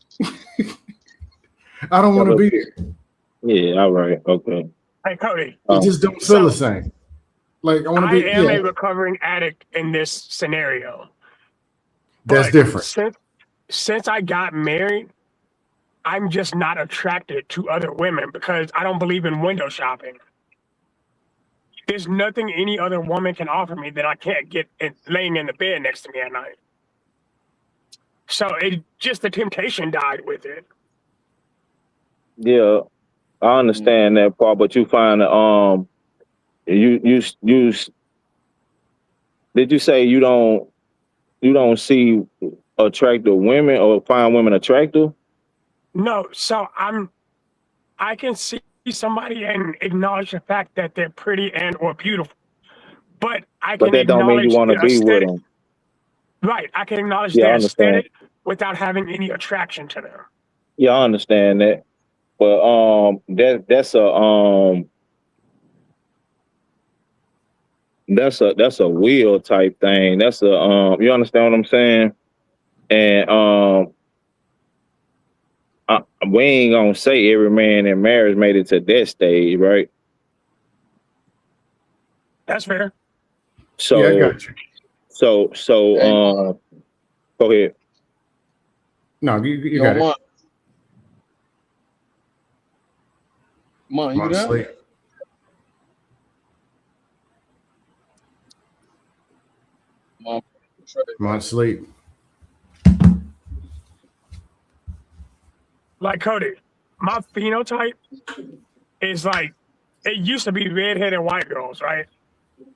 I don't Yeah, want to but be there. yeah, all right, okay. Hey, Cody. It just don't feel the So same. Like I want to I be, am yeah, a recovering addict in this scenario, that's but different. since I got married, I'm just not attracted to other women because I don't believe in window shopping. There's nothing any other woman can offer me that I can't get laying in the bed next to me at night. So it just the temptation died with it. Yeah, I understand that part, but you find you did you say you don't see attractive women or find women attractive, No, so I can see somebody and acknowledge the fact that they're pretty and or beautiful, but I but can that don't mean you acknowledge want to their be with aesthetic. them. Right, I can acknowledge Yeah, their I understand. aesthetic without having any attraction to them. Yeah, I understand that. But that's a will type thing. That's a you understand what I'm saying? And we ain't gonna say every man in marriage made it to that stage, right? That's fair. Yeah, I So got you. Hey, go ahead. No, you yo, got it. You I'm there? sleep. Mon, I'm sleep. Like Cody, my phenotype is like it used to be redheaded white girls, right?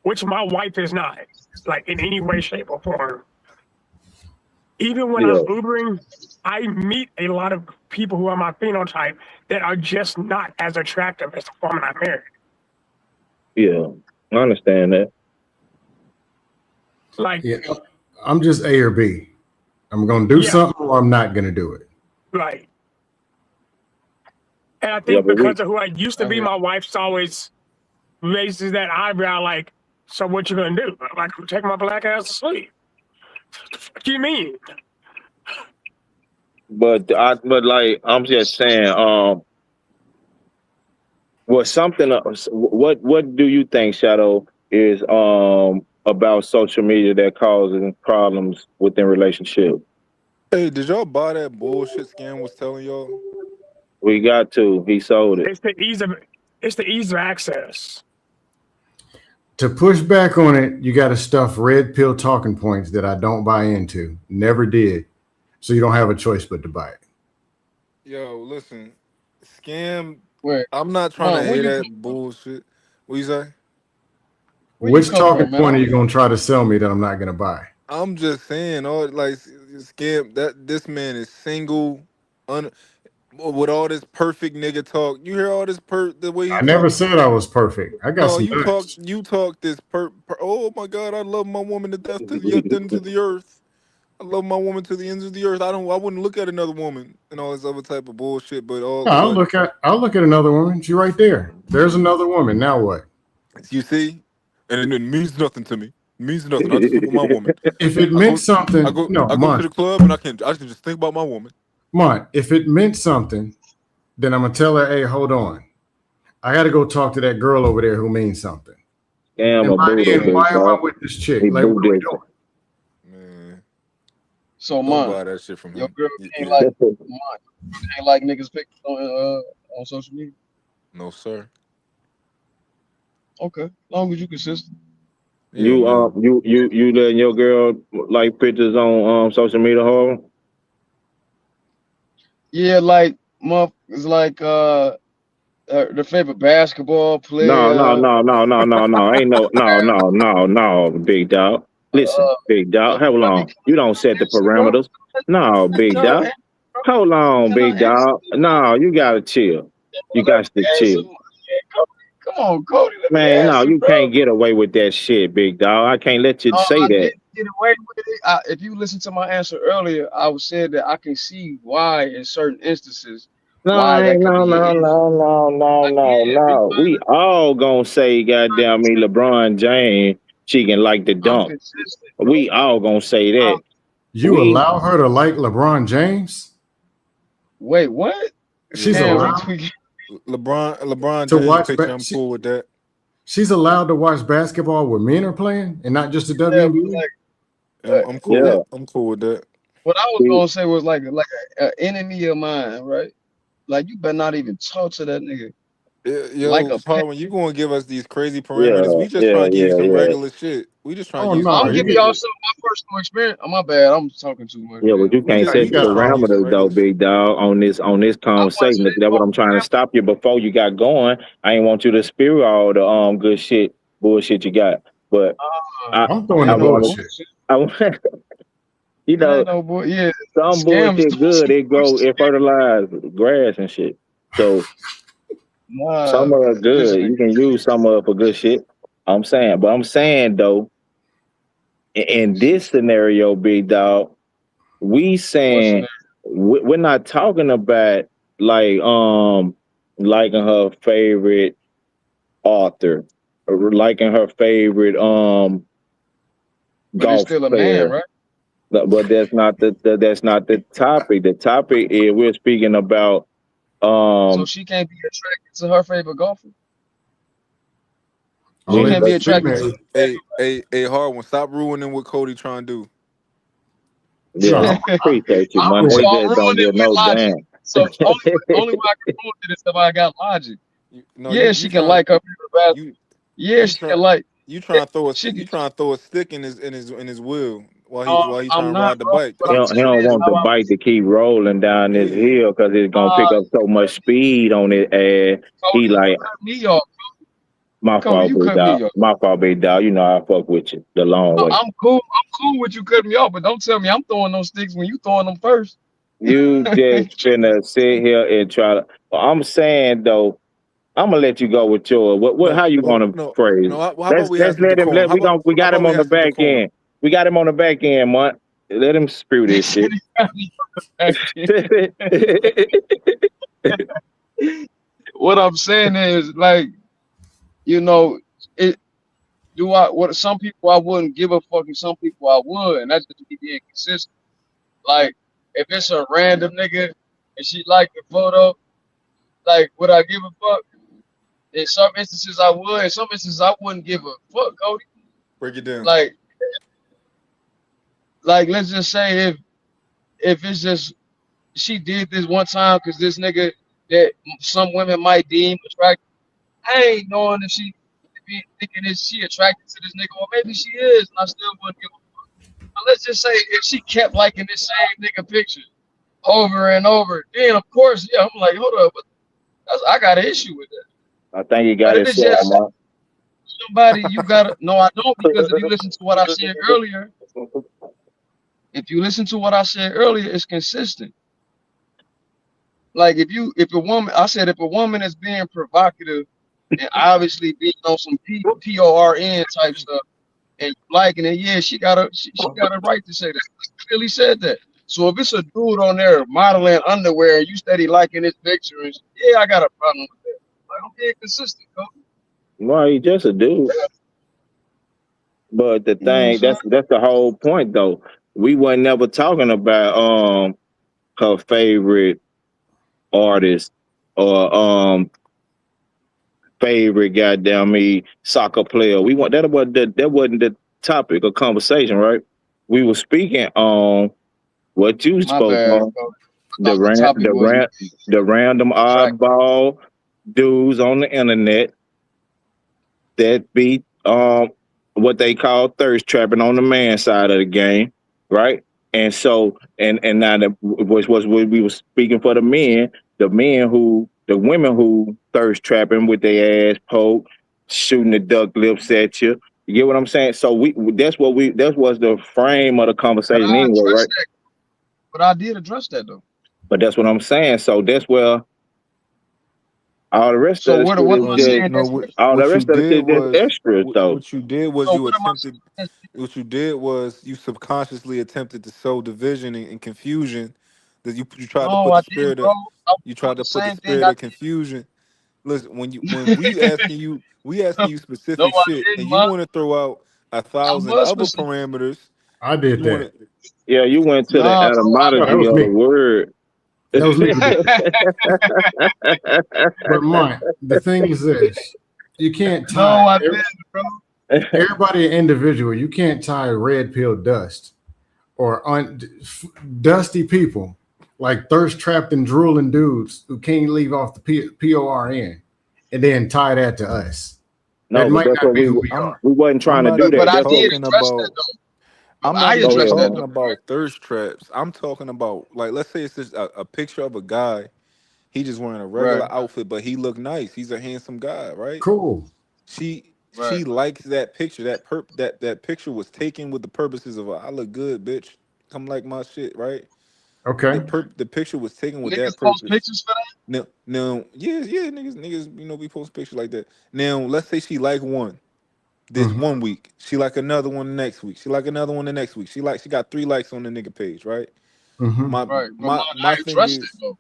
Which my wife is not, like in any way, shape, or form. Even when I'm Yeah, Ubering, I meet a lot of people who are my phenotype that are just not as attractive as the woman I married. yeah, I understand that. Like, Yeah, I'm just A or B. I'm gonna do yeah, something or I'm not gonna do it. right. And I Yeah, think but we because of who I used to I be, hear. my wife's always raises that eyebrow, like, so what you gonna do? I'm like, take my black ass to sleep. What do you mean? but like I'm just saying, well, something else. What do you think, Shadow, is about social media that causes problems within relationship? Hey, did y'all buy that bullshit Scam was telling y'all? We got to. He sold it. It's the ease of it's the ease of access. To push back on it, you got to stuff red pill talking points that I don't buy into. Never did. So you don't have a choice but to buy it. Yo, listen, Scam. Wait, I'm not trying to Mon, hear that bullshit. What you say? where you Which come talking from, man? point are you going to try to sell me that I'm not going to buy? I'm just saying, all like Scam. That this man is single, with all this perfect nigga talk. You hear all this the way he I never talk. said I was perfect. I got No, some you talk. nuts. You talk this oh my God, I love my woman to death to the end to the earth. I love my woman to the ends of the earth. I don't. I wouldn't look at another woman and all this other type of bullshit. But No, I'll look at another woman. She's right there. There's another woman. Now what? you see, and it means nothing to me. It means nothing. I just look at my woman. If it I meant go. I something, go. no, I go to Mon, the club and I can just think about my woman. Mon, if it meant something, then I'm gonna tell her, hey, hold on. I gotta go talk to that girl over there who means something. Scam And a by Buddha, then, big why am I dog. with this chick? He Like, what are we Buddhist. doing? Man, So, don't Mon, buy that shit from your him. girl can't Yeah. like Mon, can't like niggas pictures on social media. No, sir. Okay, as long as you consistent. Yeah, man. You letting your girl like pictures on social media, hall? Yeah, like motherfuckers like the favorite basketball No, no, player. no, no, no, no, no. Ain't no, big dog. Listen, big Let dog. Hold me on. You don't set the answer, bro. parameters. No, big Can I dog. answer, bro? Hold on, Can I big answer? dog. No, you gotta chill. You Let got to me answer. chill. Come on, Cody. Let me Man, no, answer, you bro. can't get away with that shit, big dog. I can't let you No, say I that. didn't get away with it. If you listen to my answer earlier, I was said that I can see why in certain instances No, why that ain't could no, be an no, issue. no, no, no, no, Again, we no. We trying all gonna say, to goddamn me, LeBron James, she can like the I'm dunk. consistent, bro. We all gonna say that. I'm, You We allow her to like LeBron James? wait, what? She's Yeah, Damn, we allowed tweaking. LeBron to James watch. picture. I'm cool with that. She's allowed to watch basketball where men are playing and not just the Yeah, but WNBA. I'm cool. yeah. I'm cool with that. what I was We, gonna say was like a enemy of mine, right? Like you better not even talk to that nigga like Yo, a pet. Harlan, you gonna give us these crazy parameters? yeah, We just yeah, trying to give you yeah, some yeah. regular shit. We just trying to Oh give you no, some I'm you giving regular get y'all shit. some of my personal experience. Oh, my bad, I'm talking too much, Yeah, but man. you We can't just nah, set you we the got just trying to give you all. some parameters though, regular shit. big dog, on this I conversation. wasn't That's what I'm trying to stop you before you got going. I ain't want you to spew all the good shit, bullshit you got. But I I'm it throwing the ain't no wanted bullshit. bullshit. I you It know, ain't no bull. Yeah, some scams bullshit doing good, some it grow bullshit. it fertilize grass and shit. So Nah, some of it this good. nigga. You can use some of it for good shit. I'm saying though, in this scenario, big dog, we What's in saying there? we're not talking about like liking her favorite author or liking her favorite But it's golf still a man, player. right? But that's not the topic. The topic is we're speaking about So um she can't be attracted to her favorite golfer. She Only we if can't be it's attracted to female. Hey, hard one. Stop ruining what Cody trying to do. yeah, No, I appreciate you, man. so It ruin I'm just don't ruining get with no logic. damn. So only way I can ruin it is if I got logic. No, Yeah, you she can trying like her favorite basketball. you Yeah, you she can trying like. trying to throw a She can. you trying to throw a stick in his wheel No, while he I'm trying to not, ride the bro. bike. What He I'm don't, he saying don't is want how the I. bike to keep rolling down this Yeah. hill because it's gonna pick up so much speed on it. And he Cody, you like, cut me off. my Cody, fault, you big cut dog. me off. My fault, big dog. You know I fuck with you the long way. I'm cool. I'm cool with you cutting me off, but don't tell me I'm throwing those sticks when you throwing them first. You just finna sit here and try to. I'm saying though, I'm gonna let you go with your what No, how you no, want to no, phrase. no. How about Let's we have let's some let him decorum? let we How got about him we on the have some back decorum? end. We got him on the back end, man. Let him spew He this said shit. he got me back in. What I'm saying is like, you know, it do I what some people I wouldn't give a fuck and some people I would, and that's just me being consistent. Like if it's a random nigga and she like the photo, like would I give a fuck? In some instances I would, in some instances I wouldn't give a fuck, Cody. Break it down. Like let's just say if it's just she did this one time because this nigga that some women might deem attractive. I ain't knowing if she be thinking is she attracted to this nigga, or maybe she is, and I still wouldn't give a fuck. But let's just say if she kept liking this same nigga picture over and over, then of course, yeah, I'm like, hold up, I got an issue with that. I think he But got if it's himself, just somebody you gotta no, I don't because if you listen to what I said earlier, if you listen to what I said earlier, it's consistent. Like if a woman, I said if a woman is being provocative and obviously being on some PORN type stuff and you liking it, yeah, she got a right to say that. She clearly said that. So if it's a dude on there modeling underwear and you steady liking his picture, and yeah, I got a problem with that. Like I'm being consistent, bro. well, he just a dude. But the You know what I'm thing saying? that's the whole point though. We weren't never talking about her favorite artist or favorite goddamn me soccer player. We want that wasn't the topic of conversation, right? We were speaking on what you My spoke bad, on, bro. I the thought the ran topic was me the random attracted. oddball dudes on the internet that be what they call thirst trapping on the man side of the game, right? And so and now that which was what we were speaking for the men who the women who thirst trapping with their ass poked, shooting the duck lips at you. You get what I'm saying? So we that was the frame of the But conversation I anyway, addressed right? that. But I did address that though. But that's what I'm saying. So that's where all the rest So of the shit what is am I No, just you saying no. that's all the What you rest of the did shit is was extras though. what you did was so you what am I attempted. saying that's What you did was you subconsciously attempted to sow division and confusion. That you tried to no, put I the didn't, spirit bro. of I was You doing tried the to put the same thing spirit I of confusion. Listen, when we asking you did. No, specific I shit, and didn't, you man. want to throw out a I thousand was other specific. parameters. I did You want that. to Yeah, you went to the No, No, that etymology was of the me. word. That was me who did it. bro. But Mike, the thing is this: you can't No, tie I didn't, bro. everybody an individual. You can't tie red pill dust or dusty people like thirst trapped and drooling dudes who can't leave off the PORN and then tie that to us. That No, but might that's not what be we who we I'm are. we wasn't I'm trying to not do But even that. I That's what. did talking address that about though. I'm I not Go even addressed that ahead. talking though, about right? thirst traps. I'm talking about, like, let's say it's just a picture of a guy. He just wearing a Right, regular outfit, but he look nice. He's a handsome guy, right? Cool. right. She likes that picture. That picture was taken with the purposes of I look good, bitch. Come like my shit, right? Okay. The picture was taken with Niggas that post purpose. pictures for that. Now, yeah, niggas, we post pictures like that. Now, let's say she like one this Mm-hmm. 1 week. She like another one the next week. She like another one the next week. She got 3 likes on the nigga page, right? Mm-hmm. My Right, but my man, my I thing addressed it is, though.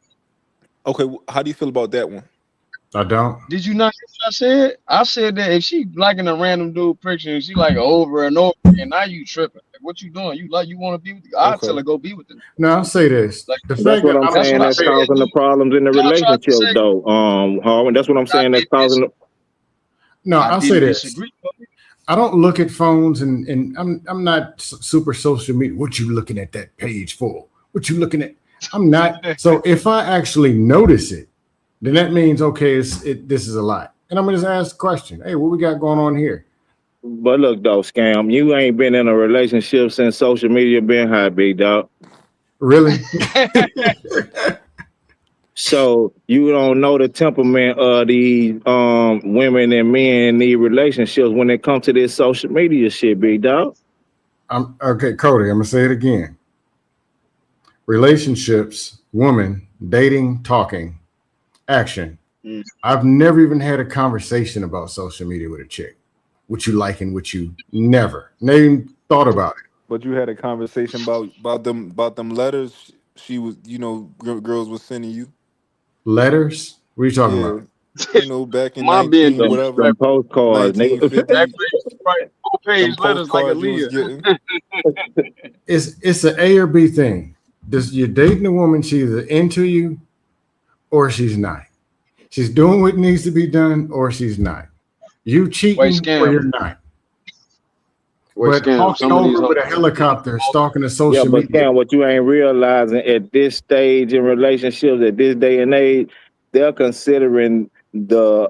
okay, how do you feel about that one? I don't. Did you not hear what I said? I said that if she liking a random dude picture and she like over and over again, now you tripping. Like, what you doing? You want to be with? I tell Okay. her go be with them. Now I'll say this: Like the That's fact what that I'm I don't that's saying. what have I That's said. page, causing the problems in the Y'all tried to relationship, say though. Harvin. That's what I'm I saying. That's didn't causing. no, I I'll say didn't this: disagree. I don't look at phones, and I'm not super social media. What you looking at that page for? What you looking at? I'm not. So if I actually notice it, then that means okay, this is a lot, and I'm gonna just ask the question: Hey, what we got going on here? But look, though, scam. You ain't been in a relationship since social media been high, big dog. Really? So you don't know the temperament of these women and men in these relationships when it comes to this social media shit, big dog. I'm okay, Cody. I'm gonna say it again. Relationships, woman, dating, talking, action. Mm. I've never even had a conversation about social media with a chick. What you like and what you never even thought about it. But you had a conversation about them letters she was, girls was sending you. Letters? What are you talking Yeah, about? back in My being 19 whatever, Them disrespectful. postcards, nigga. 1950, Right, full page them letters like postcards you was Aaliyah. getting. It's an A or B thing. Does you're dating a woman, she's either into you or she's not. She's doing what needs to be done or she's not. You Wait, cheating or scam. you're not. Wait, But scam. hawking Some of these over hoes with a helicopter, stalking the Yeah, social but media. Cam, what you ain't realizing at this stage in relationships, at this day and age, they're considering the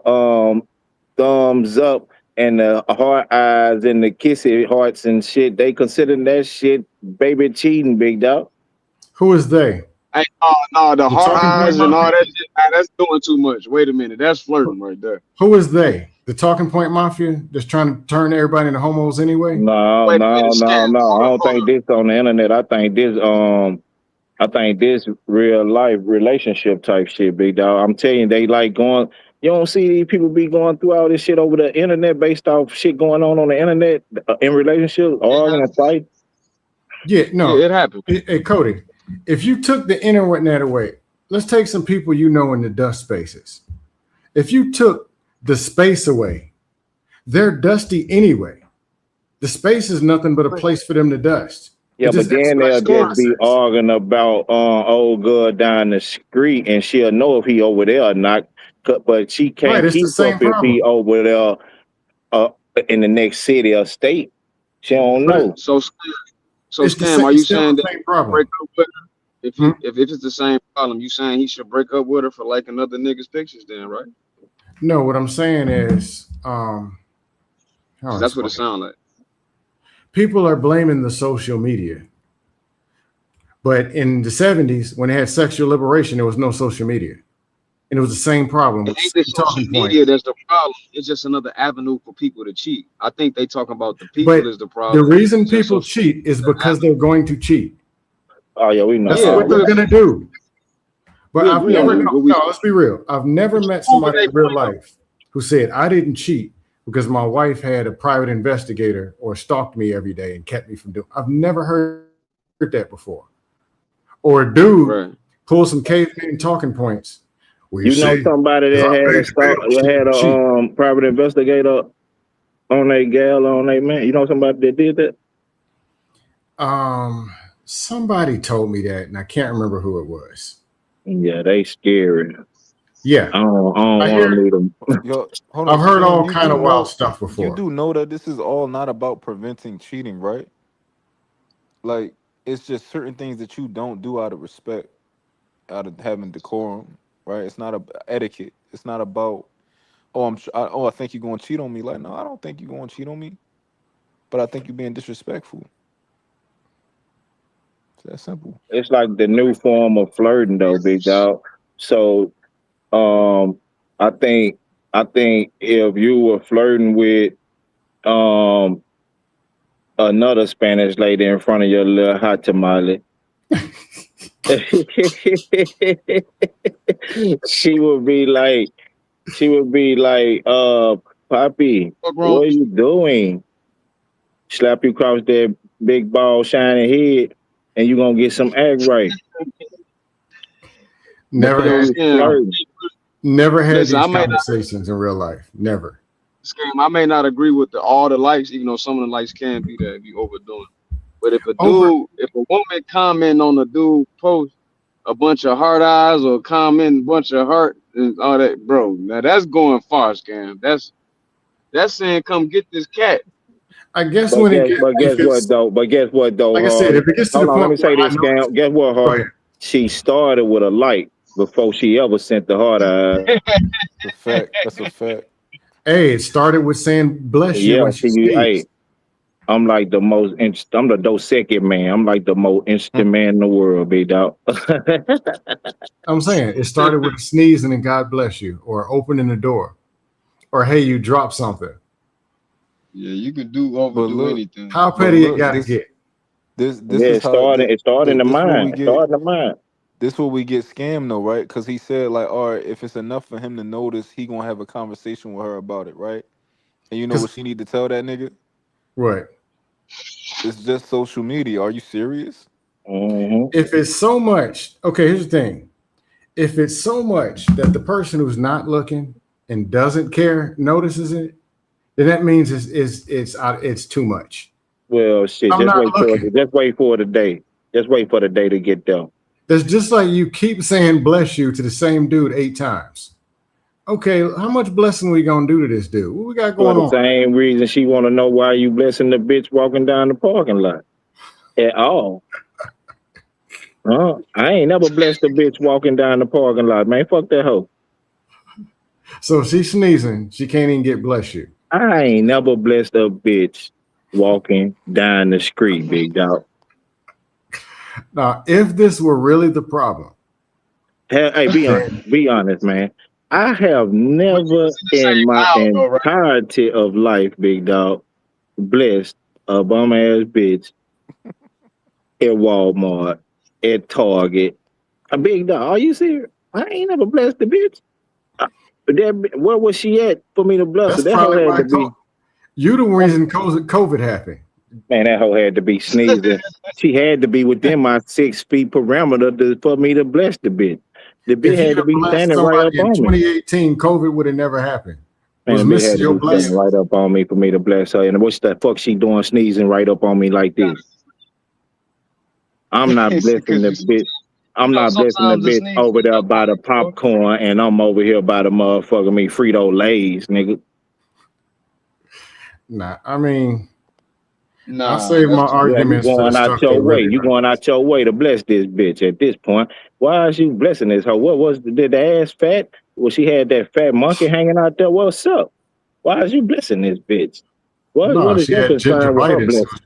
thumbs up and the heart eyes and the kissy hearts and shit. They consider that shit baby cheating, big dog. Who is they? hey, no, the The hard talking point eyes and all mafia? that shit. Nah, that's doing too much. Wait a minute, that's flirting right there. Who is they? The talking point mafia that's trying to turn everybody into homos anyway? No, Wait a minute, no, scam. no, no. I don't Hold think this on the internet. I think this real life relationship type shit, big dog. I'm telling you, they like going. You don't see these people be going through all this shit over the internet based off shit going on the internet in relationships, arguing and fighting. Yeah, no. Yeah, it happened. Hey, Cody, if you took the internet away, let's take some people you know in the dust spaces. If you took the space away, they're dusty anyway. The space is nothing but a place for them to dust. It Yeah, but just then expedites they'll the just be process. arguing about old girl down the street, and she'll know if he over there or not. But she Right, can't it's the keep up same if he problem. over there uh, in the next city or state. She don't But know. So scam. Are it's you still saying the that same he should break problem. up with her? Hmm? If it's the same problem, you saying he should break up with her for liking other niggas' pictures, then right? No, what I'm saying is, how do Because I that's what it explain it? sounds like. People are blaming the social media. But in the 70s, when they had sexual liberation, there was no social media. And it was the same problem It with the ain't the same social talking point. media that's the problem. It's just another avenue for people to cheat. I think they talking about the people But is the the problem. reason It's just people social cheat is media. because they're going to cheat. Oh yeah, we know That's Yeah, all what we they're that. going to do. But I've agree on never, that. no, But no, let's be real. I've never but you met proving somebody they in real point though. life who said, I didn't cheat because my wife had a private investigator or stalked me every day and kept me from doing. I've never heard that before. Or a dude Right. pull some caveman talking points. Well, You know somebody because that I had paid the bill, she had was cheap. a private investigator on a gal on a man. You know somebody that did that? Somebody told me that, and I can't remember who it was. Yeah, they scary. Yeah, I don't I want to hear. meet them. Yo, hold I've on, heard Scam. all kind of wild stuff You before. do know that this is all not about preventing cheating, right? Like, it's just certain things that you don't do out of respect, out of having decorum, right? It's not a etiquette. It's not about I think you're going to cheat on me. Like, no, I don't think you're going to cheat on me, but I think you're being disrespectful. It's that simple. It's like the new form of flirting, though, big dog. So, I think if you were flirting with um another Spanish lady in front of your little hot tamale, she would be like, Papi, Fuck wrong what are with you doing? Slap you across that big ball shiny head, and you gonna get some act right. Never you? Yo, had Because these Scam. never had Listen, I these may not conversations in real life. Never. Scam. I may not agree with all the likes, even though some of the likes can be that be overdoing. But if Over. if a woman comment on a dude post a bunch of heart eyes or comment a bunch of heart and all that, bro, now that's going far, Scam. That's saying come get this cat. I guess But when guess, if it's guess what though, like I said, Hardy? if it gets to the Hold on, let point me where say I this, notice, Scam. Guess what, go Hardy? ahead. She started with a light before she ever sent the heart eyes. It's a fact. That's a fact. Hey, it started with saying "bless you" Yeah, when she hey, sneezed. I'm like the most. I'm the Dos second man. I'm like the most Hmm. interesting man in the world, big dog. I'm saying it started with a sneeze and then "God bless you" or opening the door or "Hey, you dropped something." Yeah, you can But overdo look, anything. How but petty it look, got to get? this Yeah, is how it started in the this what mind. we It get. started in the mind. This what we get scammed though, right? Because he said like, all right, if it's enough for him to notice, he gonna have a conversation with her about it, right? And you know what Because she need to tell that nigga? right, It's just social media. Are you serious? Hmm. if it's so much, okay. Here's the thing: if it's so much that the person who's not looking and doesn't care notices it, then that means it's too much. Well, shit. I'm not looking. Just wait for the day. Just wait for the day to get there. That's just like you keep saying "bless you" to the same dude 8 times. Okay, how much blessing we gonna do to this dude? What we got For going the on? same reason she want to know why you blessing the bitch walking down the parking lot at all. I ain't never blessed a bitch walking down the parking lot, man. Fuck that hoe. So if she's sneezing, she can't even get "bless you." I ain't never blessed a bitch walking down the street, big dog. Now, if this were really the problem, Hey, then be honest, man. I have But you never was in the in same my aisle though, right? entirety of life, big dog, blessed a bum ass bitch at Walmart, at Target. A big dog. Are you serious? I ain't never blessed the bitch. Where was she at for me to bless her? that's That hoe probably had why to be, you the reason COVID happened. man, that hoe had to be sneezing. She had to be within my 6 feet parameter for me to bless the bitch. The bitch If you'd had to have be blessed standing right somebody up in on me. 2018, COVID would have never happened. Man, Was the bitch missing had to your be standing blessing. right up on me for me to bless her. And what's the fuck she doing sneezing right up on me like this? I'm not blessing Because the bitch. I'm not blessing the sometimes the bitch sneeze over sneak there up on by the you, bro. popcorn and I'm over here by the motherfucker me Frito Lays, nigga. Nah, I mean, I Nah, save my that's too Yeah, much. you arguments for the going out stuff your that way. really You hurt. going out your way to bless this bitch at this point. Why is you blessing this hoe? What was did the ass fat? Well, she had that fat monkey hanging out there. What's up? Why is you blessing this bitch? No, What is she your had concern with her gingivitis. blessing?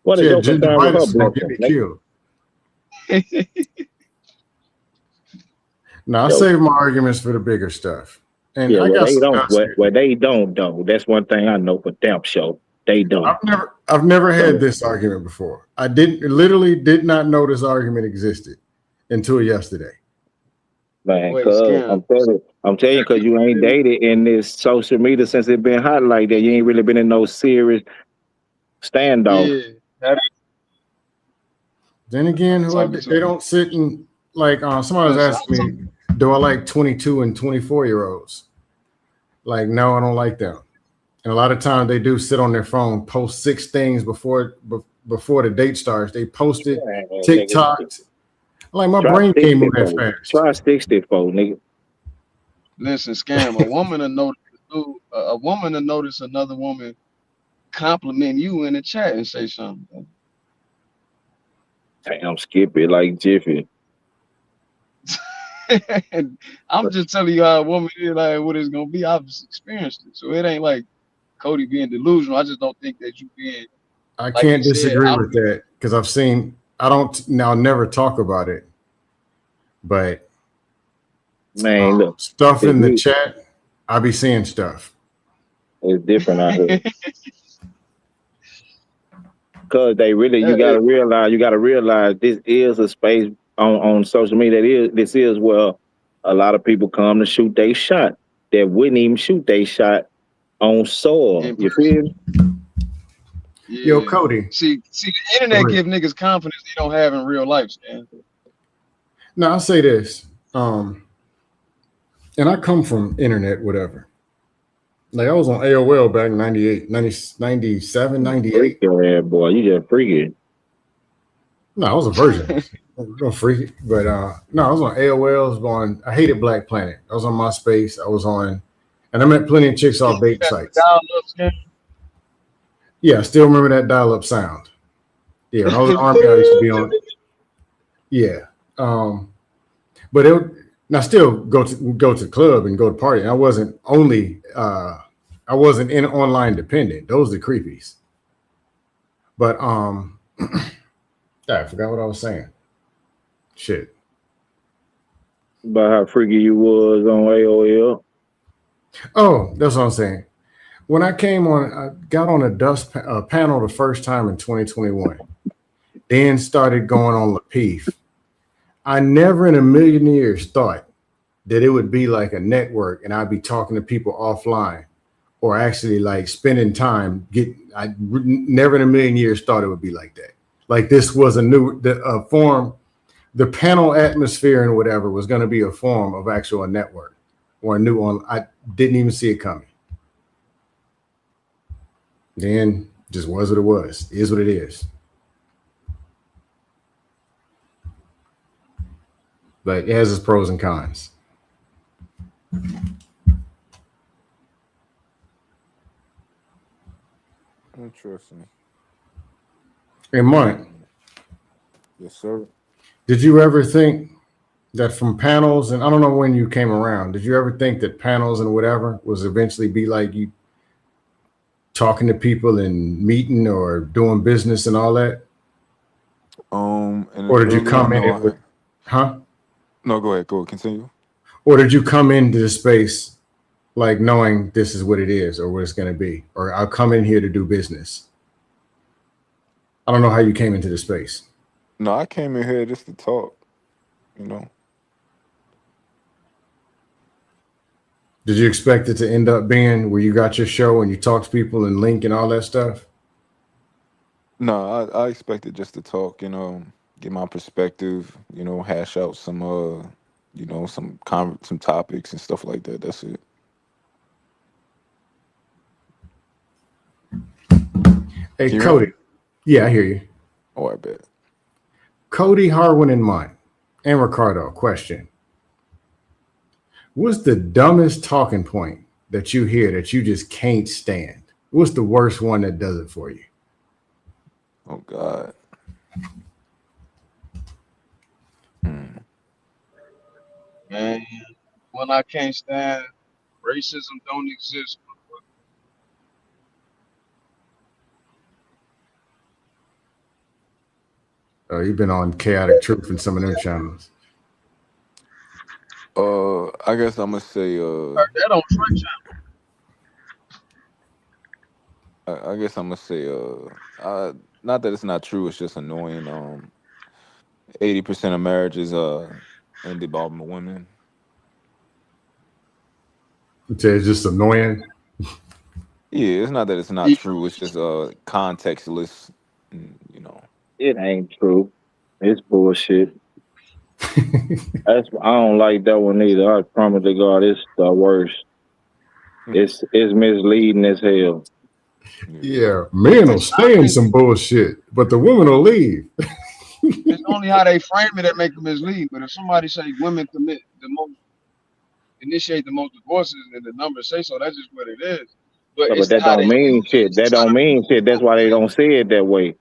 What She is had your concern with gingivitis. her It's gonna get blessing? me Nigga? killed. No, I Yo, save my arguments for the bigger stuff. And yeah, I got some guys here. well they don't though. That's one thing I know for damn sure. They don't. I've never had So this argument before. I literally did not know this argument existed until yesterday. man, Wait, cuz Scam. I'm telling you, Have cause you you ain't been? dated in this social media since it been hot like that. You ain't really been in no serious standoff. Yeah. Have Then again, talking to they me. don't sit and Like somebody was Listen, asking me, do I like 22 and 24-year-olds? Like, no, I don't like them. And a lot of times they do sit on their phone, post 6 things before the date starts. They posted Yeah, nigga. TikTok. Like my Try brain can't move 60 that folks. fast. Try 60 folks, nigga. listen, scam. A woman to notice another woman compliment you in the chat and say something. Damn, skip it like Jiffy. And I'm just telling you how a woman is, like what it's gonna be. I've just experienced it, so it ain't like Cody being delusional. I just don't think that you being, I like he can't said, disagree out. with that because I've seen. I don't now never talk about it, but Man, look, stuff if in the you, chat, I be seeing stuff. it's different out here. Cause they really, That is, you gotta realize this is a space on social media. This is where a lot of people come to shoot they shot that wouldn't even shoot they shot on soil. in You person. feel me? Yo, Yeah. Cody. See, the internet Wait. give niggas confidence they don't have in real life, man. Now I'll say this, and I come from internet, whatever. Like I was on AOL back in 98, 90, 97, Freak 98. your ass, boy. You just freaking. No, I was a virgin. Don't freak it. But no, I was on AOL. I was on. I hated Black Planet. I was on MySpace. I was on, and I met plenty of chicks off dating sites. Dial-up scam. Yeah, I still remember that dial-up sound. Yeah, when I was in the army, I used to be on. Yeah, but it. Now still go to the club and go to party. And I wasn't only. I wasn't in online dependent. Those are the creepies. But I forgot what I was saying. Shit. About how freaky you was on AOL. Oh, that's what I'm saying. When I came on, I got on a dust panel the first time in 2021. Then started going on Lapeef. I never in a million years thought that it would be like a network and I'd be talking to people offline or actually like spending time. Never in a million years thought it would be like that. Like this was a new form. The panel atmosphere and whatever was going to be a form of actual network or a new one. I didn't even see it coming. Then just was what it was. It is what it is. But it has its pros and cons. Interesting. Hey, Mike, Yes, sir. did you ever think that from panels, and I don't know when you came around, did you ever think that panels and whatever was eventually be like you talking to people and meeting or doing business and all that? And Or did you early come on, in no, it with, huh? no, go ahead, go continue. Or did you come into the space like knowing this is what it is or what it's going to be? Or I'll come in here to do business. I don't know how you came into the space. No, I came in here just to talk. You know, Did you expect it to end up being where you got your show and you talk to people and link and all that stuff? no, I expected just to talk. You know, get my perspective. You know, hash out some you know, some topics and stuff like that. That's it. Hey, Can you hear me? Cody. Yeah, I hear you. Oh, I bet. Cody, Harwin, and Mike, and Ricardo, question. What's the dumbest talking point that you hear that you just can't stand? What's the worst one that does it for you? Oh God. Man, when I can't stand, racism don't exist. You've been on Chaotic Truth and some of them channels. I guess I'm gonna say Heard that on Trey Channel. I guess I'm gonna say not that it's not true. It's just annoying. 80% of marriages ended by women. It's just annoying. Yeah, it's not that it's not Yeah, true. It's just contextless. You know. It ain't true. It's bullshit. I don't like that one either. I promise to God, it's the worst. It's misleading as hell. Yeah, men will stay in some bullshit, but the women will leave. It's only how they frame it that make them mislead. But if somebody say women commit the most, initiate the most divorces, and the numbers say so, that's just what it is. But Yeah, but it's that how they don't mean use it shit. to That try don't to mean shit. That's why they don't say it that way.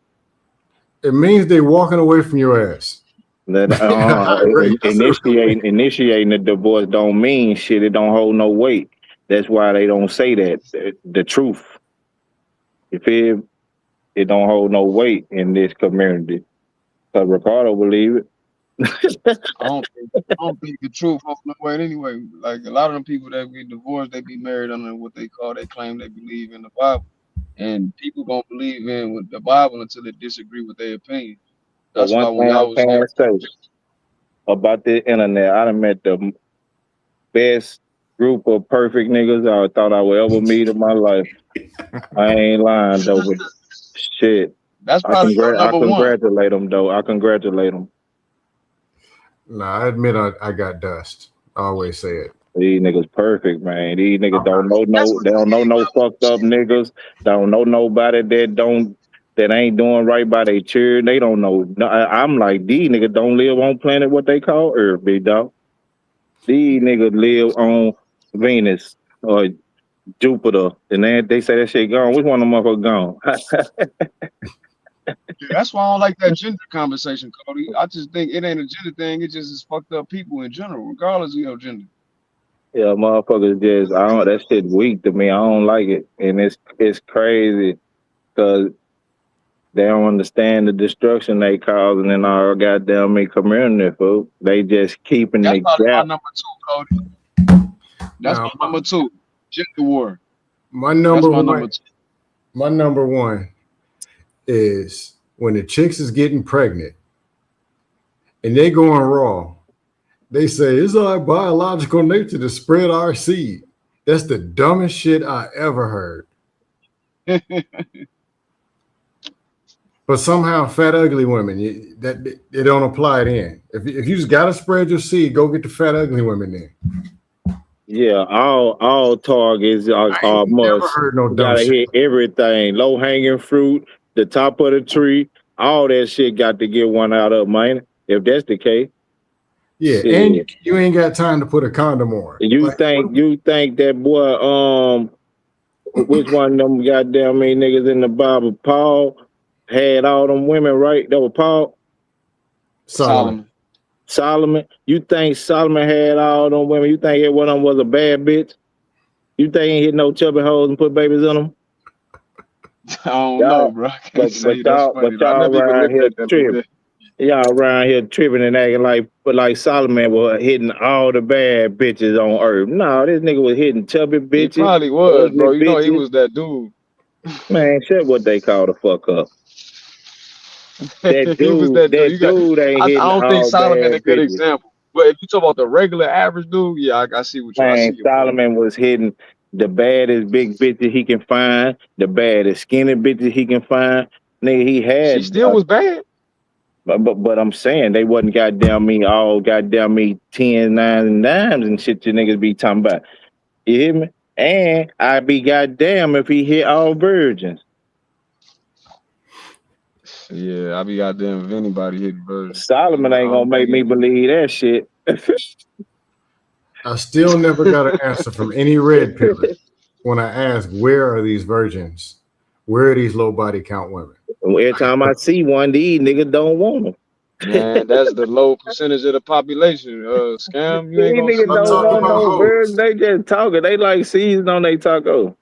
It means they walking away from your ass. That I agree. That's what it means. initiating the divorce don't mean shit. It don't hold no weight. That's why they don't say that. The truth. You feel? It don't hold no weight in this community. Cause Ricardo believe it. I don't think the truth holds no weight anyway. Like a lot of them people that get divorced, they be married under what they call, they claim they believe in the Bible. And people gonna believe in with the Bible until they disagree with their opinion. But That's one why when thing I y'all was can here, say about the internet, I done met the best group of perfect niggas I thought I would ever meet in my life. I ain't lying though, but shit. that's probably your I number one. congratulate them though. I congratulate them. Nah, I admit I got dust. I always say it. These niggas perfect, man. These niggas don't know That's no. what They don't know no fucked up niggas. They don't know nobody that ain't doing right by their children. They don't know. I'm like these niggas don't live on planet what they call Earth, big dog. These niggas live on Venus or Jupiter, and they say that shit gone. Which one of them motherfuckers gone? that's why I don't like that gender conversation, Cody. I just think it ain't a gender thing. It just is fucked up people in general, regardless of your gender. Yeah, motherfuckers just I don't. That shit weak to me. I don't like it, and it's crazy because they don't understand the destruction they causing in our goddamn me community, fool. They just keeping That's the probably my gap. number two, Cody. That's Now, my number two. Gender war. my That's number my number one, two. my number one is when the chicks is getting pregnant and they going raw. They say it's our biological nature to spread our seed. That's the dumbest shit I ever heard. But somehow, fat ugly women that they don't apply it in. If you just gotta spread your seed, go get the fat ugly women in. Yeah, all targets I ain't are never must. heard no You dumb gotta shit. hit everything. Low hanging fruit, the top of the tree, all that shit got to get one out of man. If that's the case, Yeah, and shit. you ain't got time to put a condom on. You Like, think you think that boy which one of them goddamn me niggas in the Bible, Paul, had all them women, right? That was Paul. Solomon. Solomon. Solomon. You think Solomon had all them women? You think every one of them was a bad bitch? You think he ain't hit no chubby hoes and put babies in them? I don't know, Y'all, bro. I can't say that's but funny. I y'all never even around looked here at that like tripping. that. Y'all around here tripping and acting like Solomon was hitting all the bad bitches on earth. No, this nigga was hitting chubby He bitches, probably was, ugly bro. You know, he bitches. was that dude. Man, shit what they call the fuck up. He was that dude. That dude ain't I hitting don't think all Solomon a bad good bitches. example. But if you talk about the regular average dude, yeah, I see I see Man, your point. Solomon was hitting the baddest big bitches he can find, the baddest skinny bitches he can find. Nigga, he She had, still was bad. but I'm saying they wasn't goddamn me all goddamn me 10s, 9s, and dimes and shit you niggas be talking about. You hear me? And I'd be goddamn if he hit all virgins. Yeah, I be goddamn if anybody hitting virgin. Solomon I ain't gonna don't make think me it. believe that shit. I still never got an answer from any red pillar when I ask where are these virgins? Where are these low body count women? Every time I see one, these niggas don't want them. Man, that's the low percentage of the population. Scam, you ain't These gonna niggas see I'm don't no talking want about no birds. hoes. They just talking. They like season on they taco.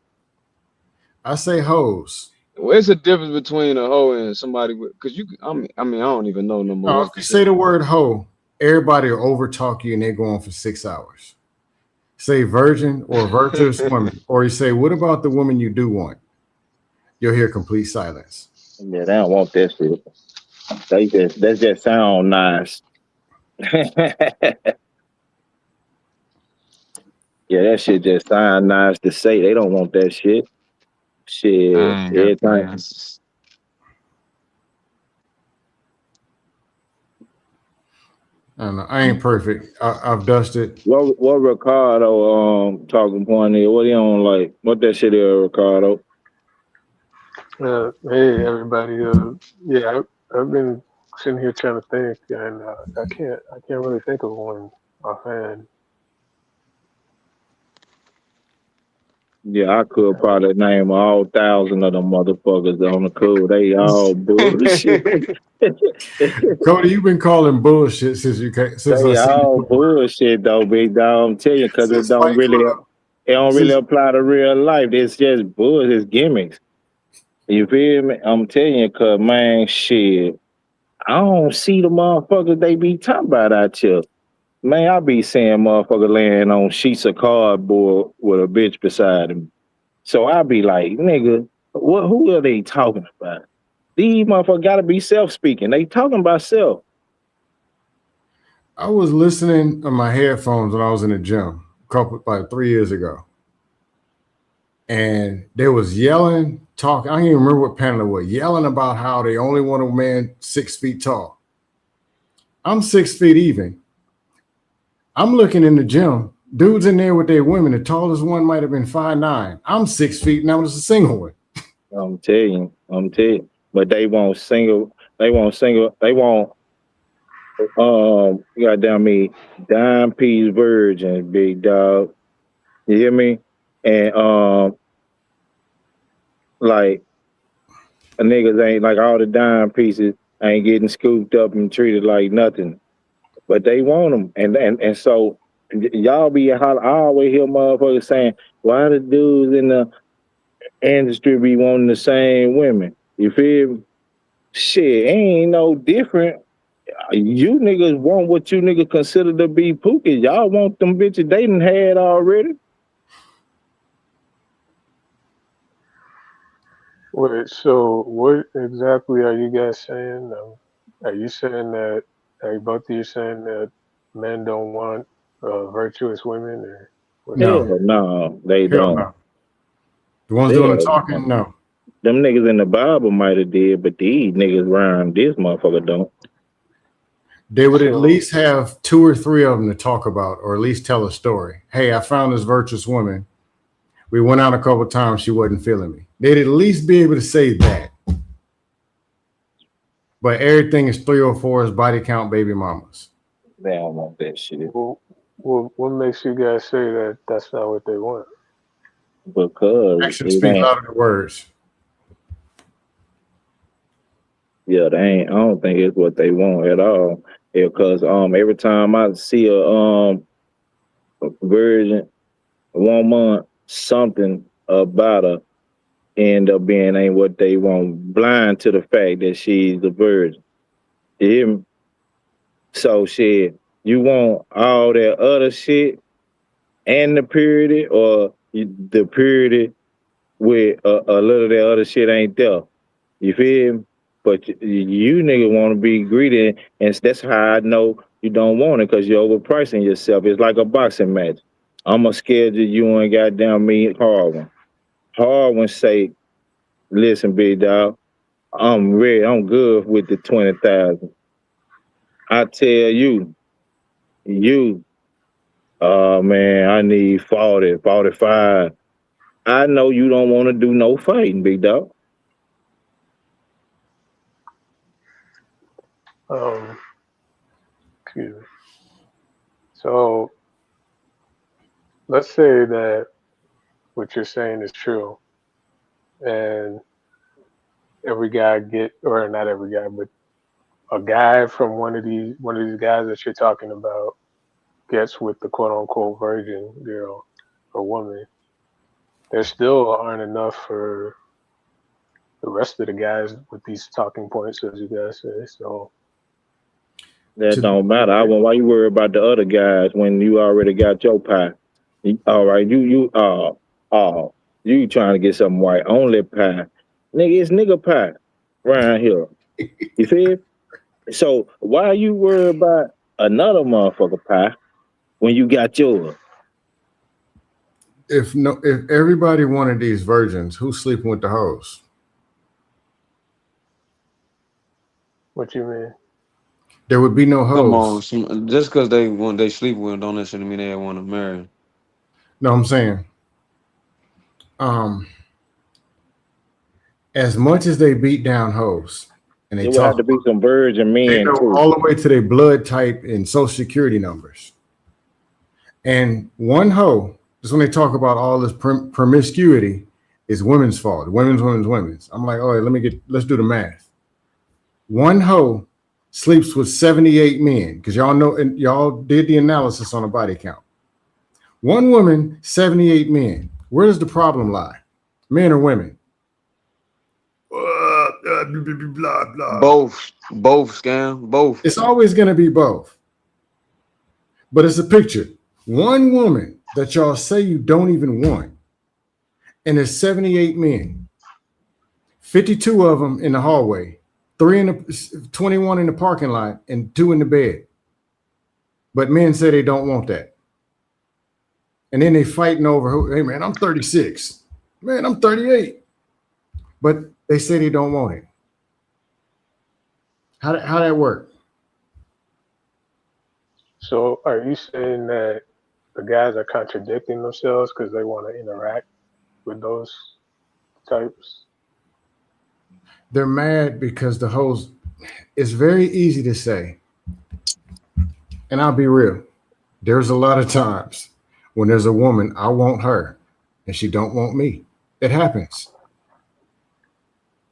I say hoes. What's the difference between a hoe and somebody with? Because I don't even know no more Now, what if you you could say say. the word hoe, everybody will overtalk you and they go on for 6 hours. Say virgin or virtuous woman, or you say, what about the woman you do want? You'll hear complete silence. Yeah, they don't want that shit. That just sound nice. Yeah, that shit just sound nice to say. They don't want that shit. Shit, I ain't got everything. man. I don't know. I ain't perfect. I've dusted. What Ricardo talking point is? What he on like? What that shit is, Ricardo? Hey everybody. Yeah, I've been sitting here trying to think, and I can't really think of one offhand. Yeah, I could probably name all 1,000 of them motherfuckers on the code. They all bullshit. Cody, you've been calling bullshit since you came, since I They seen all you. bullshit though, big dog. I'm telling you, because Since Fight Club. it don't really Since apply to real life. It's just bullshit, it's gimmicks. You feel me? I'm telling you, cause man, shit, I don't see the motherfuckers they be talking about out here. Man, I be seeing motherfucker laying on sheets of cardboard with a bitch beside him. So I be like, nigga, what? Who are they talking about? These motherfuckers gotta be self-speaking. They talking about self. I was listening on my headphones when I was in the gym like 3 years ago, and they was yelling, talking. I don't even remember what panel it was, yelling about how they only want a man 6 feet tall. I'm 6 feet even. I'm looking in the gym. Dudes in there with their women. The tallest one might have been 5'9". I'm 6 feet, and I was a single one. I'm telling you. But they won't single. They won't single. They won't. Goddamn me, dime piece virgin, big dog. You hear me? And like a niggas ain't like all the dime pieces ain't getting scooped up and treated like nothing. But they want them, and so y'all be I always hear motherfuckers saying, "Why the dudes in the industry be wanting the same women?" You feel me? Shit, ain't no different. You niggas want what you niggas consider to be pookies. Y'all want them bitches they done had already. Wait, so what exactly are you guys saying? Are you saying that? Are both of you saying that men don't want virtuous women, or what are you No, Hell saying? no, they hell don't. no. The ones doing the Hell no. talking, no. Them niggas in the Bible might have did, but these niggas around this motherfucker don't. They would at So least have 2 or 3 of them to talk about, or at least tell a story. Hey, I found this virtuous woman. We went out a couple of times. She wasn't feeling me. They'd at least be able to say that. But everything is 3 or 4 is body count baby mamas. They don't want that shit what makes you guys say that that's not what they want? because Actions it speak ain't. louder than words. Yeah, they ain't. I don't think it's what they want at all. Because every time I see a virgin woman, something about her end up being ain't what they want. Blind to the fact that she's a virgin. You hear me? So shit, you want all that other shit and the purity, or the purity with a little of that other shit ain't there. You feel me? But you nigga want to be greedy, and that's how I know you don't want it because you're overpricing yourself. It's like a boxing match. I'ma schedule you and goddamn me Harwin. Harwin say, "Listen, big dog, I'm ready. I'm good with the 20,000." I tell you, oh man, I need 40, 45. I know you don't want to do no fighting, big dog. Um, excuse me. So let's say that what you're saying is true, and every guy get, or not every guy, but a guy from one of these guys that you're talking about gets with the quote unquote virgin girl or woman. There still aren't enough for the rest of the guys with these talking points, as you guys say. So That To don't matter. Why you worry about the other guys when you already got your pie? All right, you trying to get some white only pie? Nigga, it's nigga pie around here. You feel? So why you worry about another motherfucker pie when you got yours? if everybody wanted these virgins, who's sleeping with the hoes? what you mean? There would be no Come on, hoes. just because they sleep with them, don't necessarily mean they want to marry 'em. No, I'm saying, um, as much as they beat down hoes and they It would have talk to be about, some virgin they men know too. all the way to their blood type and social security numbers. And one hoe, just when they talk about all this promiscuity, is women's fault. Women's. I'm like, oh, let's do the math. One hoe sleeps with 78 men, because y'all know, and y'all did the analysis on a body count. One woman, 78 men. Where does the problem lie? Men or women? Blah, blah. Both scam, both. It's always going to be both. But it's a picture. One woman that y'all say you don't even want, and there's 78 men. 52 of them in the hallway, 21 in the parking lot, and 2 in the bed. But men say they don't want that. And then they fighting over, hey man, I'm 36. Man, I'm 38. But they say they don't want it. How that work? So are you saying that the guys are contradicting themselves because they want to interact with those types? They're mad because the hoes, it's very easy to say, and I'll be real. There's a lot of times when there's a woman, I want her, and she don't want me. It happens.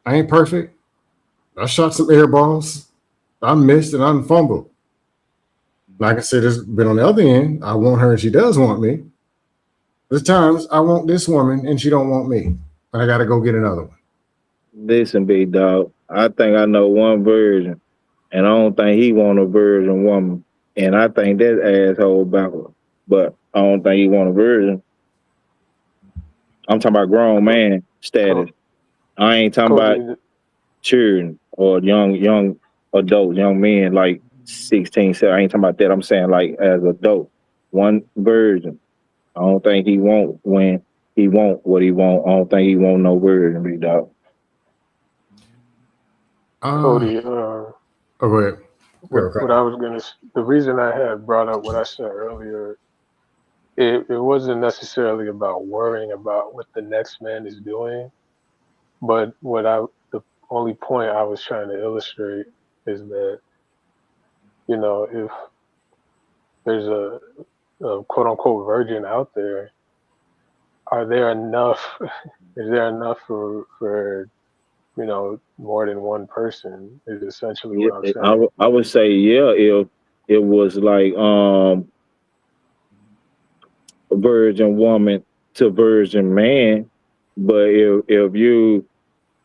I ain't perfect. I shot some air balls. I missed and I fumbled. Like I said, there's been on the other end, I want her and she does want me. There's times I want this woman and she don't want me. And I got to go get another one. Listen, big dog. I think I know one virgin, and I don't think he want a virgin woman. And I think that asshole backward. But I don't think he want a virgin. I'm talking about grown man status. I ain't talking about Cody, children or young adults, young men like 16, 17. I ain't talking about that. I'm saying like as adult. One virgin. I don't think he want when he want what he want. I don't think he want no virgin, big dog. Cody, Oh, go ahead. what I was gonna, the reason I had brought up what I said earlier, it wasn't necessarily about worrying about what the next man is doing, but the only point I was trying to illustrate is that, you know, if there's a quote unquote virgin out there, are there enough? Is there enough for you know more than one person? Is essentially Yeah, what I'm saying. I would say yeah if it was like a virgin woman to virgin man, but if you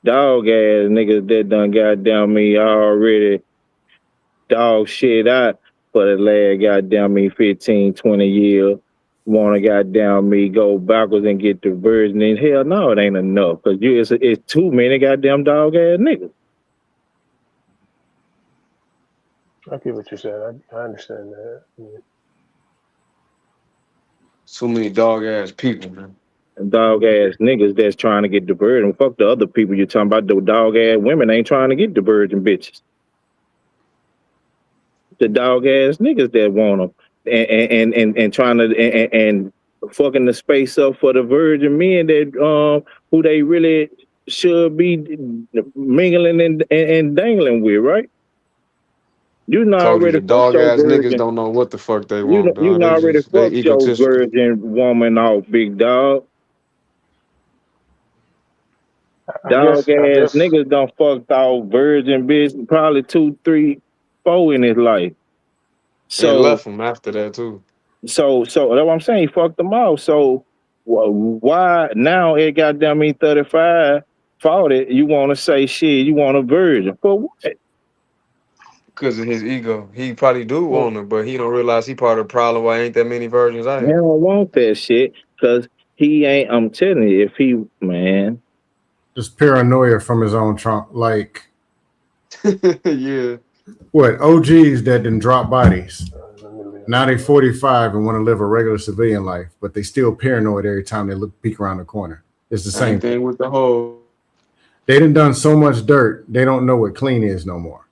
dog ass niggas that done goddamn me already dog shit out for the last goddamn me 15, 20 years, wanna goddamn me go backwards and get the virgin, and hell no, it ain't enough. Cause it's too many goddamn dog ass niggas. I get what you're saying. I understand that. So many dog ass people, man. Dog ass niggas that's trying to get the virgin. Fuck the other people you're talking about. The dog ass women ain't trying to get the virgin bitches. The dog ass niggas that want them and trying to and fucking the space up for the virgin men that who they really should be mingling and dangling with, right? You not Cody, already the fucked dog your ass niggas virgin. don't know what the fuck they You want, you dog. not already They fucked your egotistical. virgin woman off, big dog. I Dog guess ass niggas done fucked off virgin bitch probably 2, 3, 4 in his life. And So left them after that too. that's what I'm saying. He fucked them off. So why now it goddamn me 35, 40, you want to say shit? You want a virgin for what? Because of his ego. He probably do Well, want her, but he don't realize he part of the problem why ain't that many virgins out he here. don't want that shit because he ain't. I'm telling you, if he man, Just paranoia from his own trunk. Like Yeah. what? OGs that didn't drop bodies. let me leave Now this they alone. 45 and want to live a regular civilian life, but they still paranoid every time they peek around the corner. It's the Same same thing. thing with the whole. They done so much dirt, they don't know what clean is no more.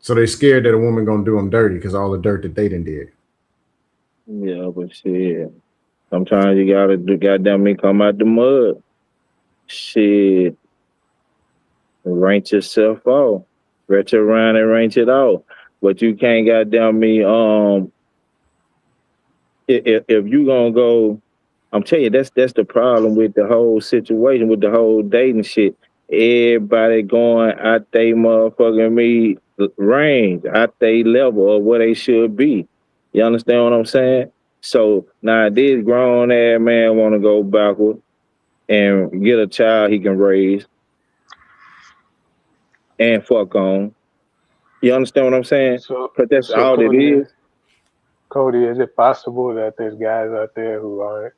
So they scared that a woman gonna do them dirty because all the dirt that they done did. Yeah, but shit. Sometimes you gotta do goddamn me come out the mud. Shit. Rank yourself off. Retch around and range it out. But you can't goddamn me if you gonna go, I'm telling you, that's the problem with the whole situation, with the whole dating shit. Everybody going out they motherfucking me range, out they level of where they should be. You understand what I'm saying? So now this grown ass man want to go backward and get a child he can raise and fuck on. You understand what I'm saying? So, Because that's so all it is. Cody, is it possible that there's guys out there who aren't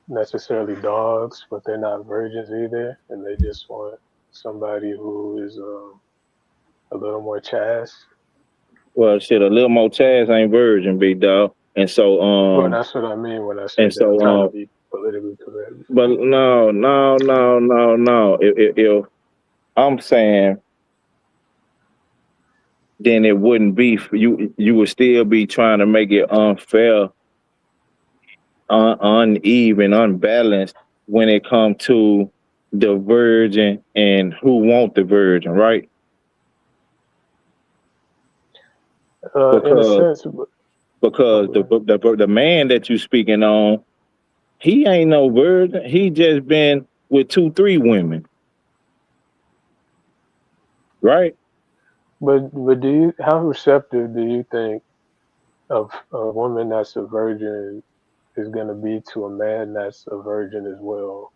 necessarily dogs, but they're not virgins either, and they just want somebody who is a little more chast? Well, shit, a little more Chaz ain't virgin, big dog. And so, Well, that's what I mean when I say and that. I'm so, trying to be politically correct. but no, no, no, no, no. If I'm saying, then it wouldn't be for you. You would still be trying to make it unfair, uneven, unbalanced when it comes to the virgin and who want the virgin, right? In a Because sense, because the man that you speaking on, he ain't no virgin. He just been with 2, 3 women, right? but do you, how receptive do you think of a woman that's a virgin is going to be to a man that's a virgin as well?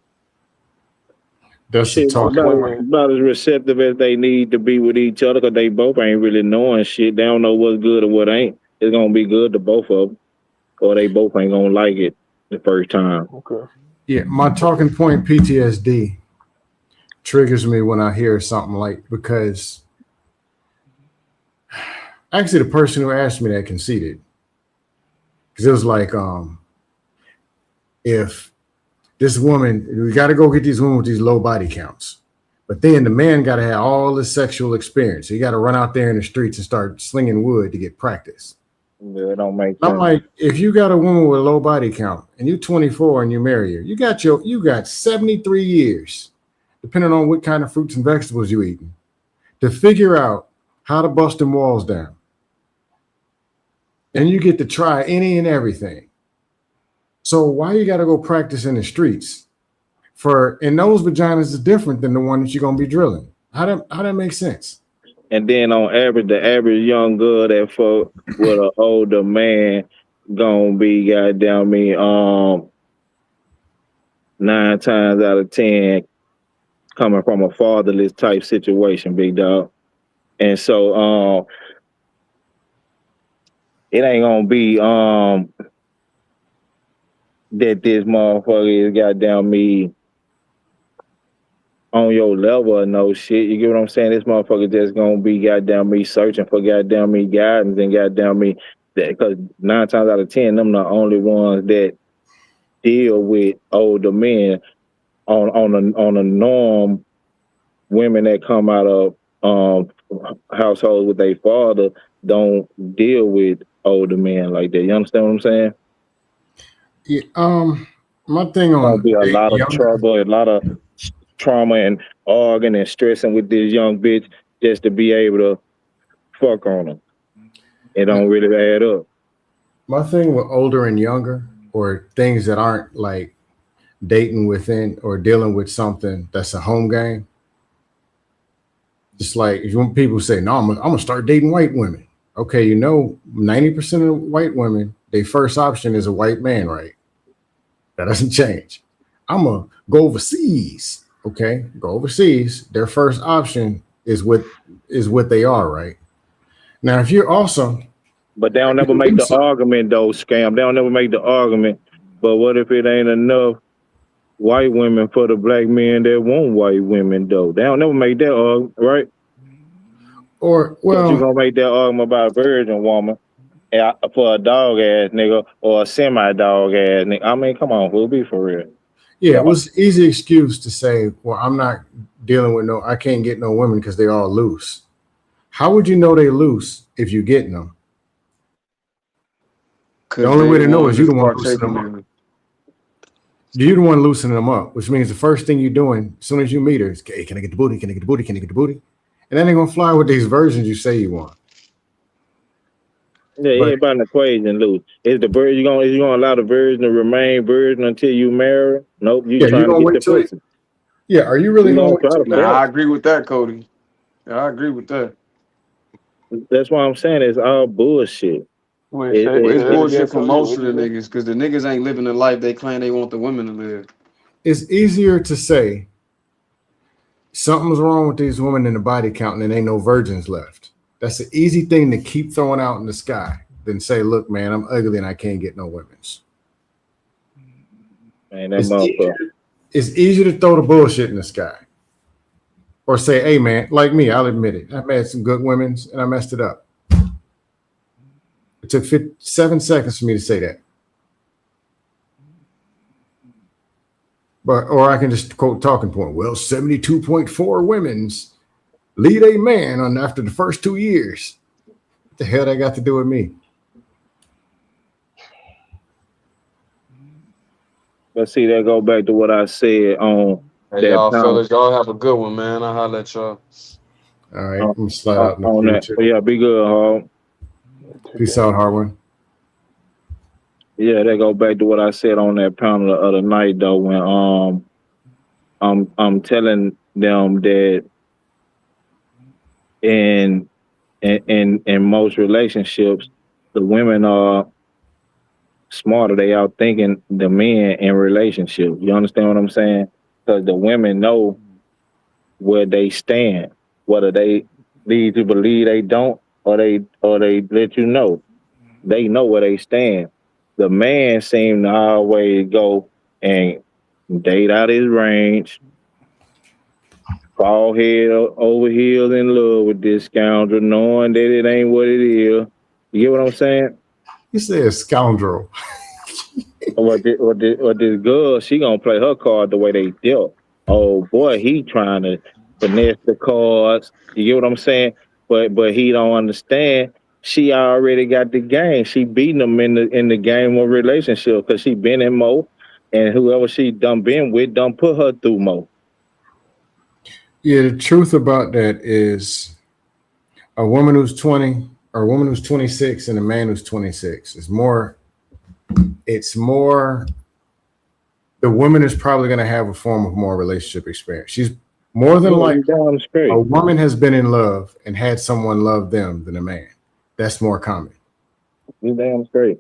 That's the Shit, Most talking point. women, about as receptive as they need to be with each other, because they both ain't really knowing shit. They don't know what's good or what ain't. It's gonna be good to both of them, or they both ain't gonna like it the first time. okay. Yeah, my talking point PTSD triggers me when I hear something like, because actually the person who asked me that conceded, because it was like, if this woman, we got to go get these women with these low body counts, but then the man got to have all the sexual experience. So you got to run out there in the streets and start slinging wood to get practice. Yeah, it don't make I'm sense. like, if you got a woman with a low body count and you're 24 and you marry her, you got 73 years, depending on what kind of fruits and vegetables you eating, to figure out how to bust them walls down. And you get to try any and everything. So why you got to go practice in the streets? And those vaginas is different than the one that you're gonna be drilling. How that make sense? And then on average, the average young girl that fuck with an older man gonna be goddamn me 9 times out of 10 coming from a fatherless type situation, big dog. And so it ain't gonna be that this motherfucker is goddamn me on your level or no shit. You get what I'm saying? This motherfucker just gonna be goddamn me searching for goddamn me guidance and goddamn me that, because 9 times out of 10, them the only ones that deal with older men on a norm. Women that come out of households with their father don't deal with older men like that. You understand what I'm saying? Yeah, my thing Gonna on be a lot of younger, trouble, a lot of trauma and arguing and stressing with this young bitch just to be able to fuck on them. It don't really add up. my thing with older and younger, or things that aren't like dating within or dealing with something that's a home game. Just like if you want people say, no, I'm gonna start dating white women. Okay, 90% of white women, their first option is a white man, right? That doesn't change. I'm gonna go overseas. Okay, go overseas. Their first option is what they are, right? Now, if you're awesome, But they don't never make the argument though, scam. They don't never make the argument. But what if it ain't enough white women for the black men that want white women though? They don't never make that argument, right? or But you well, gonna make that argument about a virgin woman for a dog ass nigga or a semi dog ass nigga. I mean, come on, we'll be for real. yeah, Yeah. it was easy excuse to say, well, I'm not dealing with I can't get no women because they're all loose. How would you know they loose if you getting them? The Cause only they way the to know ones is you that's the one loosening partaking them up. in it. You're the one loosening them up, which means the first thing you're doing as soon as you meet her is, hey, can I get the booty? Can I get the booty? Can I get the booty? And then they're gonna fly with these versions you say you want. Yeah, But everybody in the equation lose. Is the bird you gonna allow the virgin to remain virgin until you marry? Nope, you yeah, you trying to gonna get wait the till pussy. yeah, are you really You gonna gonna wait try till to you Nah, fuck. I agree with that, Cody. Yeah, I agree with that. That's why I'm saying it's all bullshit. Wait, It, Well, it, it's say it it, again, bullshit for Cody. most What'd of you the say? niggas because the niggas ain't living the life they claim they want the women to live. it's easier to say something's wrong with these women in the body count and there ain't no virgins left. That's an easy thing to keep throwing out in the sky than say, look, man, I'm ugly and I can't get no women's. man, that It's easier, motherfucker. it's easier to throw the bullshit in the sky. Or say, hey man, like me, I'll admit it. I've had some good women's and I messed it up. It took 7 seconds for me to say that. But or I can just quote talking point. Well, 72.4 women's lead a man on after the first 2 years. What the hell that got to do with me? But see, that go back to what I said on Hey, that y'all pound fellas, y'all have a good one, man. I'll holler at y'all. All right, I'm gonna slide out in the on queue that. too. But yeah, be good, Hog. Peace out, Harwin. Yeah, that go back to what I said on that panel the other night though, when I'm telling them that in in most relationships, the women are smarter. They out thinking the men in relationships. You understand what I'm saying? Because the women know where they stand, whether they lead you believe they don't, or they let you know they know where they stand. The man seemed to always go and date out his range, fall head over heels in love with this scoundrel, knowing that it ain't what it is. You get what I'm saying? You said scoundrel. Or this girl, she gonna play her card the way they dealt. Oh boy, he trying to finesse the cards. You get what I'm saying? But he don't understand. She already got the game. She beating him in the game of relationship because she been in more, and whoever she done been with done put her through more. Yeah, the truth about that is a woman who's 20 or a woman who's 26 and a man who's 26 is more, it's more, the woman is probably going to have a form of more relationship experience. She's more than Yeah, likely, you damn a straight. woman has been in love and had someone love them than a man. That's more common. You damn straight.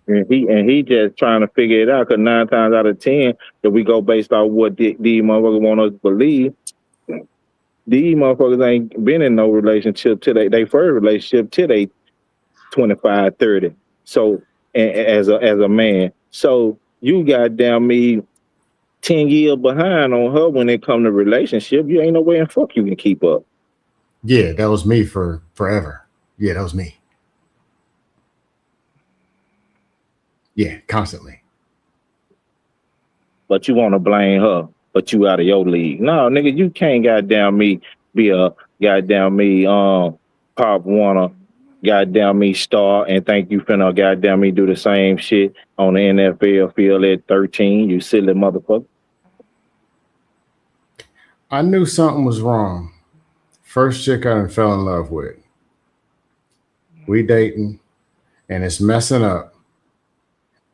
And he just trying to figure it out because 9 times out of 10, if we go based off what these motherfuckers want us to believe, these motherfuckers ain't been in no relationship till they first relationship till they 25, 30. So as a man. So you goddamn me 10 years behind on her when it come to relationship. You ain't no way in fuck you can keep up. Yeah, that was me for forever. Yeah, that was me. Yeah, constantly. But you want to blame her, but you out of your league. No, nigga, you can't goddamn me be a goddamn me pop wanna goddamn me star and think you finna goddamn me do the same shit on the NFL field at 13, you silly motherfucker. I knew something was wrong. First chick I done fell in love with. We dating and it's messing up.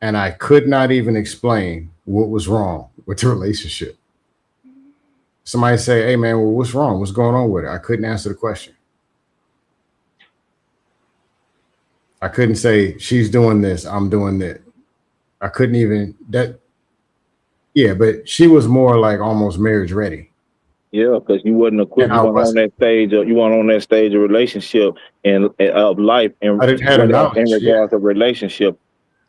And I could not even explain what was wrong with the relationship. Somebody say, hey man, well, what's wrong? What's going on with it? I couldn't answer the question. I couldn't say she's doing this, I'm doing that. I couldn't even that. Yeah, but she was more like almost marriage ready. Yeah, because you wasn't And equipped. You I weren't on wasn't. that stage. You weren't on that stage of relationship and of life, I and didn't have the with in knowledge. Yeah. regards to relationship.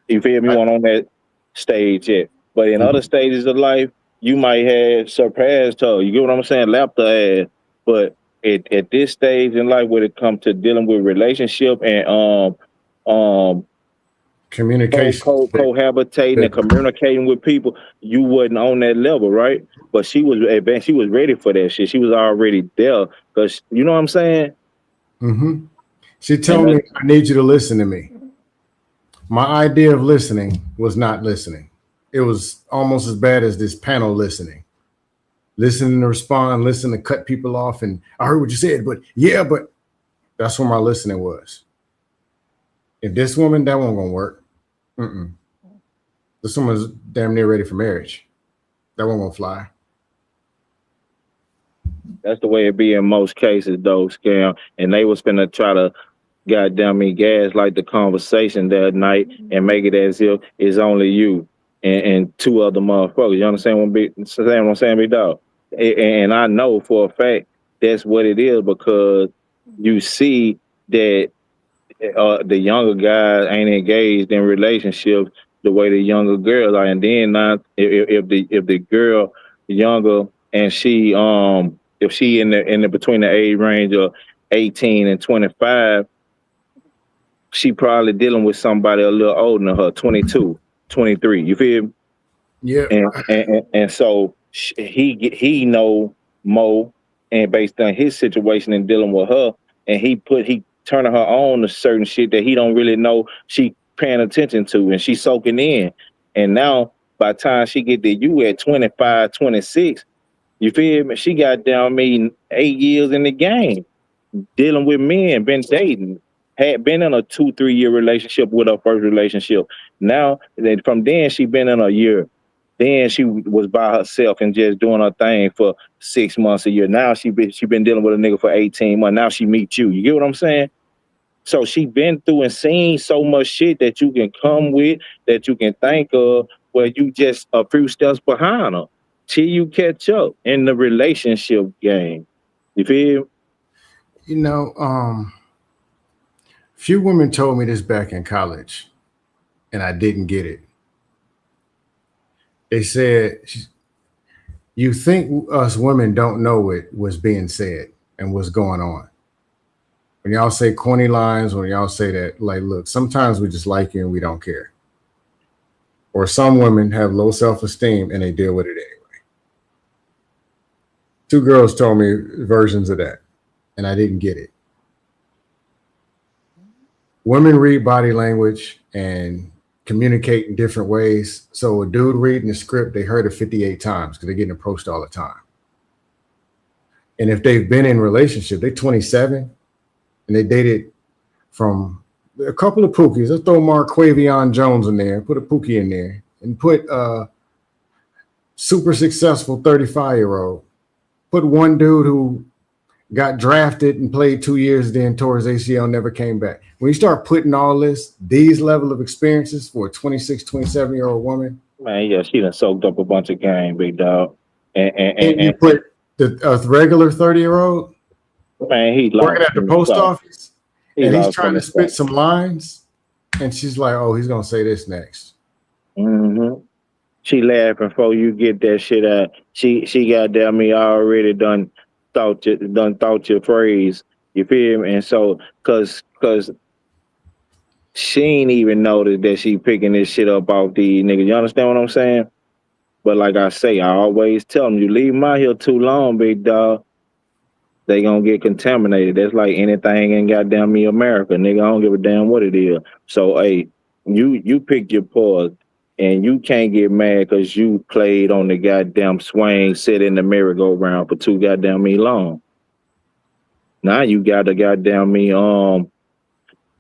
You feel me? You I, weren't on that stage yet. But in other mhm. stages of life, you might have surpassed her. You get what I'm saying? Lapped her ass. But at this stage in life, when it comes to dealing with relationship and um Communication is big. cohabitating and Big. communicating with people, you wasn't on that level, right? But she was advanced. She was ready for that shit. She was already there because you know what I'm saying. Mm-hmm. She And told me, I need you to listen to me. My idea of listening was not listening. It was almost as bad as this panel listening. Listening to respond, listening to cut people off, and I heard what you said, but yeah, but that's where my listening was. If this woman, that one gonna work. Mm-mm. This woman's damn near ready for marriage. That one gonna fly. that's the way it be in most cases, though, scam. And they was finna try to goddamn me gaslight the conversation that night and make it as if it's only you and two other motherfuckers. You understand what I'm saying, big dog? And I know for a fact that's what it is because you see that the younger guys ain't engaged in relationships the way the younger girls are, and then not if the girl younger and she if she in the between the age range of 18 and 25, she probably dealing with somebody a little older than her, 22, 23. You feel me? Yeah. And so he know Mo, and based on his situation and dealing with her, and he turning her on to certain shit that he don't really know she paying attention to, and she soaking in. And now by the time she get to you at 25, 26, you feel me? She got down me 8 years in the game dealing with men, been dating, had been in a 2-3 year relationship with her first relationship. Now, from then she been in a year. Then she was by herself and just doing her thing for 6 months, a year. Now she been dealing with a nigga for 18 months. Now she meet you. You get what I'm saying? So she been through and seen so much shit that you can come with, that you can think of, where you just a few steps behind her till you catch up in the relationship game. You feel? You know, few women told me this back in college, and I didn't get it. They said, "You think us women don't know what was being said and what's going on." When y'all say corny lines, when y'all say that, like, look, sometimes we just like you and we don't care. Or some women have low self-esteem and they deal with it anyway. Two girls told me versions of that, and I didn't get it. Women read body language and communicate in different ways. So a dude reading the script, they heard it 58 times because they're getting approached all the time. And if they've been in a relationship, they're 27 and they dated from a couple of Pookies. Let's throw Marquavion Jones in there, put a Pookie in there, and put a super successful 35-year-old. Put one dude who got drafted and played 2 years, then tore his ACL, never came back. When you start putting all these level of experiences for a 26, 27-year-old woman, Man, yeah, she done soaked up a bunch of game, big dog. and you put a regular 30-year-old man, he working lost at the in the post sauce. office, He and he's lost trying in to the spit sauce. some lines, and she's like, "Oh, he's gonna say this next." Mm-hmm. She laughing before you get that shit out. She got damn me already done thought your phrase. You feel me? And so cause she ain't even noticed that she picking this shit up off these niggas. You understand what I'm saying? But like I say, I always tell them, you leave them out here too long, big dog, they gonna get contaminated. That's like anything in goddamn me America, nigga. I don't give a damn what it is. So hey, you pick your poison, and you can't get mad because you played on the goddamn swing, sit in the merry-go-round for too goddamn me long. Now you gotta goddamn me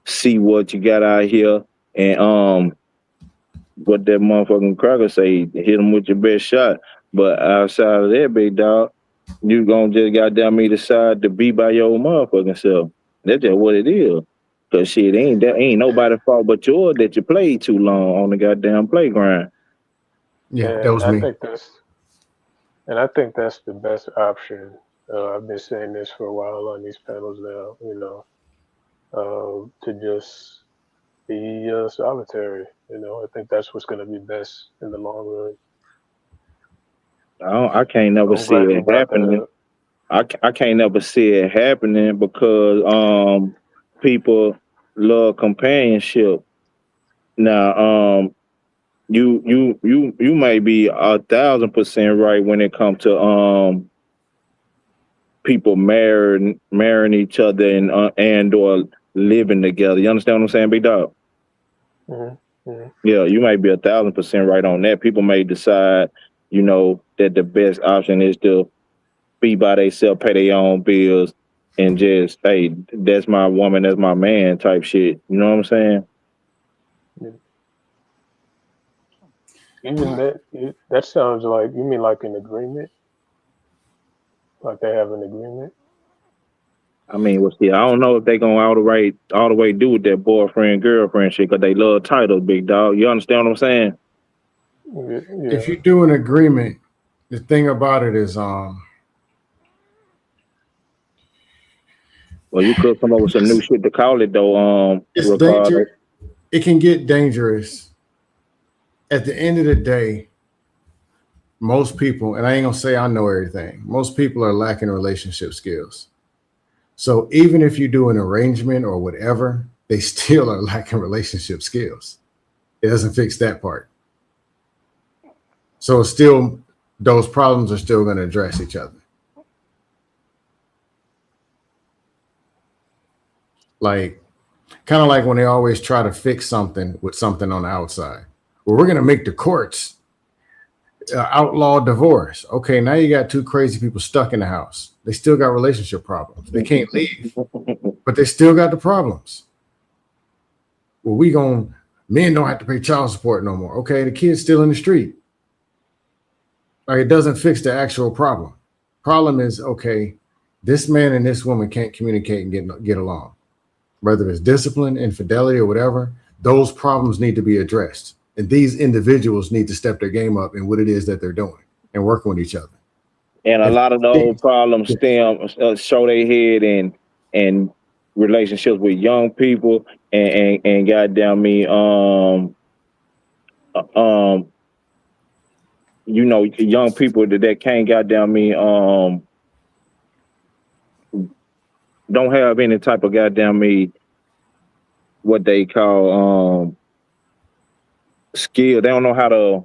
see what you got out here and what that motherfucking cracker say, hit them with your best shot. But outside of that, big dog, you gonna just goddamn me decide to be by your motherfucking self. That's just what it is. Cause shit, ain't nobody fault but yours that you played too long on the goddamn playground. Yeah, that And was me. I think that's the best option. I've been saying this for a while on these panels now. To just be solitary. I think that's what's going to be best in the long run. I can't never I'm see glad you it brought that happening. up. I can't never see it happening because people love companionship. Now you may be 1,000% right when it comes to people marrying each other and or living together. You understand what I'm saying, big dog? Mm-hmm. Yeah, you might be 1,000% right on that. People may decide, that the best option is to be by themselves, pay their own bills, and just, hey, that's my woman, that's my man type shit. You know what I'm saying? Yeah. Even that sounds like, you mean like an agreement? Like they have an agreement? I mean, well, see, I don't know if they gonna all the way do with that boyfriend girlfriend shit because they love titles, big dog. You understand what I'm saying? Yeah. If you do an agreement, the thing about it is, Well, you could come up with some new shit to call it though, it's Ricardo. dangerous. It can get dangerous. At the end of the day, most people, and I ain't gonna say I know everything, most people are lacking relationship skills. So even if you do an arrangement or whatever, they still are lacking relationship skills. It doesn't fix that part. So it's still, those problems are still going to address each other. Like, kind of like when they always try to fix something with something on the outside. Well, we're going to make the courts outlaw divorce. Okay, now you got two crazy people stuck in the house. They still got relationship problems. They can't leave, but they still got the problems. Well, men don't have to pay child support no more. Okay, the kid's still in the street. Like, it doesn't fix the actual problem. Problem is, okay, this man and this woman can't communicate and get along. Whether it's discipline, infidelity, or whatever, those problems need to be addressed. And these individuals need to step their game up in what it is that they're doing and working with each other. And a lot of those problems show their head in relationships with young people and goddamn me, young people that can't goddamn me, don't have any type of goddamn me, what they call skill. They don't know how to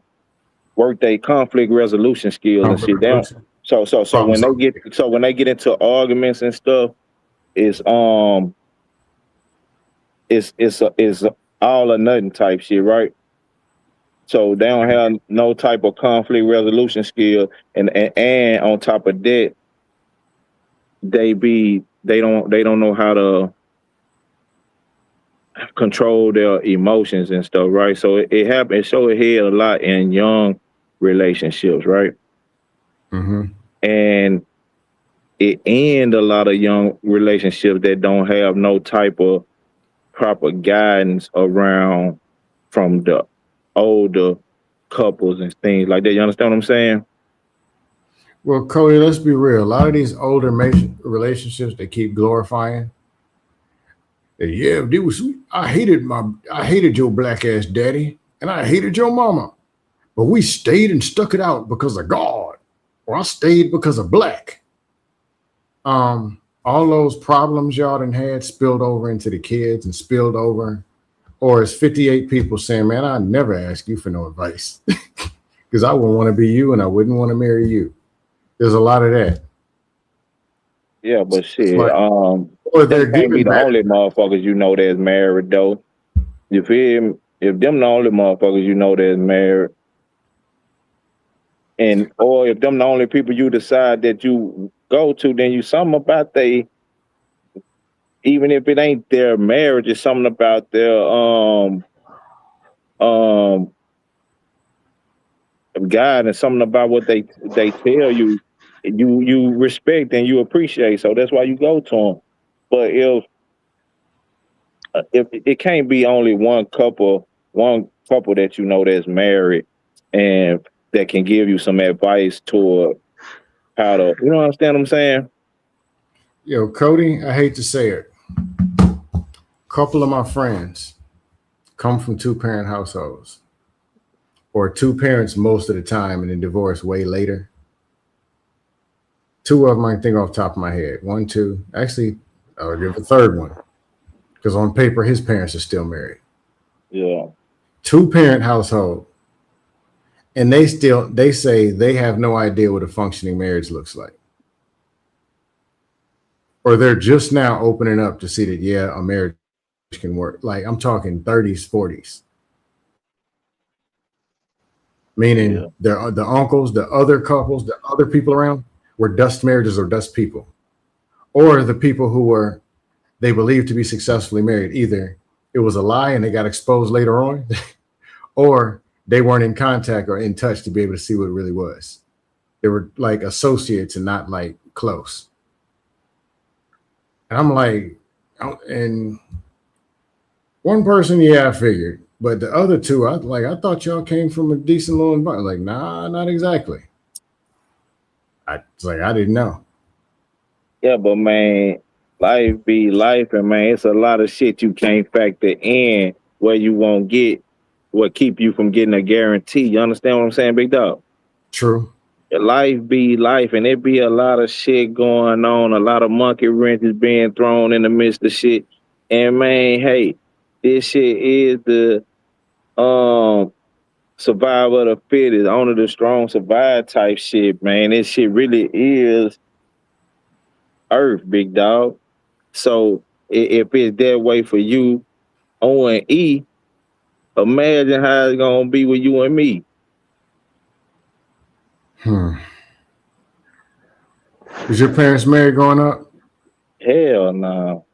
work their conflict resolution skills and shit. They don't, so when they get into arguments and stuff, it's it's all or nothing type shit, right? So they don't have no type of conflict resolution skill, and on top of that, they don't know how to control their emotions and stuff, right? So it happens. It show it here a lot in young relationships, right? Mm-hmm. And it end a lot of young relationships that don't have no type of proper guidance around from the older couples and things like that. You understand what I'm saying? Well, Cody, let's be real. A lot of these older relationships, they keep glorifying. Yeah, they was. I hated your black ass daddy, and I hated your mama, but we stayed and stuck it out because of God, or I stayed because of black. All those problems y'all done had spilled over into the kids and spilled over, or it's 58 people saying, "Man, I never ask you for no advice because I wouldn't want to be you and I wouldn't want to marry you." There's a lot of that. Yeah, but shit, or they're them can't be giving the back. only motherfuckers that's married though. You feel me? If them the only motherfuckers that's married, and or if them the only people you decide that you go to, then you something about even if it ain't their marriage, it's something about their God and something about what they tell you, you respect and you appreciate. So that's why you go to them. But if it can't be only one couple that that's married and that can give you some advice toward how to, understand what I'm saying? Yo, Cody, I hate to say it. A couple of my friends come from two-parent households, or two parents most of the time, and then divorce way later. Two of them I can think off the top of my head. One, two. Actually, I'll give a third one, because on paper, his parents are still married. Yeah. Two-parent household. And they say they have no idea what a functioning marriage looks like. or they're just now opening up to see that yeah, a marriage can work. Like I'm talking 30s, 40s, meaning Yeah. the uncles, the other couples, the other people around were dust marriages or dust people, or the people who were they believed to be successfully married. Either it was a lie and they got exposed later on, or they weren't in contact or in touch to be able to see what it really was. They were like associates and not like close. And I'm like, and one person, yeah, I figured, but the other two, I thought y'all came from a decent little environment. Like, nah, not exactly. It's like I didn't know. Yeah, but man, life be life, and man, it's a lot of shit you can't factor in where you won't get what keep you from getting a guarantee. You understand what I'm saying, big dog? True. Life be life, and it be a lot of shit going on. A lot of monkey wrenches being thrown in the midst of shit. And man, hey, this shit is the um survival of the fittest, only the strong survive type shit, man. This shit really is Earth, big dog. So if it's that way for you, O and E, imagine how it's gonna be with you and me. Hmm. Was your parents married growing up? Hell no.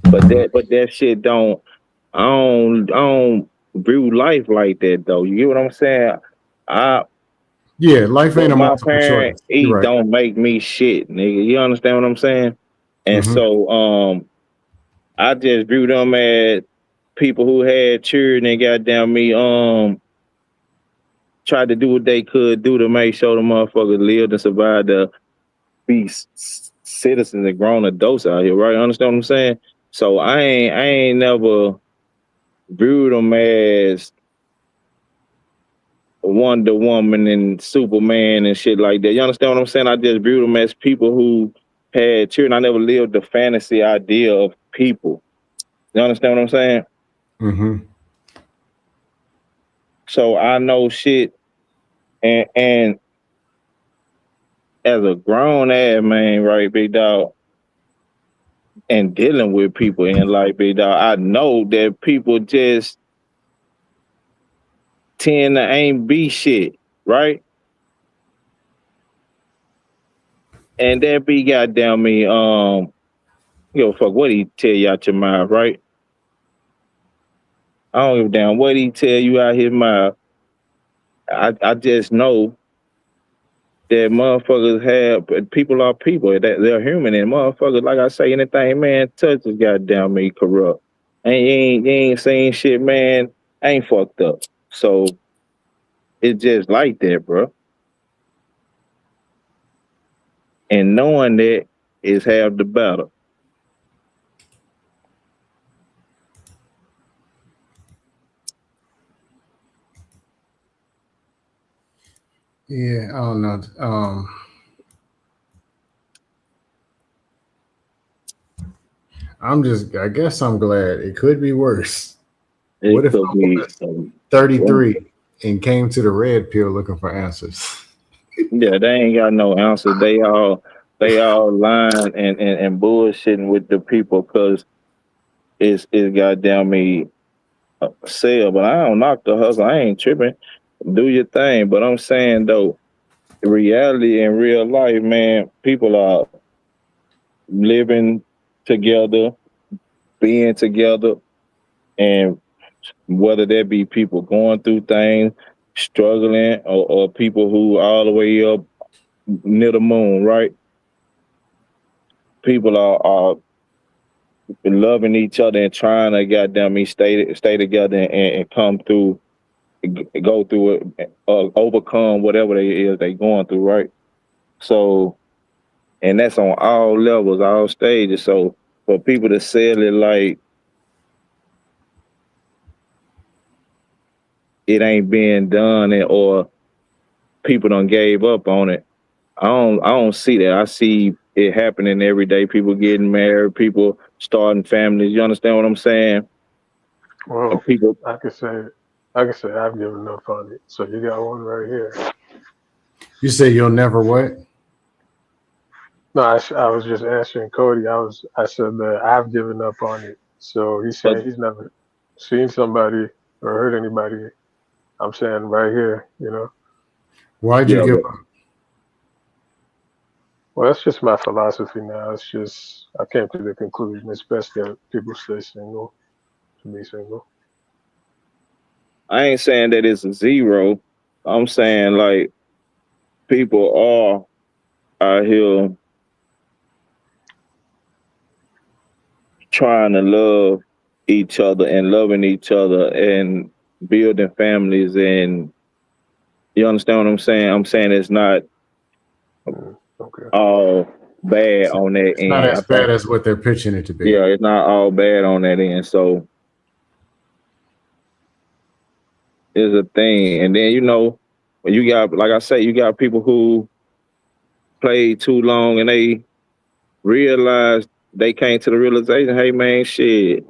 But that shit don't I don't view life like that though. You get what I'm saying? I Yeah, life ain't but a my multiple parent choice. You're E right. don't make me shit, nigga. You understand what I'm saying? And Mm-hmm. so I just view them as people who had children and goddamn me tried to do what they could do to make sure the motherfuckers lived and survived to be citizens and grown adults out here, right? Understand what I'm saying? So I ain't never viewed them as Wonder Woman and Superman and shit like that. You understand what I'm saying? I just viewed them as people who had children. I never lived the fantasy idea of people. You understand what I'm saying? Mm-hmm. So I know shit, and as a grown ass man, right, big dog, and dealing with people in life, big dog, I know that people just tend to ain't be shit, right? And that be goddamn me, give a fuck what he tell you out your mouth, right? I don't give a damn what he tell you out his mouth. I just know that motherfuckers have people are people that they're human and motherfuckers, like I say, anything man touches goddamn me corrupt. And you ain't saying shit, man. Ain't fucked up. So it's just like that, bro. And knowing that is half the battle. Yeah, I don't know. I guess I'm glad. It could be worse. What It if could I be was 33 and came to the red pill looking for answers? yeah, they ain't got no answer. They all lying and bullshitting with the people because it's goddamn me sale. But I don't knock the hustle. I ain't tripping. Do your thing. But I'm saying though, reality in real life, man, people are living together, being together, and whether that be people going through things, struggling, or people who all the way up near the moon, right? People are loving each other and trying to goddamn me stay together and come through, go through it, overcome whatever they going through, right? So, and that's on all levels, all stages. So for people to sell it like it ain't being done or people done gave up on it, I don't see that. I see it happening every day. People getting married, people starting families. You understand what I'm saying? Well, People I could say. like I said, I've given up on it. So you got one right here. You say you'll never what? No, I was just answering Cody. I said that I've given up on it. So he's But saying he's never seen somebody or heard anybody. I'm saying right here, you know. Why'd you yeah, give but up? Well, that's just my philosophy now. It's just I came to the conclusion it's best that people stay single to be single. I ain't saying that it's a zero. I'm saying like people are out here trying to love each other and loving each other and building families, and you understand what I'm saying? I'm saying it's not Okay. all bad It's on that not end. I as bad think as what they're pitching it to be. yeah, it's not all bad on that end. So it's a thing. And then when you got, like I say, you got people who played too long and they realized they came to the realization, hey man, shit,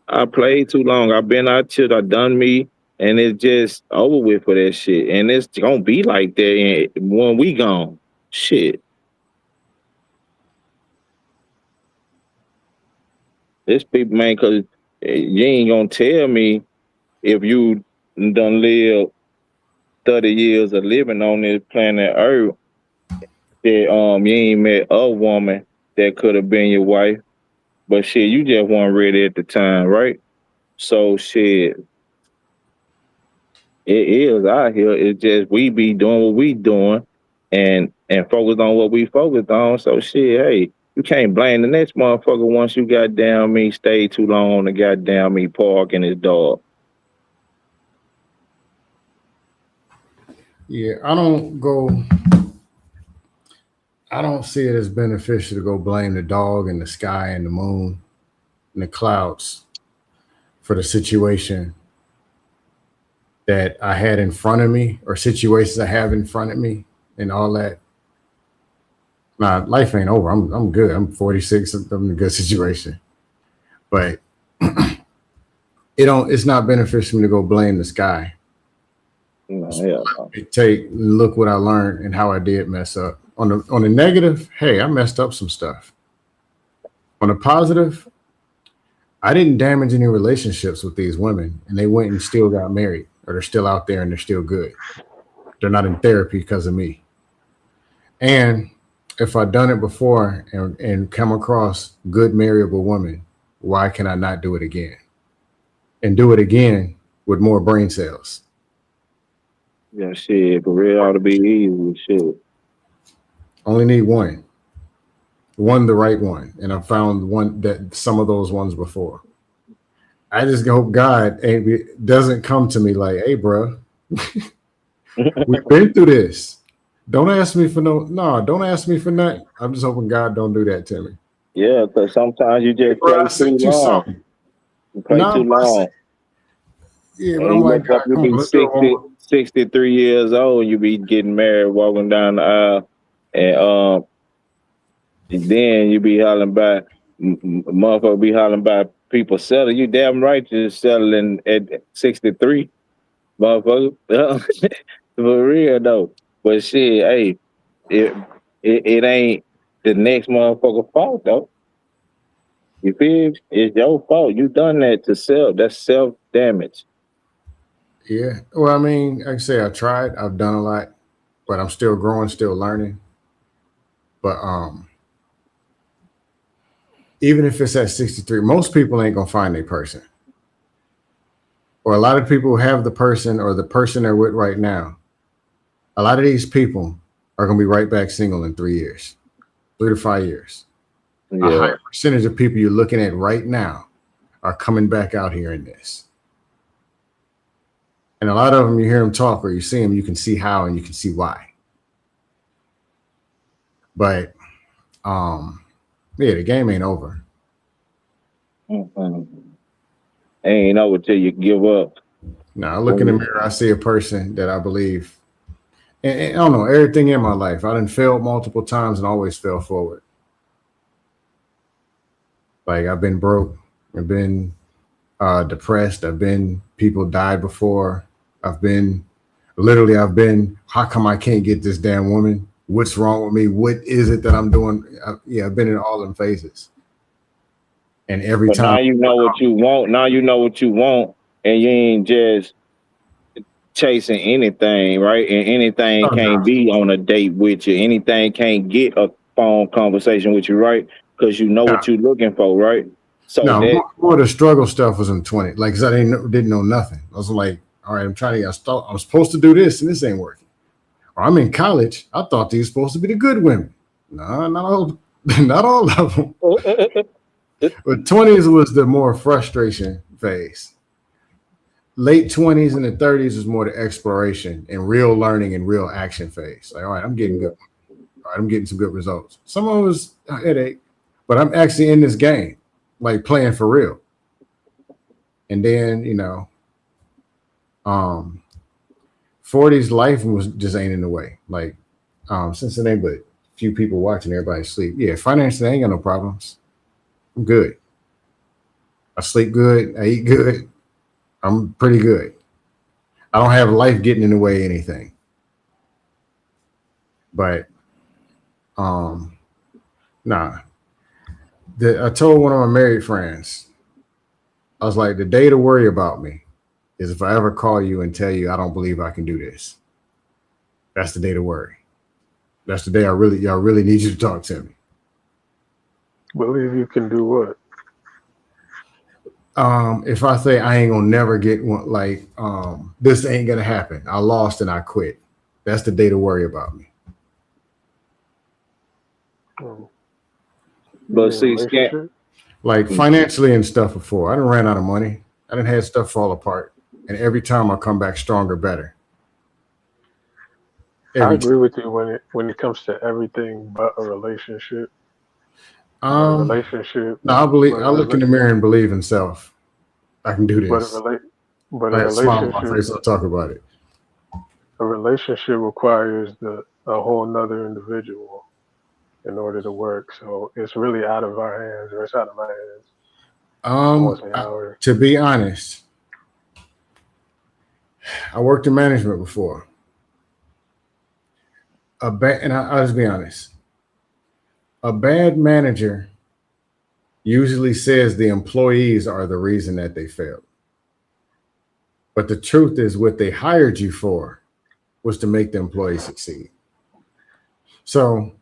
I played too long. I've been out here, I done me, and it's just over with for that shit. And it's gonna be like that when we gone. Shit. This people, man, cause you ain't gonna tell me if you done live 30 years of living on this planet Earth that you ain't met a woman that could have been your wife. But shit, you just weren't ready at the time, right? So shit, it is out here. It's just we be doing what we doing and focus on what we focused on. So shit, hey, you can't blame the next motherfucker once you got down me, stay too long on the goddamn me park and his dog. Yeah, I don't see it as beneficial to go blame the dog and the sky and the moon and the clouds for the situation that I had in front of me or situations I have in front of me and all that. Nah, life ain't over. I'm good. I'm 46. I'm in a good situation. But it's not beneficial for me to go blame the sky. Yeah. Look what I learned and how I did mess up. On the negative, hey, I messed up some stuff. On the positive, I didn't damage any relationships with these women, and they went and still got married, or they're still out there and they're still good. They're not in therapy because of me. And if I've done it before and come across good marriable women, why can I not do it again? And do it again with more brain cells. Yeah, shit, but real ought to be easy, shit. Only need one. The right one. And I've found some of those ones before. I just hope God doesn't come to me like, hey, bro, we've been through this. Don't ask me for don't ask me for nothing. I'm just hoping God don't do that to me. Yeah, because sometimes you just Bro, play I too sent you long. something. You play too long. Yeah, And but I'm you like, look up, God, you come on, be let's do it one 60, more. 63 years old, you be getting married, walking down the aisle, and then you be hollering by, motherfucker be hollering by people selling. You damn right you're selling at 63, motherfucker. For real, though. But shit, hey, it, it ain't the next motherfucker fault, though. You feel? It's your fault. You done that to self. That's self damage. Yeah. Well, I mean, like I say, I tried. I've done a lot, but I'm still growing, still learning. But even if it's at 63, most people ain't gonna find a person. Or a lot of people have the person or the person they're with right now. A lot of these people are gonna be right back single in 3 years, 3 to 5 years. A Yeah. high percentage of people you're looking at right now are coming back out here in this. And a lot of them, you hear them talk or you see them, you can see how and you can see why. But yeah, the game ain't over. Ain't over till you give up. Now I look in the mirror, I see a person that I believe, and I don't know, everything in my life. I done failed multiple times and always fell forward. Like I've been broke, I've been depressed, people died before, I've been how come I can't get this damn woman? What's wrong with me? What is it that I'm doing? I've been in all them phases. And every But time, now you know what you want. Now you know what you want, and you ain't just chasing anything, right? And anything oh no, can't be on a date with you. Anything can't get a phone conversation with you, right? Because you know what you're looking for, right? So no, that more of the struggle stuff was in 20. Like, 'cause I didn't know nothing. I was like, all right, I'm trying to, I'm supposed to do this and this ain't working. Or I'm in college. I thought these were supposed to be the good women. No, not all, not all of them. But 20s was the more frustration phase. Late 20s and the 30s was more the exploration and real learning and real action phase. Like, all right, I'm getting good. All right, I'm getting some good results. Some of it was a headache, but I'm actually in this game, like playing for real. And then, 40s life was just ain't in the way. Like, since it ain't but few people watching, everybody sleep. Yeah, financially, I ain't got no problems. I'm good. I sleep good. I eat good. I'm pretty good. I don't have life getting in the way of anything. But nah. I told one of my married friends, I was like, the day to worry about me is if I ever call you and tell you I don't believe I can do this. That's the day to worry. That's the day y'all really need you to talk to me. Believe you can do what? If I say I ain't gonna never get one, like this ain't gonna happen. I lost and I quit. That's the day to worry about me. but see, Scott, Relationship? Like financially and stuff before. I done ran out of money. I done had stuff fall apart. And every time I come back stronger, better. I Every time. agree with you when it comes to everything but a relationship. But a Um, relationship, no, I look in the mirror and believe in self. I can do but a this. rela- but a I had a smile on my relationship, face. I'll talk about it. a relationship requires a whole nother individual in order to work. So it's really out of our hands, or it's out of my hands. I won't say ours. To be honest, I worked in management before. I'll just be honest. A bad manager usually says the employees are the reason that they failed. But the truth is, what they hired you for was to make the employee succeed. So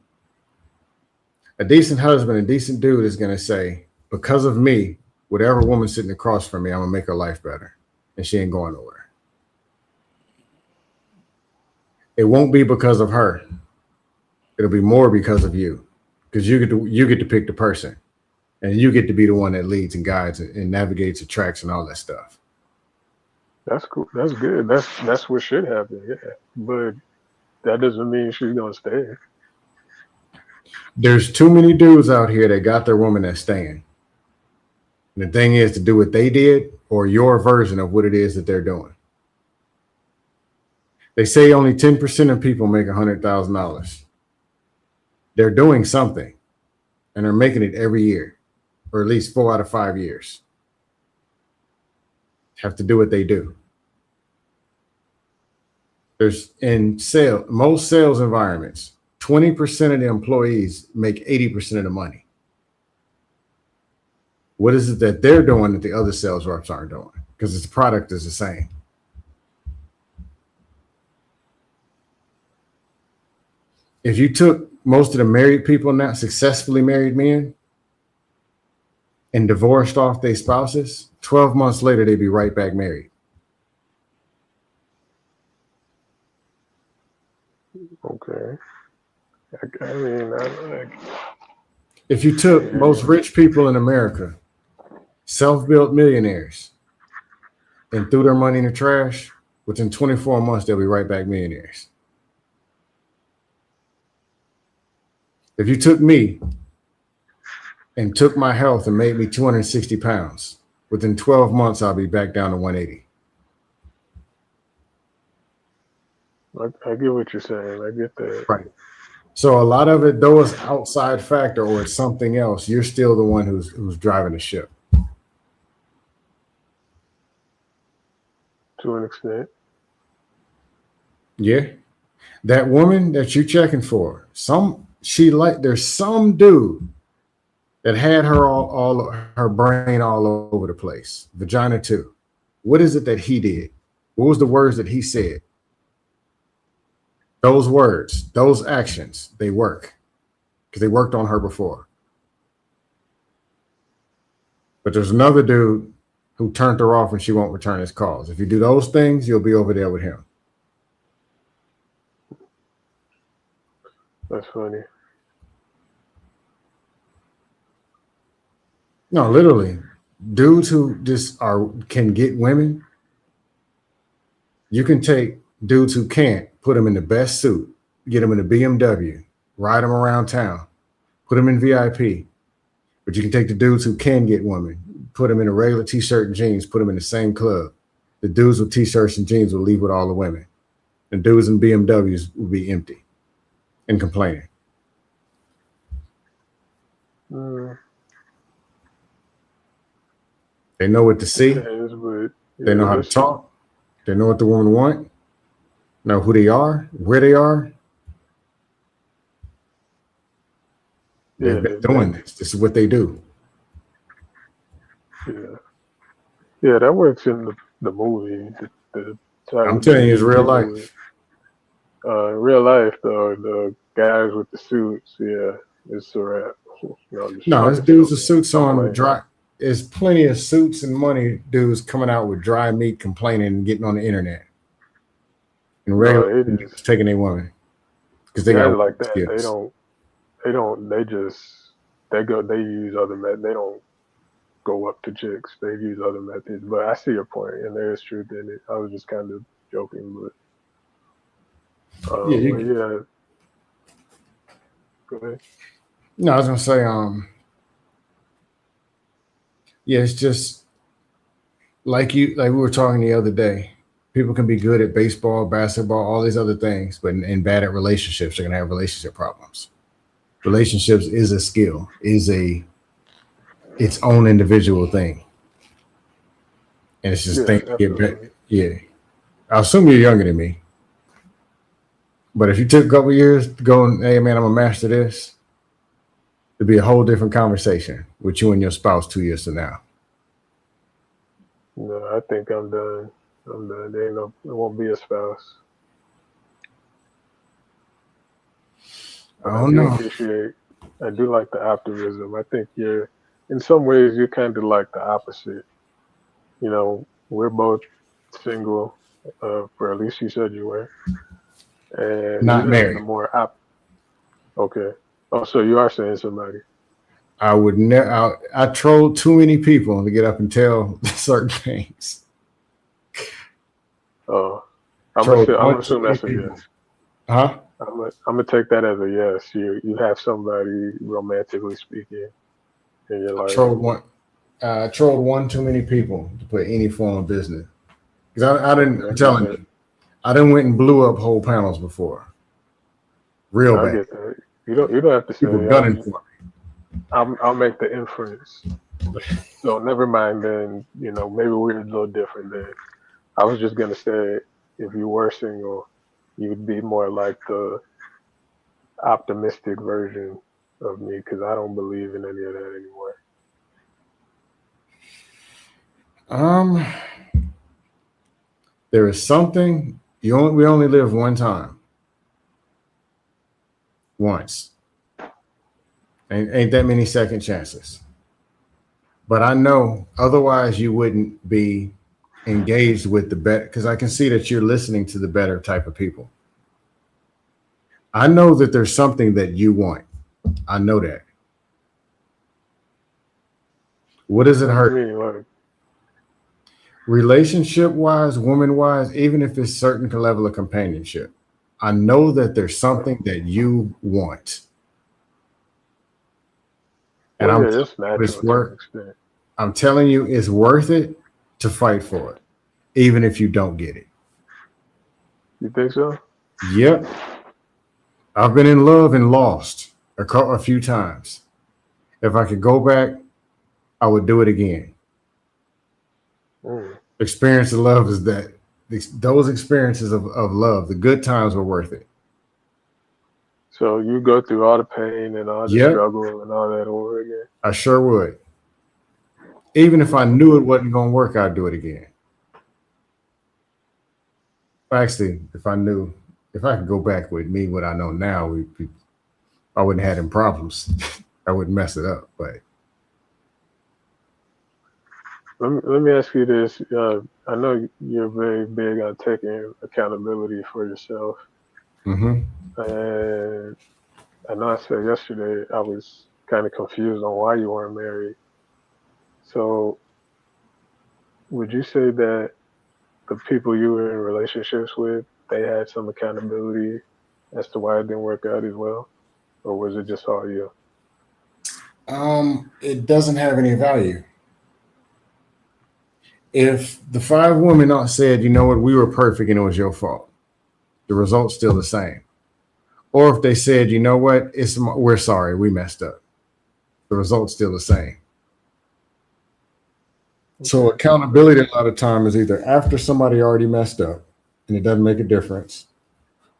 a decent husband, a decent dude is going to say, because of me, whatever woman sitting across from me, I'm going to make her life better. And she ain't going nowhere. It won't be because of her. It'll be more because of you. Because you get to pick the person. And you get to be the one that leads and guides and navigates the tracks and all that stuff. That's cool. That's good. That's what should happen. Yeah, but that doesn't mean she's gonna stay. There's too many dudes out here that got their woman that's staying. And the thing is to do what they did or your version of what it is that they're doing. They say only 10% of people make $100,000. They're doing something and they're making it every year, or at least 4 out of 5 years. Have to do what they do. There's most sales environments, 20% of the employees make 80% of the money. What is it that they're doing that the other sales reps aren't doing? Because the product is the same. If you took most of the married people now, successfully married men, and divorced off their spouses, 12 months later, they'd be right back married. Okay. I mean, If you took most rich people in America, self-built millionaires, and threw their money in the trash, within 24 months, they'll be right back millionaires. If you took me and took my health and made me 260 pounds, within 12 months, I'll be back down to 180. I get what you're saying. I get that. Right. So a lot of it, though it's outside factor or it's something else, you're still the one who's driving the ship. To an extent. Yeah. That woman that you're checking for, there's some dude that had her all her brain all over the place. Vagina too. What is it that he did? What was the words that he said? Those words, those actions, they work because they worked on her before. But there's another dude who turned her off and she won't return his calls. If you do those things, you'll be over there with him. That's funny. No, literally, dudes who just can get women. You can take dudes who can't, put them in the best suit, get them in a BMW, ride them around town, put them in VIP. But you can take the dudes who can get women, put them in a regular t-shirt and jeans, put them in the same club. The dudes with t-shirts and jeans will leave with all the women. The dudes in BMWs will be empty and complaining. They know what to see. Depends, but They know how to talk. They know what the woman want. Know who they are, where they are. They've been doing this. This is what they do. Yeah, that works in the movie. I'm telling you, it's real life. Real life, though, the guys with the suits, yeah, it's a wrap. No, it's dudes with suits on dry. There's plenty of suits and money dudes coming out with dry meat complaining and getting on the internet. And regular dudes taking their woman. Because they got like that. skills. They use other methods. They don't go up to chicks. They use other methods. But I see your point, and there is truth in it. I was just kind of joking, but yeah. Go ahead. No, I was gonna say, yeah, it's just like we were talking the other day. People can be good at baseball, basketball, all these other things, but and bad at relationships. They're gonna have relationship problems. Relationships is a skill, is its own individual thing, and it's just things get better. Yeah, I assume you're younger than me, but if you took a couple years to go and, hey man, I'm gonna master this, it'd be a whole different conversation with you and your spouse 2 years from now. No, I think I'm done. There won't be a spouse. I don't know. I do like the optimism. I think in some ways, you're kind of like the opposite. We're both single, for at least you said you were. And not married. Okay. Oh, so you are saying somebody. I would never. I trolled too many people to get up and tell certain things. Oh, I'm gonna assume that's a yes. Huh? I'm gonna take that as a yes. You have somebody romantically speaking in your life. I trolled one too many people to put any form of business. Because I didn't. I'm telling you, I didn't went and blew up whole panels before. Real bad. I get that. You don't have to say. People gunning for me. I'll make the inference. So never mind. Then maybe we're a little different. Then I was just gonna say, if you were single, you'd be more like the optimistic version of me, because I don't believe in any of that anymore. There is something we only live one time. Once. Ain't that many second chances. But I know otherwise you wouldn't be engaged with the better, because I can see that you're listening to the better type of people. I know that there's something that you want. I know that. What does it hurt? Relationship wise, woman wise, even if it's certain level of companionship, I know that there's something that you want. And I'm telling you, it's worth it to fight for it, even if you don't get it. You think so? Yep. I've been in love and lost a few times. If I could go back, I would do it again. Experience of love is that those experiences of love, the good times were worth it. So you go through all the pain and all the Yep, struggle and all that over again. I sure would. Even if I knew it wasn't going to work, I'd do it again. Actually, if I could go back with me, what I know now, I wouldn't have them problems. I wouldn't mess it up. But Let me ask you this. I know you're very big on taking accountability for yourself. mhm. And I know I said yesterday I was kind of confused on why you weren't married. So would you say that the people you were in relationships with, they had some accountability as to why it didn't work out as well? Or was it just all you? It doesn't have any value. If the five women all said, you know what, we were perfect and it was your fault, the result's still the same. Or if they said, you know what, we're sorry, we messed up, the result's still the same. So Okay. accountability a lot of time is either after somebody already messed up and it doesn't make a difference,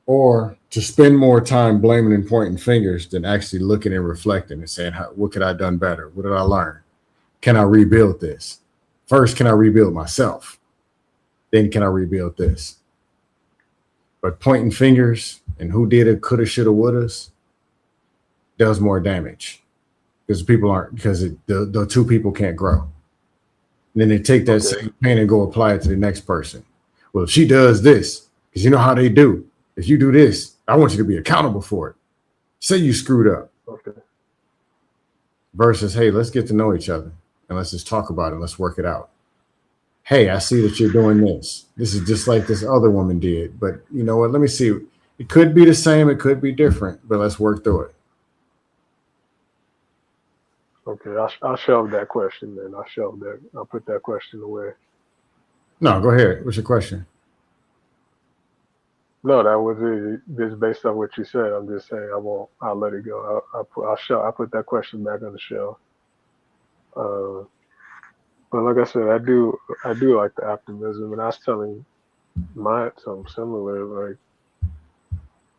or to spend more time blaming and pointing fingers than actually looking and reflecting and saying, what could I have done better? What did I learn? Can I rebuild this? First, can I rebuild myself? Then can I rebuild this? But pointing fingers and who did it, coulda, shoulda, wouldas, does more damage because the two people can't grow. And then they take that Okay. same pain and go apply it to the next person. Well, if she does this, because you know how they do. If you do this, I want you to be accountable for it. Say you screwed up. Okay. Versus, hey, let's get to know each other and let's just talk about it. Let's work it out. Hey, I see that you're doing this. This is just like this other woman did. But you know what? Let me see. It could be the same. It could be different. But let's work through it. Okay. I'll shelve that question then. I'll put that question away. No, go ahead. What's your question? No, that was it. Just based on what you said, I'm just saying I won't. I'll let it go. I'll put that question back on the shelf. Uh, but like I said, I do like the optimism, and I was telling mine something similar. Like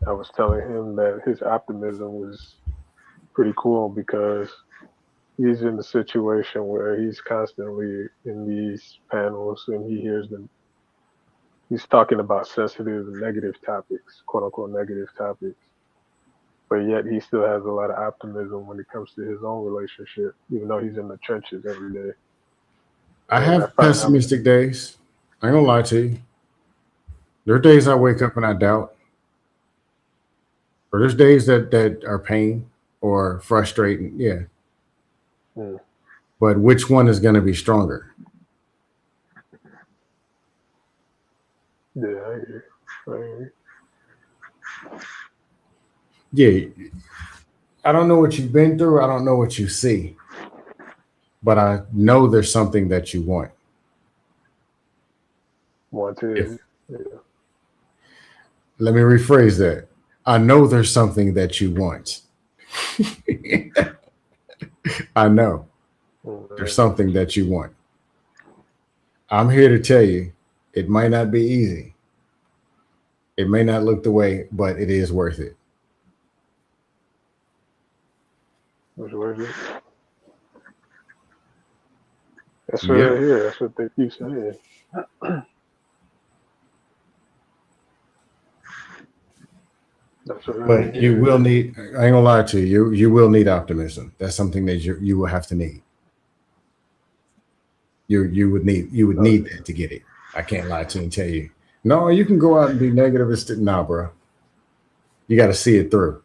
I was telling him that his optimism was pretty cool because he's in a situation where he's constantly in these panels and he hears them. He's talking about sensitive and negative topics, quote unquote negative topics, but yet he still has a lot of optimism when it comes to his own relationship, even though he's in the trenches every day. I And I have find out, pessimistic days. I ain't gonna lie to you. There are days I wake up and I doubt, or there's days that are pain or frustrating. Yeah, mm, but which one is going to be stronger? yeah, I hear you. I hear Yeah, I don't know what you've been through. I don't know what you see, but I know there's something that you want. you. If Wanted, yeah. Let me rephrase that. I know there's something that you want. I know there's Mm, something that you want. I'm here to tell you, it might not be easy. It may not look the way, but it is worth it. That's what it is. That's what I Yep. hear. That's what they keep saying. That's what I But you hear. will need, I ain't gonna lie to you, you will need optimism. That's something that you will have to need. You would Oh need yeah. that to get it. I can't lie to you and tell you. No, you can go out and be negative and nah, bro. You got to see it through.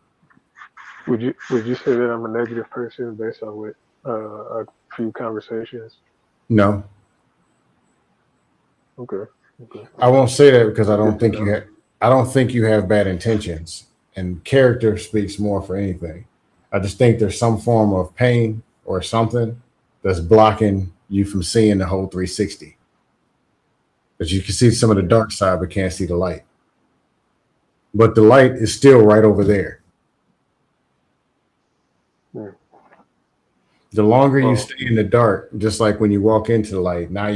Would you say that I'm a negative person based on what a few conversations? No, Okay. Okay. I won't say that because That's good to know. I don't think you have bad intentions, and character speaks more for anything. I just think there's some form of pain or something that's blocking you from seeing the whole 360. But you can see some of the Yeah. dark side, but can't see the light. But the light is still right over there. Mm. The longer you Well, stay in the dark, just like when you walk into the light, now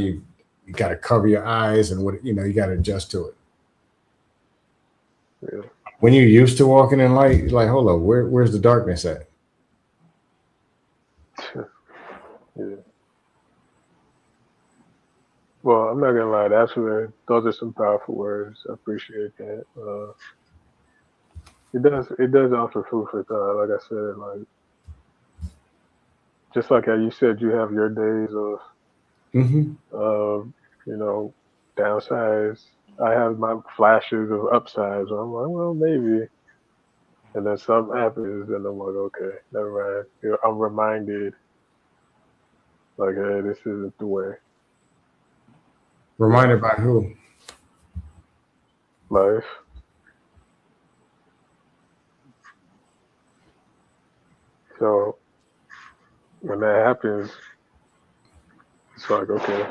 you got to cover your eyes and what you got to adjust to it. Yeah. When you're used to walking in light, you're like, hold up, where's the darkness at? Yeah. Well, I'm not gonna lie. Those are some powerful words. I appreciate that. It does offer food for thought. Like I said, like just like how you said, you have your days of Mm-hmm. you know downsides. I have my flashes of upsides. Where I'm like, well, maybe, and then something happens, and I'm like, okay, never mind. I'm reminded, like, hey, this isn't the way. Reminded by who? Life. So when that happens, it's like, okay,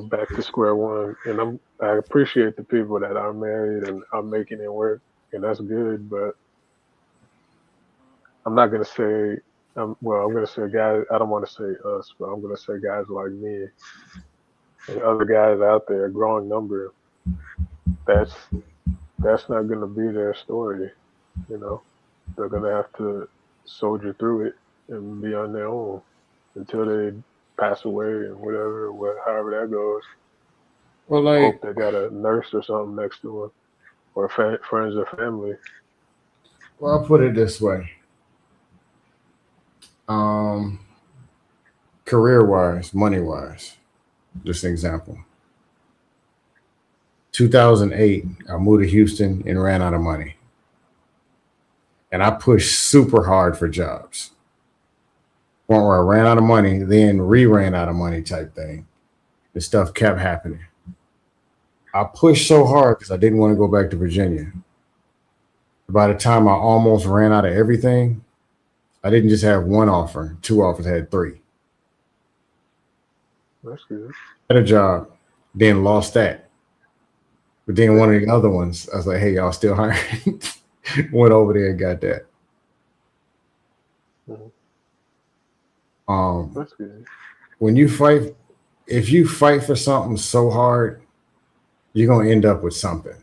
back to square one. And I appreciate the people that are married and are making it work, and that's good. But I'm not gonna say, well, I'm gonna say guys. I don't want to say us, but I'm gonna say guys like me and other guys out there, a growing number. That's that's not gonna be their story. You know, they're gonna have to soldier through it and be on their own until they pass away and however that goes. Well, Hope like, they got a nurse or something next to them, or friends or family. well, I'll put it this way. Um, Career wise, money wise, just an example. 2008, I moved to Houston and ran out of money. And I pushed super hard for jobs. Point where I ran out of money, then ran out of money type thing. This stuff kept happening. I pushed so hard because I didn't want to go back to Virginia. By the time I almost ran out of everything, I didn't just have one offer, two offers, I had three. That's good. Had a job, then lost that. But then one of the other ones, I was like, hey, y'all still hiring? Went over there and got that. That's good. When you fight, if you fight for something so hard, you're gonna end up with something.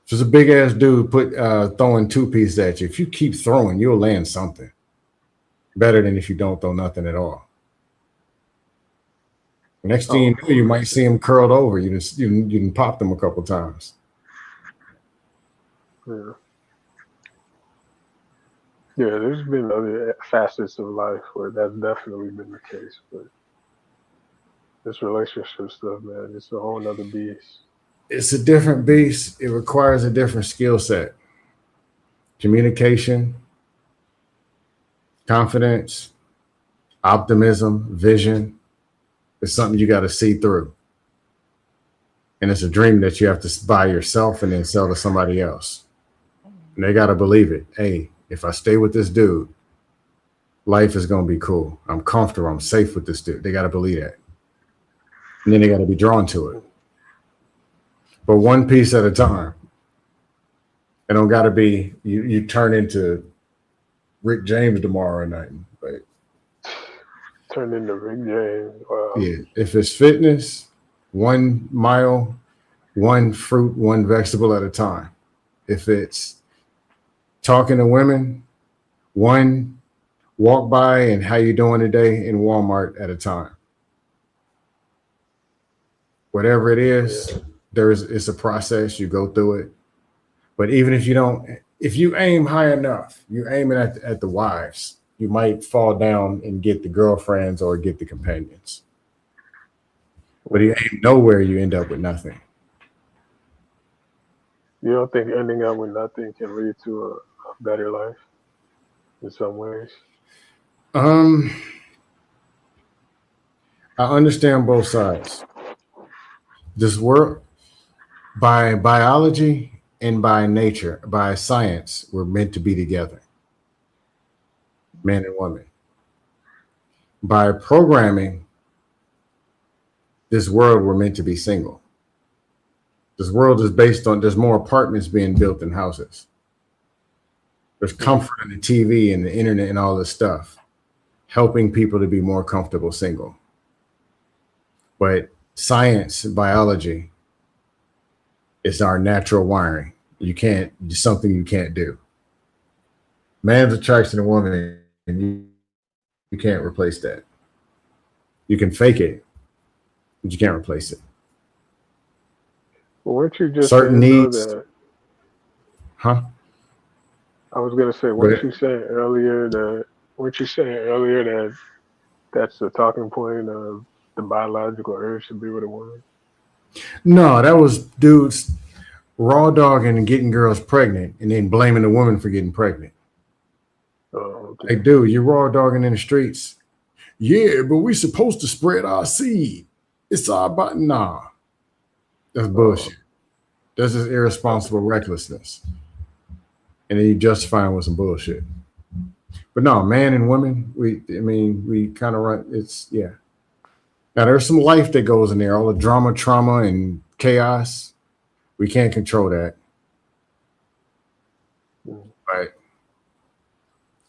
Just a big ass dude throwing two pieces at you. If you keep throwing, you'll land something. Better than if you don't throw nothing at all. Next thing you know, you might see him curled over. You can pop them a couple times. Yeah. Yeah, there's been other facets of life where that's definitely been the case, but this relationship stuff, man, it's a whole nother beast. It's a different beast. It requires a different skill set. Communication, confidence, optimism, vision. It's something you got to see through. And it's a dream that you have to buy yourself and then sell to somebody else. And they got to believe it. Hey, if I stay with this dude, life is going to be cool. I'm comfortable. I'm safe with this dude. They got to believe that. And then they got to be drawn to it. But one piece at a time. It don't got to be, you turn into Rick James tomorrow night. But turn into Rick James. Wow. Yeah. If it's fitness, 1 mile, one fruit, one vegetable at a time. If it's talking to women, one walk by and how you doing today in Walmart at a time. Whatever it is, it's a process. You go through it. But even if you aim high enough, you're aiming at the wives, you might fall down and get the girlfriends or get the companions. But you aim nowhere, you end up with nothing. You don't think ending up with nothing can lead to a better life in some ways? I understand both sides. This world, by biology and by nature, by science, we're meant to be together, men and women. By programming, this world, we're meant to be single. This world is based on, there's more apartments being built than houses. There's comfort in the TV and the internet and all this stuff. helping people to be more comfortable single. But science, biology, is our natural wiring. It's something you can't do. Man's attraction to woman, and you can't replace that. You can fake it, but you can't replace it. Well, weren't you just Certain saying though needs, that huh? I was gonna say, But weren't you saying earlier that that's the talking point of the biological urge to be with a woman? no, that was dudes raw dogging and getting girls pregnant, and then blaming the woman for getting pregnant. Oh, okay. Like, dude, you're raw dogging in the streets. Yeah, but we supposed to spread our seed. It's our body. Nah, that's bullshit. That's just irresponsible recklessness. And then you justify it with some bullshit. But no, man and women, we kind of run. It's yeah. Now there's some life that goes in there. All the drama, trauma, and chaos. We can't control that. But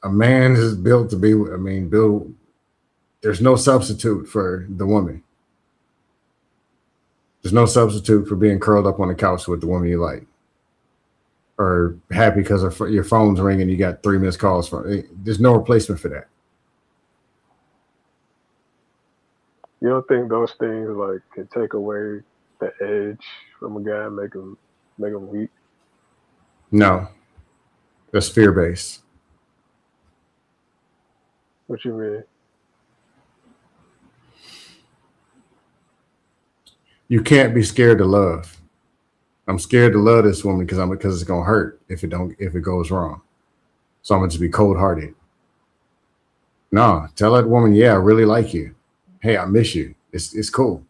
a man is built to be. There's no substitute for the woman. There's no substitute for being curled up on the couch with the woman you like, or happy because your phone's ringing. You got 3 missed calls from. There's no replacement for that. You don't think those things like can take away the edge from a guy, and make him weak? No, that's fear based. What you mean? You can't be scared to love. I'm scared to love this woman because it's gonna hurt if it goes wrong. So I'm gonna just be cold hearted. No, tell that woman, yeah, I really like you. Hey, I miss you. It's cool.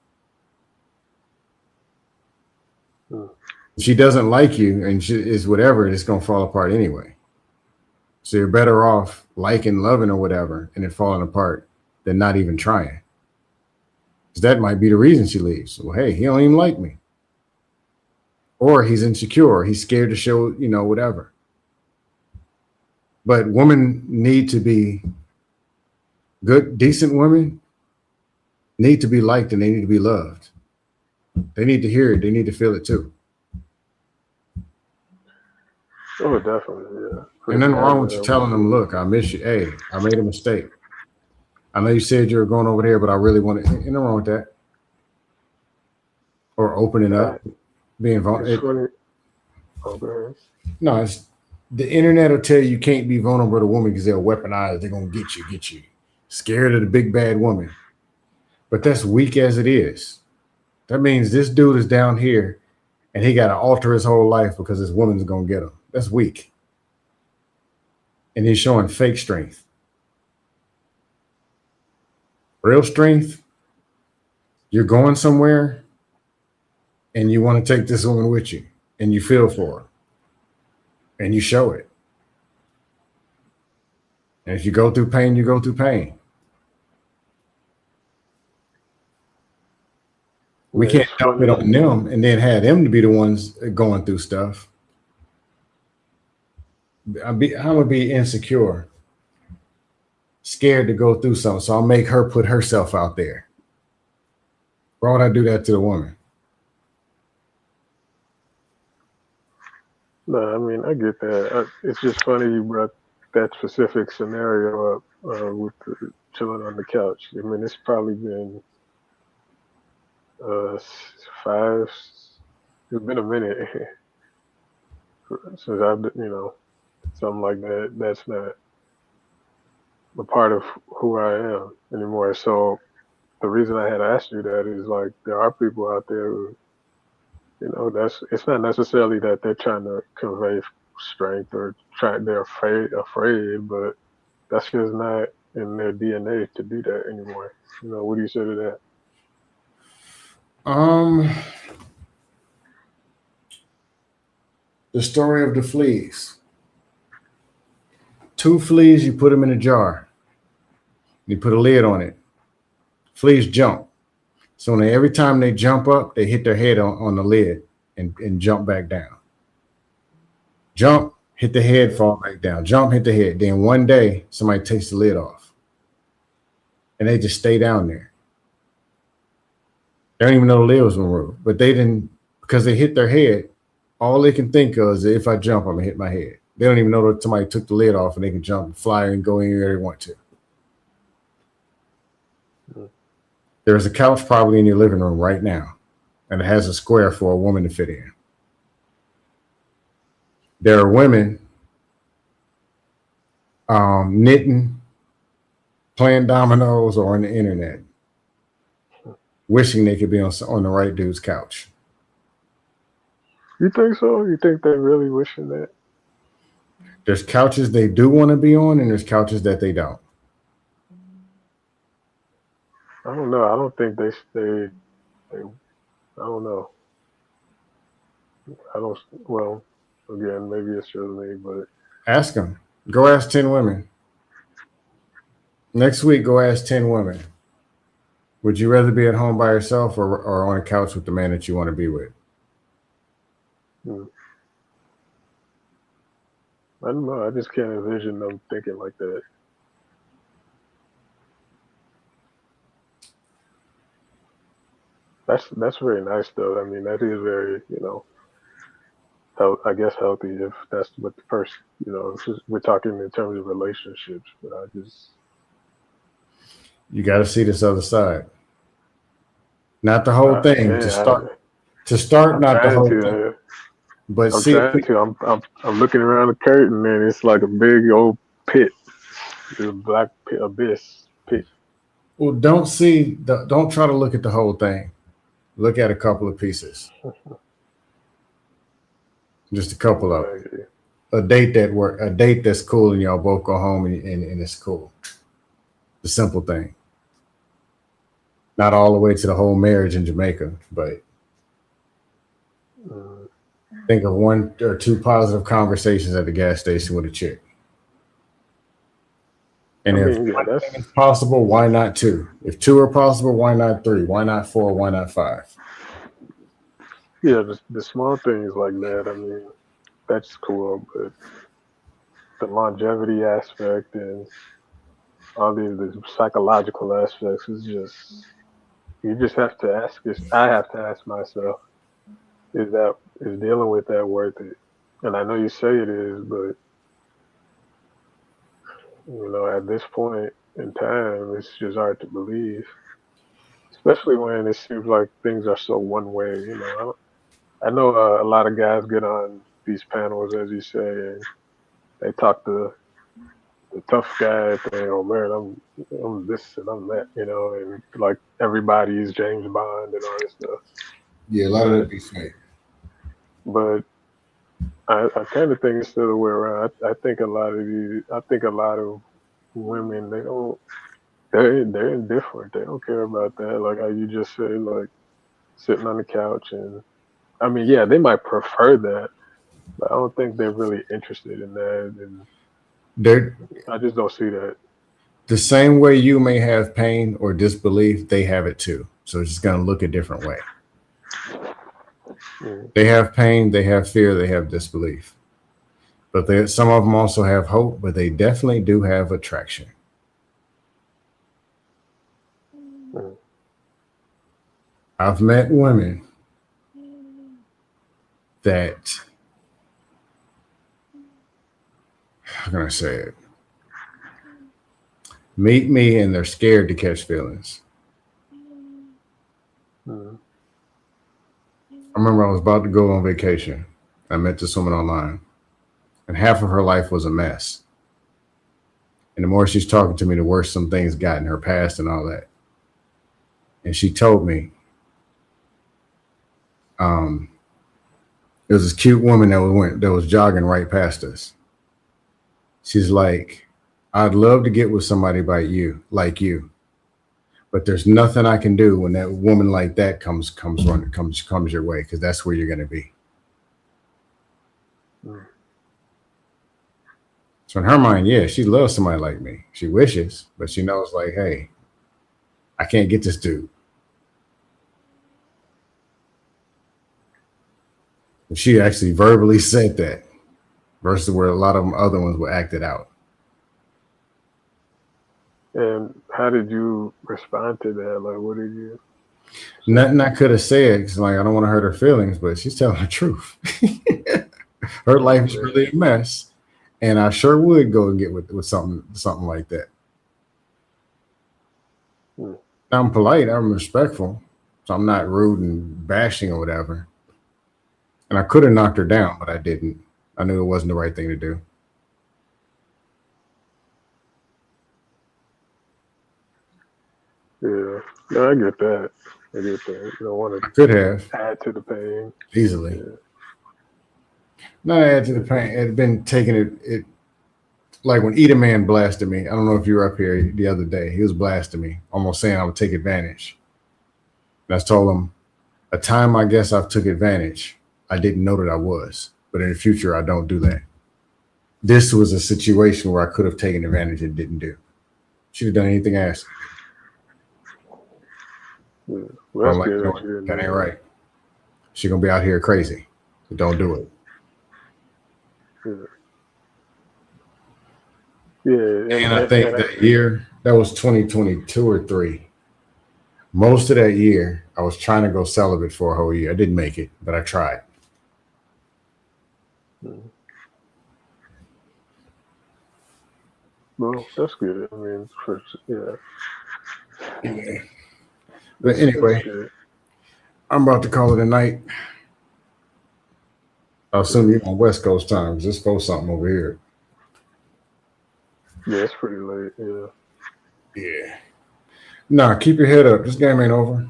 If she doesn't like you and she is whatever, it's gonna fall apart anyway. So you're better off liking, loving, or whatever, and it falling apart than not even trying. Because that might be the reason she leaves. Well, hey, he don't even like me. Or he's insecure. He's scared to show, whatever. But women need to be good, decent women need to be liked, and they need to be loved. They need to hear it. They need to feel it too. Oh, definitely, yeah. And nothing wrong with you telling them, look, I miss you. Hey, I made a mistake. I know you said you were going over there, but I really want to. Ain't nothing wrong with that. Or opening up, being vulnerable. No, it's the internet will tell you can't be vulnerable to a woman because they'll weaponize. They're gonna get you. Scared of the big bad woman. But that's weak as it is. That means this dude is down here and he got to alter his whole life because this woman's gonna get him. That's weak. And he's showing fake strength. Real strength, you're going somewhere and you want to take this woman with you and you feel for her and you show it. And if you go through pain, you go through pain. We can't dump it on them and then have them to be the ones going through stuff. I'm gonna be insecure, scared to go through something, so I'll make her put herself out there. Why would I do that to the woman? No, I mean, I get that. It's just funny you brought that specific scenario up with the chilling on the couch. I mean, it's probably been 5. It's been a minute since I've, something like that. That's not a part of who I am anymore. So the reason I had asked you that is like there are people out there who, it's not necessarily that they're trying to convey strength or they're afraid, but that's just not in their DNA to do that anymore. What do you say to that? The story of the fleas. 2 fleas, you put them in a jar. You put a lid on it. Fleas jump. So every time they jump up, they hit their head on the lid and jump back down. Jump, hit the head, fall back down. Jump, hit the head. Then one day, somebody takes the lid off. and they just stay down there. They don't even know the lid was removed, but they didn't, because they hit their head. All they can think of is if I jump, I'm gonna hit my head. They don't even know that somebody took the lid off and they can jump and fly and go anywhere they want to. There's a couch probably in your living room right now, and it has a square for a woman to fit in. There are women knitting, playing dominoes, or on the internet, wishing they could be on the right dude's couch. You think so? You think they're really wishing that? There's couches they do want to be on, and there's couches that they don't. I don't know. I don't think they I don't know. I don't. Well, again, maybe it's just me, but Ask them. Go ask 10 women. Next week, go ask 10 women. Would you rather be at home by yourself or on a couch with the man that you want to be with? I don't know. I just can't envision them thinking like that. That's very nice, though. I mean, that is very, I guess healthy if that's what the person, it's just, we're talking in terms of relationships. But You got to see this other side. Not the whole thing. man, To start, I'm not the trying whole to. thing. But I'm see, trying to. I'm looking around the curtain, and it's like a big old pit, this black pit, abyss pit. well, don't try to look at the whole thing. Look at a couple of pieces. Just a couple of them. A date that's cool, and y'all both go home and it's cool. The simple thing. Not all the way to the whole marriage in Jamaica, but think of 1 or 2 positive conversations at the gas station with a chick. And if one thing is possible, why not 2? If 2 are possible, why not 3? Why not 4? Why not 5? Yeah, the small things like that. I mean, that's cool, but the longevity aspect and all the psychological aspects is just, you just have to ask this. I have to ask myself, is dealing with that worth it? And I know you say it is, but at this point in time, it's just hard to believe, especially when it seems like things are so one way. I know a lot of guys get on these panels, as you say, and they talk the tough guy thing. Oh man, I'm this and I'm that, and like everybody is James Bond and all this stuff. Yeah, a lot of that be fake. But I kind of think it's the other way around. I think a lot of women, they're indifferent. They don't care about that. Like how you just say, like sitting on the couch, and I mean, yeah, they might prefer that, but I don't think they're really interested in that. And I just don't see that. The same way you may have pain or disbelief, they have it too. So it's just going to look a different way. They have pain, they have fear, they have disbelief. But some of them also have hope, but they definitely do have attraction. I've met women that, how can I say it? Meet me and they're scared to catch feelings. I remember I was about to go on vacation. I met this woman online, and half of her life was a mess. And the more she's talking to me, the worse some things got in her past and all that. And she told me, there was this cute woman that was jogging right past us. She's like, I'd love to get with somebody like you, but there's nothing I can do when that woman like that comes your way, because that's where you're going to be. So in her mind, yeah, she loves somebody like me. She wishes, but she knows, like, hey, I can't get this dude. And she actually verbally said that, versus where a lot of them other ones were acted out. And how did you respond to that? Like, what did you say? Nothing I could have said because, like, I don't want to hurt her feelings, but she's telling the truth. Her Oh life is man. really a mess, and I sure would go and get with something like that. Hmm. I'm polite, I'm respectful, so I'm not rude and bashing or whatever. And I could have knocked her down, but I didn't. I knew it wasn't the right thing to do. Yeah. No, I get that. I get that. You don't want I could have to add to the pain. easily. Yeah. Not add to the Yeah. pain. It had been taking it like when Eat Man blasted me. I don't know if you were up here the other day. He was blasting me, almost saying I would take advantage. And I told him a time I guess I've took advantage. I didn't know that I was, but in the future I don't do that. This was a situation where I could have taken advantage and didn't do. She'd have done anything I asked. Yeah. But Well, I'm that's like, you good know that what? you didn't That do ain't that. right. She's gonna be out here crazy. So don't do it. Yeah. Yeah. And I think that year, that was 2022 or three. Most of that year, I was trying to go celibate for a whole year. I didn't make it, but I tried. Mm. Well, that's good. I mean, yeah, Yeah. But that's anyway, good. I'm about to call it a night. I assume Yeah. you're on West Coast time. Just go something over here. Yeah, it's pretty late. Yeah. Yeah. Nah, keep your head up. This game ain't over.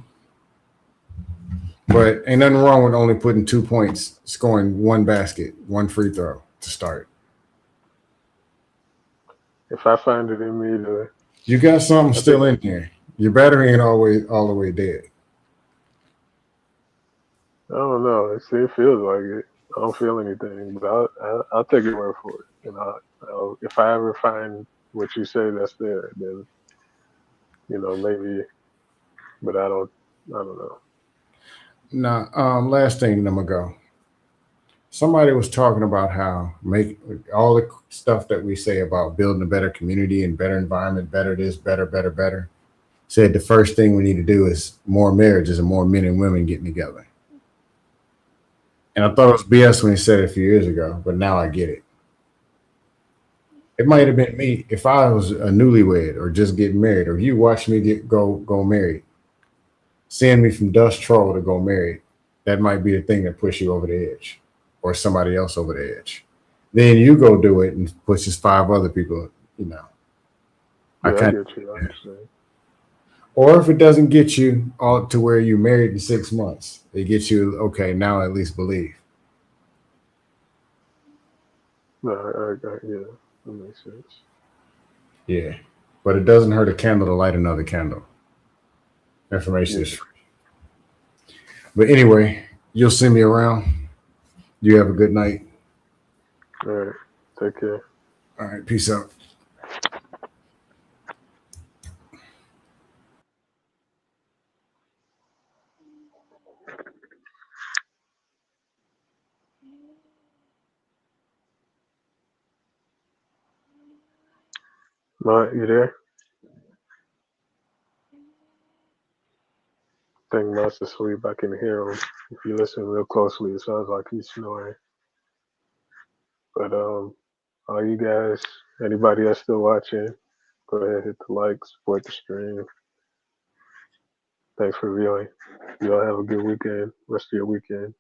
But ain't nothing wrong with only putting 2 points, scoring one basket, one free throw to start. If I find it in me to, You got something I think still in there. Your battery ain't always all the way dead. I don't know. It feels like it. I don't feel anything, but I'll take your word for it. And if I ever find what you say that's there, then maybe. But I don't know. Now, last thing, and I'm gonna go. Somebody was talking about how make all the stuff that we say about building a better community and better environment, better this, better, better, better. Said the first thing we need to do is more marriages and more men and women getting together. And I thought it was BS when he said it a few years ago, but now I get it. It might have been me if I was a newlywed or just getting married, or you watch me go married, seeing me from dust troll to go married. That might be the thing that push you over the edge, or somebody else over the edge. Then you go do it and pushes five other people. You know, I Yeah, I kind get you. I of. understand. Or if it doesn't get you all to where you married in 6 months, it gets you okay. Now at least believe. No, yeah, that makes sense. Yeah, but it doesn't hurt a candle to light another candle. Information is Yeah. free. But anyway, you'll see me around. You have a good night. All right. Take care. All right, peace out. Matt, you there? I think Matt's asleep. I can hear him. If you listen real closely, it sounds like he's snoring. But all you guys, anybody that's still watching, go ahead, hit the like, support the stream. Thanks for viewing. You all have a good weekend. Rest of your weekend.